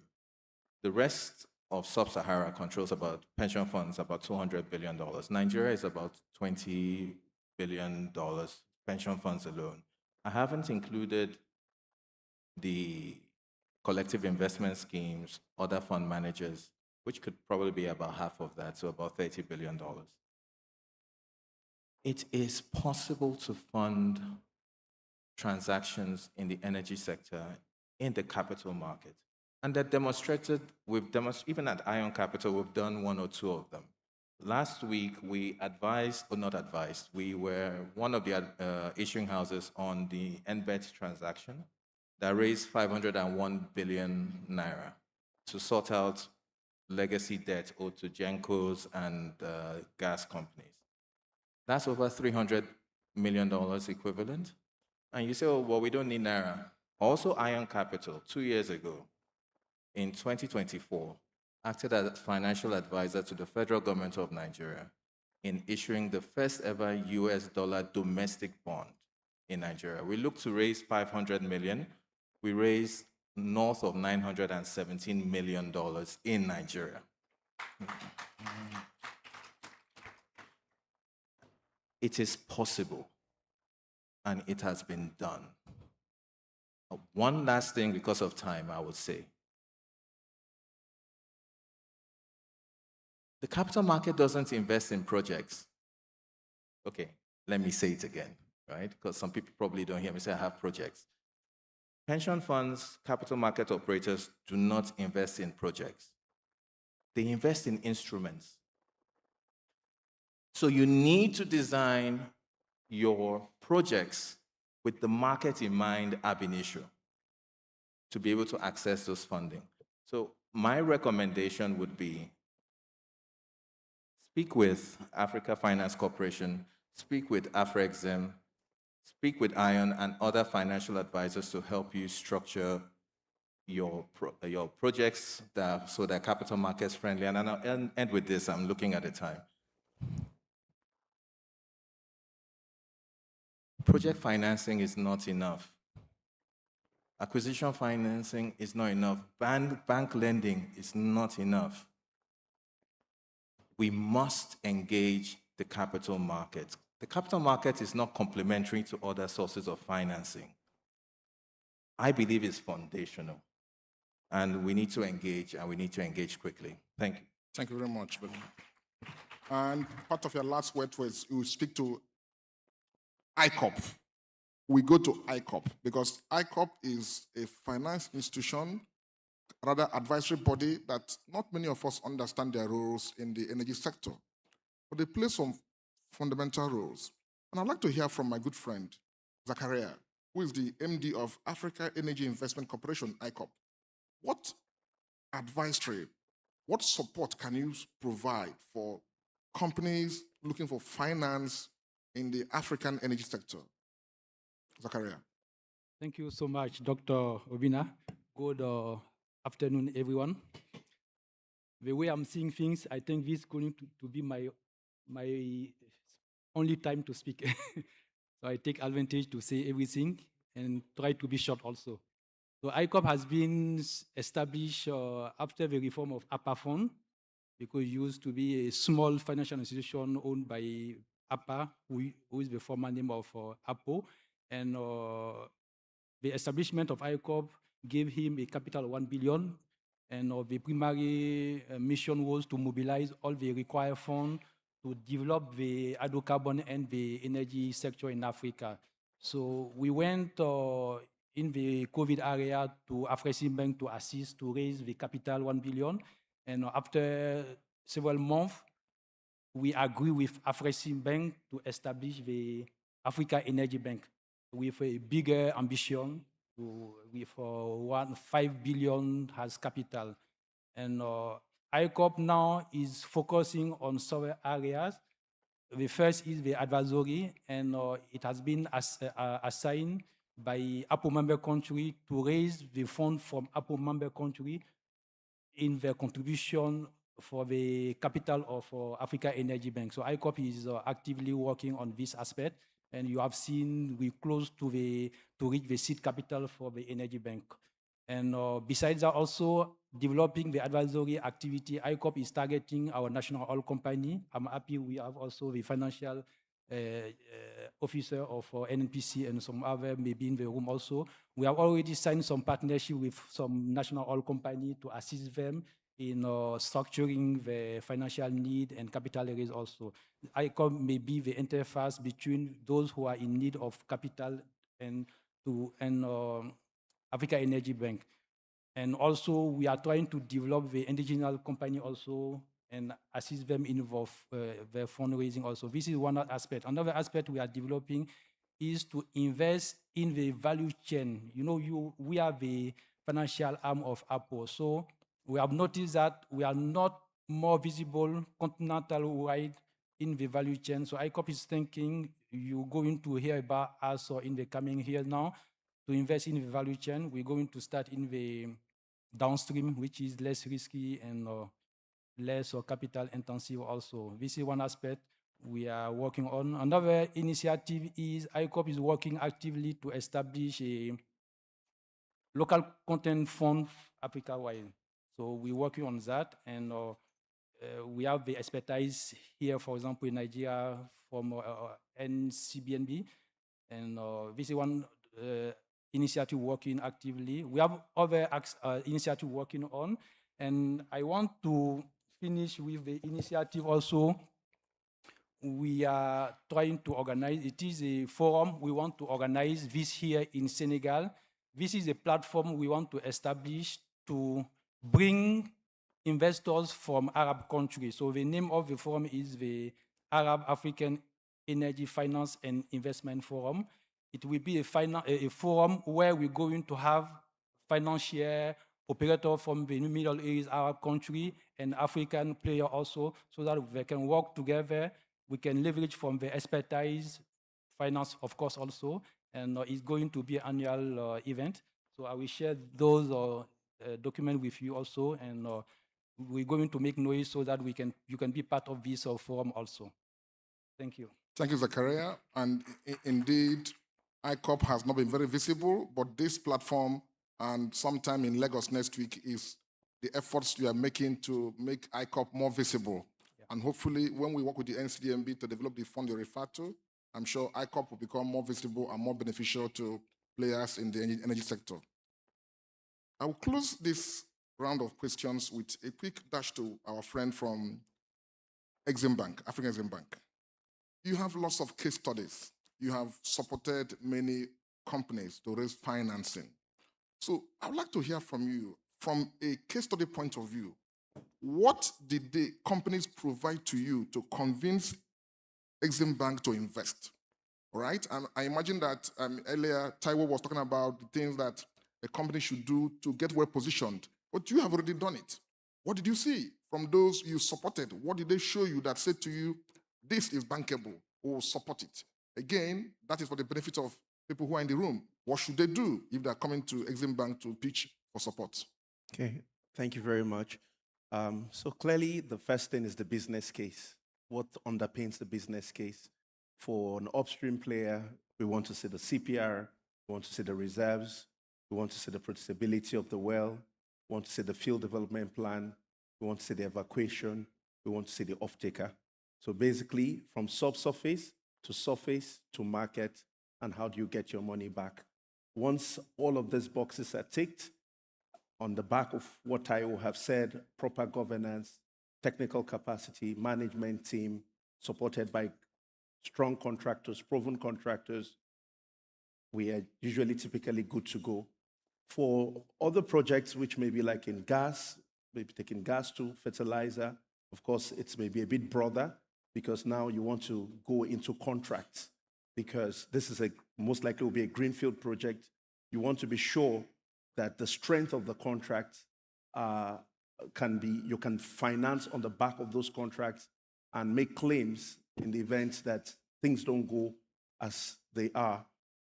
The rest of Sub-Sahara controls about pension funds, about $200 billion. Nigeria is about $20 billion, pension funds alone. I haven't included the collective investment schemes, other fund managers, which could probably be about half of that, so about $30 billion. It is possible to fund transactions in the energy sector in the capital market. And they're demonstrated, even at Ion Capital, we've done one or two of them. Last week, we advised, or not advised, we were one of the issuing houses on the NBET transaction that raised 501 billion naira to sort out legacy debt owed to Gencos and gas companies. That's over $300 million equivalent. And you say, oh, well, we don't need naira. Also, Iron Capital, 2 years ago, in 2024, acted as financial advisor to the federal government of Nigeria in issuing the first ever US dollar domestic bond in Nigeria. We looked to raise 500 million. We raised north of $917 million in Nigeria. It is possible, and it has been done. One last thing, because of time, I would say. The capital market doesn't invest in projects. Okay, let me say it again, right? Because some people probably don't hear me say I have projects. Pension funds, capital market operators do not invest in projects. They invest in instruments. So you need to design your projects with the market in mind ab initio to be able to access those funding. So my recommendation would be speak with Africa Finance Corporation, speak with AfroExim, speak with ION and other financial advisors to help you structure your projects so they're capital markets friendly. And I'll end with this, I'm looking at the time. Project financing is not enough. Acquisition financing is not enough. Bank lending is not enough. We must engage the capital market. The capital market is not complementary to other sources of financing. I believe it's foundational. And we need to engage, and we need to engage quickly. Thank you. Thank you very much. And part of your last word was you speak to ICOP. We go to ICOP because ICOP is a finance institution, rather advisory body that not many of us understand their roles in the energy sector, but they play some fundamental roles. And I'd like to hear from my good friend, Zachariah, who is the MD of Africa Energy Investment Corporation, ICOP. What advisory, what support can you provide for companies looking for finance in the African energy sector? Zachariah. Thank you so much, Dr. Obina. Good afternoon, everyone. The way I'm seeing things, I think this is going to be my only time to speak. So I take advantage to say everything and try to be short also. So ICOP has been established after the reform of APA Fund, because it used to be a small financial institution owned by APA, who is the former name of APO. And the establishment of ICOP gave him a capital of 1 billion. And the primary mission was to mobilize all the required funds to develop the hydrocarbon and the energy sector in Africa. So we went in the COVID area to AfroExim Bank to assist to raise the capital 1 billion. And after several months, we agree with AfroExim Bank to establish the Africa Energy Bank with a bigger ambition, with 5 billion as capital. And ICOP now is focusing on several areas. The first is the advisory, and it has been assigned by APO member country to raise the fund from APO member country in their contribution for the capital of Africa Energy Bank. So ICOP is actively working on this aspect, and you have seen we close to reach the seed capital for the Energy Bank. And besides that, also developing the advisory activity, ICOP is targeting our national oil company. I'm happy we have also the financial officer of NNPC and some other maybe in the room also. We have already signed some partnership with some national oil company to assist them in structuring the financial need and capital raise also. ICOP may be the interface between those who are in need of capital and Africa Energy Bank. And also we are trying to develop the indigenous company also and assist them in their fundraising also. This is one aspect. Another aspect we are developing is to invest in the value chain. You know, we are the financial arm of Apple, so we have noticed that we are not more visible continental-wide in the value chain. So ICOP is thinking you're going to hear about us or in the coming years now to invest in the value chain. We're going to start in the downstream, which is less risky and less capital intensive also. This is one aspect we are working on. Another initiative is ICOP is working actively to establish a local content fund Africa-wide. So we're working on that, and we have the expertise here, for example, in Nigeria from NCBNB, and this is one initiative working actively. We have other initiatives working on, and I want to finish with the initiative also we are trying to organize. It is a forum we want to organize this here in Senegal. This is a platform we want to establish to bring investors from Arab countries. So the name of the forum is the Arab African Energy Finance and Investment Forum. It will be a forum where we're going to have financial operators from the Middle East, Arab country, and African players also, so that they can work together. We can leverage from the expertise, finance, of course, also, and it's going to be an annual event. So I will share those documents with you also, and we're going to make noise so that you can be part of this forum also. Thank you. Thank you, Zachariah. And indeed, ICOP has not been very visible, but this platform and sometime in Lagos next week is the efforts we are making to make ICOP more visible. And hopefully, when we work with the NCDMB to develop the fund you refer to, I'm sure ICOP will become more visible and more beneficial to players in the energy sector. I will close this round of questions with a quick dash to our friend from Exim Bank, African Exim Bank. You have lots of case studies. You have supported many companies to raise financing. So I would like to hear from you, from a case study point of view, what did the companies provide to you to convince Exim Bank to invest? All right? And I imagine that earlier Taiwo was talking about the things that a company should do to get well positioned, but you have already done it. What did you see from those you supported? What did they show you that said to you, this is bankable, or support it? Again, that is for the benefit of people who are in the room. What should they do if they're coming to Exim Bank to pitch for support? Okay, thank you very much. So clearly, the first thing is the business case. What underpins the business case? For an upstream player, we want to see the CPR, we want to see the reserves, we want to see the producibility of the well, we want to see the field development plan, we want to see the evacuation, we want to see the off-taker. So basically, from subsurface to market, and how do you get your money back? Once all of these boxes are ticked, on the back of what I will have said, proper governance, technical capacity, management team, supported by strong contractors, proven contractors, we are usually typically good to go. For other projects, which may be like in gas, maybe taking gas to fertilizer, of course, it's maybe a bit broader, because now you want to go into contracts, because this is most likely will be a greenfield project. You want to be sure that the strength of the contract you can finance on the back of those contracts and make claims in the event that things don't go as they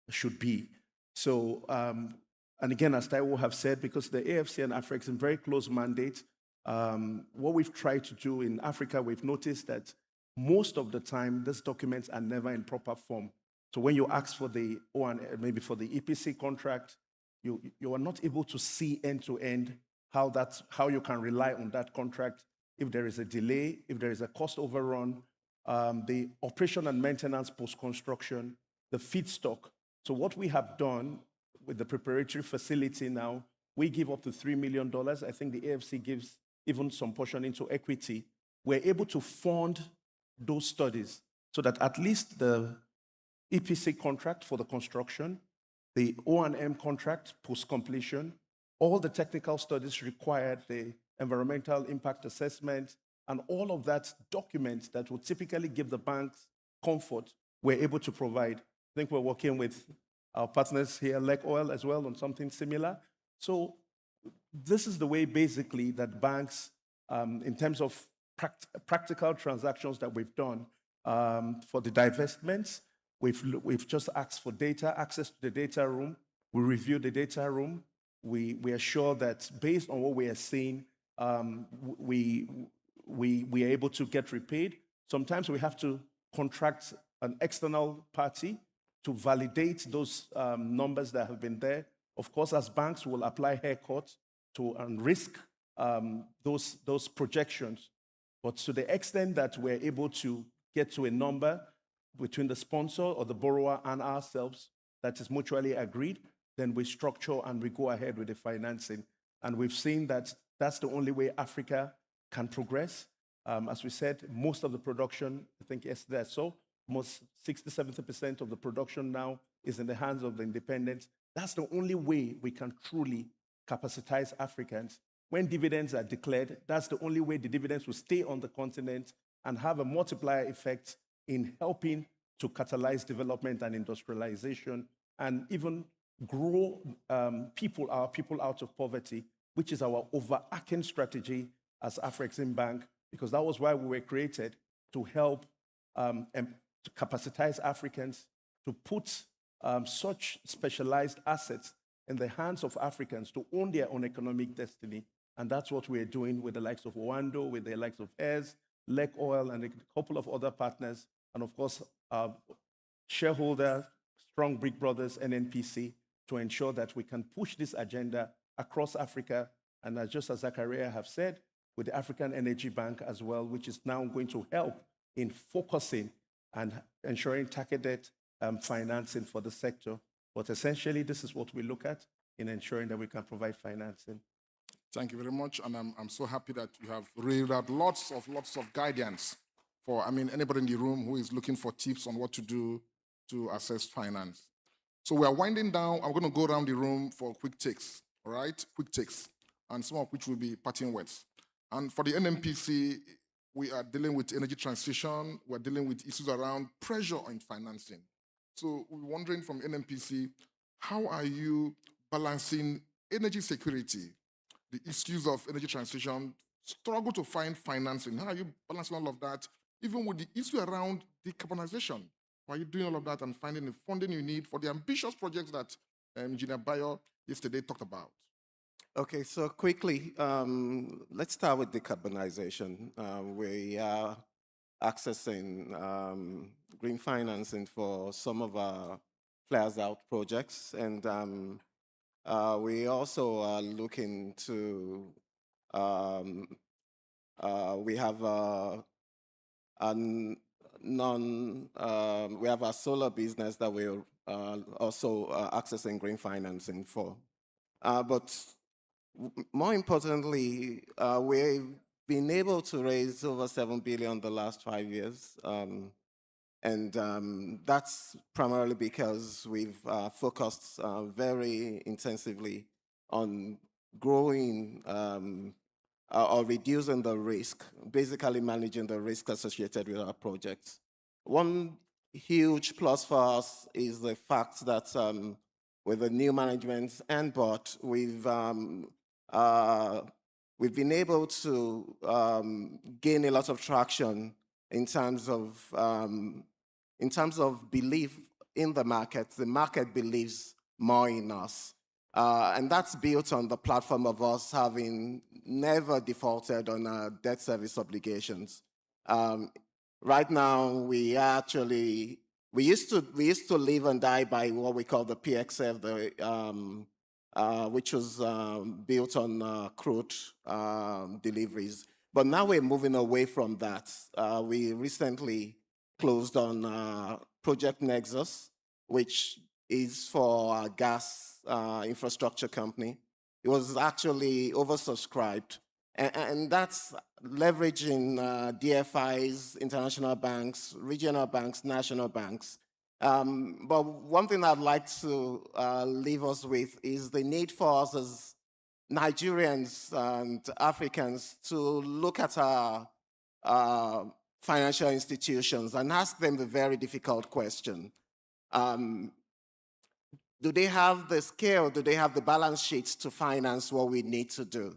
should be. So, and again, as Taiwo have said, because the AFC and Africa is in very close mandate, what we've tried to do in Africa, we've noticed that most of the time, these documents are never in proper form. So when you ask for the maybe for the EPC contract, you are not able to see end-to-end how you can rely on that contract if there is a delay, if there is a cost overrun, the operation and maintenance post-construction, the feedstock. So what we have done with the preparatory facility now, we give up to $3 million. I think the AFC gives even some portion into equity. We're able to fund those studies so that at least the EPC contract for the construction, the O&M contract post-completion, all the technical studies required, the environmental impact assessment, And all of that documents that would typically give the banks comfort, we're able to provide. I think we're working with our partners here, Lake Oil, as well, on something similar. So this is the way, basically, that banks, in terms of practical transactions that we've done for the divestments, we've just asked for data, access to the data room. We review the data room. We are sure that based on what we are seeing, we are able to get repaid. Sometimes we have to contract an external party to validate those numbers that have been there. Of course, as banks, will apply haircuts and risk those projections. But to the extent that we're able to get to a number between the sponsor or the borrower and ourselves that is mutually agreed, then we structure and we go ahead with the financing. And we've seen that that's the only way Africa can progress. As we said, most of the production, I think yesterday I saw, most 60-70% of the production now is in the hands of the independents. That's the only way we can truly capacitize Africans. When dividends are declared, that's the only way the dividends will stay on the continent and have a multiplier effect in helping to catalyze development and industrialization and even grow our people out of poverty, which is our overarching strategy as Afrexim Bank, because that was why we were created, to help and to capacitize Africans, to put such specialized assets in the hands of Africans to own their own economic destiny. And that's what we're doing with the likes of Oando, with the likes of NIES, Lake Oil, and a couple of other partners. And of course, shareholder, strong Big Brothers, NNPC, to ensure that we can push this agenda across Africa. And just as Zachariah have said, with the African Energy Bank as well, which is now going to help in focusing and ensuring targeted financing for the sector. But essentially, this is what we look at in ensuring that we can provide financing. Thank you very much, and I'm so happy that you have read out lots of guidance for, anybody in the room who is looking for tips on what to do to assess finance. So we are winding down. I'm going to go around the room for quick takes, all right? Quick takes, and some of which will be parting words. And for the NNPC, we are dealing with energy transition. We're dealing with issues around pressure on financing. So we're wondering from NNPC, how are you balancing energy security, the issues of energy transition, struggle to find financing? How are you balancing all of that, even with the issue around decarbonization? How are you doing all of that and finding the funding you need for the ambitious projects that Engineer Bayo yesterday talked about? Okay, so quickly, let's start with decarbonization. We are accessing green financing for some of our flares out projects, and we also are looking to, we have we have a solar business that we're also accessing green financing for. But more importantly, we've been able to raise over 7 billion the last 5 years. And that's primarily because we've focused very intensively on growing or reducing the risk, basically managing the risk associated with our projects. One huge plus for us is the fact that with the new management and board, we've been able to gain a lot of traction in terms of belief in the market. The market believes more in us. And that's built on the platform of us having never defaulted on our debt service obligations. Right now, we used to live and die by what we call the PXF, which was built on crude deliveries. But now we're moving away from that. We recently closed on Project Nexus, which is for a gas infrastructure company. It was actually oversubscribed. And that's leveraging DFIs, international banks, regional banks, national banks. But one thing I'd like to leave us with is the need for us as Nigerians and Africans to look at our financial institutions and ask them the very difficult question. Do they have the scale? Do they have the balance sheets to finance what we need to do?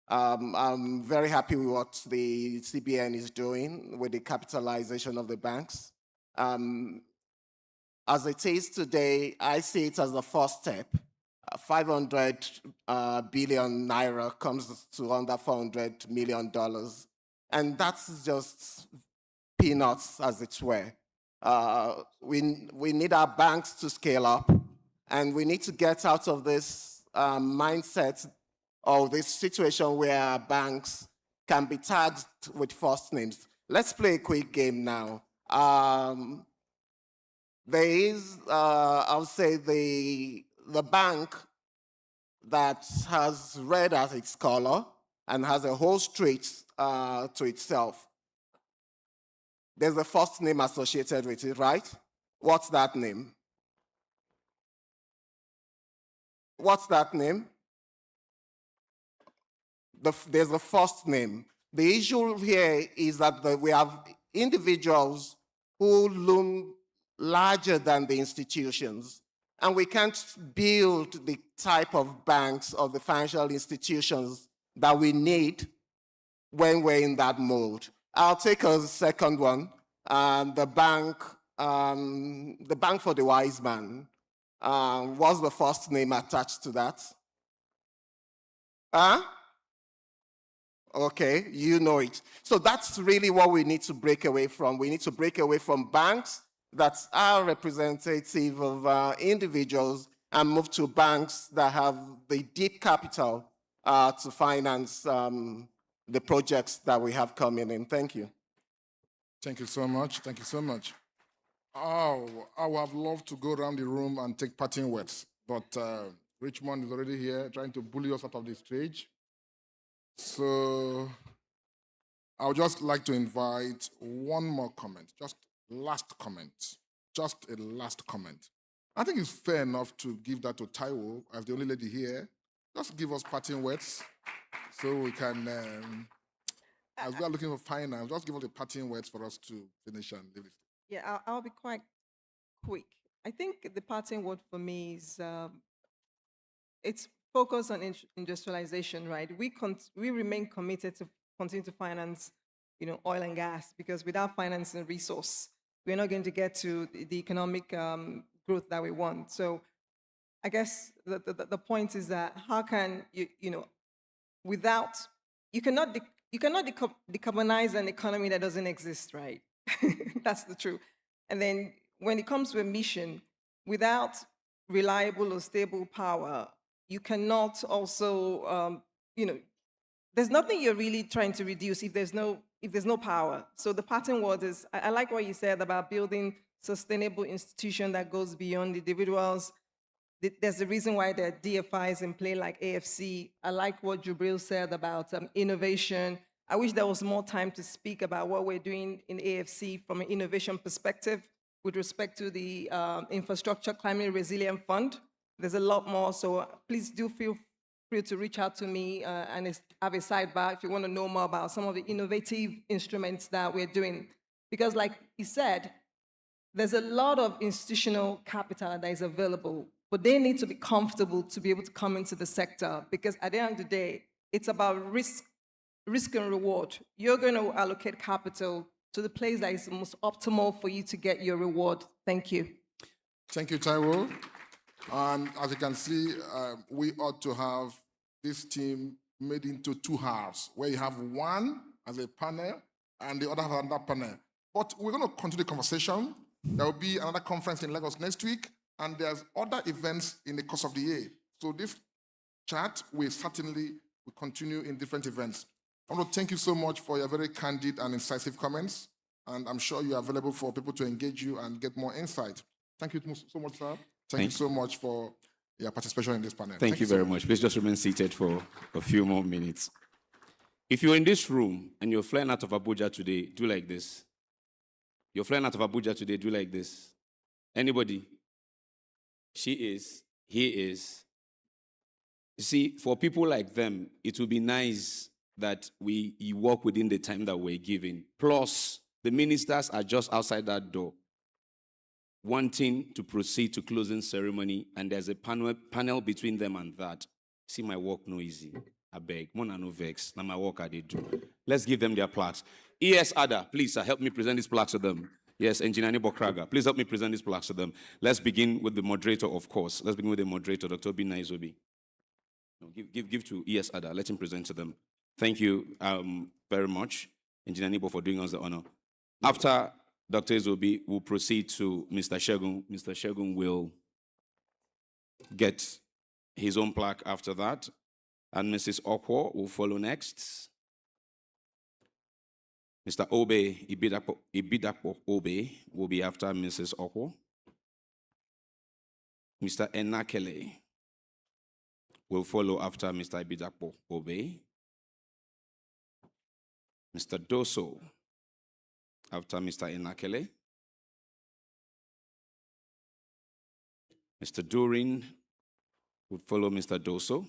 I'm very happy with what the CBN is doing with the capitalization of the banks. As it is today, I see it as the first step. 500 billion naira comes to under $400 million. And that's just peanuts, as it were. We need our banks to scale up, and we need to get out of this mindset or this situation where our banks can be tagged with first names. Let's play a quick game now. There is, I'll say, the bank that has red as its color and has a whole street to itself. There's a first name associated with it, right? What's that name? What's that name? There's a first name. The issue here is that we have individuals who loom larger than the institutions, and we can't build the type of banks or the financial institutions that we need when we're in that mode. I'll take a second one. The bank for the wise man. What's the first name attached to that? Huh? Okay, you know it. So that's really what we need to break away from. We need to break away from banks that are representative of individuals and move to banks that have the deep capital to finance the projects that we have coming in. Thank you. Thank you so much. Thank you so much. Oh, I would have loved to go around the room and take parting words, but Richmond is already here trying to bully us out of the stage. So I would just like to invite one more comment, just last comment, just a last comment. I think it's fair enough to give that to Taiwo as the only lady here. Just give us parting words so we can, as we are looking for finance, just give us the parting words for us to finish and leave it. Yeah, I'll be quite quick. I think the parting word for me is it's focus on industrialization, right? We remain committed to continue to finance, oil and gas, because without financing resource, we're not going to get to the economic growth that we want. So I guess the point is that how can you cannot decarbonize an economy that doesn't exist, right? That's the truth. And then when it comes to emission, without reliable or stable power, you cannot also, there's nothing you're really trying to reduce if there's no power. So the parting word is, I like what you said about building sustainable institution that goes beyond individuals. There's a reason why there are DFIs in play like AFC. I like what Jubril said about innovation. I wish there was more time to speak about what we're doing in AFC from an innovation perspective with respect to the Infrastructure Climate Resilient Fund. There's a lot more, so please do feel free to reach out to me and have a sidebar if you want to know more about some of the innovative instruments that we're doing. Because like you said, there's a lot of institutional capital that is available, but they need to be comfortable to be able to come into the sector, because at the end of the day, it's about risk and reward. You're going to allocate capital to the place that is the most optimal for you to get your reward. Thank you. Thank you, Taiwo. And as you can see, we ought to have this team made into 2 halves, where you have one as a panel and the other has another panel. But we're going to continue the conversation. There will be another conference in Lagos next week, and there's other events in the course of the year. So this chat will continue in different events. I want to thank you so much for your very candid and incisive comments, and I'm sure you are available for people to engage you and get more insight. Thank you so much, sir. Thank you so much for your participation in this panel. Thank you very much. Please just remain seated for a few more minutes. If you're in this room and you're flying out of Abuja today, do like this. You're flying out of Abuja today, do like this. Anybody? She is, he is. You see, for people like them, it would be nice that you work within the time that we're given. Plus, the ministers are just outside that door, wanting to proceed to closing ceremony, and there's a panel between them and that. See, my work no easy. I beg, Mona no vex. Now my work I did do. Let's give them their plaques. ES Ada, please help me present these plaques to them. Yes, Engineer Bokraga, please help me present these plaques to them. Let's begin with the moderator, of course. Let's begin with the moderator, Dr. Obinna Izobi. No, give to ES Ada. Let him present to them. Thank you very much, Engineer Nibo, for doing us the honor. After Dr. Izobi, we'll proceed to Mr. Shegun. Mr. Shegun will get his own plaque after that. And Mrs. Okwo will follow next. Mr. Obe, Ibidapo Obe, will be after Mrs. Okwo. Mr. Enakele will follow after Mr. Ibidapo Obe. Mr. Doso after Mr. Enakele. Mr. Durin would follow Mr. Doso.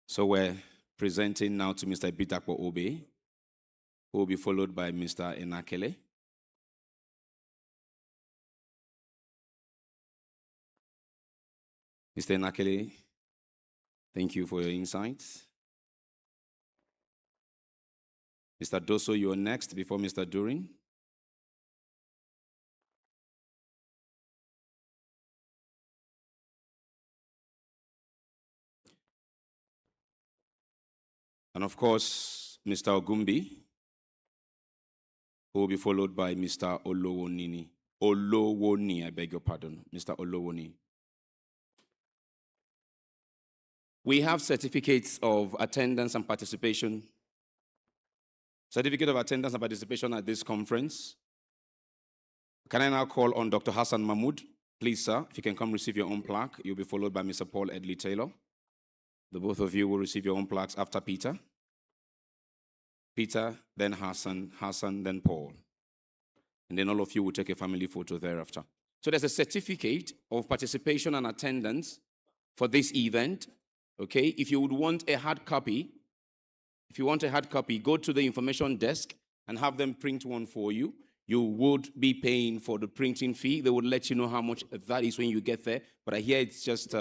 So we're presenting now to Mr. Ibidapo Obe, who will be followed by Mr. Enakele. Mr. Enakele, thank you for your insights. Mr. Doso, you're next before Mr. Durin. And of course, Mr. Ogumbi, who will be followed by Mr. Olowoni. Olowoni, I beg your pardon, Mr. Olowoni. We have certificates of attendance and participation. Certificate of attendance and participation at this conference. Can I now call on Dr. Hassan Mahmoud? Please, sir, if you can come receive your own plaque. You'll be followed by Mr. Paul Edley Taylor. The both of you will receive your own plaques after Peter. Peter, then Hassan, Hassan, then Paul. And then all of you will take a family photo thereafter. So there's a certificate of participation and attendance for this event. Okay, if you would want a hard copy, go to the information desk and have them print one for you. You would be paying for the printing fee. They would let you know how much that is when you get there. But I hear it's just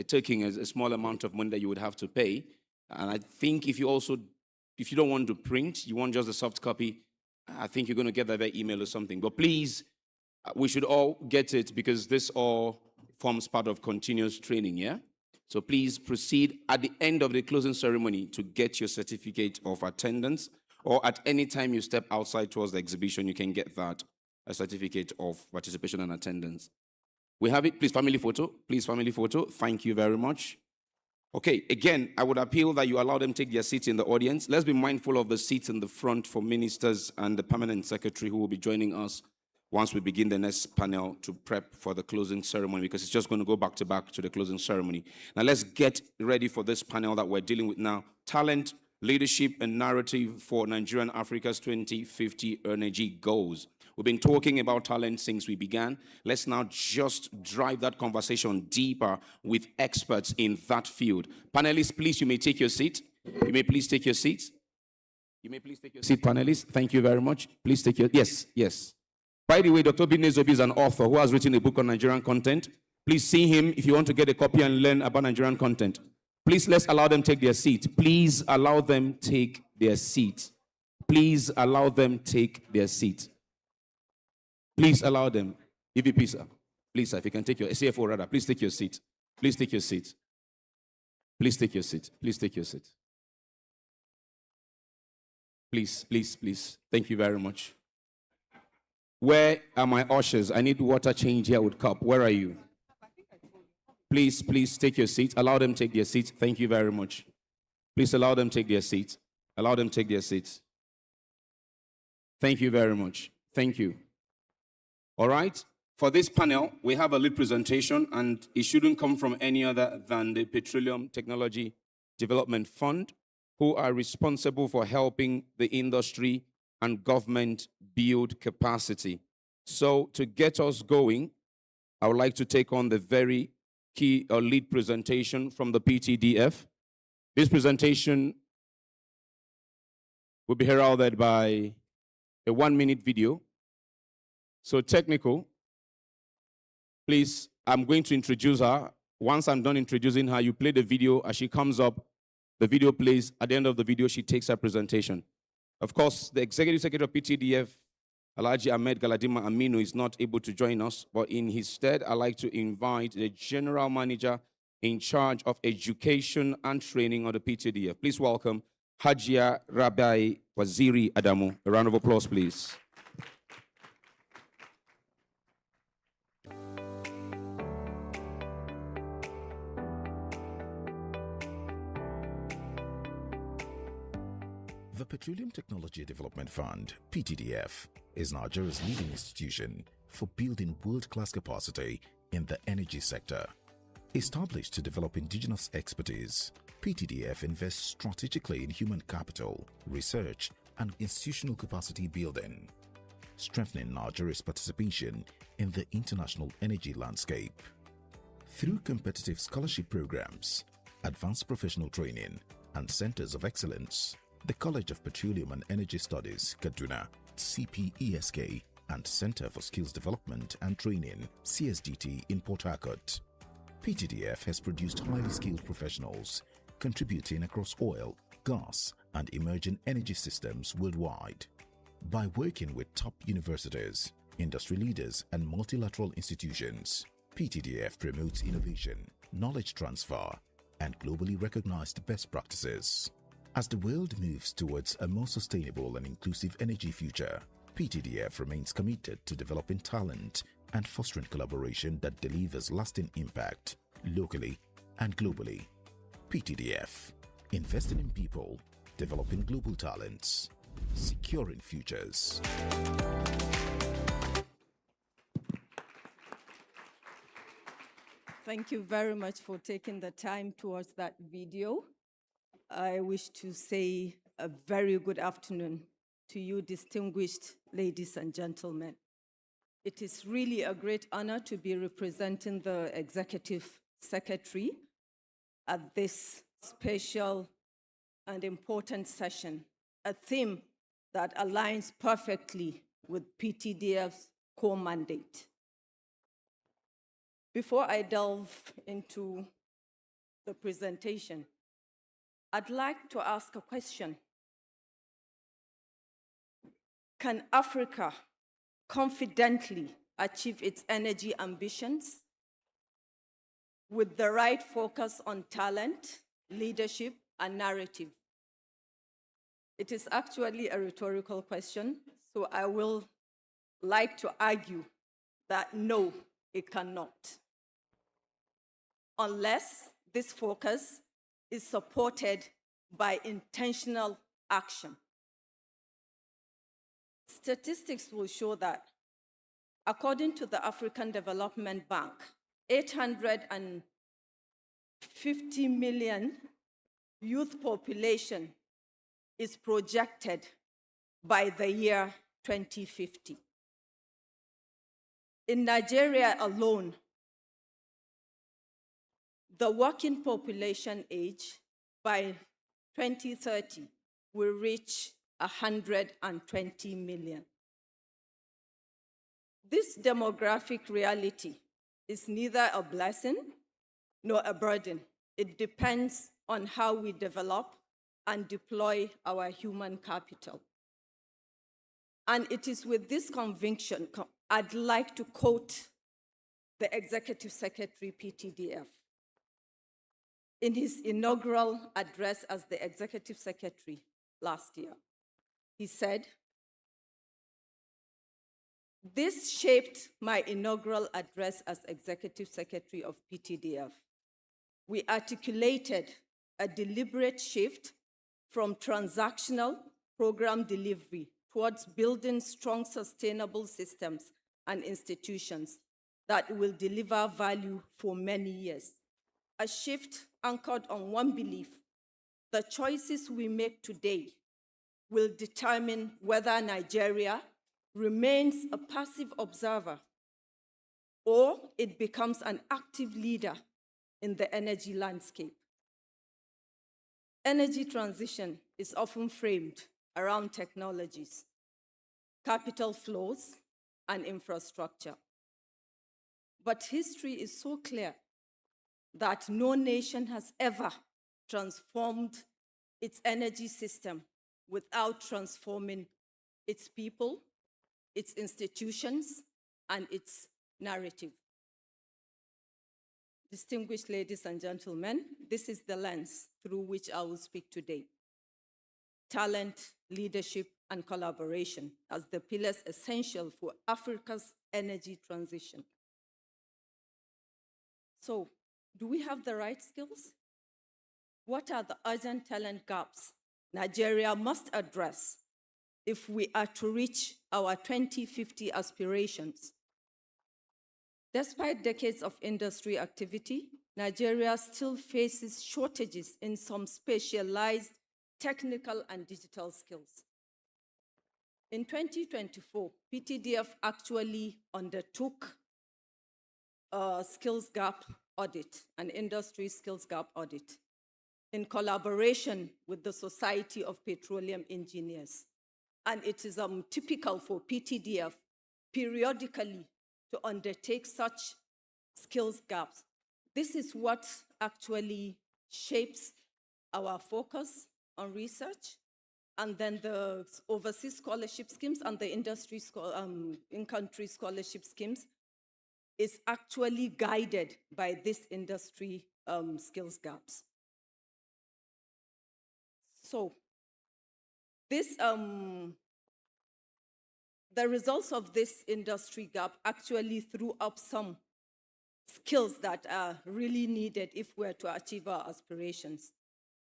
taking a small amount of money that you would have to pay. And I think if you don't want to print, you want just a soft copy, I think you're going to get that via email or something. But please, we should all get it because this all forms part of continuous training, yeah? So please proceed at the end of the closing ceremony to get your certificate of attendance, or at any time you step outside towards the exhibition, you can get that, a certificate of participation and attendance. We have it. Please, family photo. Please, family photo. Thank you very much. Okay, again, I would appeal that you allow them to take their seats in the audience. Let's be mindful of the seats in the front for ministers and the permanent secretary who will be joining us once we begin the next panel to prep for the closing ceremony, because it's just going to go back to the closing ceremony. Now let's get ready for this panel that we're dealing with now. Talent, leadership, and narrative for Nigeria and Africa's 2050 energy goals. We've been talking about talent since we began. Let's now just drive that conversation deeper with experts in that field. Panelists, please, you may take your seat. You may please take your seats. You may please take your seat, panelists. Thank you very much. Please take your, yes. By the way, Dr. Obinna Izobi is an author who has written a book on Nigerian content. Please see him if you want to get a copy and learn about Nigerian content. Please, let's allow them take their seat. Please allow them take their seat. Please allow them take their seat. Please allow them. EVP, sir. Please, sir, if you can take your CFO rather, please take your seat. Please take your seat. Please take your seat. Please take your seat. Please, please, please. Thank you very much. Where are my ushers? I need water change here with cup. Where are you? Please, please take your seat. Allow them take their seats. Thank you very much. Please allow them take their seats. Allow them take their seats. Thank you very much. Thank you. All right. For this panel, we have a lead presentation, and it shouldn't come from any other than the Petroleum Technology Development Fund, who are responsible for helping the industry and government build capacity. So to get us going, I would like to take on the very key or lead presentation from the PTDF. This presentation will be heralded by a 1-minute video. So technical, please, I'm going to introduce her. Once I'm done introducing her, you play the video. As she comes up, the video plays. At the end of the video, she takes her presentation. Of course, the Executive Secretary of PTDF, Alhaji Ahmed Galadima Aminu, is not able to join us, but in his stead, I'd like to invite the General Manager in charge of education and training of the PTDF. Please welcome Hajia Rabai Waziri Adamu. A round of applause, please. The Petroleum Technology Development Fund, PTDF, is Nigeria's leading institution for building world-class capacity in the energy sector. Established to develop indigenous expertise, PTDF invests strategically in human capital, research, and institutional capacity building, strengthening Nigeria's participation in the international energy landscape. Through competitive scholarship programs, advanced professional training, and centers of excellence, the College of Petroleum and Energy Studies, Kaduna, CPESK, and Center for Skills Development and Training, CSDT, in Port Harcourt. PTDF has produced highly skilled professionals, contributing across oil, gas, and emerging energy systems worldwide. By working with top universities, industry leaders, and multilateral institutions, PTDF promotes innovation, knowledge transfer, and globally recognized best practices. As the world moves towards a more sustainable and inclusive energy future, PTDF remains committed to developing talent and fostering collaboration that delivers lasting impact locally and globally. PTDF, investing in people, developing global talents, securing futures. Thank you very much for taking the time towards that video. I wish to say a very good afternoon to you, distinguished ladies and gentlemen. It is really a great honor to be representing the Executive Secretary at this special and important session, a theme that aligns perfectly with PTDF's core mandate. Before I delve into the presentation, I'd like to ask a question. Can Africa confidently achieve its energy ambitions with the right focus on talent, leadership, and narrative? It is actually a rhetorical question, so I will like to argue that no, it cannot, unless this focus is supported by intentional action. Statistics will show that, according to the African Development Bank, 850 million youth population is projected by the year 2050. In Nigeria alone, the working population age by 2030 will reach 120 million. This demographic reality is neither a blessing nor a burden. It depends on how we develop and deploy our human capital. And it is with this conviction I'd like to quote the Executive Secretary, PTDF. In his inaugural address as the Executive Secretary last year, he said, "This shaped my inaugural address as Executive Secretary of PTDF. We articulated a deliberate shift from transactional program delivery towards building strong, sustainable systems and institutions that will deliver value for many years. A shift anchored on one belief: the choices we make today will determine whether Nigeria remains a passive observer, or it becomes an active leader in the energy landscape. Energy transition is often framed around technologies, capital flows, and infrastructure. But history is so clear that no nation has ever transformed its energy system without transforming its people, its institutions, and its narrative. Distinguished ladies and gentlemen, this is the lens through which I will speak today. Talent, leadership, and collaboration as the pillars essential for Africa's energy transition. So, do we have the right skills? What are the urgent talent gaps Nigeria must address if we are to reach our 2050 aspirations? Despite decades of industry activity, Nigeria still faces shortages in some specialized technical and digital skills. In 2024, PTDF actually undertook a skills gap audit, an industry skills gap audit, in collaboration with the Society of Petroleum Engineers. And it is typical for PTDF periodically to undertake such skills gaps. This is what actually shapes our focus on research, and then the overseas scholarship schemes and the industry in-country scholarship schemes is actually guided by this industry skills gaps. So this, the results of this industry gap actually threw up some skills that are really needed if we're to achieve our aspirations.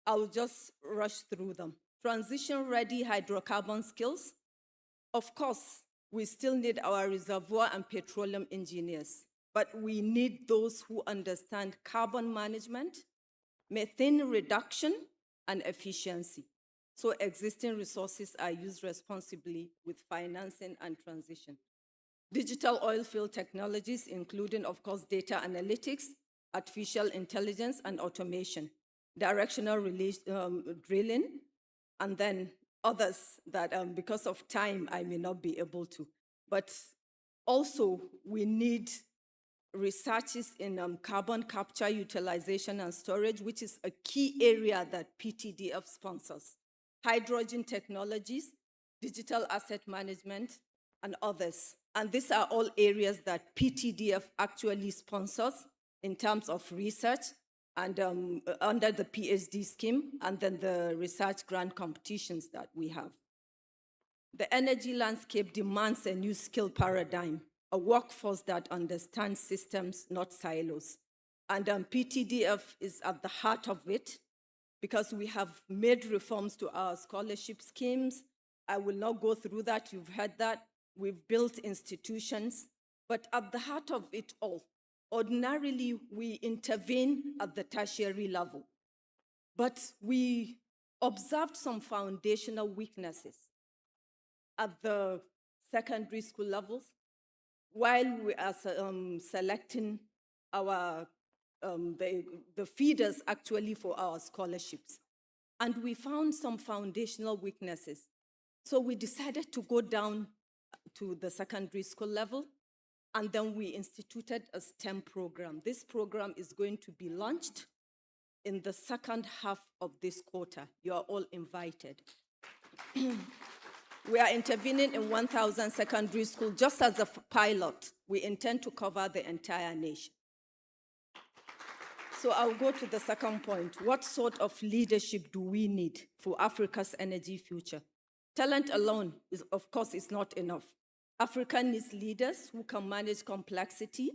I'll just rush through them. Transition-ready hydrocarbon skills. Of course, we still need our reservoir and petroleum engineers, but we need those who understand carbon management, methane reduction, and efficiency. So existing resources are used responsibly with financing and transition. Digital oil field technologies, including, of course, data analytics, artificial intelligence, and automation, directional drilling, and then others that, because of time, I may not be able to. But also, we need researches in carbon capture, utilization, and storage, which is a key area that PTDF sponsors. Hydrogen technologies, digital asset management, and others. And these are all areas that PTDF actually sponsors in terms of research and under the PhD scheme, and then the research grant competitions that we have. The energy landscape demands a new skill paradigm, a workforce that understands systems, not silos. And PTDF is at the heart of it because we have made reforms to our scholarship schemes. I will not go through that, you've heard that. We've built institutions, but at the heart of it all, ordinarily we intervene at the tertiary level, but we observed some foundational weaknesses at the secondary school levels while we are selecting our, the feeders actually for our scholarships. And we found some foundational weaknesses. So we decided to go down to the secondary school level, and then we instituted a STEM program. This program is going to be launched in the second half of this quarter. You are all invited. We are intervening in 1,000 secondary schools just as a pilot. We intend to cover the entire nation. So I'll go to the second point. What sort of leadership do we need for Africa's energy future? Talent alone, of course, is not enough. Africa needs leaders who can manage complexity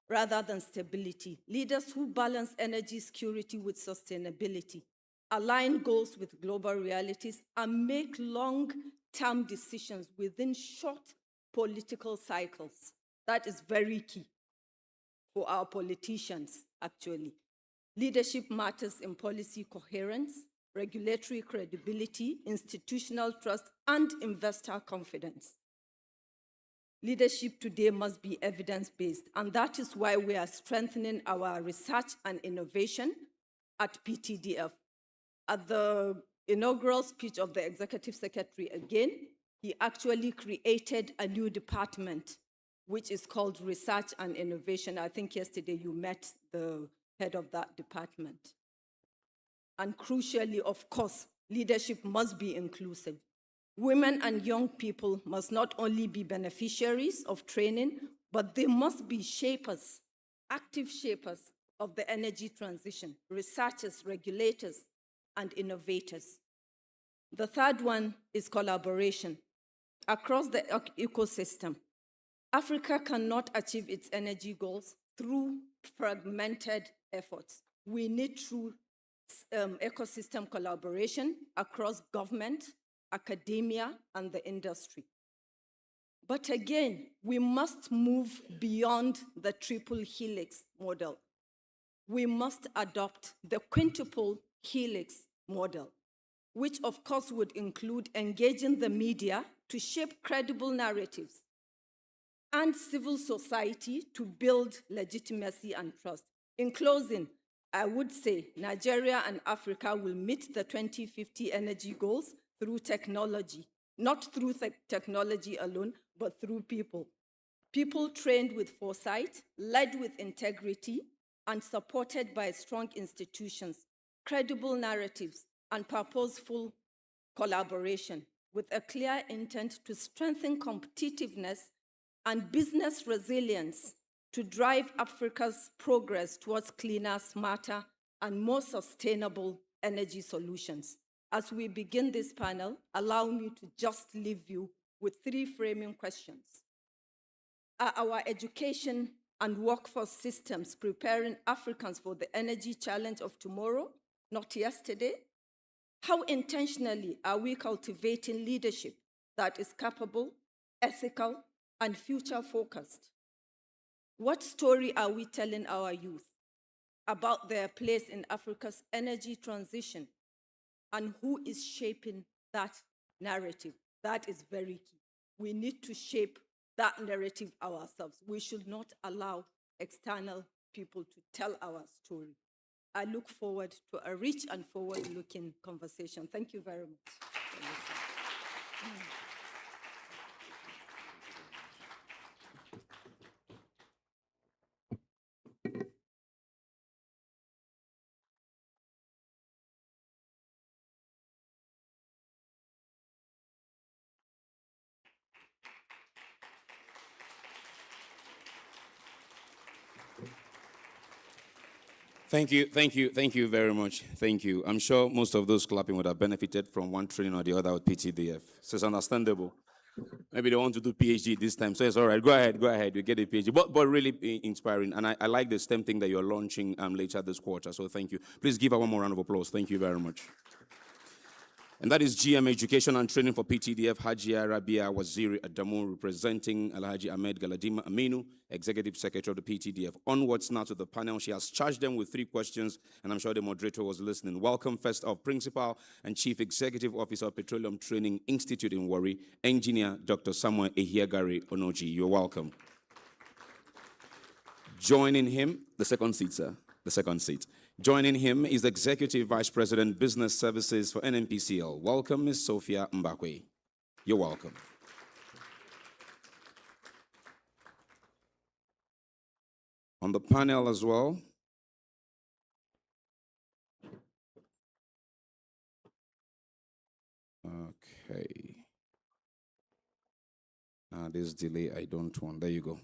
rather than stability. Leaders who balance energy security with sustainability, align goals with global realities, and make long-term decisions within short political cycles. That is very key for our politicians, actually. Leadership matters in policy coherence, regulatory credibility, institutional trust, and investor confidence. Leadership today must be evidence-based, and that is why we are strengthening our research and innovation at PTDF. At the inaugural speech of the Executive Secretary again, he actually created a new department, which is called Research and Innovation. I think yesterday you met the head of that department. And crucially, of course, leadership must be inclusive. Women and young people must not only be beneficiaries of training, but they must be shapers, active shapers of the energy transition, researchers, regulators, and innovators. The third one is collaboration. Across the ecosystem, Africa cannot achieve its energy goals through fragmented efforts. We need true ecosystem collaboration across government, academia, and the industry. But again, we must move beyond the triple helix model. We must adopt the quintuple helix model, which of course would include engaging the media to shape credible narratives and civil society to build legitimacy and trust. In closing, I would say Nigeria and Africa will meet the 2050 energy goals through technology, not through technology alone, but through people. People trained with foresight, led with integrity, and supported by strong institutions, credible narratives, and purposeful collaboration with a clear intent to strengthen competitiveness and business resilience to drive Africa's progress towards cleaner, smarter, and more sustainable energy solutions. As we begin this panel, allow me to just leave you with 3 framing questions. Are our education and workforce systems preparing Africans for the energy challenge of tomorrow, not yesterday? How intentionally are we cultivating leadership that is capable, ethical, and future-focused? What story are we telling our youth about their place in Africa's energy transition, and who is shaping that narrative? That is very key. We need to shape that narrative ourselves. We should not allow external people to tell our story. I look forward to a rich and forward-looking conversation. Thank you very much. Thank you very much. Thank you. I'm sure most of those clapping would have benefited from one training or the other with PTDF. So it's understandable. Maybe they want to do PhD this time, so it's all right. Go ahead, you get a PhD. But really inspiring, and I like the STEM thing that you're launching later this quarter, so thank you. Please give her one more round of applause. Thank you very much. And that is GM Education and Training for PTDF, Hajia Rabia Waziri Adamu, representing Alhaji Ahmed Galadima Aminu, Executive Secretary of the PTDF. Onwards now to the panel. She has charged them with 3 questions, and I'm sure the moderator was listening. Welcome, first off, Principal and Chief Executive Officer of Petroleum Training Institute in Warri, Engineer Dr. Samuel Ehiagari Onoji. You're welcome. Joining him, the second seat, sir, the second seat. Joining him is the Executive Vice President, Business Services for NNPCL. Welcome, Ms. Sophia Mbakwe. You're welcome. On the panel as well, okay. This delay, I don't want. There you go.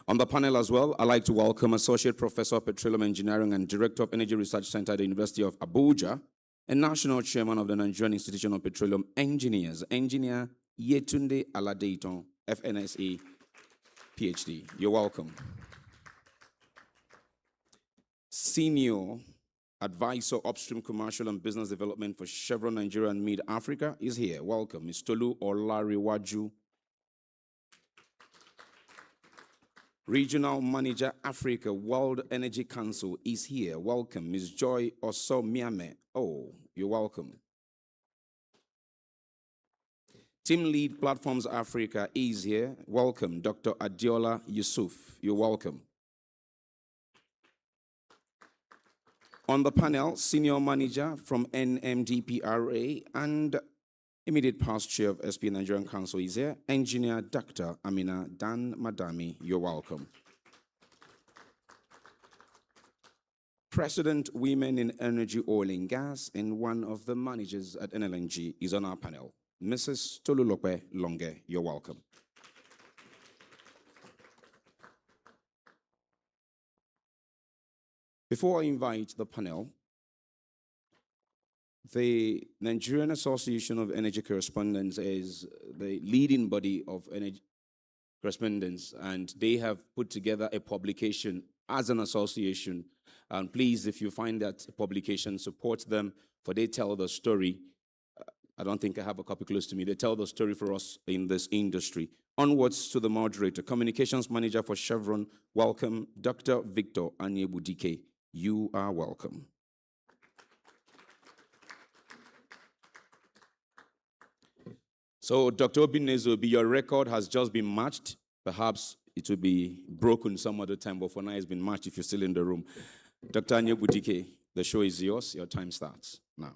On the panel as well, I'd like to welcome Associate Professor of Petroleum Engineering and Director of Energy Research Center at the University of Abuja, and National Chairman of the Nigerian Institution of Petroleum Engineers, Engineer Yetunde Aladeiton, FNSA, PhD. You're welcome. Senior Advisor Upstream Commercial and Business Development for Chevron Nigeria and Mid-Africa is here. Welcome, Ms. Tolu Olariwaju. Regional Manager Africa World Energy Council is here. Welcome, Ms. Joy Oso Miame. Oh, you're welcome. Team Lead Platforms Africa is here. Welcome, Dr. Adiola Yusuf. You're welcome. On the panel, Senior Manager from NMDPRA and immediate past chair of SP Nigerian Council is here, Engineer Dr. Amina Dan Madami. You're welcome. President Women in Energy, Oil and Gas, and one of the managers at NLNG is on our panel, Mrs. Tolulope Longe. You're welcome. Before I invite the panel, the Nigerian Association of Energy Correspondents is the leading body of energy correspondents, and they have put together a publication as an association. And please, if you find that publication, support them, for they tell the story. I don't think I have a copy close to me. They tell the story for us in this industry. Onwards to the moderator, Communications Manager for Chevron. Welcome, Dr. Victor Anyebudike. You are welcome. So, Dr. Obinezobi, your record has just been matched. Perhaps it will be broken some other time, but for now it's been matched if you're still in the room. Dr. Anyebudike, the show is yours. Your time starts now.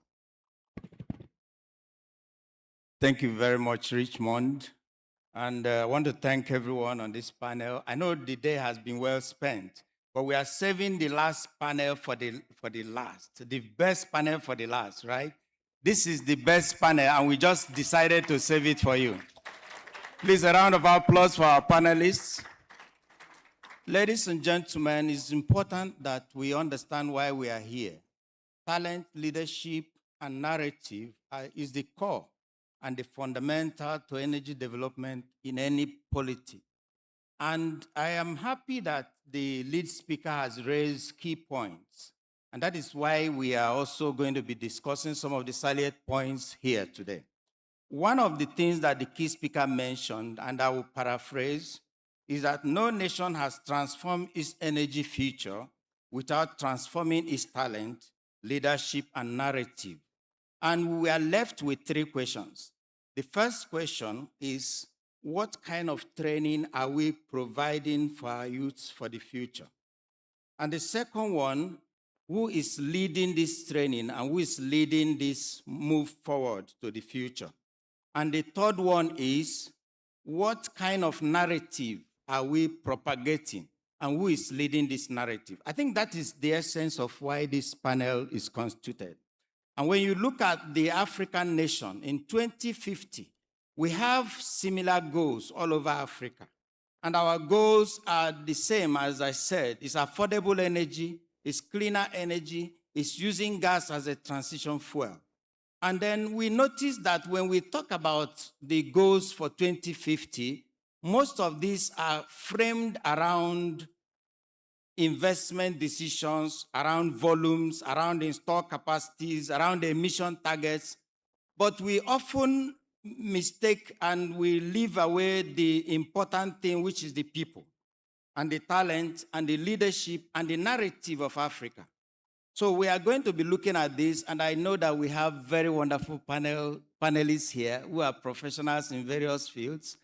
Thank you very much, Richmond. And I want to thank everyone on this panel. I know the day has been well spent, but we are saving the last panel for the last, the best panel for the last, right? This is the best panel, and we just decided to save it for you. Please, a round of applause for our panelists. Ladies and gentlemen, it's important that we understand why we are here. Talent, leadership, and narrative is the core and the fundamental to energy development in any polity. And I am happy that the lead speaker has raised key points. And that is why we are also going to be discussing some of the salient points here today. One of the things that the key speaker mentioned, and I will paraphrase, is that no nation has transformed its energy future without transforming its talent, leadership, and narrative. And we are left with three questions. The first question is, what kind of training are we providing for our youths for the future? And the second one, who is leading this training and who is leading this move forward to the future? And the third one is, what kind of narrative are we propagating and who is leading this narrative? I think that is the essence of why this panel is constituted. And when you look at the African nation, in 2050, we have similar goals all over Africa. And our goals are the same, as I said. It's affordable energy, it's cleaner energy, it's using gas as a transition fuel. And then we notice that when we talk about the goals for 2050, most of these are framed around investment decisions, around volumes, around install capacities, around emission targets. But we often mistake and we leave away the important thing, which is the people and the talent and the leadership and the narrative of Africa. So we are going to be looking at this, and I know that we have very wonderful panelists here who are professionals in various fields.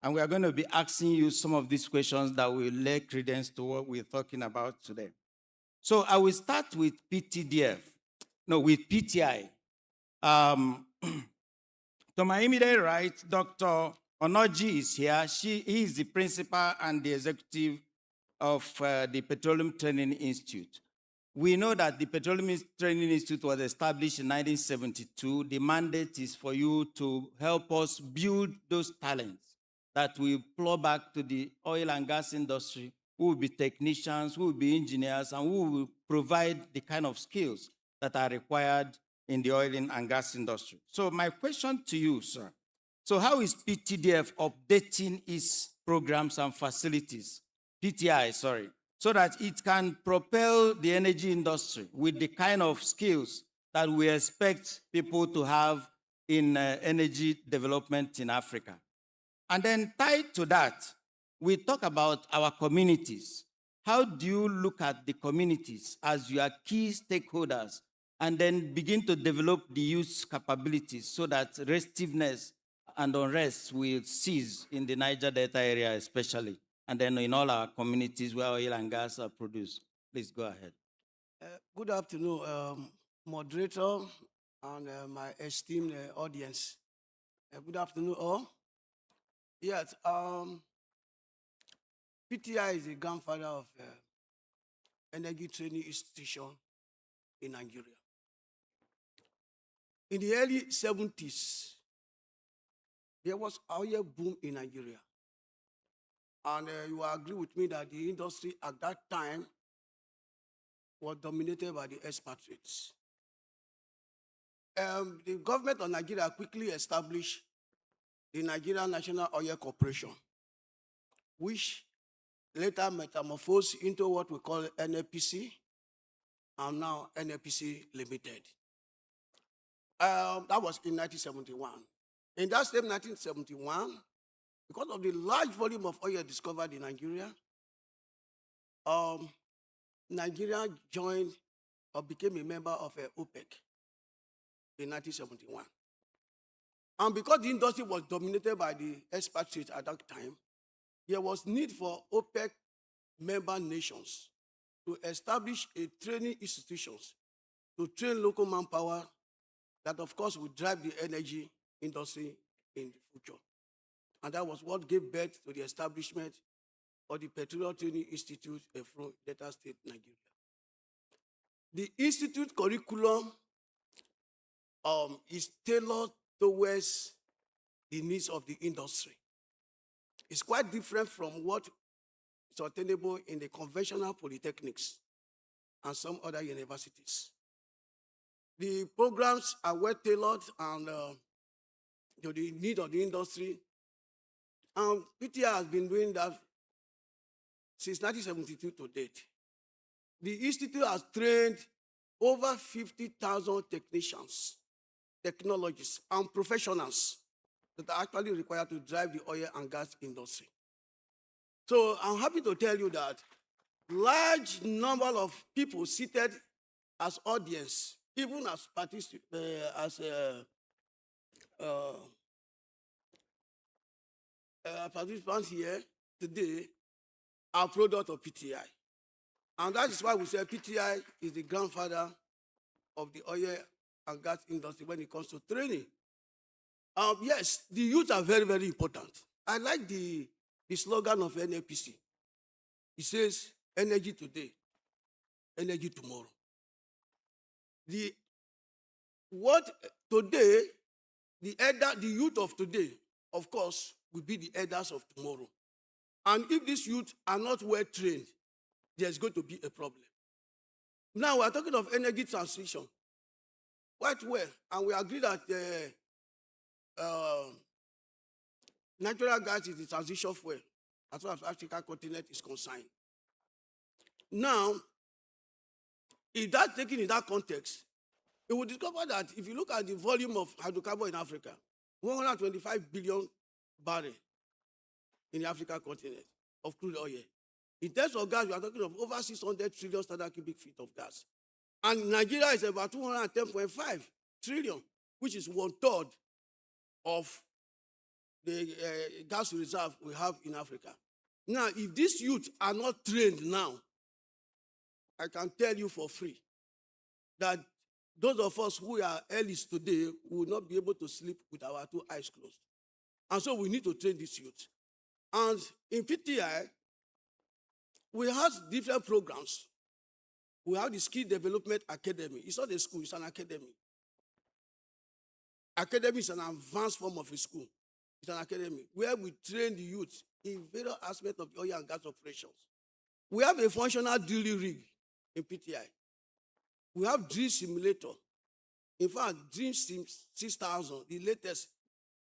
And we are going to be asking you some of these questions that will lay credence to what we're talking about today. So I will start with with PTI. To my immediate right, Dr. Onoji is here. He is the principal and the executive of the Petroleum Training Institute. We know that the Petroleum Training Institute was established in 1972. The mandate is for you to help us build those talents that will plow back to the oil and gas industry, who will be technicians, who will be engineers, and who will provide the kind of skills that are required in the oil and gas industry. So my question to you, sir, so how is PTDF updating its programs and facilities, PTI, sorry, so that it can propel the energy industry with the kind of skills that we expect people to have in energy development in Africa? And then tied to that, we talk about our communities. How do you look at the communities as your key stakeholders and then begin to develop the youth capabilities so that restiveness and unrest will cease in the Niger Delta area especially, and then in all our communities where oil and gas are produced. Please go ahead. Good afternoon, moderator and my esteemed audience. Good afternoon, all. Yes, PTI is the grandfather of energy training institution in Nigeria. In the early 70s, there was oil boom in Nigeria. And you will agree with me that the industry at that time was dominated by the expatriates. The government of Nigeria quickly established the Nigerian National Oil Corporation, which later metamorphosed into what we call NNPC, and now NNPC Limited. That was in 1971. In that same 1971, because of the large volume of oil discovered in Nigeria, Nigeria joined or became a member of OPEC in 1971. And because the industry was dominated by the expatriates at that time, there was need for OPEC member nations to establish a training institutions to train local manpower that, of course, would drive the energy industry in the future. And that was what gave birth to the establishment of the Petroleum Training Institute from Delta State, Nigeria. The institute curriculum is tailored towards the needs of the industry. It's quite different from what is attainable in the conventional polytechnics and some other universities. The programs are well tailored and to the need of the industry. And PTI has been doing that since 1972 to date. The institute has trained over 50,000 technicians, technologists, and professionals that are actually required to drive the oil and gas industry. So I'm happy to tell you that large number of people seated as audience, even as participants here today, are product of PTI. And that is why we say PTI is the grandfather of the oil and gas industry when it comes to training. Yes, the youth are very, very important. I like the slogan of NNPC. It says, energy today, energy tomorrow. Today, the youth of today, of course, will be the elders of tomorrow. And if these youth are not well trained, there's going to be a problem. Now, we're talking of energy transition. Quite well, and we agree that natural gas is the transition fuel as far as African continent is concerned. Now, if that's taken in that context, you will discover that if you look at the volume of hydrocarbon in Africa, 125 billion barrels in the African continent of crude oil. In terms of gas, we are talking of over 600 trillion standard cubic feet of gas. And Nigeria is about 210.5 trillion, which is 1/3 of the gas reserve we have in Africa. Now, if these youth are not trained now, I can tell you for free that those of us who are earlies today will not be able to sleep with our two eyes closed. And so we need to train these youth. And in PTI, we have different programs. We have the Skill Development Academy. It's not a school, it's an academy. Academy is an advanced form of a school. It's an academy where we train the youth in various aspects of the oil and gas operations. We have a functional drilling rig in PTI. We have drill simulator. In fact, Dream Sim 6000, the latest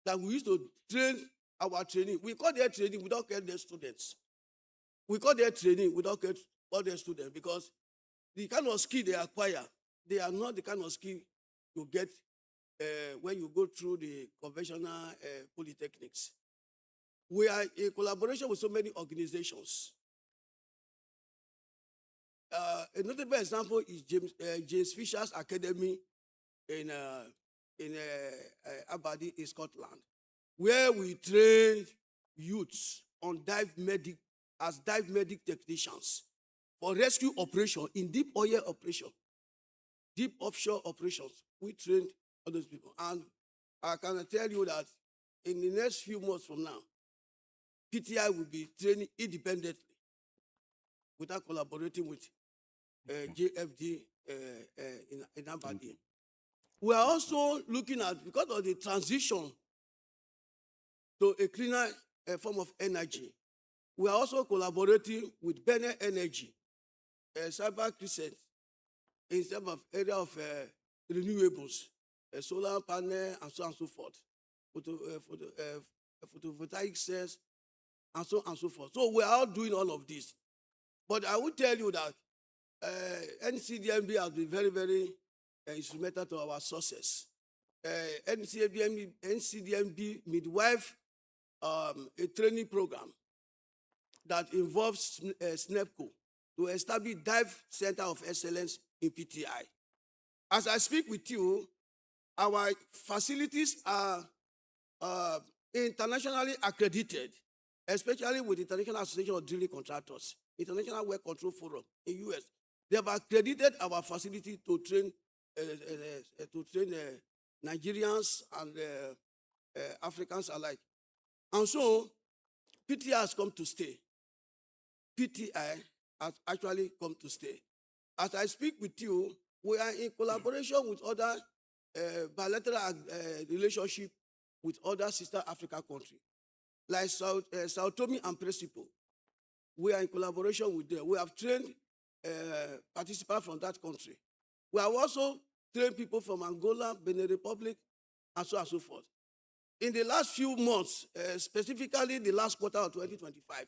that we used to train our training. We call their training without getting their students. We call their training without getting all their students because the kind of skill they acquire, they are not the kind of skill you get when you go through the conventional polytechnics. We are in collaboration with so many organizations. A notable example is James Fisher's Academy in Aberdeen, in Scotland. where we train youths on dive medic technicians for rescue operation in deep oil operation, deep offshore operations. We trained all those people. And I can tell you that in the next few months from now, PTI will be training independently without collaborating with JFD in Aberdeen. We are also looking at, because of the transition to a cleaner form of energy, we are also collaborating with Benin Energy, Cyber Crescent, in terms of area of renewables, solar panel, and so on and so forth, photovoltaic cells, and so on and so forth. So we are all doing all of this. But I will tell you that NCDMB has been very, very instrumental to our success. NCDMB midwife a training program that involves SNEPCO to establish Dive Center of Excellence in PTI. As I speak with you, our facilities are internationally accredited, especially with the International Association of Drilling Contractors, International Well Control Forum in US. They have accredited our facility to train Nigerians and Africans alike. And so, PTI has come to stay. PTI has actually come to stay. As I speak with you, we are in collaboration with other bilateral relationship with other sister Africa countries, like Sao Tome and Principe. We are in collaboration with them. We have trained participants from that country. We have also trained people from Angola, Benin Republic, and so on and so forth. In the last few months, specifically the last quarter of 2025,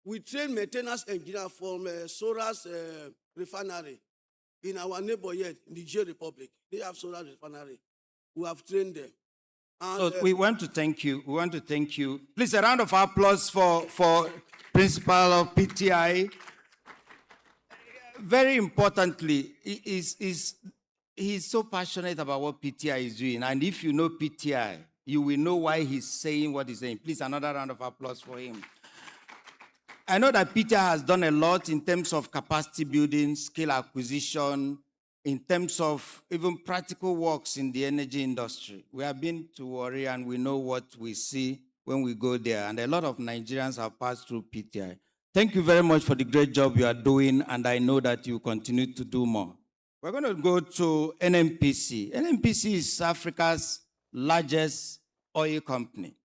we trained maintenance engineers from Sora's refinery in our neighbor yet, Niger Republic. They have Sora's refinery. We have trained them. And, so we want to thank you. We want to thank you. Please, a round of applause for Principal of PTI. Very importantly, he's so passionate about what PTI is doing. And if you know PTI, you will know why he's saying what he's saying. Please, another round of applause for him. I know that PTI has done a lot in terms of capacity building, skill acquisition, in terms of even practical works in the energy industry. We have been to Warri and we know what we see when we go there. And a lot of Nigerians have passed through PTI. Thank you very much for the great job you are doing, and I know that you continue to do more. We're going to go to NNPC. NNPC is Africa's largest oil company.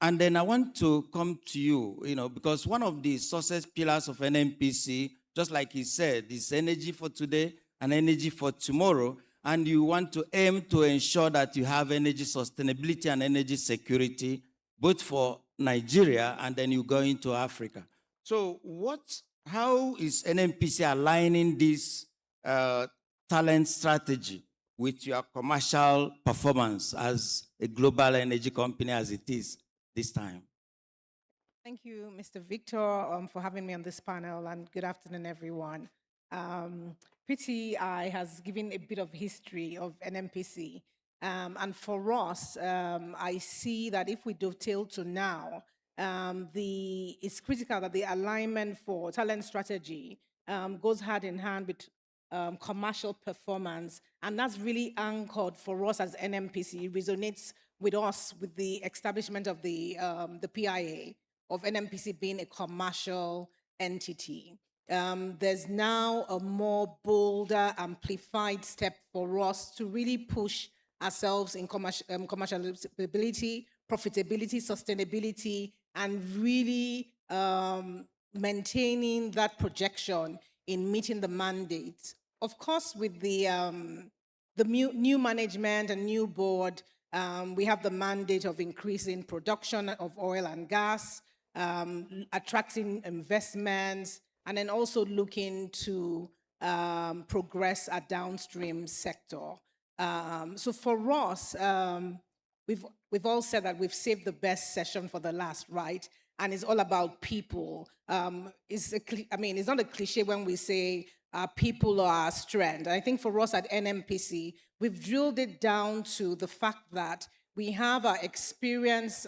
And then I want to come to you, because one of the success pillars of NNPC, just like he said, is energy for today and energy for tomorrow. And you want to aim to ensure that you have energy sustainability and energy security, both for Nigeria and then you go into Africa. So how is NNPC aligning this talent strategy with your commercial performance as a global energy company as it is this time? Thank you, Mr. Victor, for having me on this panel, and good afternoon, everyone. PTI has given a bit of history of NNPC, and for us, I see that if we dovetail to now, it's critical that the alignment for talent strategy goes hand in hand with commercial performance, and that's really anchored for us as NNPC. It resonates with us with the establishment of the PIA, of NNPC being a commercial entity. There's now a more bolder, amplified step for us to really push ourselves in commercializability, profitability, sustainability, and really maintaining that projection in meeting the mandate. Of course, with the new management and new board, we have the mandate of increasing production of oil and gas, attracting investments, and then also looking to progress our downstream sector. So for us, we've all said that we've saved the best session for the last, right? And it's all about people. It's not a cliche when we say people are our strength. I think for us at NNPC, we've drilled it down to the fact that we have our experienced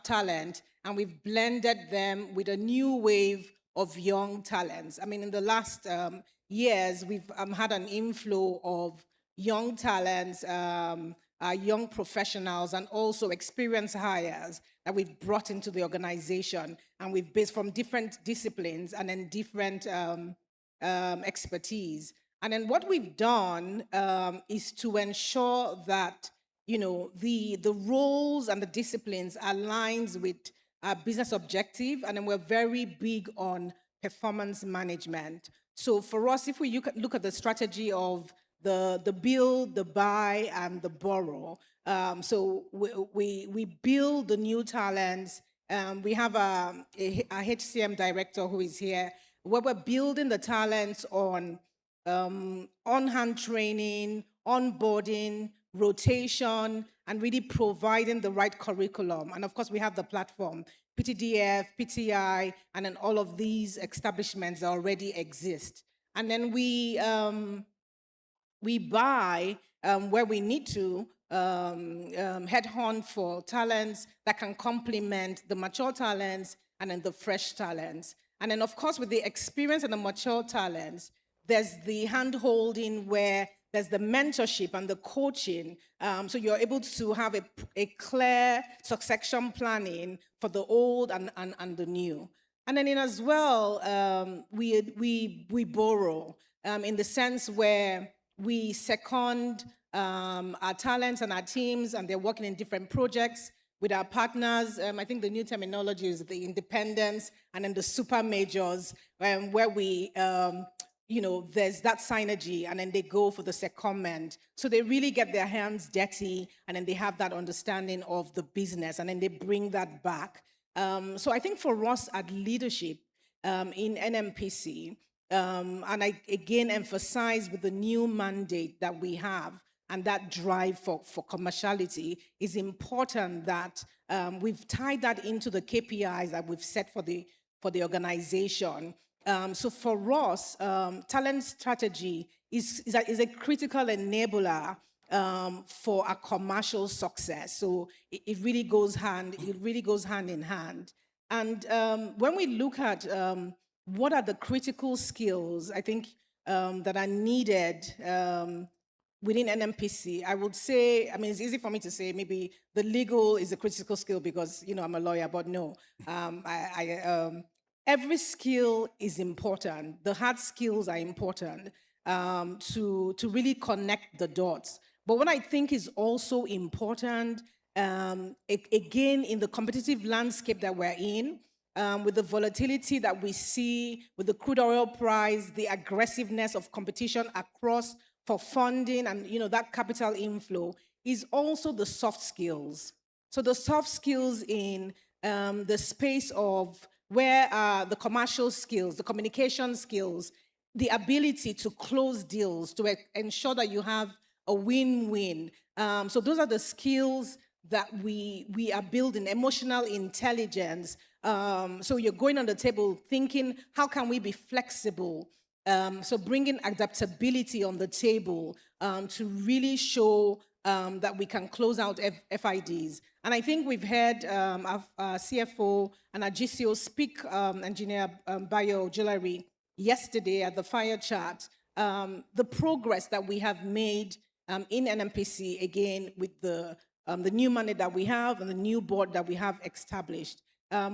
talent, and we've blended them with a new wave of young talents. I mean, in the last years, we've had an inflow of young talents, young professionals, and also experienced hires that we've brought into the organization, and we've based from different disciplines and then different expertise. And then what we've done is to ensure that the roles and the disciplines aligns with our business objective, and then we're very big on performance management. So for us, if we look at the strategy of the build, the buy, and the borrow, so we build the new talents. We have a HCM director who is here, where we're building the talents on on-hand training, onboarding, rotation, and really providing the right curriculum. And of course, we have the platform, PTDF, PTI, and then all of these establishments that already exist. And then we buy where we need to, headhunt for talents that can complement the mature talents and then the fresh talents. And then, of course, with the experience and the mature talents, there's the hand-holding where there's the mentorship and the coaching. So you're able to have a clear succession planning for the old and the new. And then as well, we borrow in the sense where we second our talents and our teams, and they're working in different projects with our partners. I think the new terminology is the independents and then the super majors, where we there's that synergy, and then they go for the secondment. So they really get their hands dirty, and then they have that understanding of the business, and then they bring that back. So I think for us at leadership in NNPC, and I again emphasize with the new mandate that we have and that drive for commerciality, is important that we've tied that into the KPIs that we've set for the organization. So for us, talent strategy is a critical enabler for our commercial success. So it really goes hand in hand. And when we look at what are the critical skills, I think that are needed within NNPC, I would say, I mean, it's easy for me to say maybe the legal is a critical skill because I'm a lawyer, but no, every skill is important. The hard skills are important to really connect the dots. But what I think is also important, again, in the competitive landscape that we're in, with the volatility that we see, with the crude oil price, the aggressiveness of competition across for funding and that capital inflow, is also the soft skills. So the soft skills in the space of where the commercial skills, the communication skills, the ability to close deals, to ensure that you have a win-win. So those are the skills that we are building, emotional intelligence. So you're going on the table thinking, how can we be flexible? So bringing adaptability on the table to really show that we can close out FIDs. And I think we've heard our CFO and our GCO speak, Engineer Bayo Jewelry, yesterday at the fire chat, the progress that we have made in NNPC, again, with the new mandate that we have and the new board that we have established.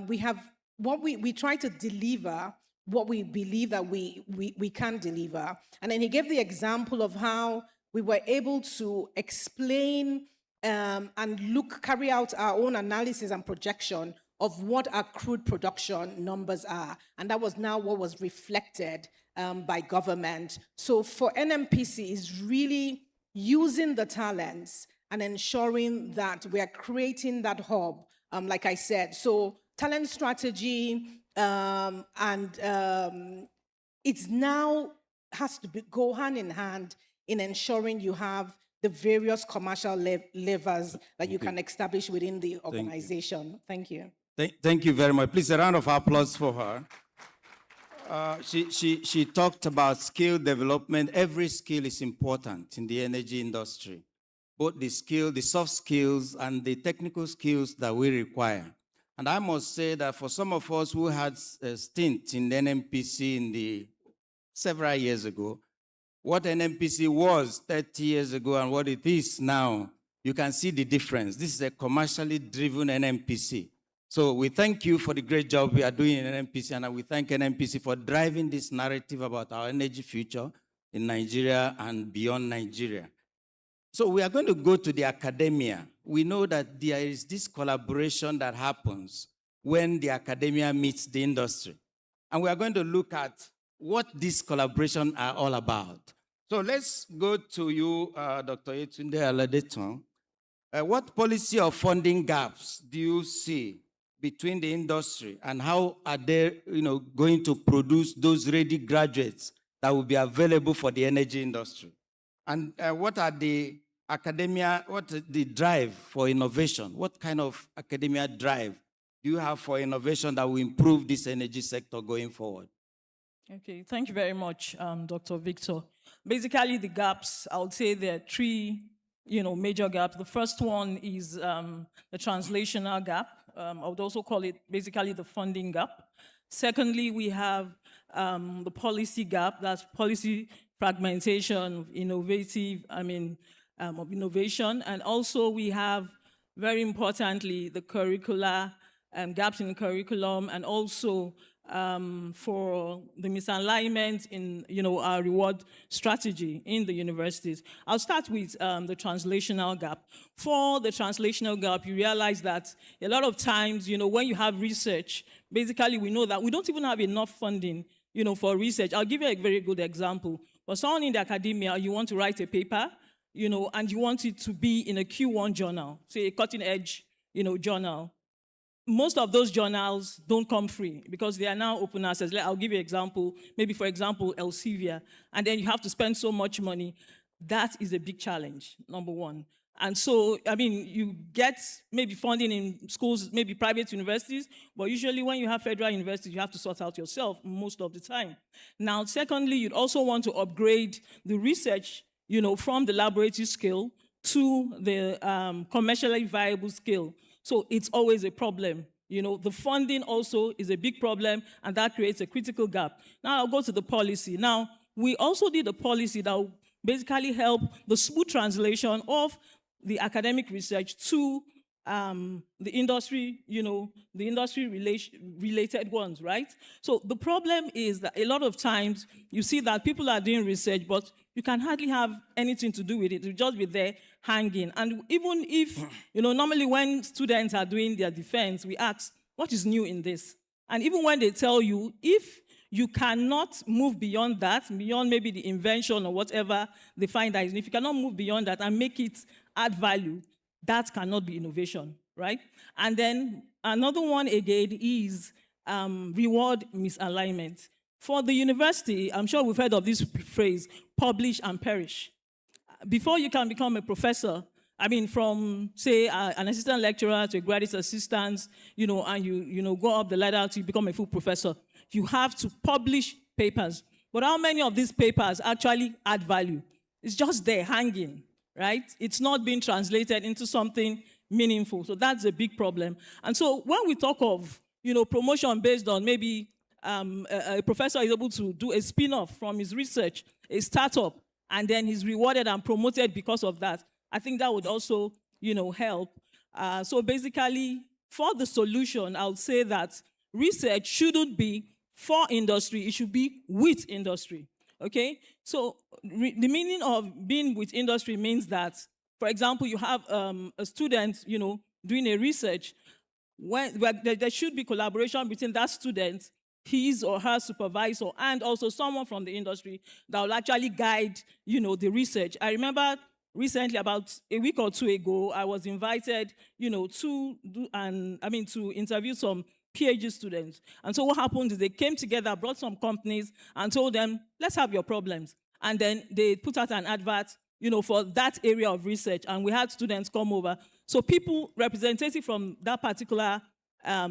We have what we try to deliver, what we believe that we can deliver. And then he gave the example of how we were able to explain and carry out our own analysis and projection of what our crude production numbers are. And that was now what was reflected by government. So for NNPC is really using the talents and ensuring that we are creating that hub, like I said. So talent strategy, it's now has to go hand in hand in ensuring you have the various commercial levers that you can establish within the organization. Thank you. Thank you very much. Please, a round of applause for her. She talked about skill development. Every skill is important in the energy industry. both the skill, the soft skills, and the technical skills that we require. And I must say that for some of us who had a stint in the NNPC in the several years ago, what NNPC was 30 years ago and what it is now, you can see the difference. This is a commercially driven NNPC. So we thank you for the great job we are doing in NNPC, and we thank NNPC for driving this narrative about our energy future in Nigeria and beyond Nigeria. So we are going to go to the academia. We know that there is this collaboration that happens when the academia meets the industry. And we are going to look at what this collaboration are all about. So let's go to you, Dr. Yetunde Aladeton. What policy or funding gaps do you see between the industry, and how are they going to produce those ready graduates that will be available for the energy industry? And what are the academia, what is the drive for innovation? What kind of academia drive do you have for innovation that will improve this energy sector going forward? Okay, thank you very much, Dr. Victor. Basically, the gaps, I would say there are three major gaps. The first one is the translational gap. I would also call it basically the funding gap. Secondly, we have the policy gap. That's policy fragmentation of innovation. And also we have, very importantly, the curricular gaps in the curriculum, and also for the misalignment in our reward strategy in the universities. I'll start with the translational gap. For the translational gap, you realize that a lot of times, when you have research, basically we know that we don't even have enough funding, for research. I'll give you a very good example. For someone in the academia, you want to write a paper, and you want it to be in a Q1 journal, say a cutting edge, journal. Most of those journals don't come free because they are now open access. I'll give you an example. Maybe, for example, Elsevier. And then you have to spend so much money. That is a big challenge, number one. And so, you get maybe funding in schools, maybe private universities, but usually when you have federal universities, you have to sort out yourself most of the time. Now, secondly, you'd also want to upgrade the research, from the laboratory scale to the commercially viable scale. So it's always a problem. The funding also is a big problem, and that creates a critical gap. Now I'll go to the policy. Now, we also did a policy that will basically help the smooth translation of the academic research to the industry, the industry-related ones, right? So the problem is that a lot of times you see that people are doing research, but you can hardly have anything to do with it. You'll just be there hanging. And even if, normally when students are doing their defense, we ask, what is new in this? And even when they tell you, if you cannot move beyond that, beyond maybe the invention or whatever they find that is, if you cannot move beyond that and make it add value, that cannot be innovation, right? And then another one again is reward misalignment. For the university, I'm sure we've heard of this phrase, publish and perish. Before you can become a professor, from, say, an assistant lecturer to a graduate assistant, and you go up the ladder to become a full professor, you have to publish papers. But how many of these papers actually add value? It's just there hanging, right? It's not being translated into something meaningful. So that's a big problem. And so when we talk of, promotion based on maybe a professor is able to do a spin-off from his research, a startup, and then he's rewarded and promoted because of that, I think that would also, help. So basically, for the solution, I would say that research shouldn't be for industry, it should be with industry, okay? So the meaning of being with industry means that, for example, you have a student, doing a research, there should be collaboration between that student, his or her supervisor, and also someone from the industry that will actually guide, the research. I remember recently, about a week or two ago, I was invited, to interview some PhD students. And so what happened is they came together, brought some companies, and told them, let's have your problems. And then they put out an advert, for that area of research, and we had students come over. So people, representative from that particular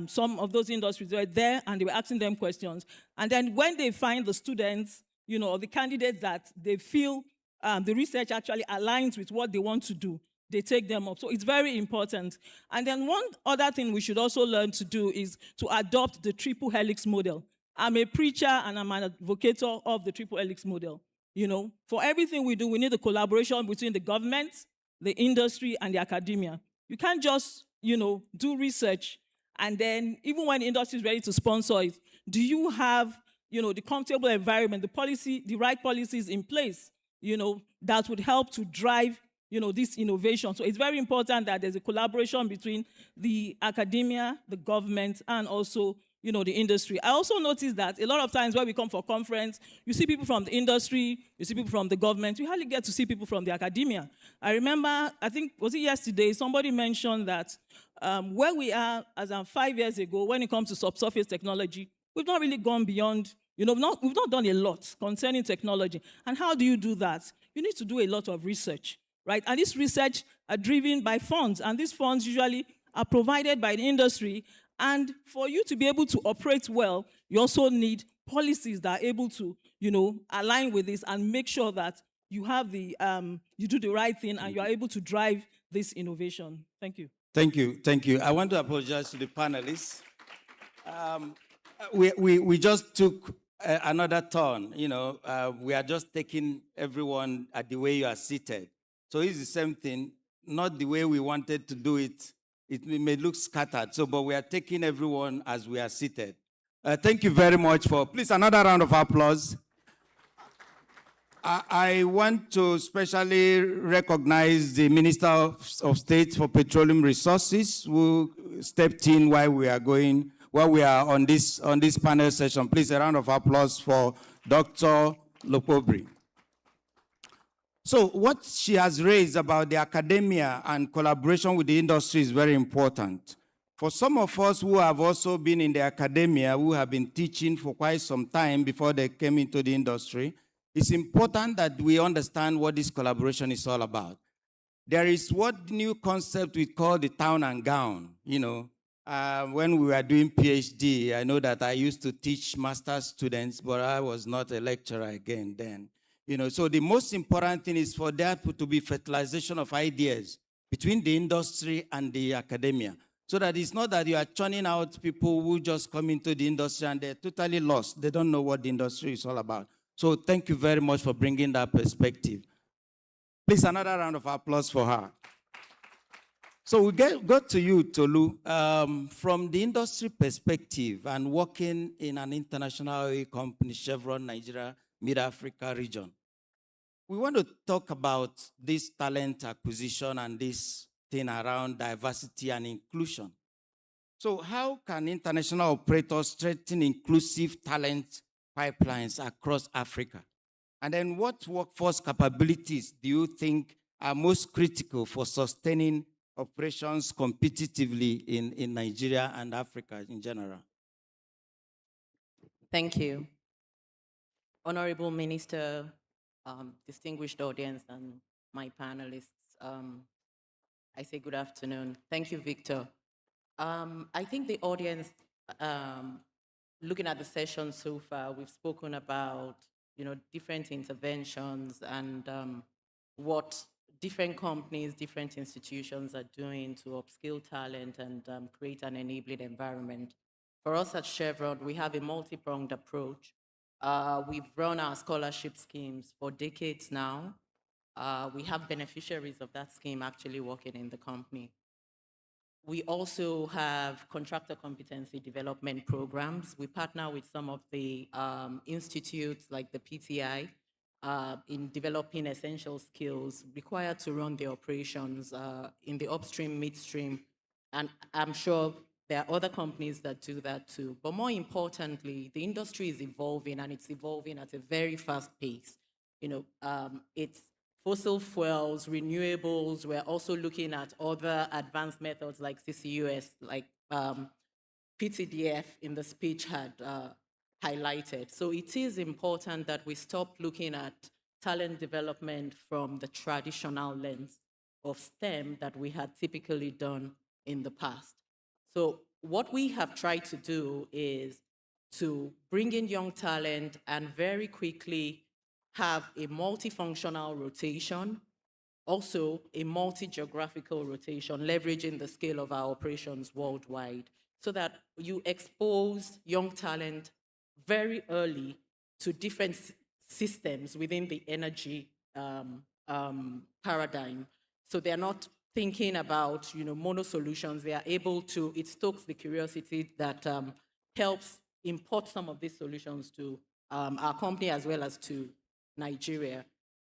some of those industries were there, and they were asking them questions. And then when they find the students, or the candidates that they feel the research actually aligns with what they want to do, they take them up. So it's very important. And then one other thing we should also learn to do is to adopt the triple helix model. I'm a preacher and I'm an advocate of the triple helix model. You know, for everything we do, we need the collaboration between the government, the industry, and the academia. You can't just, you know, do research and then even when the industry is ready to sponsor it, do you have, you know, the comfortable environment, the right policies in place, you know, that would help to drive, you know, this innovation. So it's very important that there's a collaboration between the academia, the government, and also, you know, the industry. I also noticed that a lot of times when we come for conference, you see people from the industry, you see people from the government, you hardly get to see people from the academia. I remember, I think, was it yesterday, somebody mentioned that where we are as of 5 years ago, when it comes to subsurface technology, we've not really gone beyond, you know, we've not done a lot concerning technology. And how do you do that? You need to do a lot of research, right? And this research are driven by funds, and these funds usually are provided by the industry. And for you to be able to operate well, you also need policies that are able to, you know, align with this and make sure that you have the, you do the right thing and you are able to drive this innovation. Thank you. Thank you. Thank you. I want to apologize to the panelists. We just took another turn. You know, we are just taking everyone at the way you are seated. So it's the same thing, not the way we wanted to do it. It may look scattered, but we are taking everyone as we are seated. Thank you very much please, another round of applause. I want to especially recognize the Minister of State for Petroleum Resources who stepped in while we are on this panel session. Please, a round of applause for Dr. Lopobri. So what she has raised about the academia and collaboration with the industry is very important. For some of us who have also been in the academia, who have been teaching for quite some time before they came into the industry, it's important that we understand what this collaboration is all about. There is what new concept we call the town and gown. You know, when we were doing PhD, I know that I used to teach master's students, but I was not a lecturer again then. You know, so the most important thing is for there to be fertilization of ideas between the industry and the academia, so that it's not that you are churning out people who just come into the industry and they're totally lost. They don't know what the industry is all about. So thank you very much for bringing that perspective. Please, another round of applause for her. So we go to you, Tolu. From the industry perspective and working in an international oil company, Chevron, Nigeria, Mid-Africa region, we want to talk about this talent acquisition and this thing around diversity and inclusion. So how can international operators strengthen inclusive talent pipelines across Africa? And then what workforce capabilities do you think are most critical for sustaining operations competitively in Nigeria and Africa in general? Thank you. Honorable Minister, distinguished audience, and my panelists, I say good afternoon. Thank you, Victor. I think the audience, looking at the session so far, we've spoken about, you know, different interventions and what different companies, different institutions are doing to upskill talent and create an enabling environment. For us at Chevron, we have a multi-pronged approach. We've run our scholarship schemes for decades now. We have beneficiaries of that scheme actually working in the company. We also have contractor competency development programs. We partner with some of the institutes like the PTI in developing essential skills required to run the operations in the upstream, midstream, and I'm sure there are other companies that do that too. But more importantly, the industry is evolving, and it's evolving at a very fast pace. You know, it's fossil fuels, renewables. We're also looking at other advanced methods like CCUS, like PTDF in the speech had highlighted. So it is important that we stop looking at talent development from the traditional lens of STEM that we had typically done in the past. So what we have tried to do is to bring in young talent and very quickly have a multifunctional rotation also a multi-geographical rotation, leveraging the scale of our operations worldwide, so that you expose young talent very early to different systems within the energy paradigm. So they're not thinking about, mono solutions. They are able to, it stokes the curiosity that helps import some of these solutions to our company as well as to Nigeria.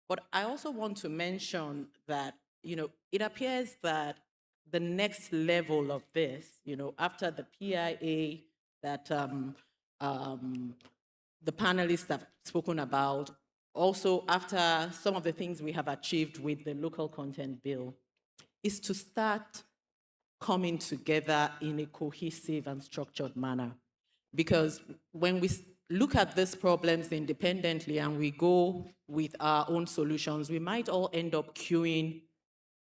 But I also want to mention that, it appears that the next level of this, after the PIA that the panelists have spoken about, also after some of the things we have achieved with the local content bill, is to start coming together in a cohesive and structured manner. Because when we look at these problems independently and we go with our own solutions, we might all end up queuing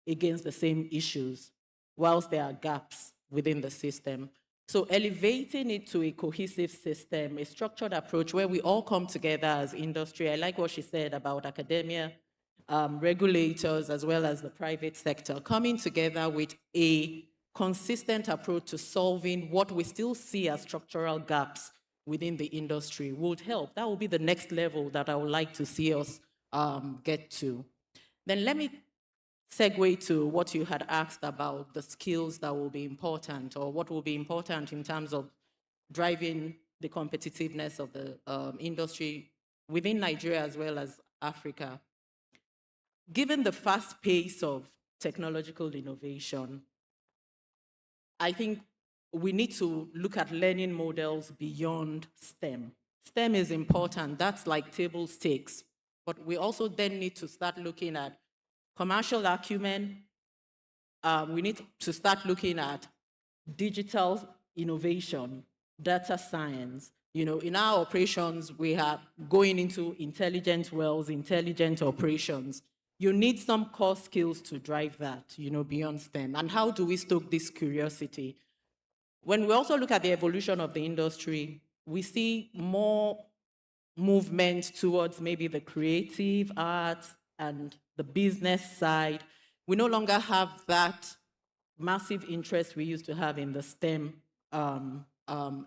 against the same issues, whilst there are gaps within the system. So elevating it to a cohesive system, a structured approach where we all come together as industry. I like what she said about academia, regulators, as well as the private sector, coming together with a consistent approach to solving what we still see as structural gaps within the industry would help. That will be the next level that I would like to see us get to. Then let me segue to what you had asked about the skills that will be important, or what will be important in terms of driving the competitiveness of the industry within Nigeria as well as Africa. Given the fast pace of technological innovation, I think we need to look at learning models beyond STEM. STEM is important, that's like table stakes, but we also then need to start looking at commercial acumen. We need to start looking at digital innovation, data science. In our operations, we are going into intelligent wells, intelligent operations. You need some core skills to drive that, beyond STEM. And how do we stoke this curiosity? When we also look at the evolution of the industry, we see more movement towards maybe the creative arts and the business side. We no longer have that massive interest we used to have in the STEM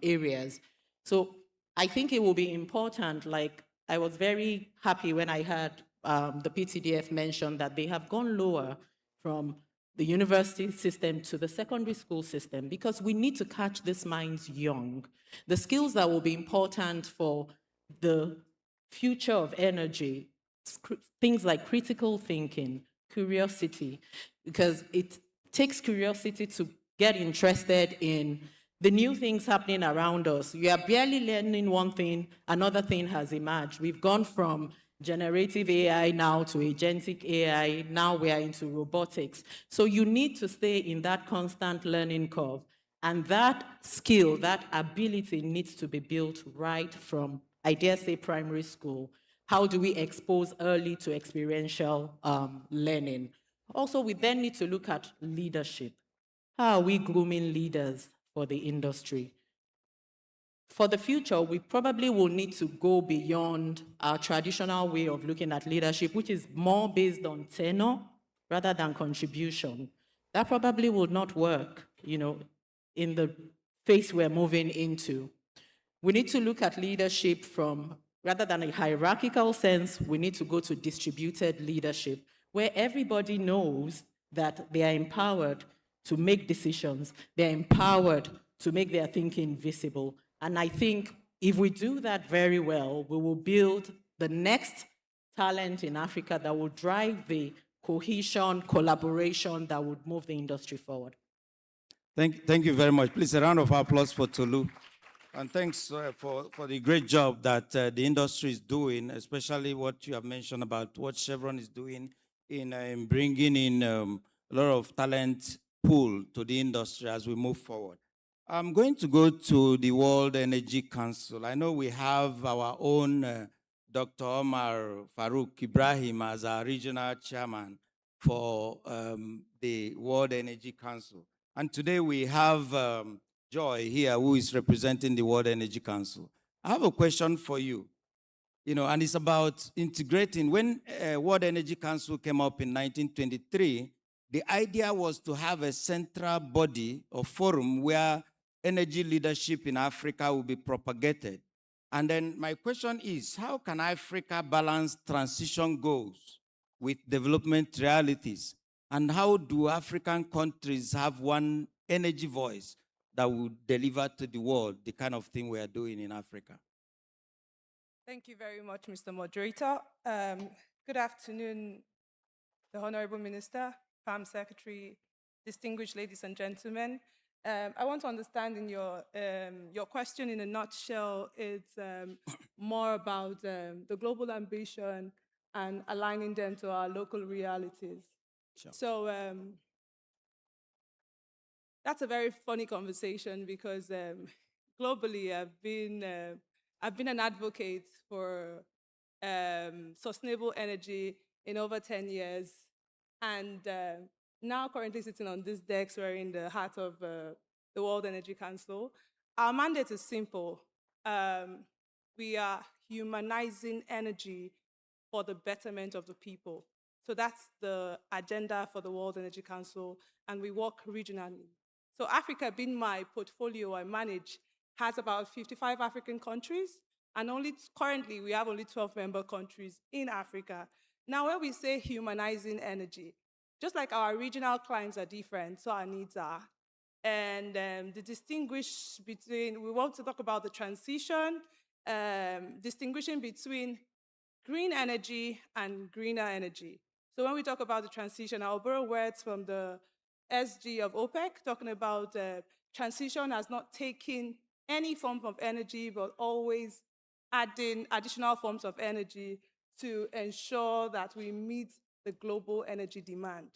areas. So I think it will be important, like I was very happy when I heard the PTDF mention that they have gone lower from the university system to the secondary school system, because we need to catch these minds young. The skills that will be important for the future of energy, things like critical thinking, curiosity, because it takes curiosity to get interested in the new things happening around us. You are barely learning one thing, another thing has emerged. We've gone from generative AI now to agentic AI, now we are into robotics. So you need to stay in that constant learning curve. And that skill, that ability needs to be built right from, I dare say, primary school. How do we expose early to experiential learning? Also, we then need to look at leadership. How are we grooming leaders for the industry? For the future, we probably will need to go beyond our traditional way of looking at leadership, which is more based on tenure rather than contribution. That probably will not work, in the phase we're moving into. We need to look at leadership from, rather than a hierarchical sense, we need to go to distributed leadership, where everybody knows that they are empowered to make decisions, they're empowered to make their thinking visible. And I think if we do that very well, we will build the next talent in Africa that will drive the cohesion, collaboration that would move the industry forward. Thank you very much. Please, a round of applause for Tolu. And thanks for the great job that the industry is doing, especially what you have mentioned about what Chevron is doing in bringing in a lot of talent pool to the industry as we move forward. I'm going to go to the World Energy Council. I know we have our own Dr. Omar Farouk Ibrahim as our regional chairman for the World Energy Council. And today we have Joy here, who is representing the World Energy Council. I have a question for you. and it's about integrating. When World Energy Council came up in 1923, the idea was to have a central body or forum where energy leadership in Africa will be propagated. And then my question is, how can Africa balance transition goals with development realities? And how do African countries have one energy voice that will deliver to the world the kind of thing we are doing in Africa? Thank you very much, Mr. Moderator. Good afternoon, the Honorable Minister, Farm Secretary, distinguished ladies and gentlemen. I want to understand in your question in a nutshell, it's more about the global ambition and aligning them to our local realities. Sure. So that's a very funny conversation because globally I've been an advocate for sustainable energy in over 10 years, and now currently sitting on this desk, we're in the heart of the World Energy Council. Our mandate is simple. We are humanizing energy for the betterment of the people. So that's the agenda for the World Energy Council, and we work regionally. So Africa, being my portfolio I manage, has about 55 African countries, and currently we have only 12 member countries in Africa. Now, when we say humanizing energy, just like our regional clients are different, so our needs are. And the distinguish between, we want to talk about the transition, distinguishing between green energy and greener energy. So when we talk about the transition, I'll borrow words from the SG of OPEC, talking about transition as not taking any form of energy, but always adding additional forms of energy to ensure that we meet the global energy demand.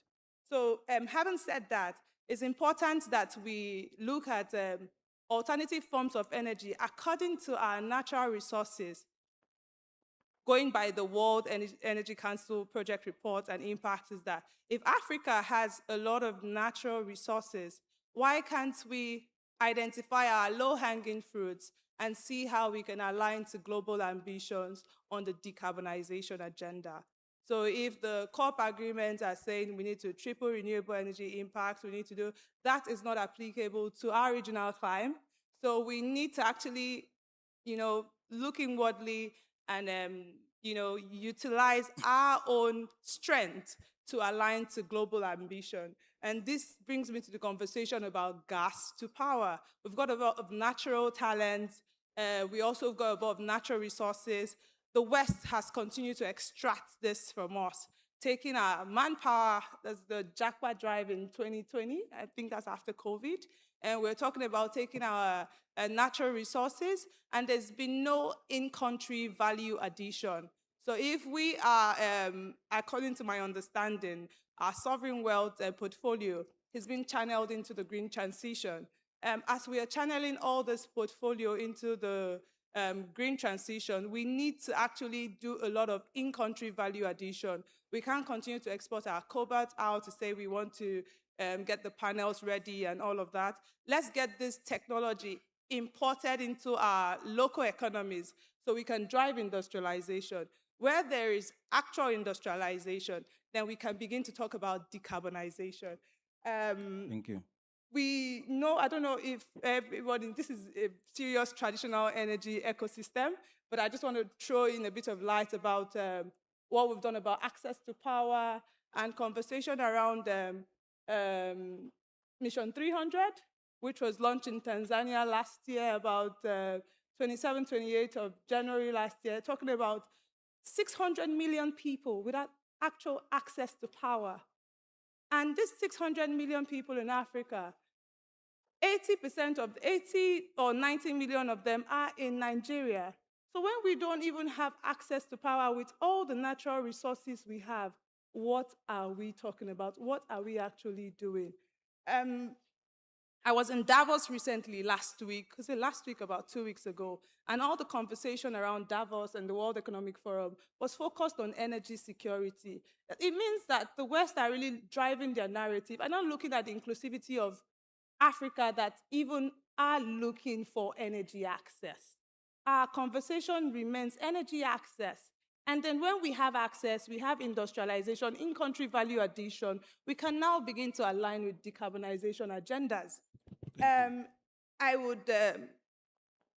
So having said that, it's important that we look at alternative forms of energy according to our natural resources, going by the World Energy Council project report and impact, is that if Africa has a lot of natural resources, why can't we identify our low-hanging fruits and see how we can align to global ambitions on the decarbonization agenda? So if the COP agreements are saying we need to triple renewable energy impacts, we need to do, that is not applicable to our regional climate. So we need to actually, look inwardly and, utilize our own strength to align to global ambition. And this brings me to the conversation about gas to power. We've got a lot of natural talents. We also got a lot of natural resources. The West has continued to extract this from us, taking our manpower, that's the Jackpot drive in 2020, I think that's after COVID, and we're talking about taking our natural resources, and there's been no in-country value addition. So if we are, according to my understanding, our sovereign wealth portfolio has been channeled into the green transition. As we are channeling all this portfolio into the green transition, we need to actually do a lot of in-country value addition. We can't continue to export our cobalt out to say we want to get the panels ready and all of that. Let's get this technology imported into our local economies so we can drive industrialization. Where there is actual industrialization, then we can begin to talk about decarbonization. Thank you. We know, I don't know if everybody, this is a serious traditional energy ecosystem, but I just want to throw in a bit of light about what we've done about access to power and conversation around Mission 300, which was launched in Tanzania last year, about 27, 28 of January last year, talking about 600 million people without actual access to power. And these 600 million people in Africa, 80 or 90 million of them are in Nigeria. So when we don't even have access to power with all the natural resources we have, what are we talking about? What are we actually doing? I was in Davos recently last week, about 2 weeks ago, and all the conversation around Davos and the World Economic Forum was focused on energy security. It means that the West are really driving their narrative and not looking at the inclusivity of Africa that even are looking for energy access. our conversation remains energy access. And then when we have access, we have industrialization, in-country value addition, we can now begin to align with decarbonization agendas. I would,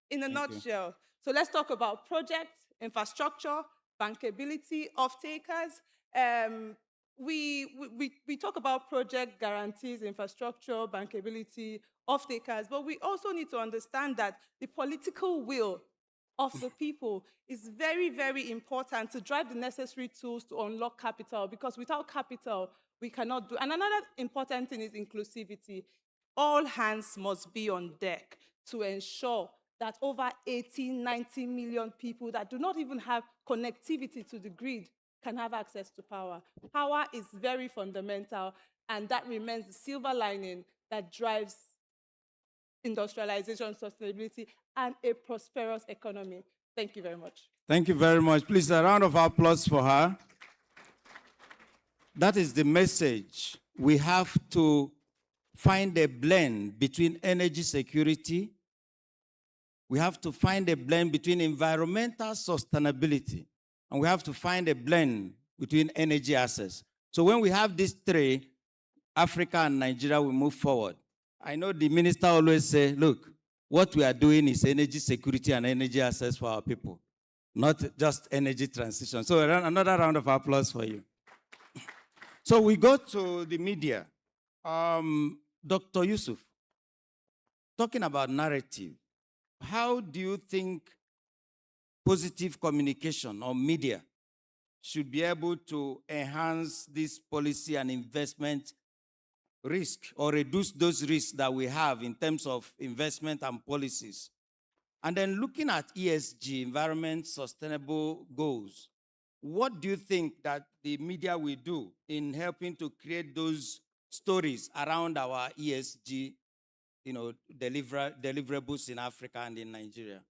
in a nutshell, so let's talk about projects, infrastructure, bankability, off-takers. We talk about project guarantees, infrastructure, bankability, off-takers, but we also need to understand that the political will of the people is very, very important to drive the necessary tools to unlock capital, because without capital, we cannot do. And another important thing is inclusivity. All hands must be on deck to ensure that over 80, 90 million people that do not even have connectivity to the grid can have access to power. Power is very fundamental, and that remains the silver lining that drives industrialization, sustainability, and a prosperous economy. Thank you very much. Thank you very much. Please, a round of applause for her. That is the message. We have to find a blend between energy security. We have to find a blend between environmental sustainability. And we have to find a blend between energy access. So when we have these three, Africa and Nigeria will move forward. I know the minister always say, look, what we are doing is energy security and energy access for our people, not just energy transition. So another round of applause for you. So we go to the media. Dr. Yusuf, talking about narrative, how do you think positive communication or media should be able to enhance this policy and investment risk or reduce those risks that we have in terms of investment and policies? And then looking at ESG, environment sustainable goals, what do you think that the media will do in helping to create those stories around our ESG, deliverables in Africa and in Nigeria?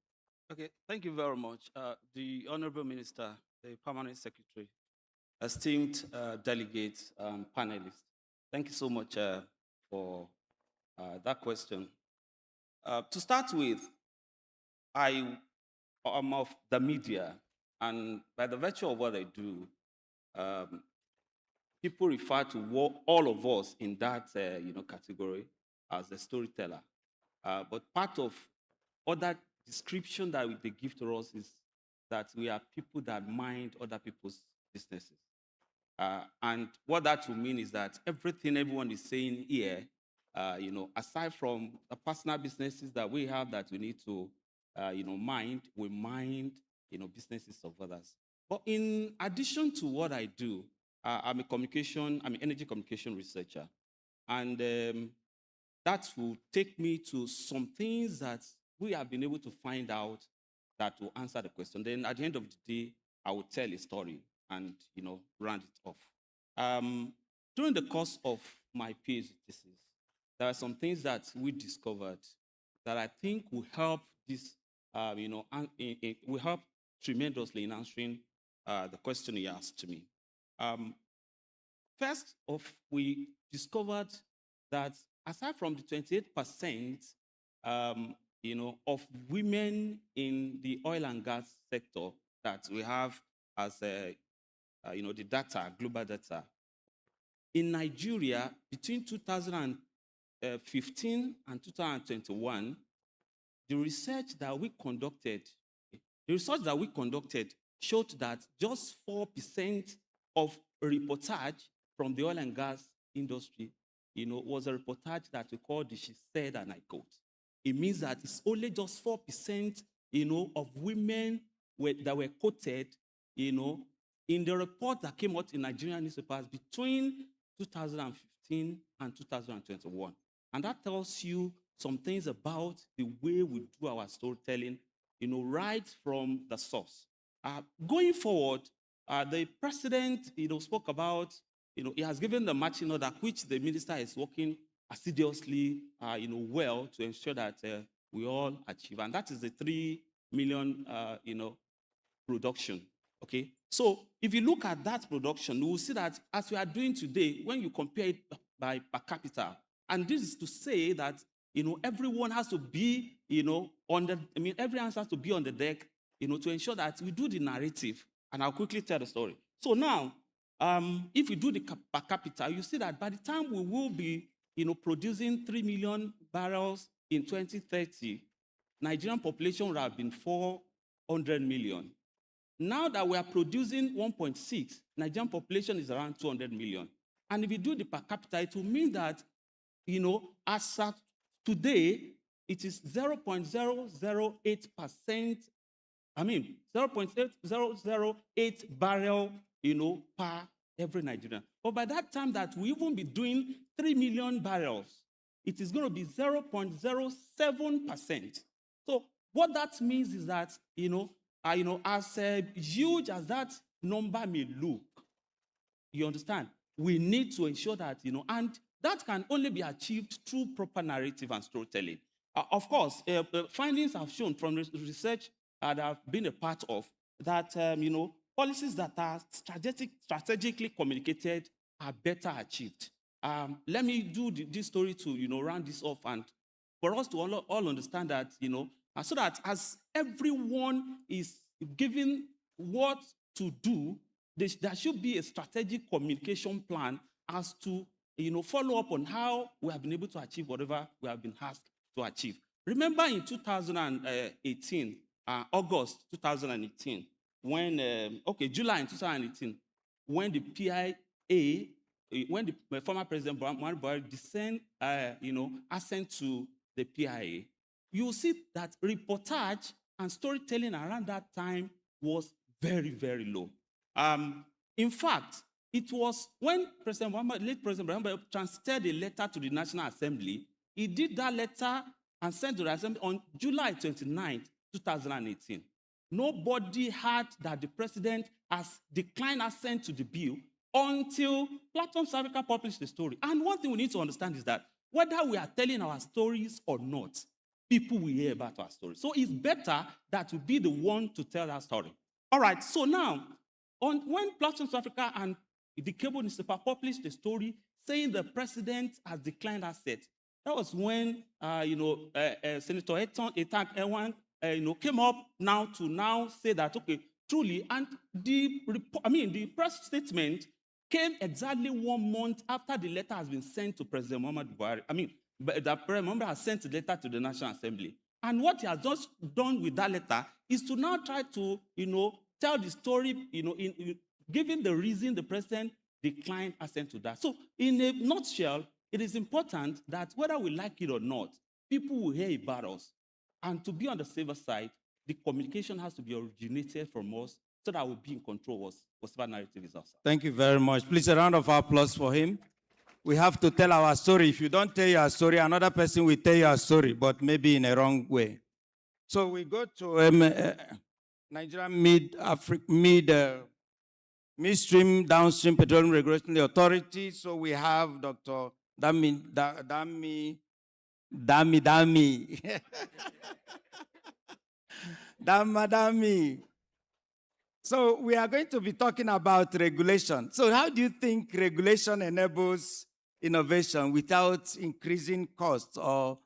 Okay, thank you very much. The Honorable Minister, the Permanent Secretary, esteemed delegates, panelists, thank you so much for that question. To start with, I am of the media, and by the virtue of what I do, people refer to all of us in that category as a storyteller. But part of other description that they give to us is that we are people that mind other people's businesses. And what that will mean is that everything everyone is saying here, aside from the personal businesses that we have that we need to, mind, we mind, businesses of others. But in addition to what I do, I'm an energy communication researcher. And that will take me to some things that we have been able to find out that will answer the question. Then at the end of the day, I will tell a story and, round it off. During the course of my PhD thesis, there are some things that we discovered that I think will help this, will help tremendously in answering the question you asked to me. First off, we discovered that aside from the 28%, of women in the oil and gas sector that we have as, the data, global data, in Nigeria, between 2015 and 2021, the research that we conducted showed that just 4% of reportage from the oil and gas industry, was a reportage that we called the She Said, and I quote. It means that it's only just 4%, of women that were quoted, in the report that came out in Nigerian newspapers between 2015 and 2021. And that tells you some things about the way we do our storytelling, right from the source. Going forward, the president, spoke about, he has given the marching order, which the minister is working assiduously, well to ensure that we all achieve. And that is the 3 million, production, okay? So if you look at that production, you will see that as we are doing today, when you compare it by per capita, and this is to say that, everyone has to be every hands has to be on the deck, to ensure that we do the narrative. And I'll quickly tell the story. So now, if we do the per capita, you see that by the time we will be, producing 3 million barrels in 2030, Nigerian population would have been 400 million. Now that we are producing 1.6, Nigerian population is around 200 million. And if you do the per capita, it will mean that, as at today, it is 0.008%, 0.008 barrel, per every Nigerian. But by that time that we even be doing 3 million barrels, it is going to be 0.07%. So what that means is that, as huge as that number may look, you understand, we need to ensure that, and that can only be achieved through proper narrative and storytelling. Of course, findings have shown from research that I've been a part of that, policies that are strategically communicated are better achieved. Let me do this story to, round this off, and for us to all understand that, so that as everyone is given what to do, there should be a strategic communication plan as to, follow up on how we have been able to achieve whatever we have been asked to achieve. Remember in 2018, August 2018, when, July in 2018, when the PIA, when the former President Muhammadu Buhari descended, assent to the PIA, you see that reportage and storytelling around that time was very, very low. In fact, it was when late President Muhammadu transferred a letter to the National Assembly. He did that letter and sent to the Assembly on July 29, 2018. Nobody heard that the president has declined assent to the bill until Platform South Africa published the story. And one thing we need to understand is that whether we are telling our stories or not, people will hear about our story. So it's better that we be the one to tell our story. All right, so now, when Platform South Africa and the cable newspaper published the story saying the president has declined assent, that was when Senator Etan Ewan came up now to say that, okay, truly, and the press statement came exactly 1 month after the letter has been sent to President Muhammadu Buhari. The President has sent the letter to the National Assembly. And what he has just done with that letter is to now try to, tell the story, giving the reason the president declined assent to that. So in a nutshell, it is important that whether we like it or not, people will hear about us. And to be on the safer side, the communication has to be originated from us so that we'll be in control of whatever narrative is outside. Thank you very much. Please, a round of applause for him. We have to tell our story. If you don't tell your story, another person will tell your story, but maybe in a wrong way. So we go to Nigerian midstream, downstream petroleum regulatory authority. So we have Dr. Dami. Dami. So we are going to be talking about regulation. So how do you think regulation enables innovation without increasing costs or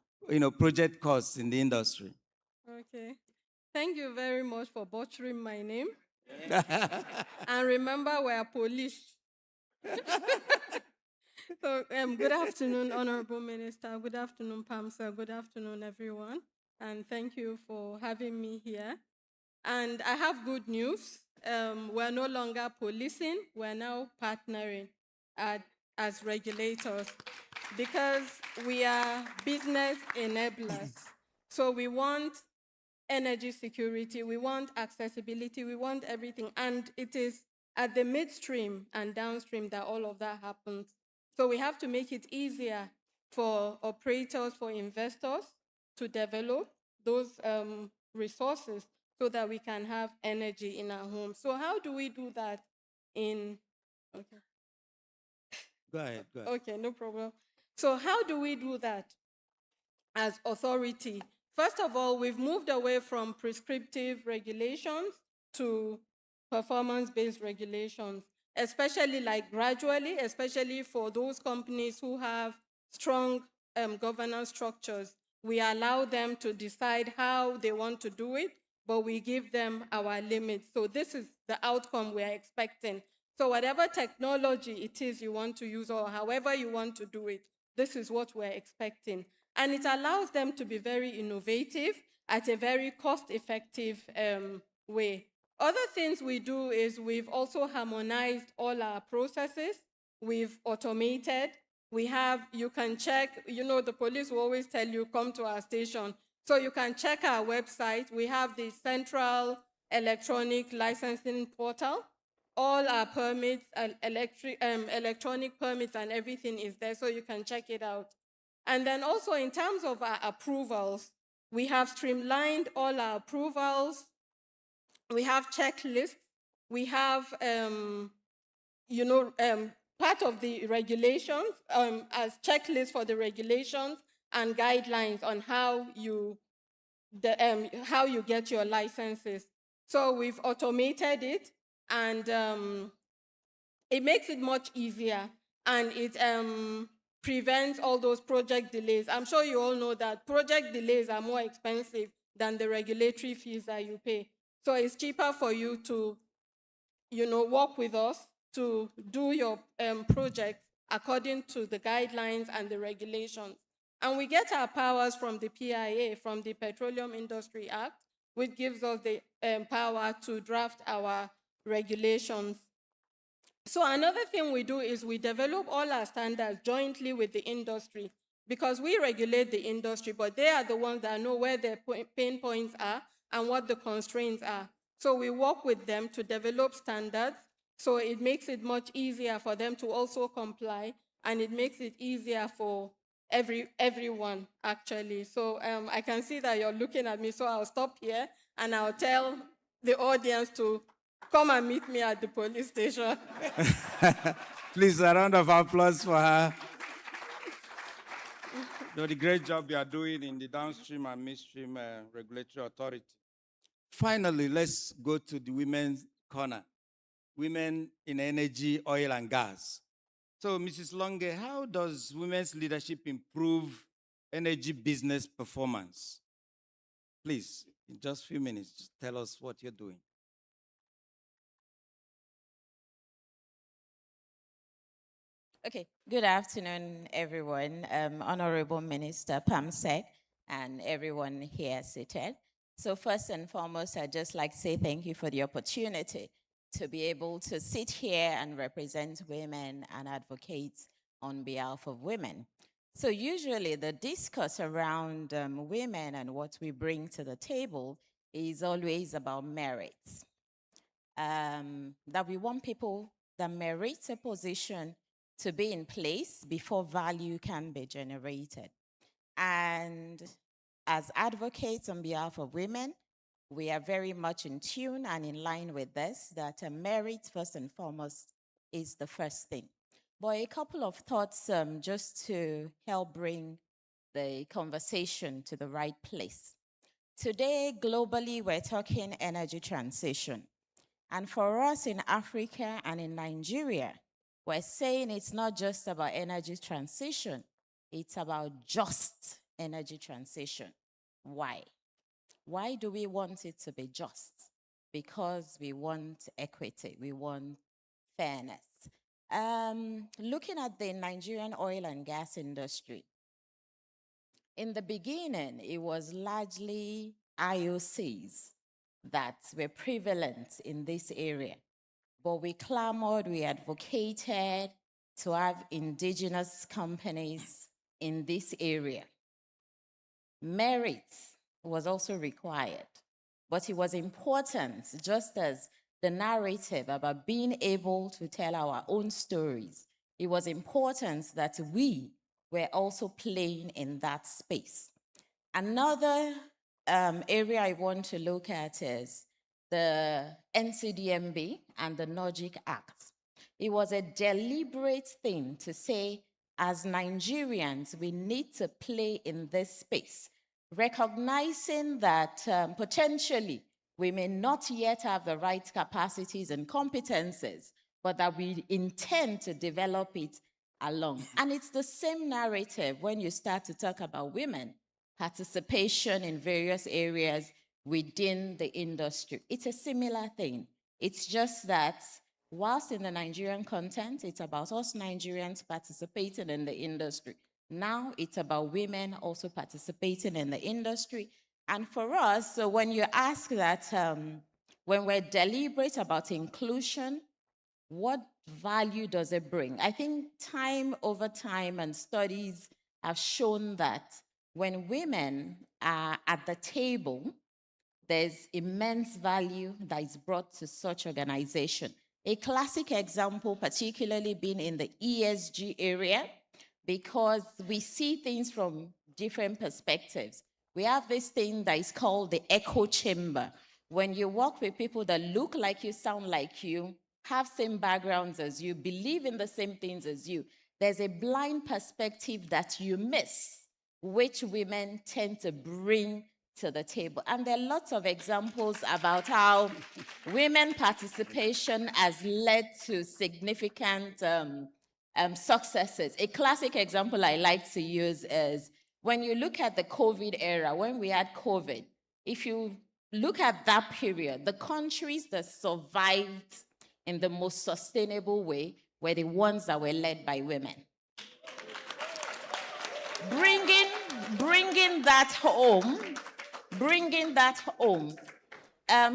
project costs in the industry? Okay. Thank you very much for butchering my name. And remember, we're police. So, good afternoon, Honorable Minister. Good afternoon, Pamsa. Good afternoon, everyone. And thank you for having me here. And I have good news. We're no longer policing. We're now partnering as regulators because we are business enablers. So we want energy security, we want accessibility, we want everything. And it is at the midstream and downstream that all of that happens. So we have to make it easier for operators, for investors to develop those resources so that we can have energy in our homes. So how do we do that okay. Go ahead. Okay, no problem. So how do we do that as authority? First of all, we've moved away from prescriptive regulations to performance-based regulations, especially gradually, especially for those companies who have strong governance structures. We allow them to decide how they want to do it, but we give them our limits. So this is the outcome we're expecting. So whatever technology it is you want to use or however you want to do it, this is what we're expecting. And it allows them to be very innovative at a very cost-effective way. Other things we do is we've also harmonized all our processes. We've automated. We have, you can check, the police will always tell you, come to our station. So you can check our website. We have the central electronic licensing portal. All our permits, electronic permits and everything is there, so you can check it out. And then also in terms of our approvals, we have streamlined all our approvals. We have checklists. We have, part of the regulations as checklists for the regulations and guidelines on how you get your licenses. So we've automated it, and it makes it much easier, and it prevents all those project delays. I'm sure you all know that project delays are more expensive than the regulatory fees that you pay. So it's cheaper for you to, work with us to do your project according to the guidelines and the regulations. And we get our powers from the PIA, from the Petroleum Industry Act, which gives us the power to draft our regulations. So another thing we do is we develop all our standards jointly with the industry, because we regulate the industry, but they are the ones that know where their pain points are and what the constraints are. So we work with them to develop standards, so it makes it much easier for them to also comply, and it makes it easier for everyone, actually. So I can see that you're looking at me, so I'll stop here, and I'll tell the audience to come and meet me at the police station. Please, a round of applause for her. The great job you are doing in the downstream and midstream regulatory authority. Finally, let's go to the women's corner. Women in energy, oil, and gas. So, Mrs. Longe, how does women's leadership improve energy business performance? Please, in just a few minutes, just tell us what you're doing. Okay, good afternoon, everyone. Honorable Minister Pamsek and everyone here seated. So first and foremost, I'd just like to say thank you for the opportunity to be able to sit here and represent women and advocate on behalf of women. So usually the discourse around women and what we bring to the table is always about merits. That we want people that merit a position to be in place before value can be generated. And as advocates on behalf of women, we are very much in tune and in line with this, that merit, first and foremost, is the first thing. But a couple of thoughts just to help bring the conversation to the right place. Today, globally, we're talking energy transition. And for us in Africa and in Nigeria, we're saying it's not just about energy transition, it's about just energy transition. Why? Why do we want it to be just? Because we want equity, we want fairness. Looking at the Nigerian oil and gas industry, in the beginning, it was largely IOCs that were prevalent in this area. But we clamored, we advocated to have indigenous companies in this area. Merit was also required, but it was important, just as the narrative about being able to tell our own stories. It was important that we were also playing in that space. Another area I want to look at is the NCDMB and the NOGIC Act. It was a deliberate thing to say, as Nigerians, we need to play in this space, recognizing that potentially we may not yet have the right capacities and competences, but that we intend to develop it along. And it's the same narrative when you start to talk about women. participation in various areas within the industry. It's a similar thing. It's just that whilst in the Nigerian content, it's about us Nigerians participating in the industry. Now it's about women also participating in the industry. And for us, so when you ask that, when we're deliberate about inclusion, what value does it bring? I think time over time and studies have shown that when women are at the table, there's immense value that is brought to such organization. A classic example, particularly being in the ESG area, because we see things from different perspectives. We have this thing that is called the echo chamber. When you work with people that look like you, sound like you, have same backgrounds as you, believe in the same things as you, there's a blind perspective that you miss, which women tend to bring to the table. And there are lots of examples about how women participation has led to significant successes. A classic example I like to use is when you look at the COVID era, when we had COVID, if you look at that period, the countries that survived in the most sustainable way were the ones that were led by women. Bringing that home.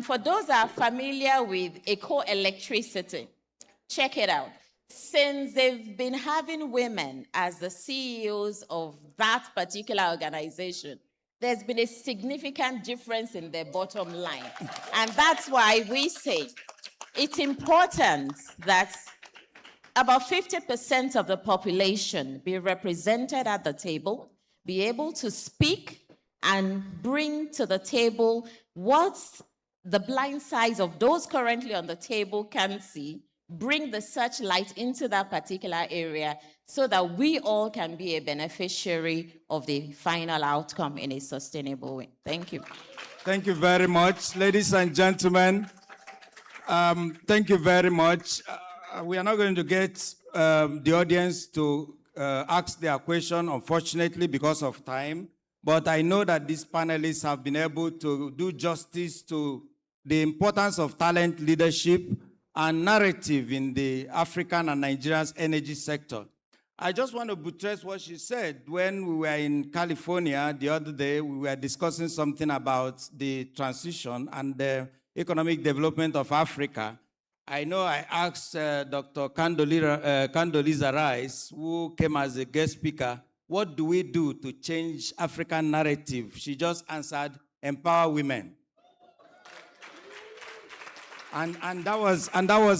For those that are familiar with eco-electricity, check it out. Since they've been having women as the CEOs of that particular organization, there's been a significant difference in their bottom line. And that's why we say it's important that about 50% of the population be represented at the table, be able to speak and bring to the table what the blind sides of those currently on the table can see, bring the searchlight into that particular area so that we all can be a beneficiary of the final outcome in a sustainable way. Thank you. Thank you very much, ladies and gentlemen. Thank you very much. We are not going to get the audience to ask their question, unfortunately, because of time. But I know that these panelists have been able to do justice to the importance of talent leadership and narrative in the African and Nigeria's energy sector. I just want to buttress what she said. When we were in California the other day, we were discussing something about the transition and the economic development of Africa. I know I asked Dr. Condoleezza Rice, who came as a guest speaker, what do we do to change African narrative? She just answered, empower women. And that was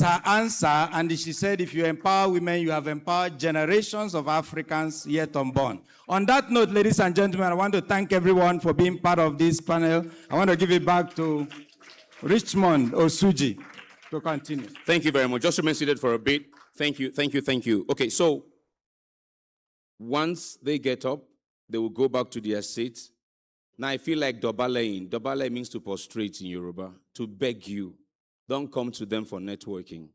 her answer. And she said, if you empower women, you have empowered generations of Africans yet unborn. On that note, ladies and gentlemen, I want to thank everyone for being part of this panel. I want to give it back to Richmond Osuji to continue. Thank you very much. Just remain seated for a bit. Thank you. Okay, so once they get up, they will go back to their seats. Now I feel like dobalaing. Dobale means to prostrate in Yoruba, to beg you. Don't come to them for networking.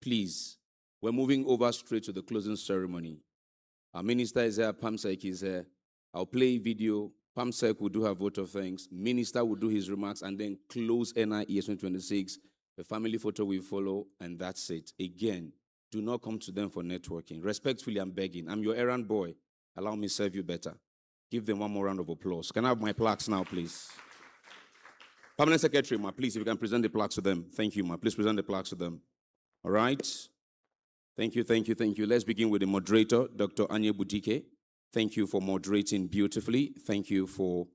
Please. We're moving over straight to the closing ceremony. Our minister is here, Pamsek is here. I'll play video. Pamsek will do her vote of thanks. Minister will do his remarks and then close NIES 2026. The family photo will follow, and that's it. Again, do not come to them for networking. Respectfully, I'm begging. I'm your errand boy. Allow me to serve you better. Give them one more round of applause. Can I have my plaques now, please? Permanent Secretary, ma, please, if you can present the plaques to them. Thank you, ma. Please present the plaques to them. All right. Thank you. Let's begin with the moderator, Dr. Anye Budike. Thank you for moderating beautifully. Thank you for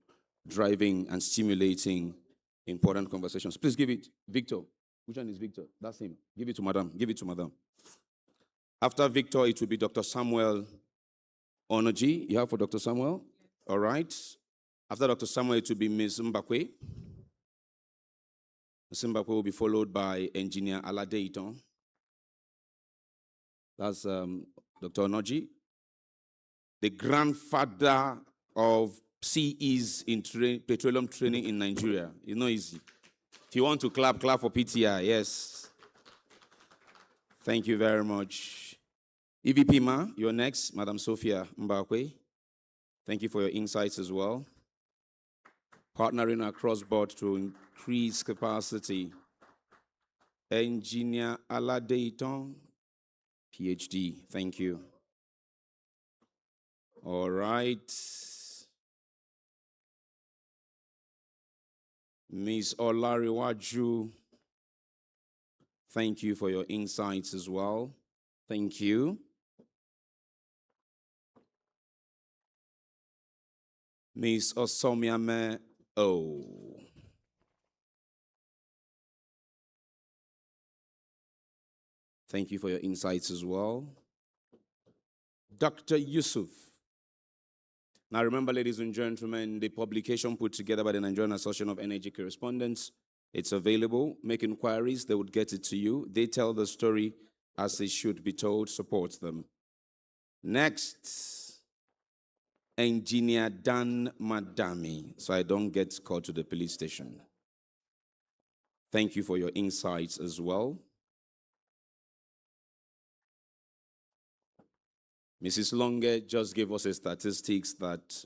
driving and stimulating important conversations. Please give it, Victor. Which one is Victor? That's him. Give it to madam. After Victor, it will be Dr. Samuel Onoji. You have for Dr. Samuel? All right. After Dr. Samuel, it will be Ms. Mbakwe. Ms. Mbakwe will be followed by Engineer Aladeiton. That's Dr. Onoji. The grandfather of CEs in petroleum training in Nigeria. It's not easy. If you want to clap for PTI, yes. Thank you very much. EVP Ma, you're next. Madam Sophia Mbakwe. Thank you for your insights as well. partnering across board to increase capacity. Engineer Aladeiton, PhD. Thank you. All right. Ms. Olariwaju, thank you for your insights as well. Thank you. Ms. Osomiame O. Thank you for your insights as well. Dr. Yusuf. Now remember, ladies and gentlemen, the publication put together by the Nigerian Association of Energy Correspondents, it's available. Make inquiries, they would get it to you. They tell the story as it should be told, support them. Next, Engineer Dan Madami, so I don't get called to the police station. Thank you for your insights as well. Mrs. Longe just gave us a statistics that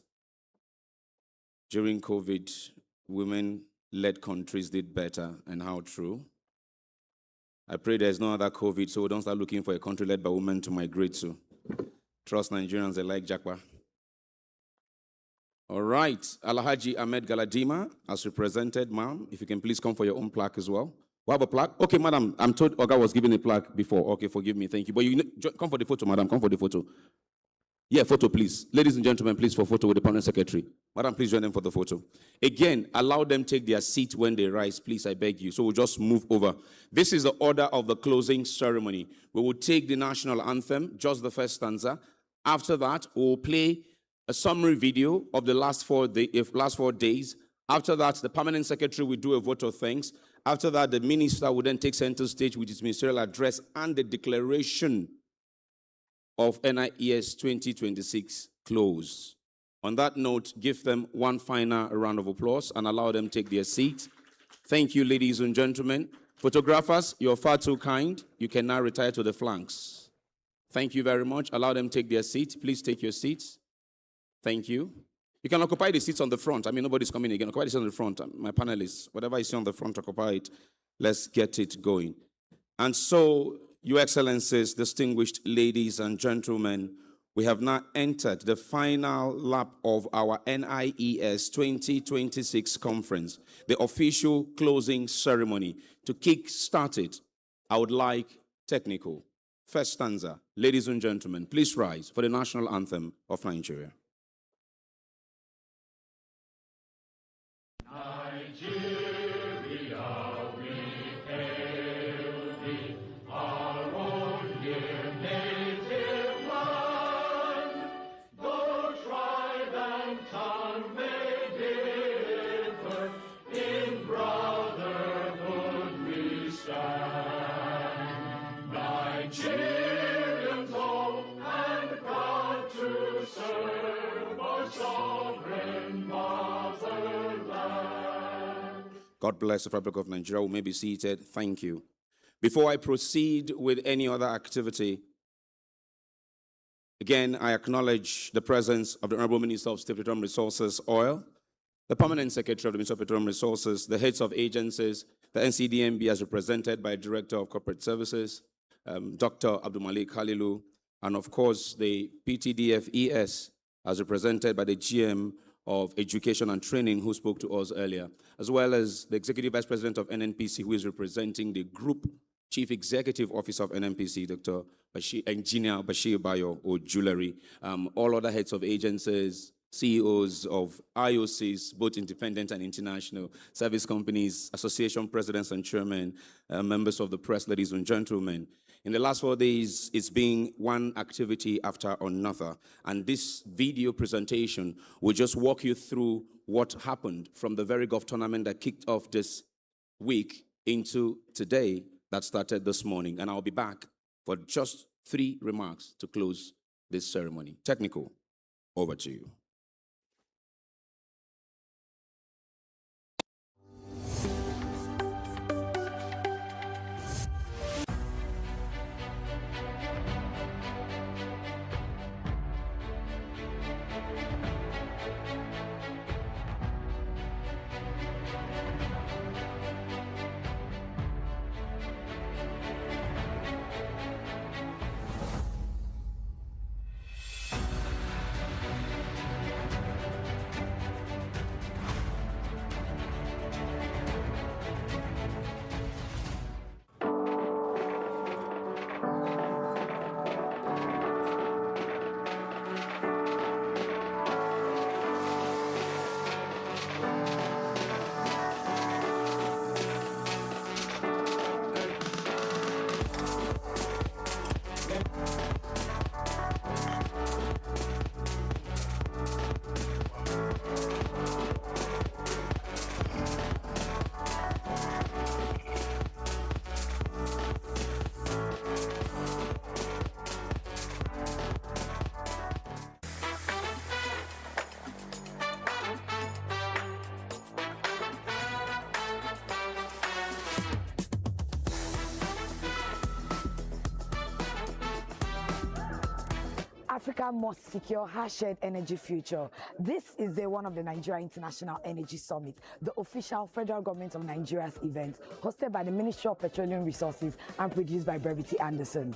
during COVID, women-led countries did better, and how true. I pray there's no other COVID, so we don't start looking for a country led by women to migrate to. Trust Nigerians, they like Jakwa. All right, Alhaji Ahmed Galadima, as represented, ma'am, if you can please come for your own plaque as well. We have a plaque? Okay, madam, I'm told Oga was given a plaque before. Okay, forgive me, thank you. But you come for the photo, madam, come for the photo. Yeah, photo, please. Ladies and gentlemen, please for photo with the permanent secretary. Madam, please join them for the photo. Again, allow them take their seat when they rise, please, I beg you. So we'll just move over. This is the order of the closing ceremony. We will take the national anthem, just the first stanza. After that, we'll play a summary video of the last 4 days. After that, the permanent secretary will do a vote of thanks. After that, the minister will then take center stage with his ministerial address and the declaration of NIES 2026 close. On that note, give them one final round of applause and allow them take their seat. Thank you, ladies and gentlemen. Photographers, you're far too kind. You can now retire to the flanks. Thank you very much. Allow them take their seats. Please take your seats. Thank you. You can occupy the seats on the front. I mean, nobody's coming again. Occupy the seats on the front. My panelists, whatever you see on the front, occupy it. Let's get it going. And so, Your Excellencies, distinguished ladies and gentlemen, we have now entered the final lap of our NIES 2026 conference, the official closing ceremony. To kick-start it, I would like technical. First stanza. Ladies and gentlemen, please rise for the national anthem of Nigeria. God bless the Republic of Nigeria. We may be seated. Thank you. Before I proceed with any other activity, again, I acknowledge the presence of the Honorable Minister of State Petroleum Resources, Oil, the Permanent Secretary of the Ministry of Petroleum Resources, the heads of agencies, the NCDMB as represented by Director of Corporate Services, Dr. Abdul Malik Halilu, and of course, the PTDF-ES as represented by the GM of Education and Training who spoke to us earlier, as well as the Executive Vice President of NNPC who is representing the Group Chief Executive Officer of NNPC, Dr. Engineer Bashir Bayo Ojulari, all other heads of agencies, CEOs of IOCs, both independent and international, service companies, association presidents and chairmen, members of the press, ladies and gentlemen. In the last 4 days, it's been one activity after another. And this video presentation will just walk you through what happened from the very golf tournament that kicked off this week into today that started this morning. And I'll be back for just 3 remarks to close this ceremony. Technical, over to you. Africa must secure her shared energy future. This is day one of the Nigeria International Energy Summit, the official federal government of Nigeria's event, hosted by the Ministry of Petroleum Resources and produced by Brevity Anderson.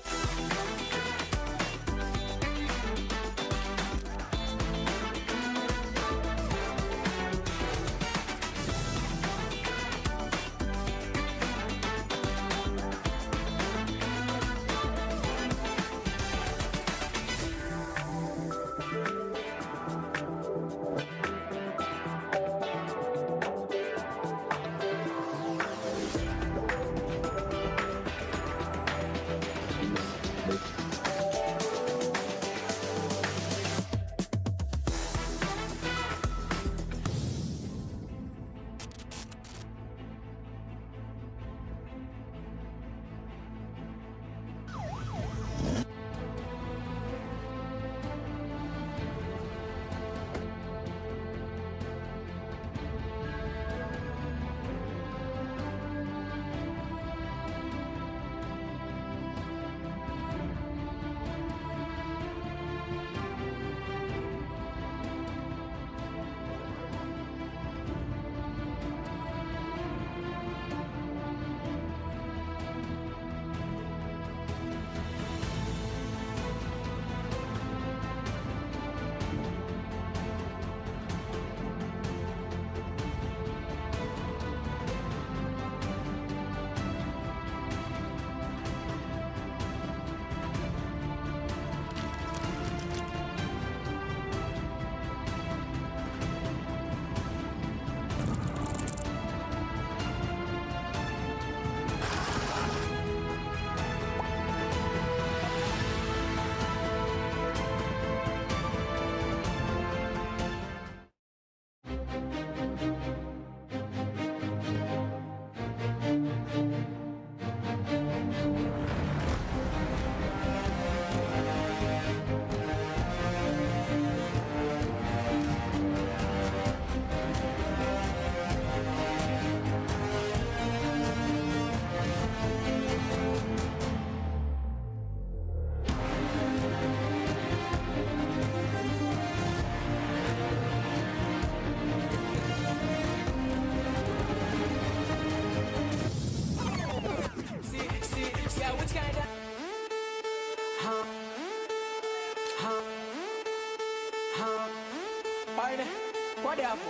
What happened?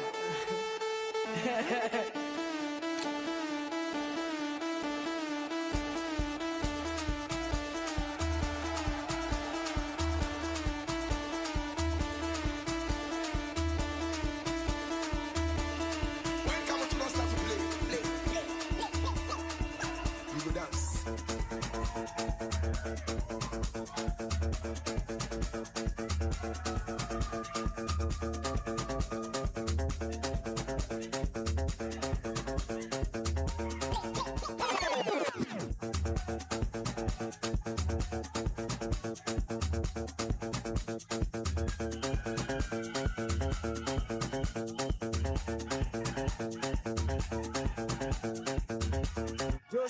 When come to us start to play. You go dance.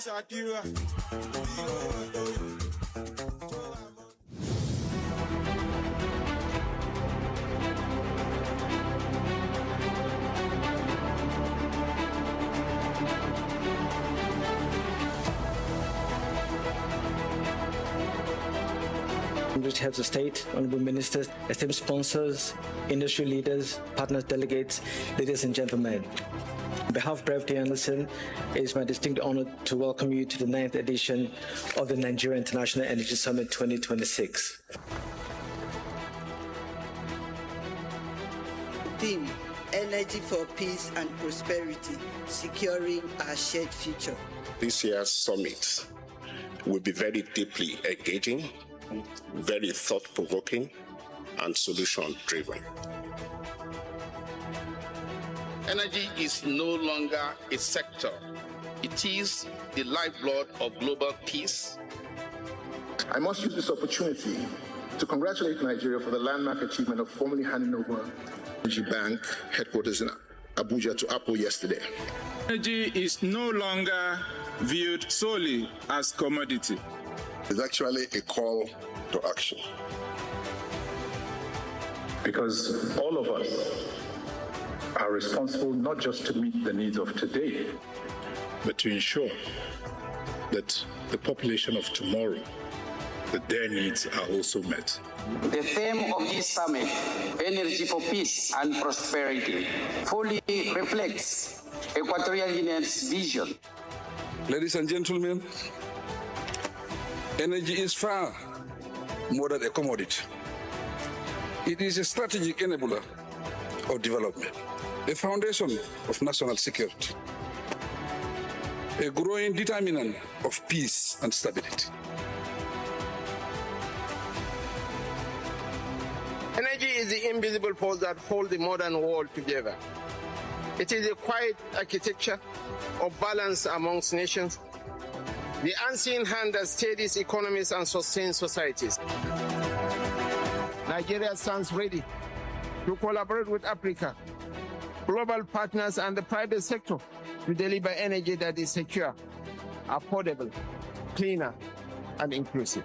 Shakira. Heads of state, honorable ministers, esteemed sponsors, industry leaders, partners, delegates, ladies and gentlemen. On behalf of Brevity Anderson, it is my distinct honor to welcome you to the 9th edition of the Nigeria International Energy Summit 2026. Theme: Energy for Peace and Prosperity, Securing Our Shared Future. This year's summit will be very deeply engaging, very thought-provoking, and solution-driven. Energy is no longer a sector. It is the lifeblood of global peace. I must use this opportunity to congratulate Nigeria for the landmark achievement of formally handing over Energy Bank headquarters in Abuja to Apple yesterday. Energy is no longer viewed solely as commodity. It's actually a call to action. because all of us are responsible not just to meet the needs of today, but to ensure that the population of tomorrow, that their needs are also met. The theme of this summit, Energy for Peace and Prosperity, fully reflects Equatorial Guinea's vision. Ladies and gentlemen, energy is far more than a commodity. It is a strategic enabler of development, a foundation of national security, a growing determinant of peace and stability. Energy is the invisible force that holds the modern world together. It is a quiet architecture of balance amongst nations, the unseen hand that steadies economies and sustains societies. Nigeria stands ready to collaborate with Africa, global partners, and the private sector to deliver energy that is secure, affordable, cleaner, and inclusive.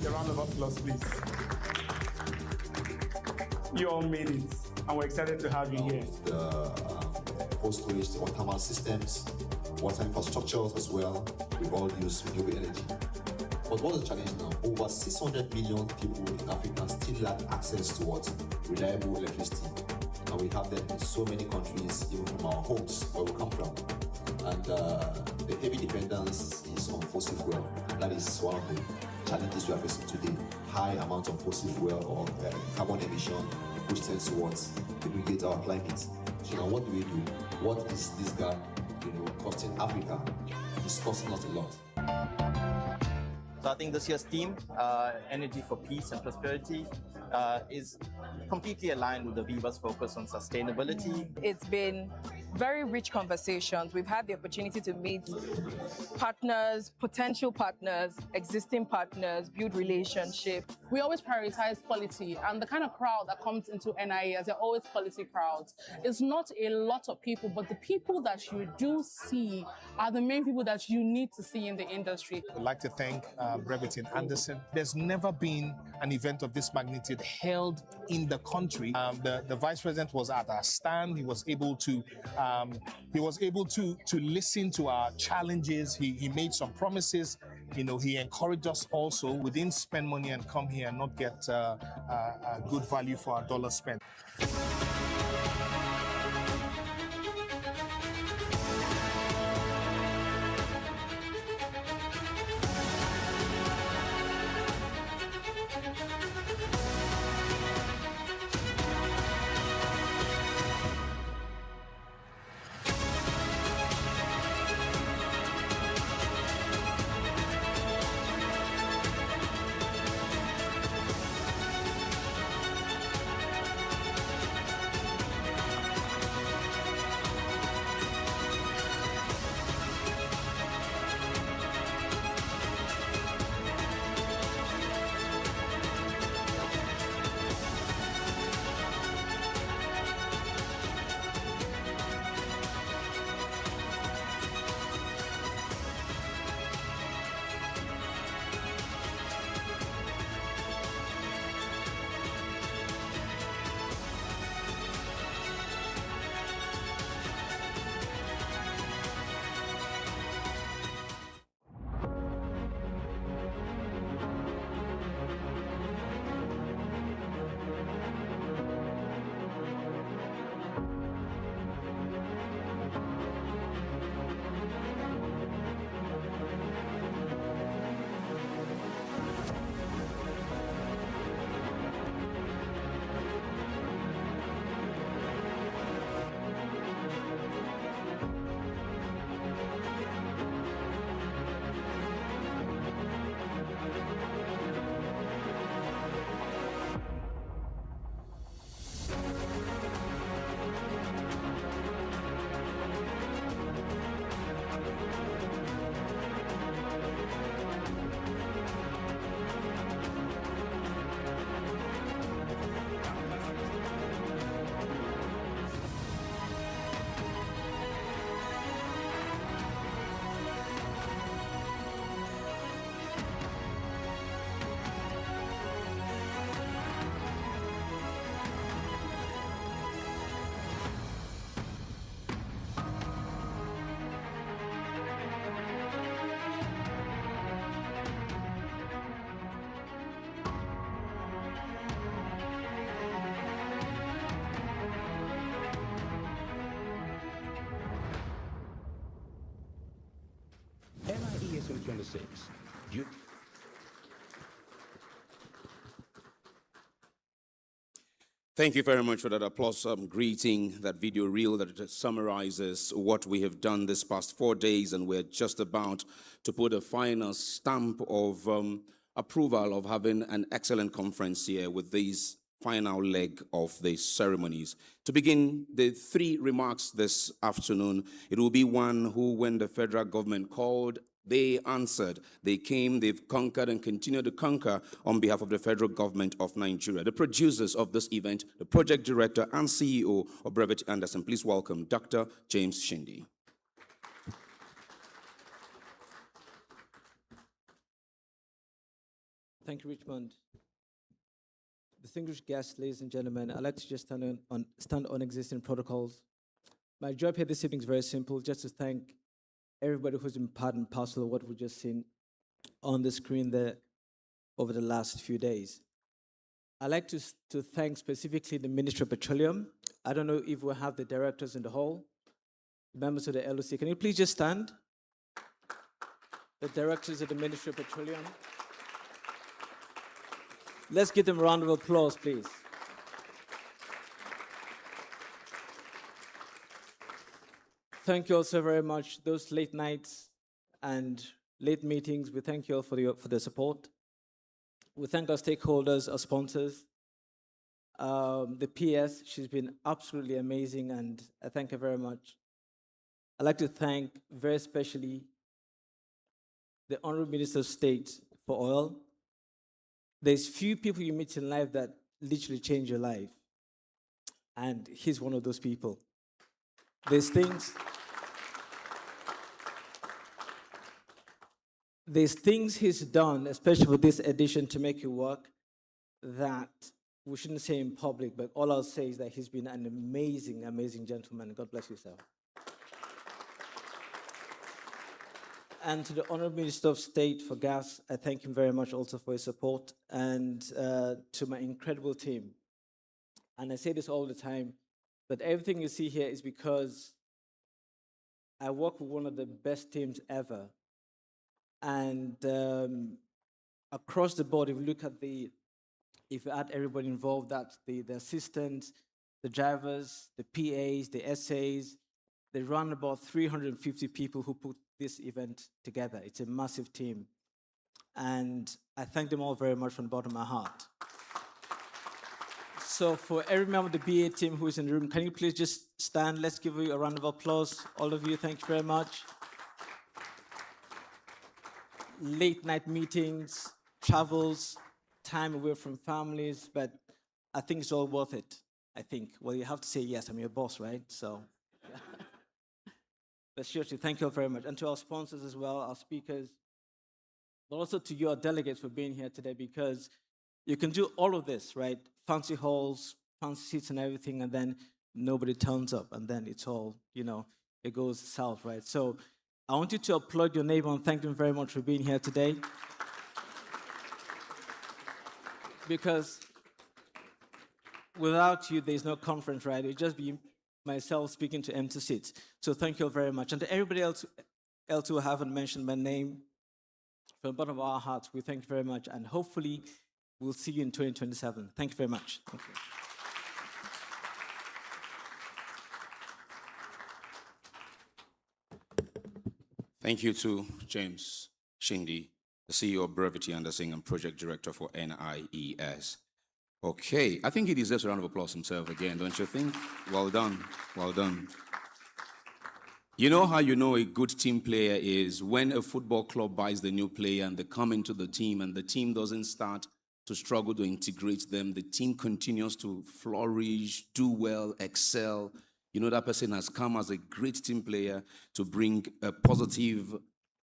A round of applause, please. You all made it, and we're excited to have you here. The post-waste or thermal systems, water infrastructures as well, we all use renewable energy. But what is the challenge now? Over 600 million people in Africa still lack access to what? Reliable electricity. And we have them in so many countries, even from our homes where we come from. And the heavy dependence is on fossil fuel. And that is one of the challenges we are facing today. High amount of fossil fuel or carbon emission, which tends towards degrade our climate. So now what do we do? What is this gap, costing Africa? It's costing us a lot. So I think this year's theme, Energy for Peace and Prosperity, is completely aligned with the Viva's focus on sustainability. It's been very rich conversations. We've had the opportunity to meet partners, potential partners, existing partners, build relationships. We always prioritize quality, and the kind of crowd that comes into NIES, they're always quality crowds. It's not a lot of people, but the people that you do see are the main people that you need to see in the industry. I'd like to thank Breveton Anderson. There's never been an event of this magnitude held in the country. The Vice President was at our stand. He was able to listen to our challenges. He made some promises. He encouraged us also. We didn't spend money and come here and not get a good value for our dollar spent. 6. You. Thank you very much for that applause greeting, that video reel that summarizes what we have done this past 4 days, and we're just about to put a final stamp of approval of having an excellent conference here with these final leg of the ceremonies. To begin the 3 remarks this afternoon, it will be one who, when the federal government called, they answered. They came, they've conquered and continue to conquer on behalf of the federal government of Nigeria. The producers of this event, the project director and CEO of Brevity Anderson. Please welcome Dr. James Shindi. Thank you, Richmond. Distinguished guests, ladies and gentlemen, I'd like to just stand on existing protocols. My job here this evening is very simple, just to thank everybody who's been part and parcel of what we've just seen on the screen there over the last few days. I'd like to thank specifically the Ministry of Petroleum. I don't know if we have the directors in the hall, members of the LOC. Can you please just stand? The directors of the Ministry of Petroleum. Let's give them a round of applause, please. Thank you all so very much. Those late nights and late meetings, we thank you all for the support. We thank our stakeholders, our sponsors. The PS, she's been absolutely amazing, and I thank her very much. I'd like to thank very especially the Honorable Minister of State for Oil. There's few people you meet in life that literally change your life, and he's one of those people. There's things he's done, especially for this edition, to make it work, that we shouldn't say in public, but all I'll say is that he's been an amazing, amazing gentleman. God bless you, sir. And to the Honorable Minister of State for Gas, I thank him very much also for his support, and to my incredible team. And I say this all the time, but everything you see here is because I work with one of the best teams ever. And across the board, if you look at if you add everybody involved, that's the assistants, the drivers, the PAs, the SAs, they run about 350 people who put this event together. It's a massive team. And I thank them all very much from the bottom of my heart. So for every member of the BA team who is in the room, can you please just stand? Let's give you a round of applause. All of you, thank you very much. Late night meetings, travels, time away from families, but I think it's all worth it, I think. Well, you have to say yes, I'm your boss, right? So, but seriously, thank you all very much. And to our sponsors as well, our speakers, but also to your delegates for being here today, because you can do all of this, right? Fancy halls, fancy seats and everything, and then nobody turns up, and then it's all, it goes south, right? So I want you to applaud your neighbor and thank them very much for being here today. Because without you, there's no conference, right? It'd just be myself speaking to empty seats. So thank you all very much. And to everybody else who haven't mentioned my name, from the bottom of our hearts, we thank you very much. And hopefully, we'll see you in 2027. Thank you very much. Thank you. Thank you to James Shindi, the CEO of Brevity Anderson and Project Director for NIES. Okay, I think he deserves a round of applause himself again, don't you think? Well done, well done. You know how you know a good team player is when a football club buys the new player and they come into the team and the team doesn't start to struggle to integrate them. The team continues to flourish, do well, excel. You know that person has come as a great team player to bring a positive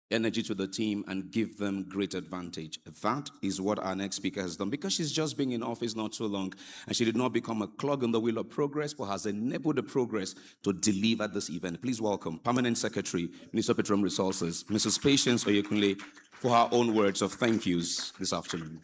energy to the team and give them great advantage. That is what our next speaker has done, because she's just been in office not so long and she did not become a clog on the wheel of progress, but has enabled the progress to deliver this event. Please welcome Permanent Secretary, Minister of Petroleum Resources, Mrs. Patience Oyekunle, for her own words of thank yous this afternoon.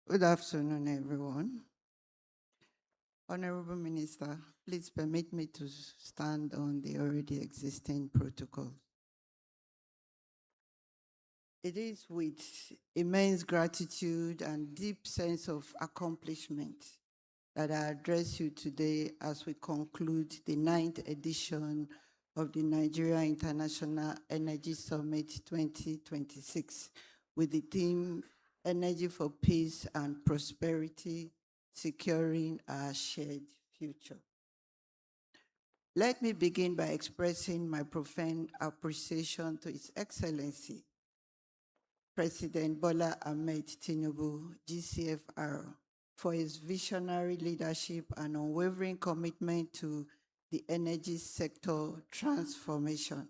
Good afternoon, everyone. Honorable Minister, please permit me to stand on the already existing protocol. It is with immense gratitude and deep sense of accomplishment that I address you today as we conclude the 9th edition of the Nigeria International Energy Summit 2026 with the theme Energy for Peace and Prosperity, Securing Our Shared Future. Let me begin by expressing my profound appreciation to His Excellency, President Bola Ahmed Tinubu, GCFR, for his visionary leadership and unwavering commitment to the energy sector transformation.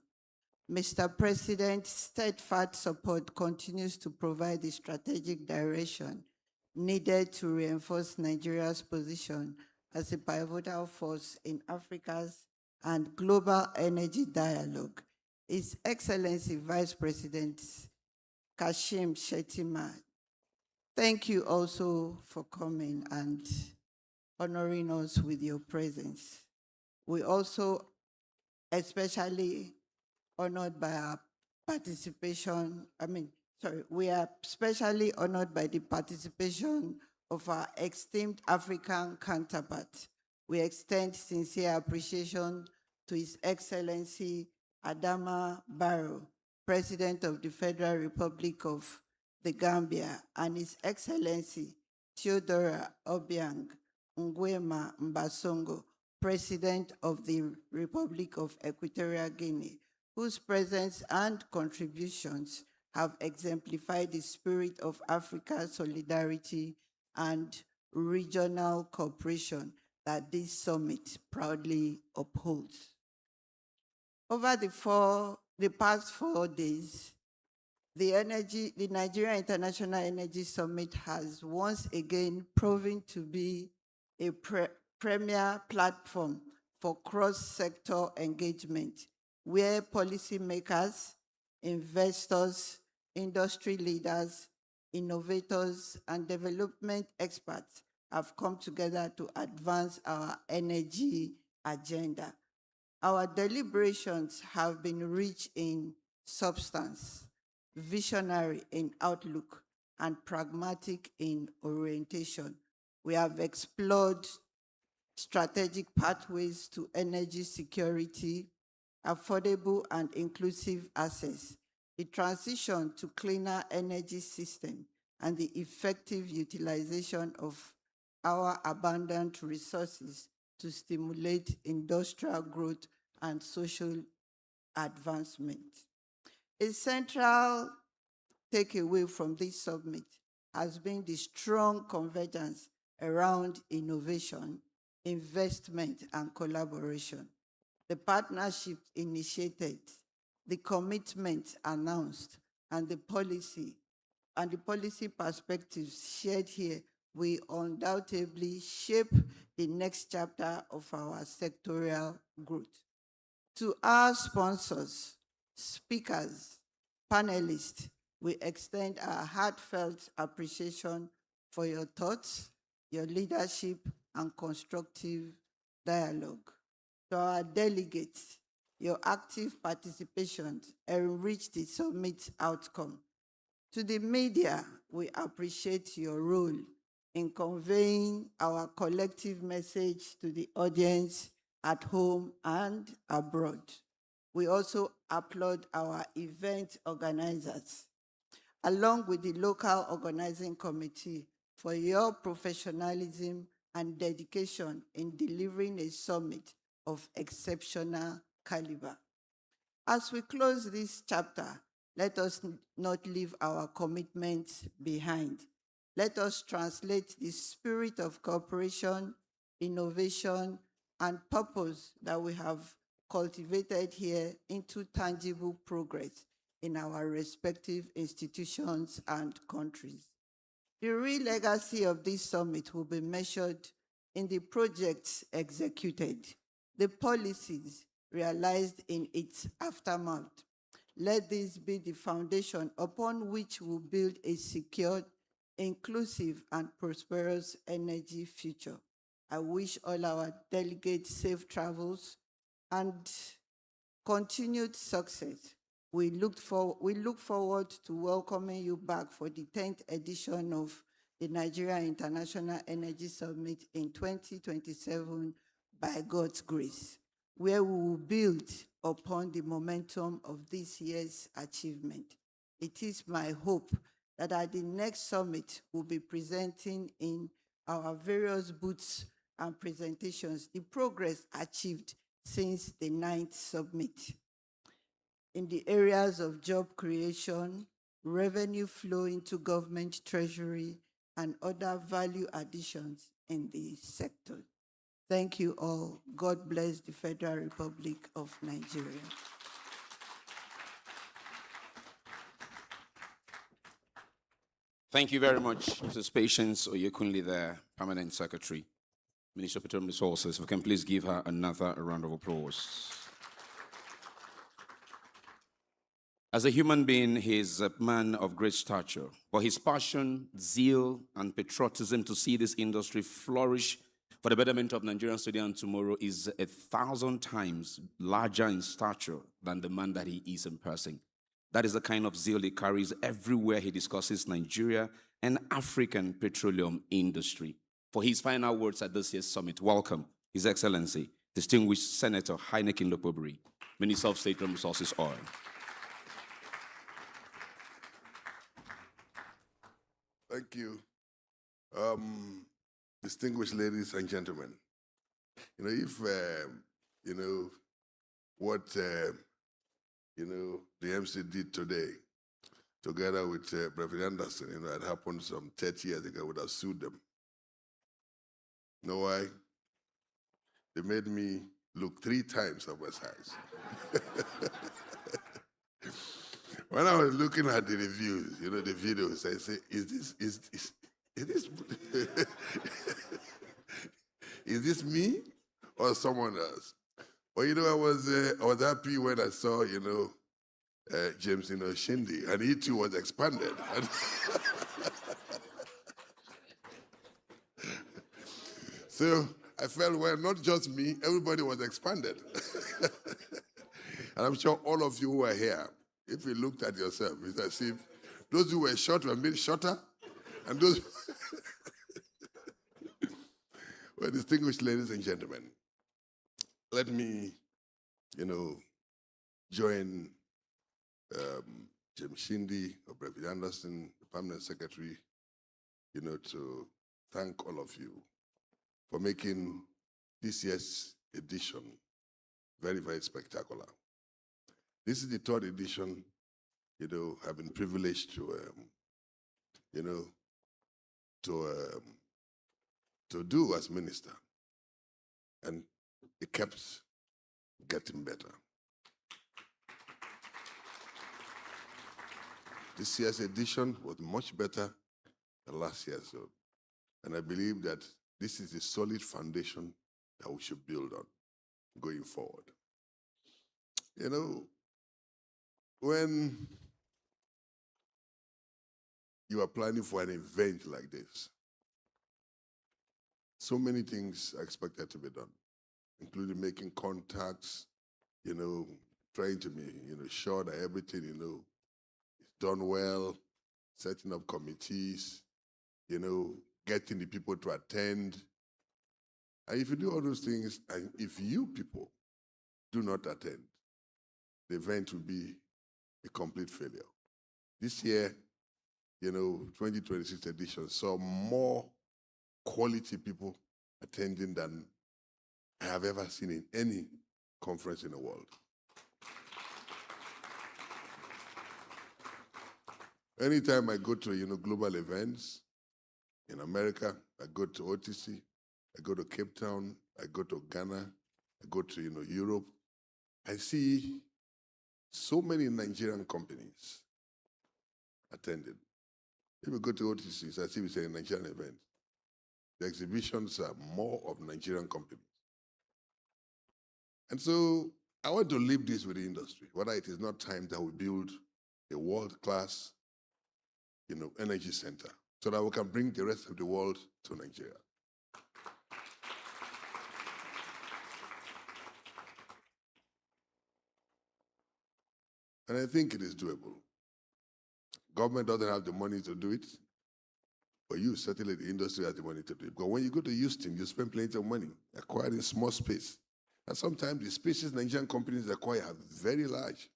Mr. President's steadfast support continues to provide the strategic direction needed to reinforce Nigeria's position as a pivotal force in Africa's and global energy dialogue. His Excellency Vice President Kashim Shettima, thank you also for coming and honoring us with your presence. We also especially honored by our participation, we are especially honored by the participation of our esteemed African counterpart. We extend sincere appreciation to His Excellency Adama Barrow, President of the Federal Republic of the Gambia, and His Excellency Theodora Obiang Nguema Mbasongo, President of the Republic of Equatorial Guinea, whose presence and contributions have exemplified the spirit of Africa's solidarity and regional cooperation that this summit proudly upholds. Over the past 4 days, the Nigeria International Energy Summit has once again proven to be a premier platform for cross-sector engagement, where policymakers, investors, industry leaders, innovators, and development experts have come together to advance our energy agenda. Our deliberations have been rich in substance, visionary in outlook, and pragmatic in orientation. We have explored strategic pathways to energy security, affordable and inclusive access, the transition to cleaner energy system, and the effective utilization of our abundant resources to stimulate industrial growth and social advancement. A central takeaway from this summit has been the strong convergence around innovation, investment, and collaboration. The partnership initiated, the commitment announced, and the policy perspectives shared here will undoubtedly shape the next chapter of our sectorial growth. To our sponsors, speakers, panelists, we extend our heartfelt appreciation for your thoughts, your leadership, and constructive dialogue. To our delegates, your active participation enriched the summit's outcome. To the media, we appreciate your role in conveying our collective message to the audience at home and abroad. We also applaud our event organizers, along with the local organizing committee, for your professionalism and dedication in delivering a summit of exceptional caliber. As we close this chapter, let us not leave our commitments behind. Let us translate the spirit of cooperation, innovation, and purpose that we have cultivated here into tangible progress in our respective institutions and countries. The real legacy of this summit will be measured in the projects executed, the policies realized in its aftermath. Let this be the foundation upon which we'll build a secured, inclusive and prosperous energy future. I wish all our delegates safe travels and continued success. We look forward to welcoming you back for the 10th edition of the Nigeria International Energy Summit in 2027 by God's grace, where we will build upon the momentum of this year's achievement. It is my hope that at the next summit, we'll be presenting in our various booths and presentations the progress achieved since the 9th summit in the areas of job creation, revenue flow into government treasury, and other value additions in the sector. Thank you all. God bless the Federal Republic of Nigeria. Thank you very much, Mrs. Patience Oyekunle, the Permanent Secretary, Minister of Petroleum Resources. If we can please give her another round of applause. As a human being, he is a man of great stature, but his passion, zeal, and patriotism to see this industry flourish for the betterment of Nigerians today and tomorrow is 1,000 times larger in stature than the man that he is in person. That is the kind of zeal he carries everywhere he discusses Nigeria and African petroleum industry. For his final words at this year's summit, welcome His Excellency, Distinguished Senator Heineken Lopobri, Minister of State and Resources Oil. Thank you. Distinguished ladies and gentlemen, if, what, the MC did today, together with President Anderson, it happened some 30 years ago, I would have sued them. You know why? They made me look 3 times of my size. When I was looking at the reviews, the videos, I say, is this me or someone else? Well, I was happy when I saw, James, Shindy, and he too was expanded. So I felt, well, not just me, everybody was expanded. And I'm sure all of you who are here, if you looked at yourself, it's as if those who were short were made shorter, and those... Well, distinguished ladies and gentlemen, let me, join Jim Shindy, President Anderson, the Permanent Secretary, to thank all of you for making this year's edition very, very spectacular. This is the 3rd edition, I've been privileged to, to do as minister. And it kept getting better. This year's edition was much better than last year's. And I believe that this is a solid foundation that we should build on going forward. When you are planning for an event like this, so many things are expected to be done, including making contacts, trying to be, sure that everything, is done well, setting up committees, getting the people to attend. And if you do all those things, and if you people do not attend, the event will be a complete failure. This year, 2026 edition saw more quality people attending than I have ever seen in any conference in the world. Anytime I go to, global events in America, I go to OTC, I go to Cape Town, I go to Ghana, I go to, Europe, I see so many Nigerian companies attending. If you go to OTC, it's as if it's a Nigerian event. The exhibitions are more of Nigerian companies. And so I want to leave this with the industry, whether it is not time that we build a world-class, energy center so that we can bring the rest of the world to Nigeria. And I think it is doable. Government doesn't have the money to do it, but you, certainly the industry has the money to do it. Because when you go to Houston, you spend plenty of money acquiring small space. And sometimes the spaces Nigerian companies acquire are very large,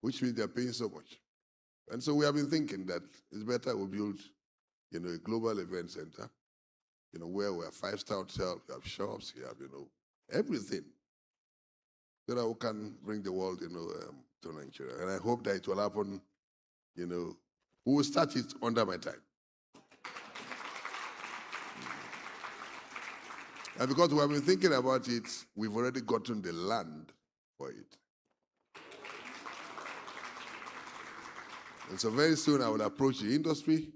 which means they're paying so much. And so we have been thinking that it's better we build, a global event center, where we have five-star hotel, we have shops, we have, everything, so that we can bring the world, to Nigeria. And I hope that it will happen, we will start it under my time. And because we have been thinking about it, we've already gotten the land for it. And so very soon I will approach the industry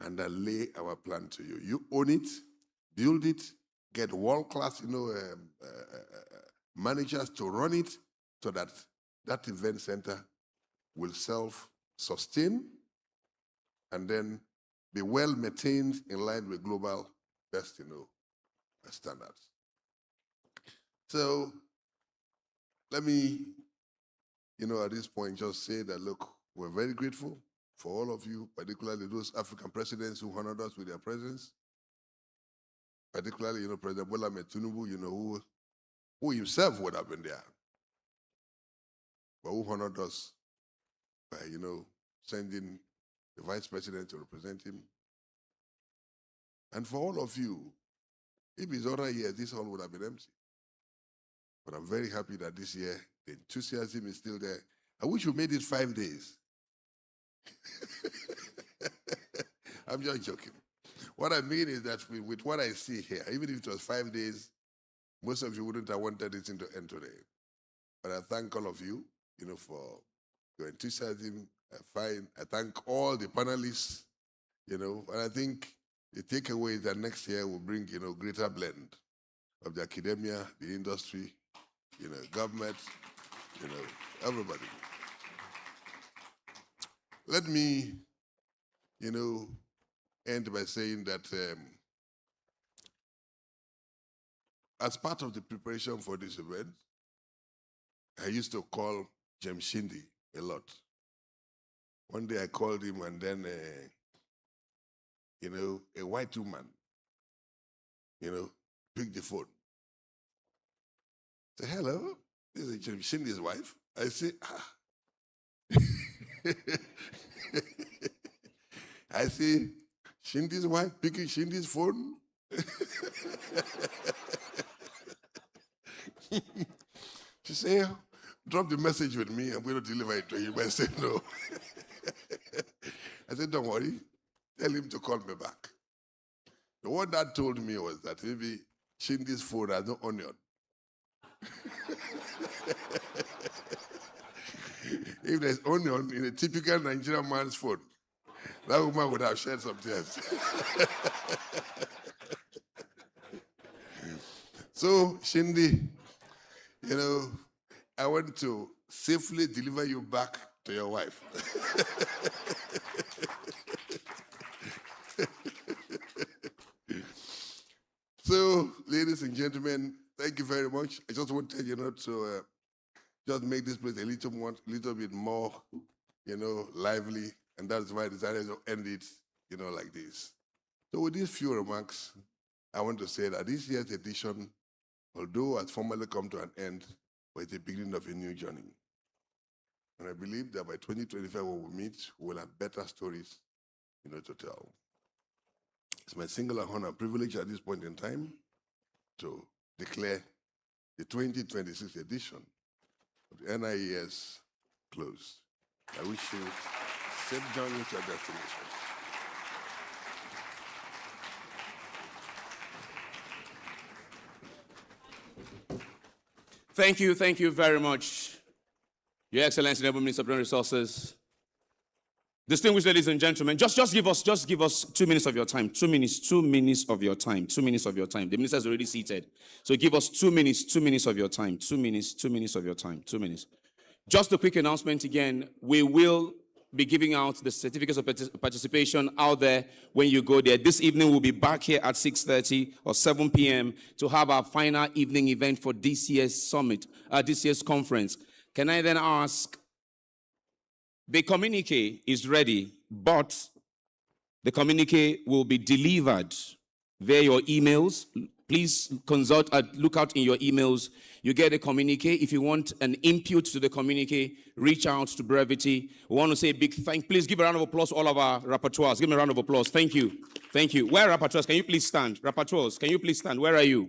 and I'll lay our plan to you. You own it, build it, get world-class, managers to run it so that that event center will self-sustain and then be well-maintained in line with global best, standards. So let me, at this point just say that, look, we're very grateful for all of you, particularly those African presidents who honored us with their presence, particularly, President Bola Ahmed Tinubu, who himself would have been there, but who honored us by, sending the vice president to represent him. And for all of you, if it's other years, this hall would have been empty. But I'm very happy that this year, the enthusiasm is still there. I wish we made it 5 days. I'm just joking. What I mean is that with what I see here, even if it was 5 days, most of you wouldn't have wanted it to end today. But I thank all of you, for your enthusiasm. I thank all the panelists, and I think the takeaway is that next year will bring, greater blend of the academia, the industry, government, everybody. Let me, end by saying that as part of the preparation for this event, I used to call James Shindi a lot. One day I called him and then, a white woman, picked the phone. Say, hello, this is James Shindi's wife. I say, I see Shindi's wife picking Shindi's phone. She said, drop the message with me. I'm going to deliver it to him. I said, no. I said, don't worry. Tell him to call me back. The one that told me was that maybe Shindi's phone has no onion. If there's onion in a typical Nigerian man's phone, that woman would have shed some tears. So, Shindi, I want to safely deliver you back to your wife. So, ladies and gentlemen, thank you very much. I just wanted, to just make this place a little bit more, lively, and that's why I decided to end it, like this. So with these few remarks, I want to say that this year's edition, although has formally come to an end, was the beginning of a new journey. And I believe that by 2025, when we meet, we'll have better stories, to tell. It's my singular honor and privilege at this point in time to declare the 2026 edition of the NIES closed. I wish you safe journey to your destination. Thank you very much, Your Excellency, Honorable Minister of Natural Resources. Distinguished ladies and gentlemen, just give us 2 minutes of your time. 2 minutes of your time. 2 minutes of your time. The minister is already seated. So give us 2 minutes of your time. 2 minutes of your time. 2 minutes. Just a quick announcement again. We will be giving out the certificates of participation out there when you go there. This evening, we'll be back here at 6:30 or 7 p.m. to have our final evening event for this year's summit, this year's conference. Can I then ask, the communique is ready, but the communique will be delivered via your emails. Please look out in your emails. You get a communique. If you want an input to the communique, reach out to Brevity. We want to say a big thank. Please give a round of applause to all of our rapporteurs. Give me a round of applause. Thank you. Thank you. Where are rapporteurs? Can you please stand? Rapporteurs, can you please stand? Where are you?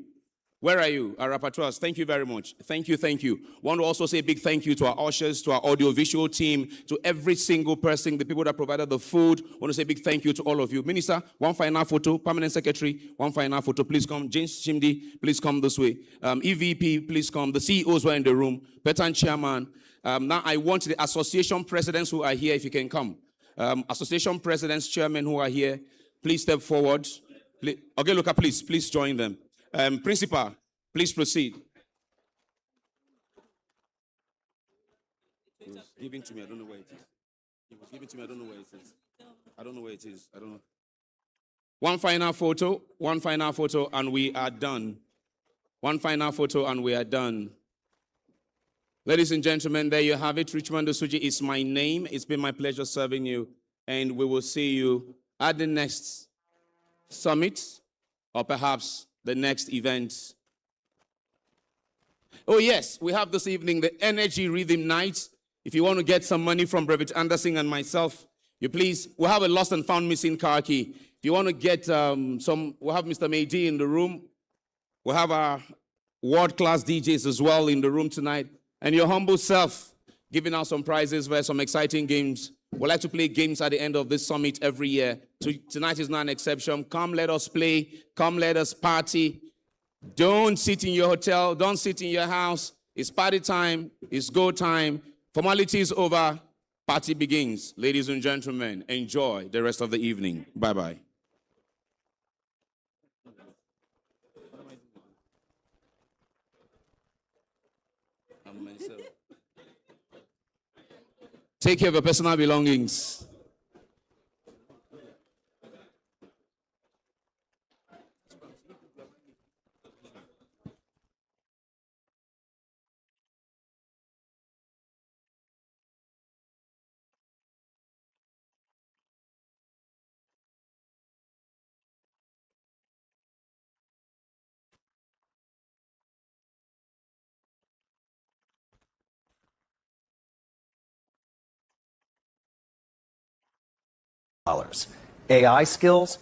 Where are you? Our rapporteurs, thank you very much. Thank you, thank you. Want to also say a big thank you to our ushers, to our audiovisual team, to every single person, the people that provided the food. Want to say a big thank you to all of you. Minister, one final photo. Permanent Secretary, one final photo. Please come. James Chimdi, please come this way. EVP, please come. The CEOs were in the room. Petan Chairman. Now I want the association presidents who are here, if you can come. Association presidents, chairmen who are here, please step forward. Okay, Luca, please join them. Principal, please proceed. It was given to me, I don't know where it is. It was given to me, I don't know where it is. I don't know where it is. I don't know. One final photo, and we are done. One final photo, and we are done. Ladies and gentlemen, there you have it. Richmond Osuji is my name. It's been my pleasure serving you, and we will see you at the next summit, or perhaps the next event. Oh yes, we have this evening the Energy Rhythm Night. If you want to get some money from Brevet Anderson and myself, we'll have a lost and found missing car key. If you want to get we'll have Mr. Meidi in the room. We'll have our world-class DJs as well in the room tonight. And your humble self giving out some prizes for some exciting games. We like to play games at the end of this summit every year. Tonight is not an exception. Come, let us play. Come, let us party. Don't sit in your hotel. Don't sit in your house. It's party time. It's go time. Formality is over. Party begins. Ladies and gentlemen, enjoy the rest of the evening. Bye-bye. Take care of your personal belongings. AI skills,